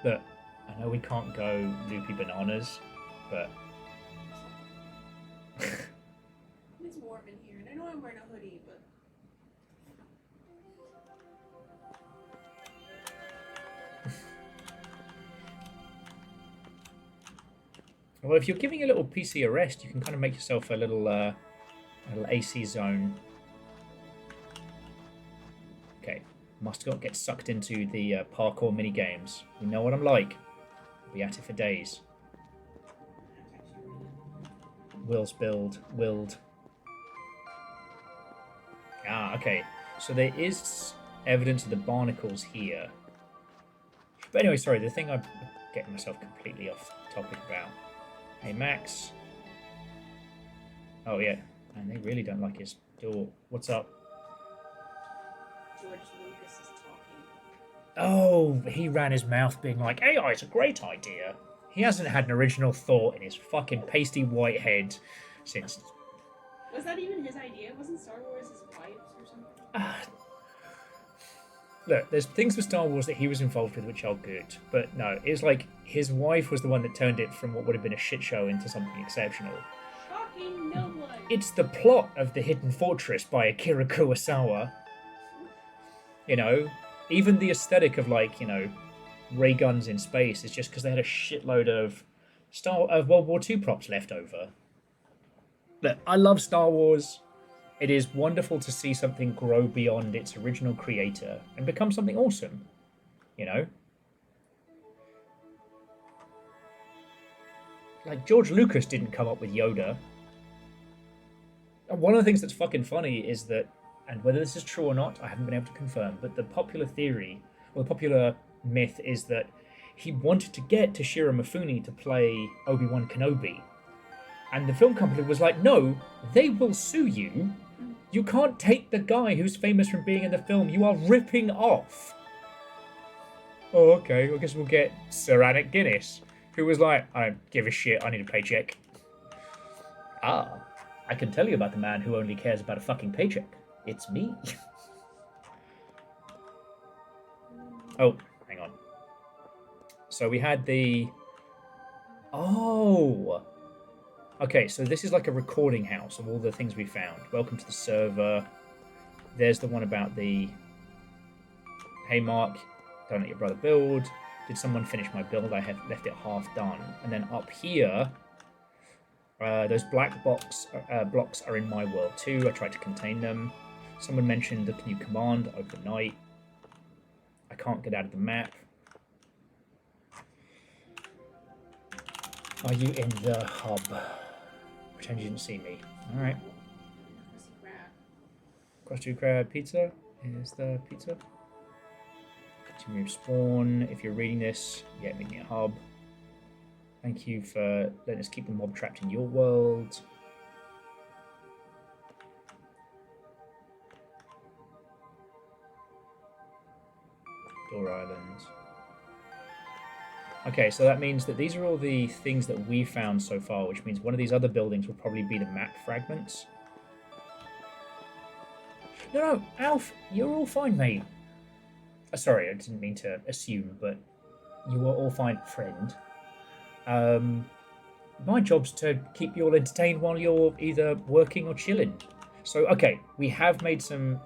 Look, I know we can't go loopy bananas, but... It's warm in here, and I know I'm wearing a hoodie, but... Well, if you're giving a little PC a rest, you can kind of make yourself a little AC zone. Okay, must not get sucked into the parkour mini games. You know what I'm like. I'll be at it for days. Will's build, willed. Ah, okay. So there is evidence of the barnacles here. But anyway, sorry, the thing I'm getting myself completely off topic about. Hey, Max. Oh, yeah. And they really don't like his door. What's up? George Lucas is talking. Oh, he ran his mouth being like, AI is a great idea. He hasn't had an original thought in his fucking pasty white head since... Was that even his idea? Wasn't Star Wars his wife's or something? Look, there's things with Star Wars that he was involved with which are good, but no, it's like his wife was the one that turned it from what would have been a shit show into something exceptional. Shocking no one! It's the plot of The Hidden Fortress by Akira Kurosawa. You know, even the aesthetic of, like, you know, ray guns in space is just because they had a shitload of World War II props left over. Look, I love Star Wars. It is wonderful to see something grow beyond its original creator and become something awesome, you know? Like, George Lucas didn't come up with Yoda. And one of the things that's fucking funny is that, and whether this is true or not, I haven't been able to confirm, but the popular theory, or the popular myth is that he wanted to get Toshiro Mifune to play Obi-Wan Kenobi. And the film company was like, no, they will sue you You can't take the guy who's famous from being in the film. You are ripping off. Oh, okay. I guess we'll get Sir Alec Guinness, who was like, I don't give a shit. I need a paycheck. Ah, I can tell you about the man who only cares about a fucking paycheck. It's me. Oh, hang on. So we had the... Oh! Okay, so this is like a recording house of all the things we found. Welcome to the server. There's the one about the... Hey, Mark, don't let your brother build. Did someone finish my build? I have left it half done. And then up here, those black blocks are in my world too. I tried to contain them. Someone mentioned the new command, overnight. I can't get out of the map. Are you in the hub? Pretend you didn't see me. Alright. Crusty crab pizza. Here's the pizza. Continue spawn. If you're reading this, yeah, meet me at hub. Thank you for letting us keep the mob trapped in your world. Door Island. Okay, so that means that these are all the things that we found so far, which means one of these other buildings will probably be the map fragments. No, Alf, you're all fine, mate. Sorry, I didn't mean to assume, but you are all fine, friend. My job's to keep you all entertained while you're either working or chilling. So, okay, we have made some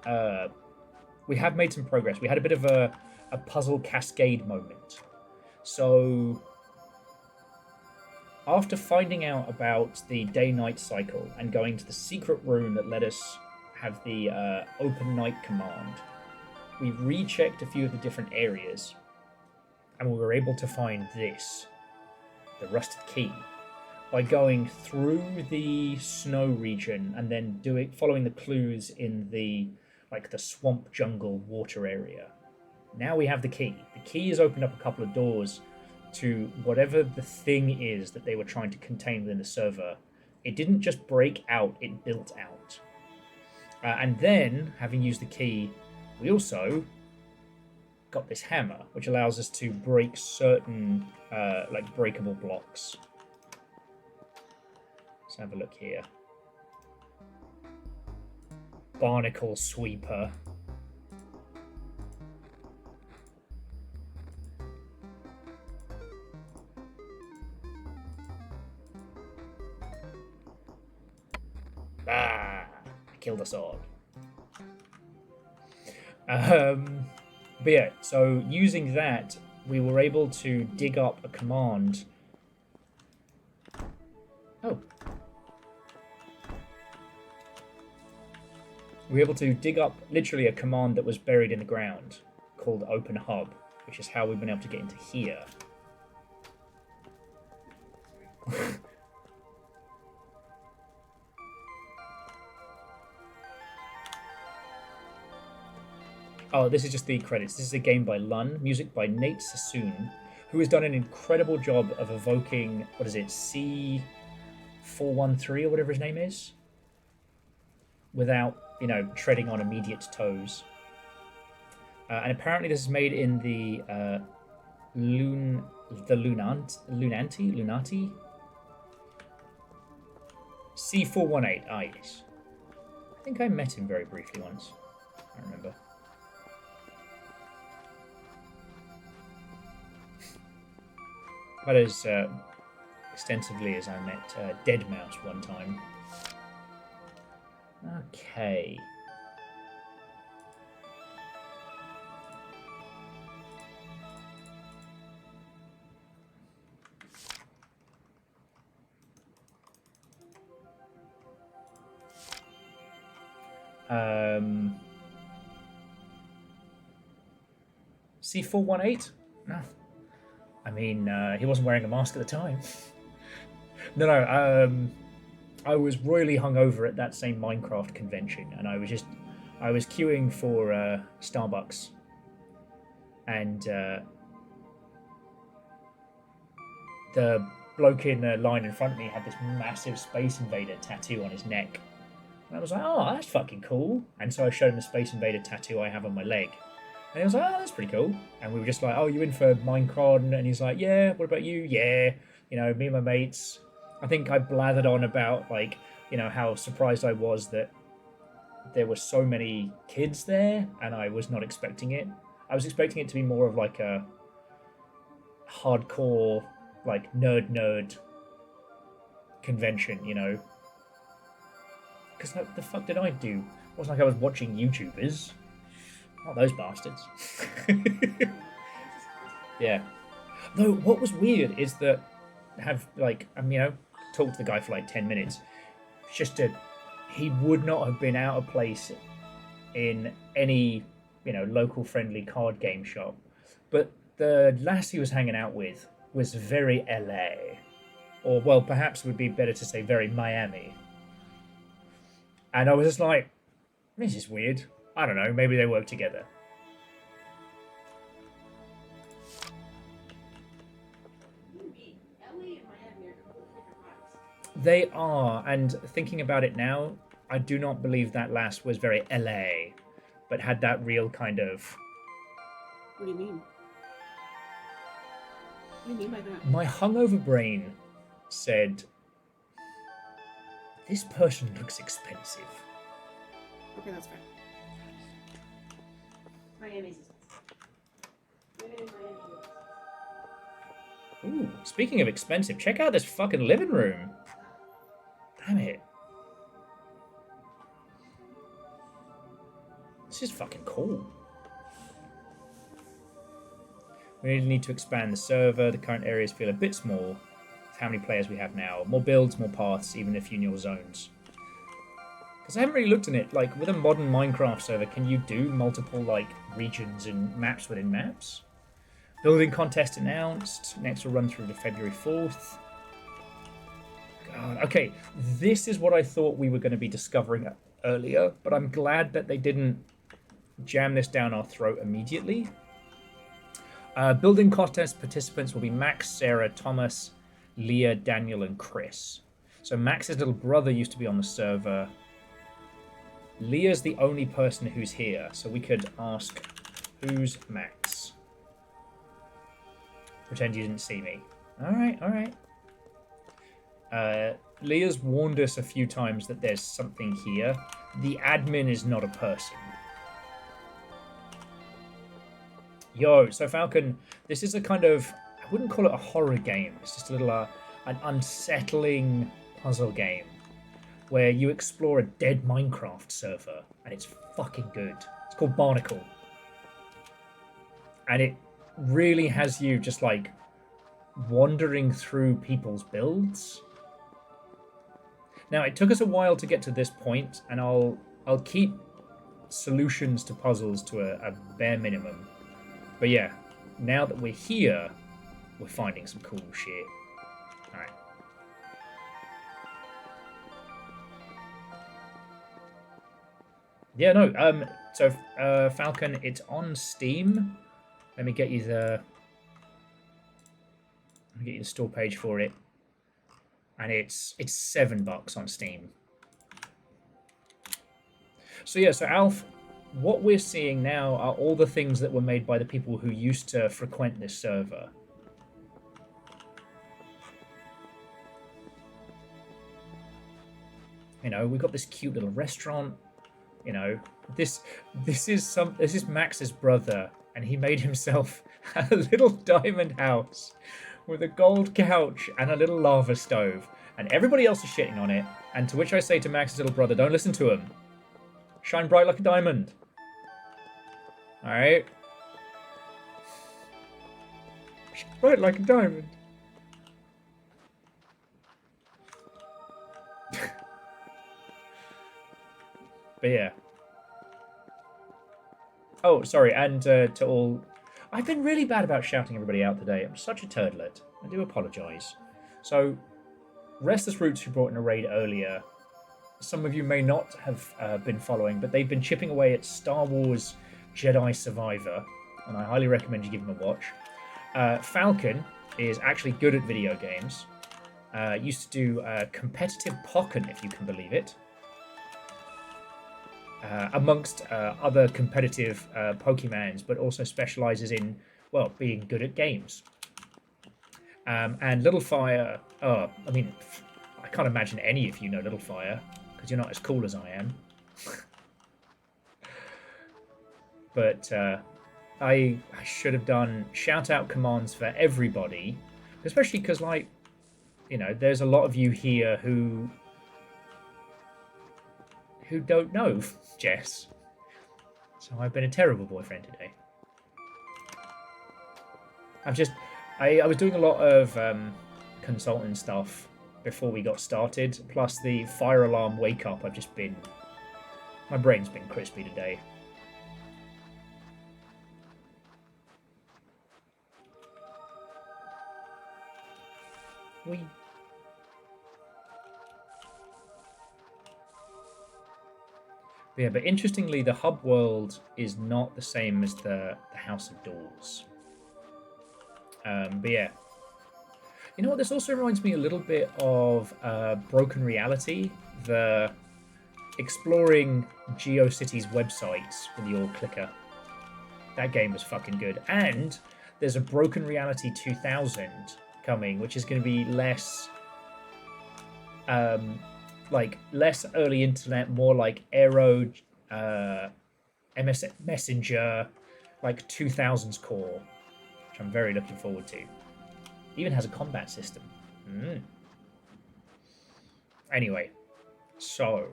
progress. We had a bit of a puzzle cascade moment. So, after finding out about the day-night cycle and going to the secret room that let us have the open night command, we rechecked a few of the different areas, and we were able to find this, the rusted key, by going through the snow region and then following the clues in the swamp jungle water area. Now we have the key. The key has opened up a couple of doors to whatever the thing is that they were trying to contain within the server. It didn't just break out, it built out. And then, having used the key, we also got this hammer, which allows us to break certain breakable blocks. Let's have a look here. Barnacle Sweeper. Ah, killed us all. But yeah, so using that, we were able to dig up a command. Oh. We were able to dig up literally a command that was buried in the ground called Open Hub, which is how we've been able to get into here. Oh, this is just the credits. This is a game by Lun, music by Nate Sassoon, who has done an incredible job of evoking, what is it, C413 or whatever his name is, without, treading on immediate toes. And apparently this is made in the Lunati? C418, yes. I think I met him very briefly once. I remember. But as extensively as I met Deadmau5 one time. Okay. C418? No. I mean, he wasn't wearing a mask at the time. No, I was royally hungover at that same Minecraft convention, and I was queuing for Starbucks, and the bloke in the line in front of me had this massive Space Invader tattoo on his neck. And I was like, oh, that's fucking cool. And so I showed him the Space Invader tattoo I have on my leg. And he was like, oh, that's pretty cool. And we were just like, oh, you in for Minecraft? And he's like, yeah, what about you? Yeah. You know, me and my mates. I think I blathered on about, like, you know, how surprised I was that there were so many kids there, and I was not expecting it. I was expecting it to be more of like a hardcore, like, nerd convention, you know? Because, like, the fuck did I do? It wasn't like I was watching YouTubers. Not those bastards. Yeah. Though, what was weird is that talked to the guy for like 10 minutes. He would not have been out of place in any, local friendly card game shop. But the lass he was hanging out with was very LA. Or, well, perhaps it would be better to say very Miami. And I was just like, this is weird. I don't know, maybe they work together. They are, and thinking about it now, I do not believe that lass was very LA, but had that real kind of... What do you mean? What do you mean by that? My hungover brain said, this person looks expensive. Okay, that's fair. Miami's expensive. Ooh, speaking of expensive, check out this fucking living room. Damn it. This is fucking cool. We really need to expand the server. The current areas feel a bit small with how many players we have now. More builds, more paths, even a few new zones. Because I haven't really looked in it. Like, with a modern Minecraft server, can you do multiple, like, regions and maps within maps? Building contest announced. Next will run through to February 4th. God, okay, this is what I thought we were going to be discovering earlier, but I'm glad that they didn't jam this down our throat immediately. Building contest participants will be Max, Sarah, Thomas, Leah, Daniel, and Chris. So Max's little brother used to be on the server. Leah's the only person who's here, so we could ask, who's Max? Pretend you didn't see me. Alright, alright. Leah's warned us a few times that there's something here. The admin is not a person. Yo, so Falcon, this is a kind of, I wouldn't call it a horror game. It's just a little, an unsettling puzzle game where you explore a dead Minecraft server, and it's fucking good. It's called Barnacle. And it really has you just, like, wandering through people's builds. Now, it took us a while to get to this point, and I'll keep solutions to puzzles to a bare minimum. But yeah, now that we're here, we're finding some cool shit. Alright. Yeah, no, so, Falcon, it's on Steam. Let me get you the store page for it. And it's $7 on Steam. So yeah, so Alf, what we're seeing now are all the things that were made by the people who used to frequent this server. You know, we've got this cute little restaurant. You know, this is Max's brother, and he made himself a little diamond house with a gold couch and a little lava stove, and everybody else is shitting on it. And to which I say to Max's little brother, don't listen to him. Shine bright like a diamond. Alright? Shine bright like a diamond. But yeah. Oh, sorry, and to all... I've been really bad about shouting everybody out today. I'm such a turdlet. I do apologise. So, Restless Roots, who brought in a raid earlier, some of you may not have been following, but they've been chipping away at Star Wars Jedi Survivor, and I highly recommend you give them a watch. Falcon is actually good at video games. Used to do competitive Pokken, if you can believe it. amongst other competitive Pokemons, but also specializes in, well, being good at games. And Little Fire, I mean, I can't imagine any of you know Little Fire, because you're not as cool as I am. But I should have done shout-out commands for everybody, especially because, like, you know, there's a lot of you here who don't know Jess. So I've been a terrible boyfriend today. I was doing a lot of consulting stuff before we got started, plus the fire alarm wake up. My brain's been crispy today. Yeah, but interestingly, the hub world is not the same as the House of Doors. But yeah. You know what? This also reminds me a little bit of Broken Reality, the exploring GeoCities websites with your clicker. That game was fucking good. And there's a Broken Reality 2000 coming, which is going to be less less early internet, more like Aero, MS Messenger, like 2000s core, which I'm very looking forward to. Even has a combat system. Anyway, so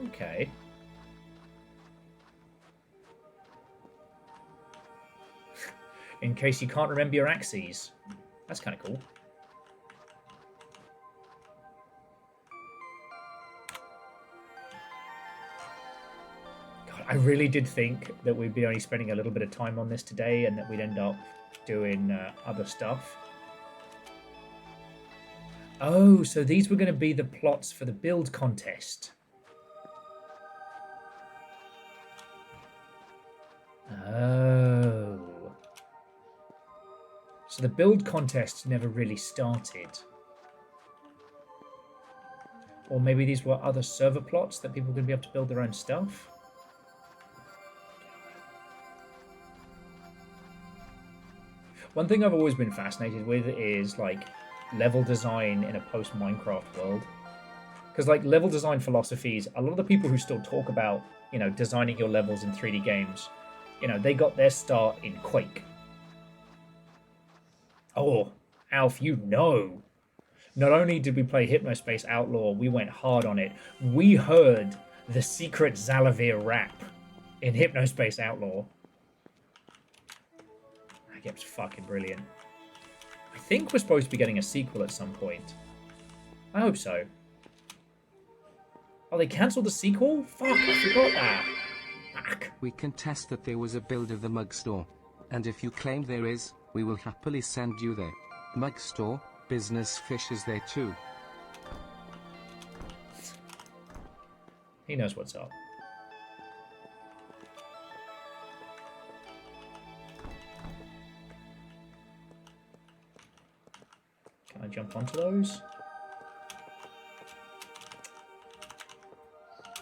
okay. In case you can't remember your axes, that's kind of cool. I really did think that we'd be only spending a little bit of time on this today and that we'd end up doing other stuff. Oh, so these were going to be the plots for the build contest. Oh. So the build contest never really started. Or maybe these were other server plots that people were going to be able to build their own stuff. One thing I've always been fascinated with is like level design in a post-Minecraft world. Because like level design philosophies, a lot of the people who still talk about, you know, designing your levels in 3D games, you know, they got their start in Quake. Oh, Alf, you know. Not only did we play Hypnospace Outlaw, we went hard on it. We heard the secret Zalavir rap in Hypnospace Outlaw. That game's fucking brilliant. I think we're supposed to be getting a sequel at some point. I hope so. Oh, they cancelled the sequel? Fuck, I forgot that. Fuck. We can test that there was a build of the mug store. And if you claim there is, we will happily send you there. Mug store, business fish is there too. He knows what's up. Can I jump onto those?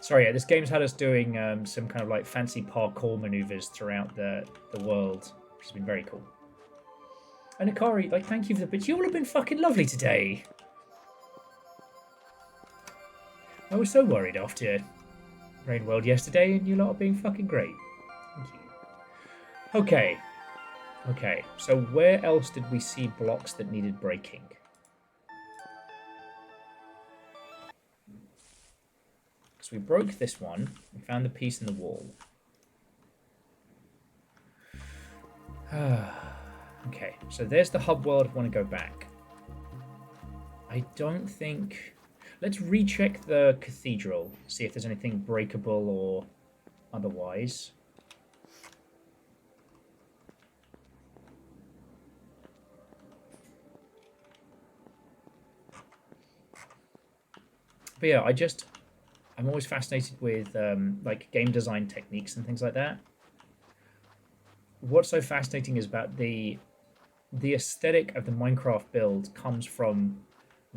Sorry, yeah, this game's had us doing some kind of like fancy parkour maneuvers throughout the world, which has been very cool. And Akari, like, thank you for the bits. You all have been fucking lovely today. I was so worried after Rain World yesterday, and you lot are being fucking great. Thank you. Okay. Okay, so where else did we see blocks that needed breaking? So we broke this one. We found the piece in the wall. Okay, so there's the hub world. I want to go back. I don't think... Let's recheck the cathedral, see if there's anything breakable or otherwise. But yeah, I'm always fascinated with like game design techniques and things like that. What's so fascinating is about the aesthetic of the Minecraft build comes from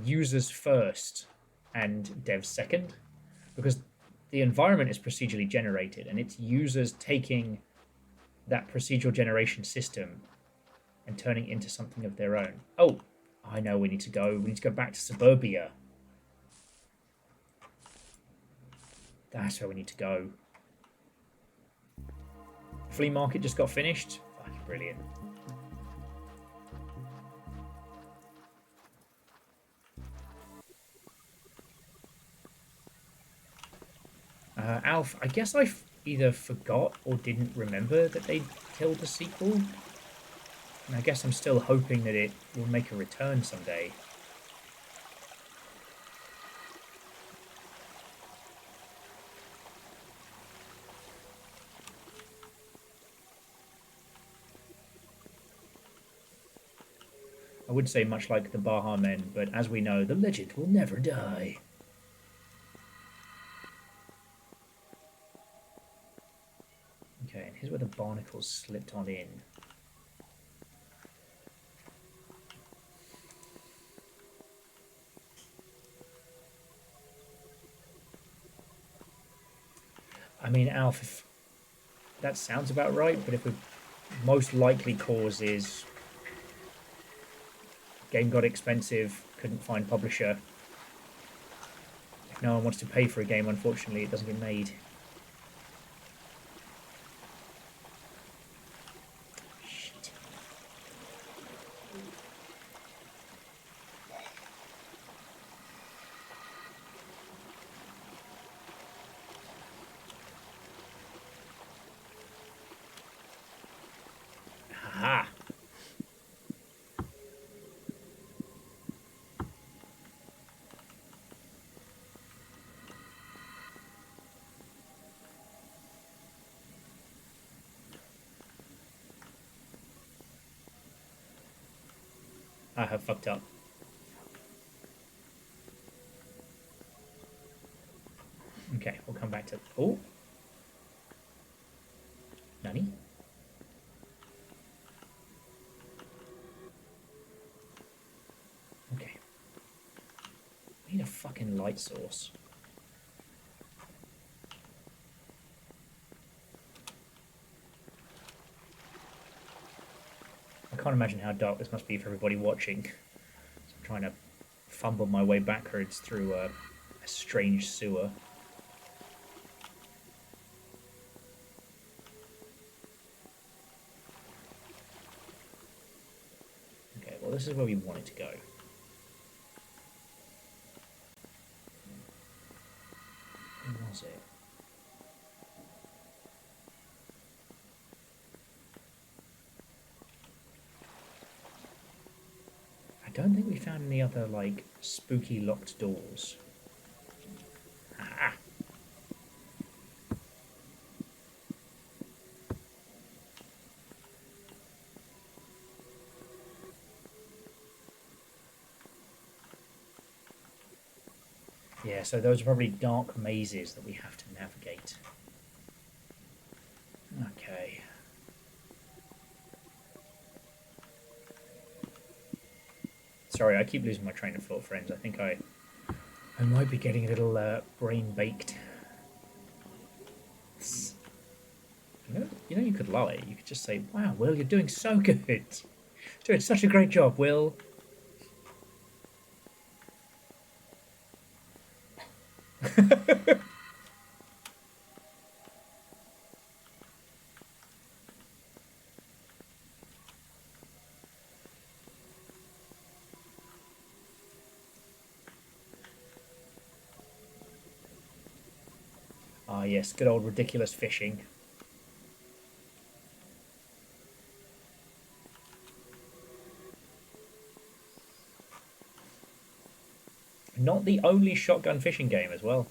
users first and dev second, because the environment is procedurally generated and it's users taking that procedural generation system and turning it into something of their own. Oh, I know we need to go. We need to go back to Suburbia. That's where we need to go. Flea market just got finished. Fucking brilliant. Alf, I guess I either forgot or didn't remember that they killed the sequel. And I guess I'm still hoping that it will make a return someday. I would say much like the Baha Men, but as we know, the legend will never die. Okay, and here's where the barnacles slipped on in. I mean, Alf, if that sounds about right, but if the most likely cause is game got expensive, couldn't find publisher. If no one wants to pay for a game, unfortunately, it doesn't get made. Shit. Aha! I have fucked up. Okay, we'll come back to... Oh! Nani? Okay. I need a fucking light source. I can't imagine how dark this must be for everybody watching. So I'm trying to fumble my way backwards through a strange sewer. Okay, well this is where we wanted to go. Where was it? I don't think we found any other, like, spooky locked doors. Ah! Yeah, so those are probably dark mazes that we have to navigate. Okay. Sorry, I keep losing my train of thought, friends. I think I might be getting a little brain baked. You know, you could lie. You could just say, "Wow, Will, you're doing so good. You're doing such a great job, Will." Ah, yes, good old ridiculous fishing. Not the only shotgun fishing game as well.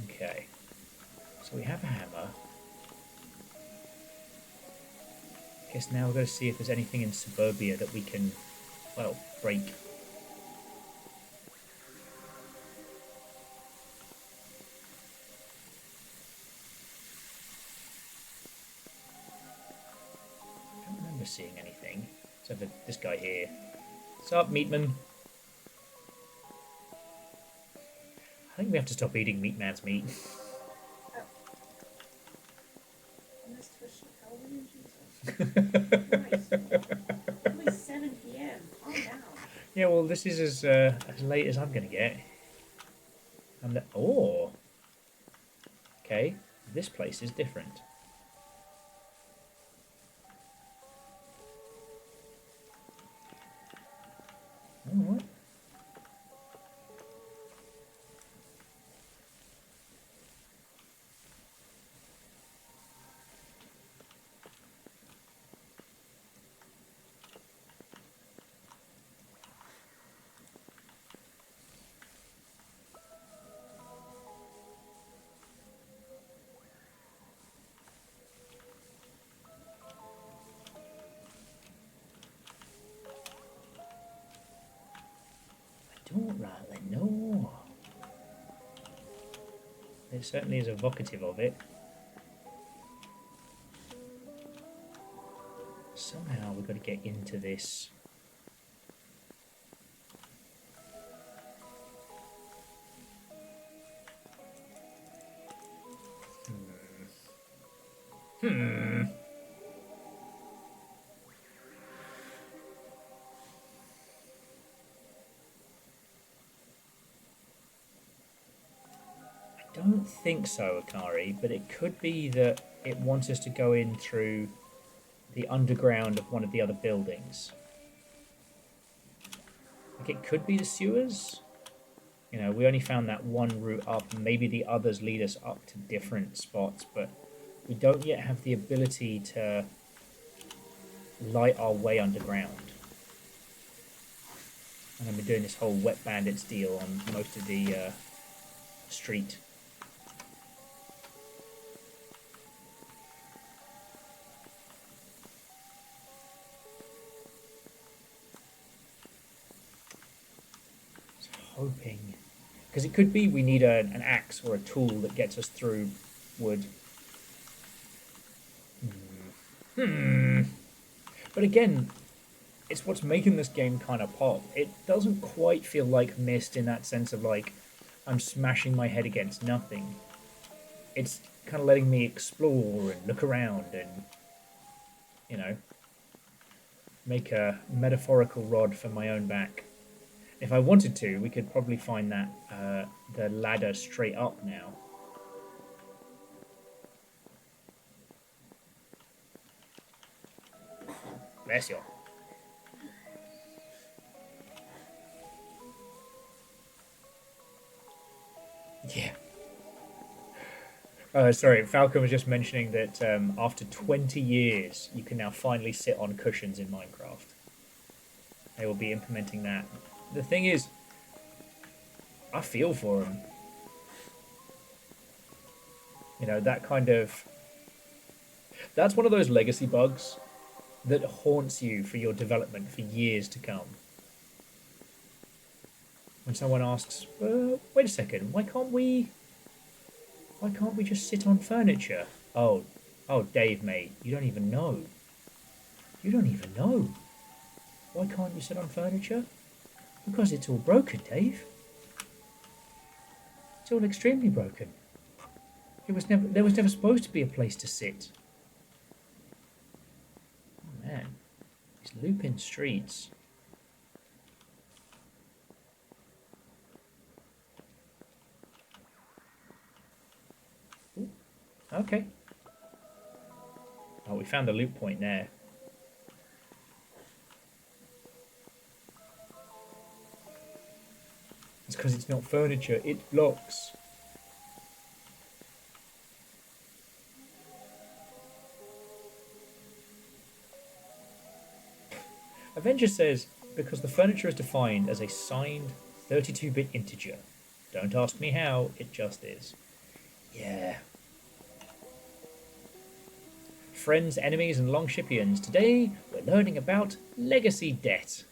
Okay. So we have a hammer. Guess now we're going to see if there's anything in Suburbia that we can, well, break. I don't remember remember seeing anything. Except for this guy here. What's up, Meatman? I think we have to stop eating Meatman's meat. On this Twitch television, Jesus. Christ. Only 7 p.m. Calm down. Yeah, well, this is as late as I'm gonna get. And oh, okay, this place is different. All right. I don't rightly know. It certainly is evocative of it. Somehow we've got to get into this. Hmm. I don't think so, Akari, but it could be that it wants us to go in through the underground of one of the other buildings. Like, it could be the sewers. You know, we only found that one route up, and maybe the others lead us up to different spots, but we don't yet have the ability to light our way underground. And then we're doing this whole Wet Bandits deal on most of the street. Hoping, because it could be we need an axe or a tool that gets us through wood. But again, it's what's making this game kind of pop. It doesn't quite feel like Myst in that sense of like I'm smashing my head against nothing. It's kind of letting me explore and look around and, you know, make a metaphorical rod for my own back. If I wanted to, we could probably find that the ladder straight up now. Bless you. Yeah. Sorry, Falcon was just mentioning that after 20 years, you can now finally sit on cushions in Minecraft. They will be implementing that. The thing is, I feel for them. You know, that kind of... That's one of those legacy bugs that haunts you for your development for years to come. When someone asks, wait a second, why can't we just sit on furniture? Oh, Dave, mate, you don't even know. You don't even know. Why can't you sit on furniture? Because it's all broken, Dave. It's all extremely broken. There was never supposed to be a place to sit. Oh man, these looping streets. Ooh, okay. Oh, we found the loop point there. It's because it's not furniture, it blocks. Avenger says, because the furniture is defined as a signed 32-bit integer. Don't ask me how, it just is. Yeah. Friends, enemies, and Longshipians, today we're learning about legacy debt.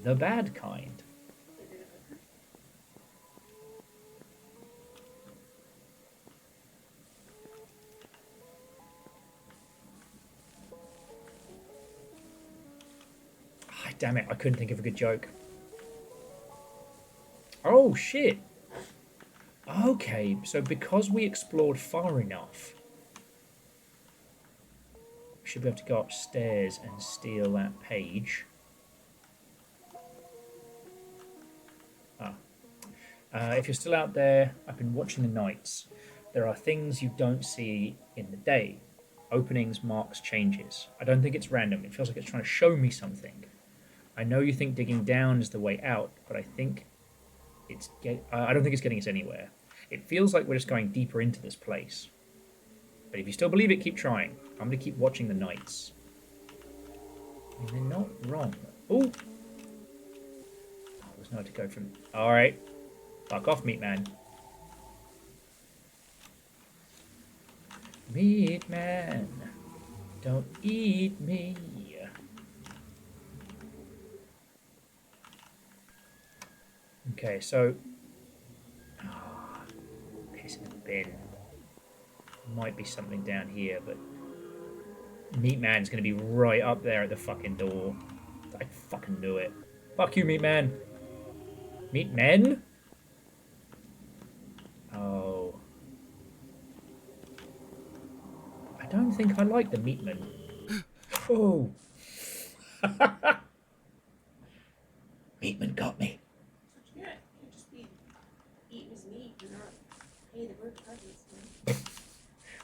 The bad kind. damn it, I couldn't think of a good joke. Oh, shit. Okay, so because we explored far enough, we should be able to go upstairs and steal that page. Ah. If you're still out there, I've been watching the nights. There are things you don't see in the day. Openings, marks, changes. I don't think it's random. It feels like it's trying to show me something. I know you think digging down is the way out, but I think I don't think it's getting us anywhere. It feels like we're just going deeper into this place. But if you still believe it, keep trying. I'm going to keep watching the nights. And they're not wrong. Oh! There's nowhere to go from... Alright. Fuck off, meat man. Meat man, don't eat me. Okay, so... piss in the bin. Might be something down here, but... Meat man's gonna be right up there at the fucking door. I fucking knew it. Fuck you, meat man. Meat men? Oh. I don't think I like the meatman. Oh. Meatman got me. Yeah, you just be eating his meat and not pay the bird presents.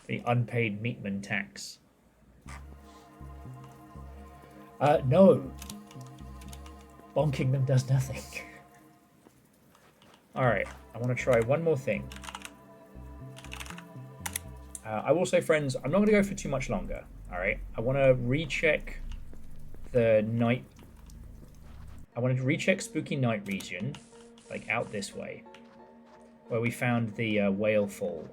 The unpaid meatman tax. No. Bonking them does nothing. Alright, I want to try one more thing. I will say, friends, I'm not going to go for too much longer. Alright, I want to recheck the night... I want to recheck Spooky Night region, like out this way, where we found the whale fall.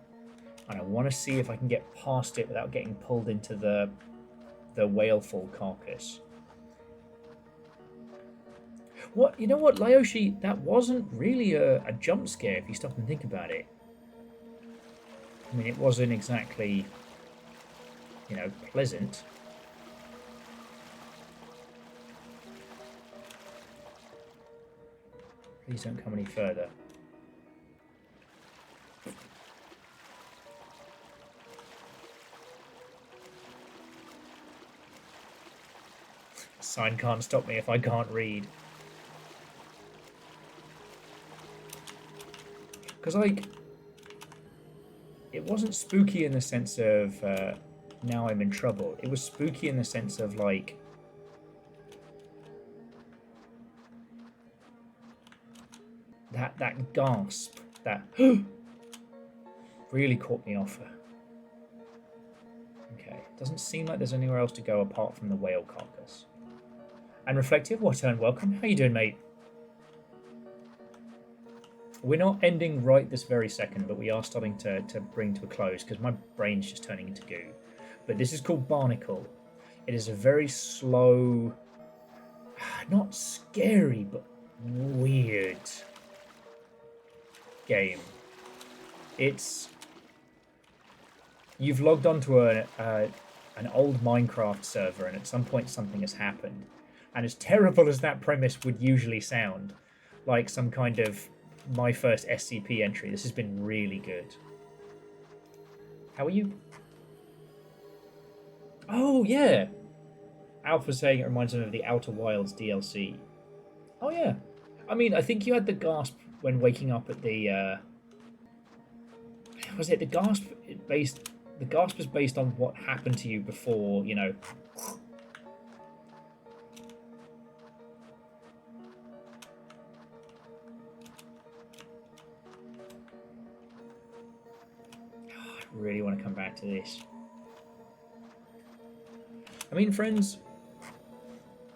And I want to see if I can get past it without getting pulled into the whale fall carcass. What? You know what, Lyoshi? That wasn't really a jump scare if you stop and think about it. I mean, it wasn't exactly, you know, pleasant. Please don't come any further. Sign can't stop me if I can't read. Because, like, it wasn't spooky in the sense of now I'm in trouble. It was spooky in the sense of, like, that gasp, that really caught me off. Okay, doesn't seem like there's anywhere else to go apart from the whale carcass. And Reflective, what and welcome. How you doing, mate? We're not ending right this very second, but we are starting to bring to a close because my brain's just turning into goo. But this is called Barnacle. It is a very slow, not scary, but weird game. It's... You've logged onto an old Minecraft server, and at some point something has happened. And as terrible as that premise would usually sound, like some kind of my first SCP entry, this has been really good. How are you? Oh, yeah! Alpha saying it reminds him of the Outer Wilds DLC. Oh, yeah. I mean, I think you had the gasp when waking up at the... Was it the gasp based... The gasp is based on what happened to you before, you know... I really want to come back to this. I mean, friends,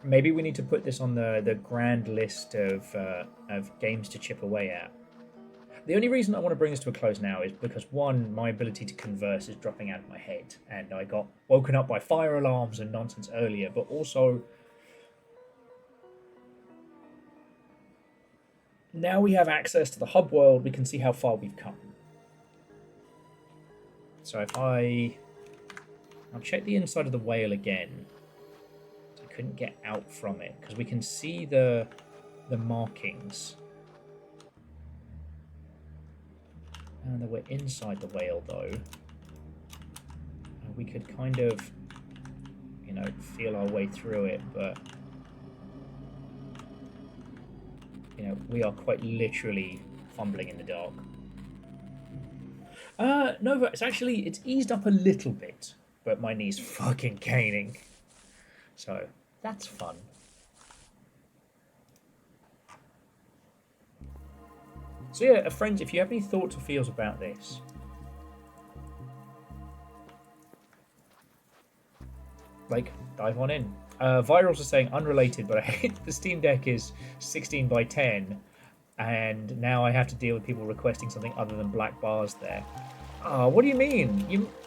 maybe we need to put this on the grand list of games to chip away at. The only reason I want to bring this to a close now is because, one, my ability to converse is dropping out of my head, and I got woken up by fire alarms and nonsense earlier, but also now we have access to the hub world, we can see how far we've come. So if I'll check the inside of the whale again. I couldn't get out from it because we can see the markings. And that we're inside the whale though. And we could kind of, you know, feel our way through it, but you know, we are quite literally fumbling in the dark. No, but it's eased up a little bit, but my knee's fucking caning. So, that's fun. So yeah, friends, if you have any thoughts or feels about this, like, dive on in. Virals are saying unrelated, but I hate the Steam Deck is 16 by 10, and now I have to deal with people requesting something other than black bars there. What do you mean?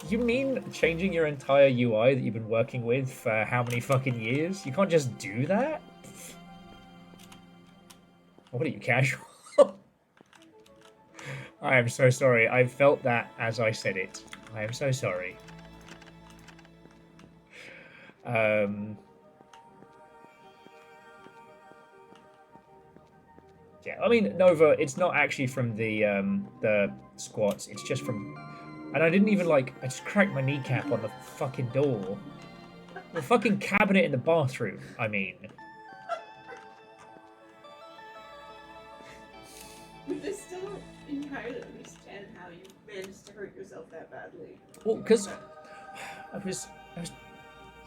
You mean changing your entire UI that you've been working with for how many fucking years? You can't just do that? What are you, casual? I am so sorry. I felt that as I said it. I am so sorry. Yeah, I mean, Nova, it's not actually from the squats. It's just from... And I didn't even, like... I just cracked my kneecap on the fucking door. The fucking cabinet in the bathroom, I mean. I still don't entirely understand how you managed to hurt yourself that badly. Well, because I was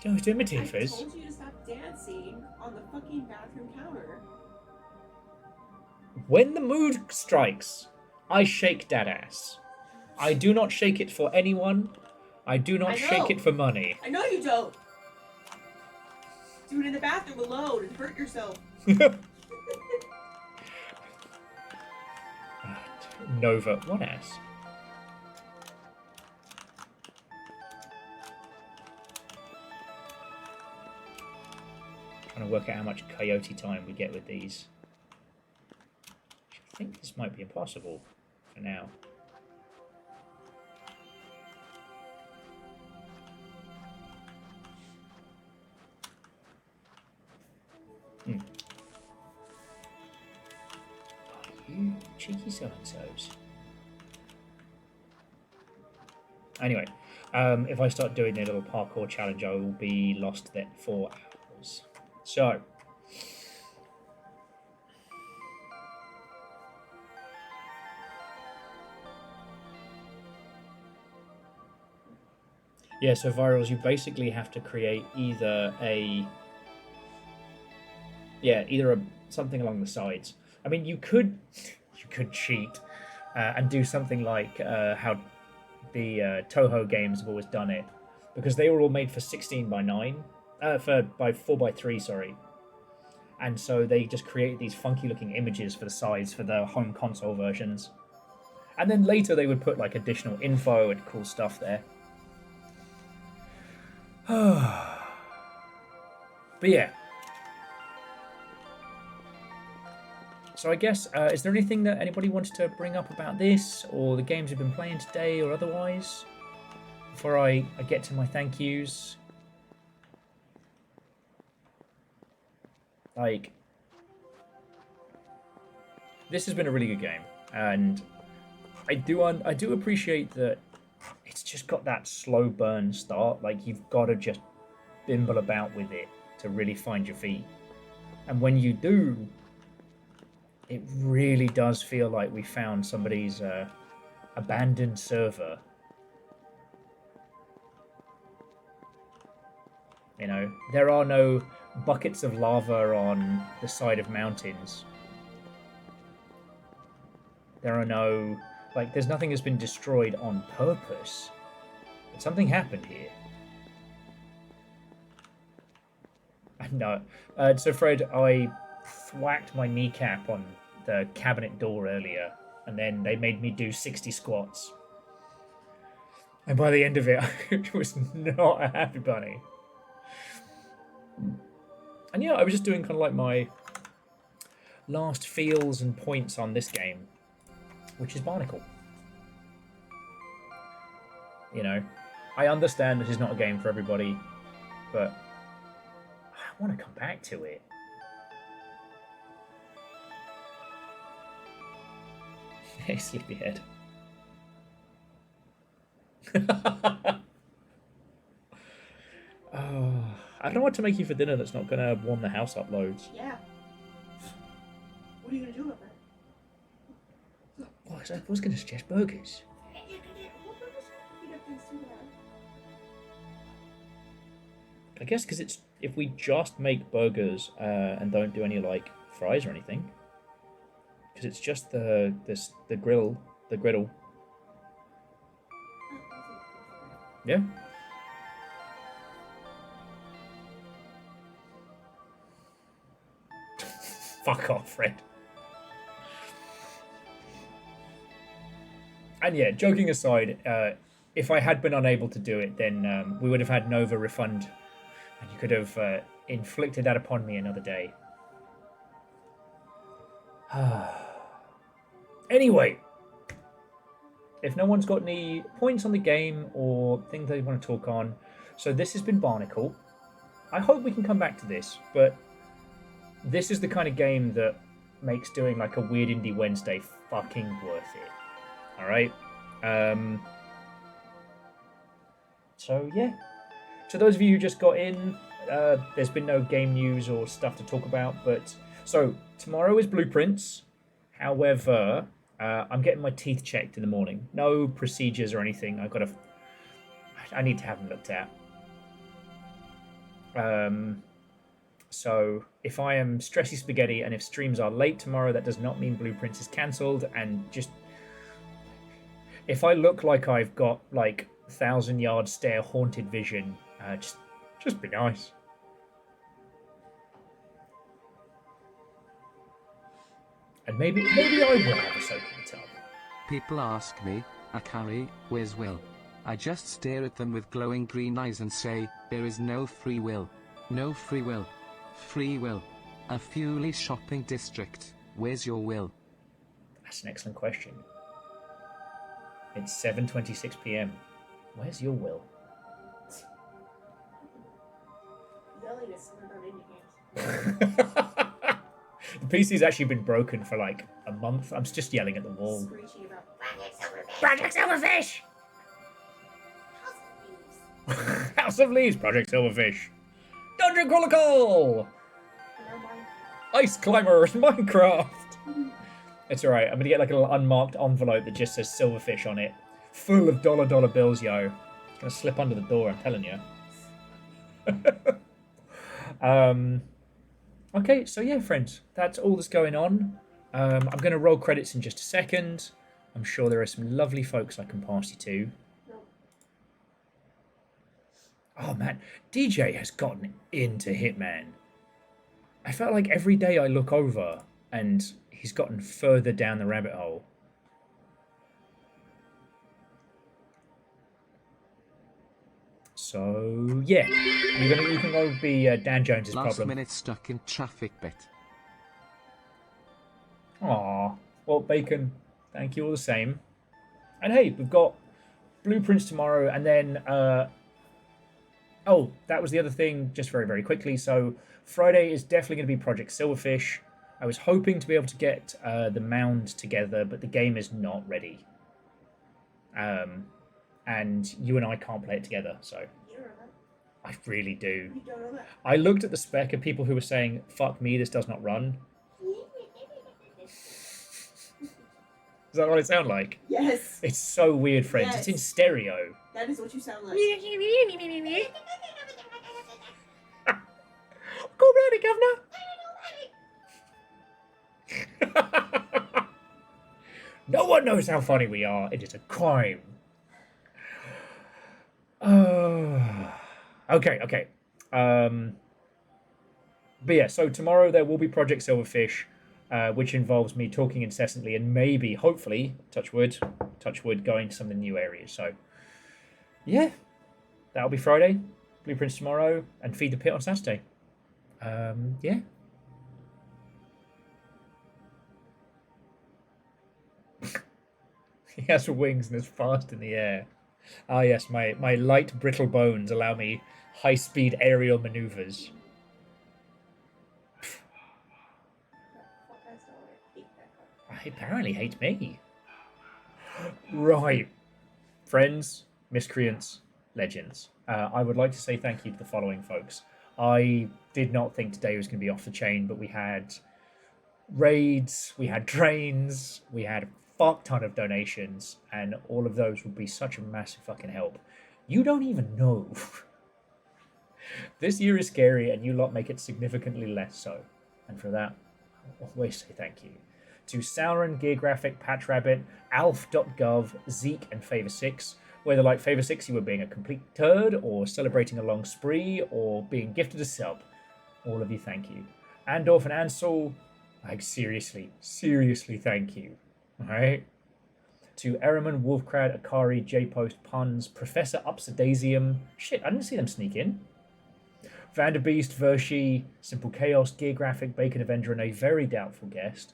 doing my I teethers. told you to stop dancing on the fucking bathroom counter. When the mood strikes, I shake that ass. I do not shake it for anyone. I do not shake it for money. I know you don't. Do it in the bathroom alone and hurt yourself. Nova, what ass? Trying to work out how much coyote time we get with these. I think this might be impossible for now. Oh, you cheeky so-and-sos. Anyway, if I start doing the little parkour challenge, I will be lost there for hours. So, yeah, so virals, you basically have to create either something along the sides. I mean, you could cheat and do something like how the Toho games have always done it, because they were all made for 16 by 9, by 4 by 3, sorry. And so they just created these funky looking images for the sides for the home console versions. And then later they would put like additional info and cool stuff there. But yeah. So I guess, is there anything that anybody wants to bring up about this, or the games we've been playing today, or otherwise, before I get to my thank yous? Like, this has been a really good game, and I do appreciate that it's just got that slow burn start. Like, you've got to just bimble about with it to really find your feet, and when you do, it really does feel like we found somebody's abandoned server. You know, there are no buckets of lava on the side of mountains. There are no, like, there's nothing that's been destroyed on purpose. But something happened here. No. So, Fred, I thwacked my kneecap on the cabinet door earlier, and then they made me do 60 squats. And by the end of it, I was not a happy bunny. And yeah, I was just doing kind of like my last feels and points on this game, which is Barnacle. You know, I understand this is not a game for everybody, but want to come back to it. Hey, sleepyhead. Oh, I don't know what to make you for dinner that's not going to warm the house up loads. Yeah. What are you gonna do about that? Oh, I was going to suggest burgers. I guess because it's if we just make burgers and don't do any like fries or anything, because it's just the griddle. Yeah. Fuck off, Fred. And yeah, joking aside, if I had been unable to do it, then we would have had Nova refund, and you could have inflicted that upon me another day. Anyway, if no one's got any points on the game or things they want to talk on, so this has been Barnacle. I hope we can come back to this, but this is the kind of game that makes doing like a weird indie Wednesday fucking worth it. All right. So yeah. To those of you who just got in, there's been no game news or stuff to talk about, but so tomorrow is Blueprints. However, I'm getting my teeth checked in the morning. No procedures or anything. I need to have them looked at. So if I am stressy spaghetti and if streams are late tomorrow, that does not mean Blueprints is cancelled. And just if I look like I've got like 1,000-yard stare haunted vision, just be nice. And maybe I will have a soaking tub. People ask me, Akari, where's Will? I just stare at them with glowing green eyes and say, there is no free will. No free will. Free will. A Fully shopping district. Where's your will? That's an excellent question. It's 7:26 p.m. Where's your will? Yelling at someone about indie games. The PC's actually been broken for like a month. I'm just yelling at the wall. Screeching about Project Silverfish! House of Leaves, Project Silverfish. Dungeon Chronicle! Ice Climbers, Minecraft! It's alright, I'm gonna get like a little unmarked envelope that just says Silverfish on it. Full of dollar bills, yo. It's gonna slip under the door, I'm telling you. Okay, so yeah, friends, that's all that's going on. I'm gonna roll credits in just a second. I'm sure there are some lovely folks I can pass you to. Oh man, DJ has gotten into Hitman. I felt like every day I look over and he's gotten further down the rabbit hole. So yeah, you can go be Dan Jones's Last problem. minute stuck in traffic bit. Aw, well, Bacon, thank you all the same. And hey, we've got Blueprints tomorrow, and then oh, that was the other thing, just very, very quickly. So Friday is definitely going to be Project Silverfish. I was hoping to be able to get the Mound together, but the game is not ready. And you and I can't play it together, so... You don't know that. I really do. You don't know that. I looked at the spec of people who were saying, fuck me, this does not run. Is that what it sound like? Yes. It's so weird, friends. Yes. It's in stereo. That is what you sound like. Go bloody governor! No one knows how funny we are. It is a crime. Okay. But yeah, so tomorrow there will be Project Silverfish, which involves me talking incessantly and maybe, hopefully, touch wood, going to some of the new areas. So, yeah, that'll be Friday, Blueprints tomorrow, and Feed the Pit on Saturday. Yeah. He has wings and is fast in the air. Ah, yes, my light, brittle bones allow me high-speed aerial maneuvers. He apparently hates me. Right. Friends, miscreants, legends. I would like to say thank you to the following folks. I did not think today was going to be off the chain, but we had raids, we had trains, we had a fuck ton of donations, and all of those would be such a massive fucking help. You don't even know. This year is scary, and you lot make it significantly less so. And for that, I'll always say thank you. To Sauron, Geographic, Patch Rabbit, Alf.gov, Zeke, and Favor6, whether like Favor6 you were being a complete turd, or celebrating a long spree, or being gifted a sub. All of you, thank you. Andorf and Ansel, like seriously, thank you. Alright? To Ereman, Wolfcrad, Akari, J-Post, Puns, Professor Upsidasium. Shit, I didn't see them sneak in. Vanderbeest, Vershi, Simple Chaos, Geographic, Bacon Avenger, and a very doubtful guest.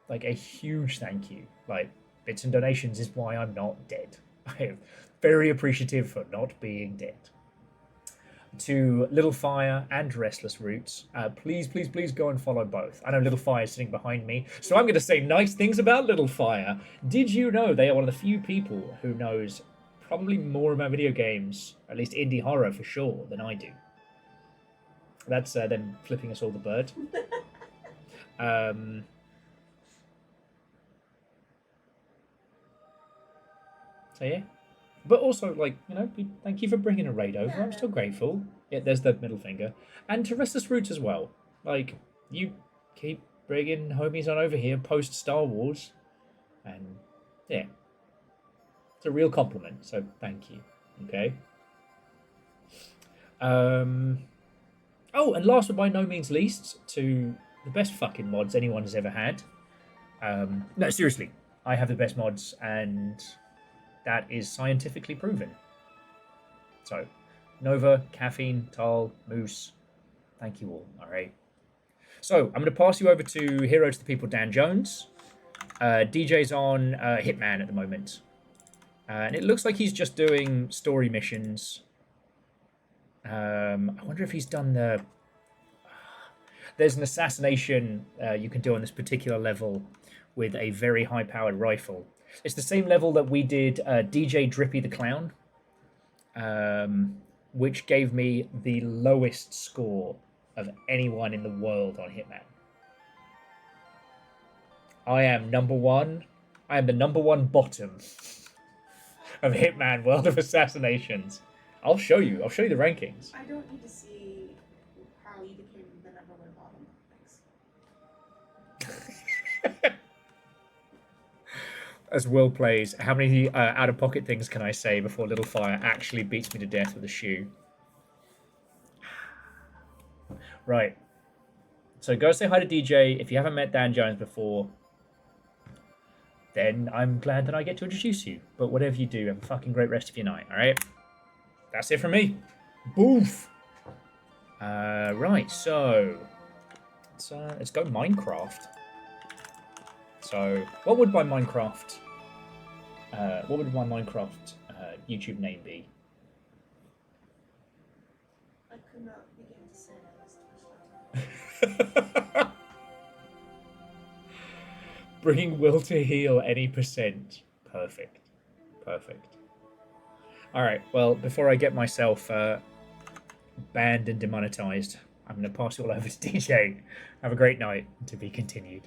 Like, a huge thank you. Like, bits and donations is why I'm not dead. I am very appreciative for not being dead. To Little Fire and Restless Roots, please go and follow both. I know Little Fire is sitting behind me, so I'm going to say nice things about Little Fire. Did you know they are one of the few people who knows probably more about video games, at least indie horror for sure, than I do? That's them flipping us all the bird. So yeah. But also, like, you know, thank you for bringing a raid over. I'm still grateful. Yeah, there's the middle finger. And to Restless Roots as well. Like, you keep bringing homies on over here post Star Wars. And, yeah. It's a real compliment, so thank you. Okay? Oh, and last but by no means least, to the best fucking mods anyone has ever had. No, seriously. I have the best mods, and that is scientifically proven. So, Nova, Caffeine, Tal, Moose, thank you all, alright? So, I'm going to pass you over to Hero to the People, Dan Jones. DJ's on Hitman at the moment. And it looks like he's just doing story missions. I wonder if he's done the... There's an assassination you can do on this particular level with a very high-powered rifle. It's the same level that we did DJ Drippy the Clown, which gave me the lowest score of anyone in the world on Hitman. I am number one. I am the number one bottom of Hitman World of Assassinations. I'll show you. I'll show you the rankings. I don't need to see how you became the number one bottom. Thanks. As Will plays, how many out-of-pocket things can I say before Little Fire actually beats me to death with a shoe? Right. So go say hi to DJ. If you haven't met Dan Jones before, then I'm glad that I get to introduce you. But whatever you do, have a fucking great rest of your night, alright? That's it from me. Boof! Right, so... Let's go Minecraft. So, what would my Minecraft YouTube name be? I could not begin to say that. Bringing Will to heal any percent. Perfect. Alright, well, before I get myself banned and demonetized, I'm going to pass you all over to DJ. Have a great night. To be continued.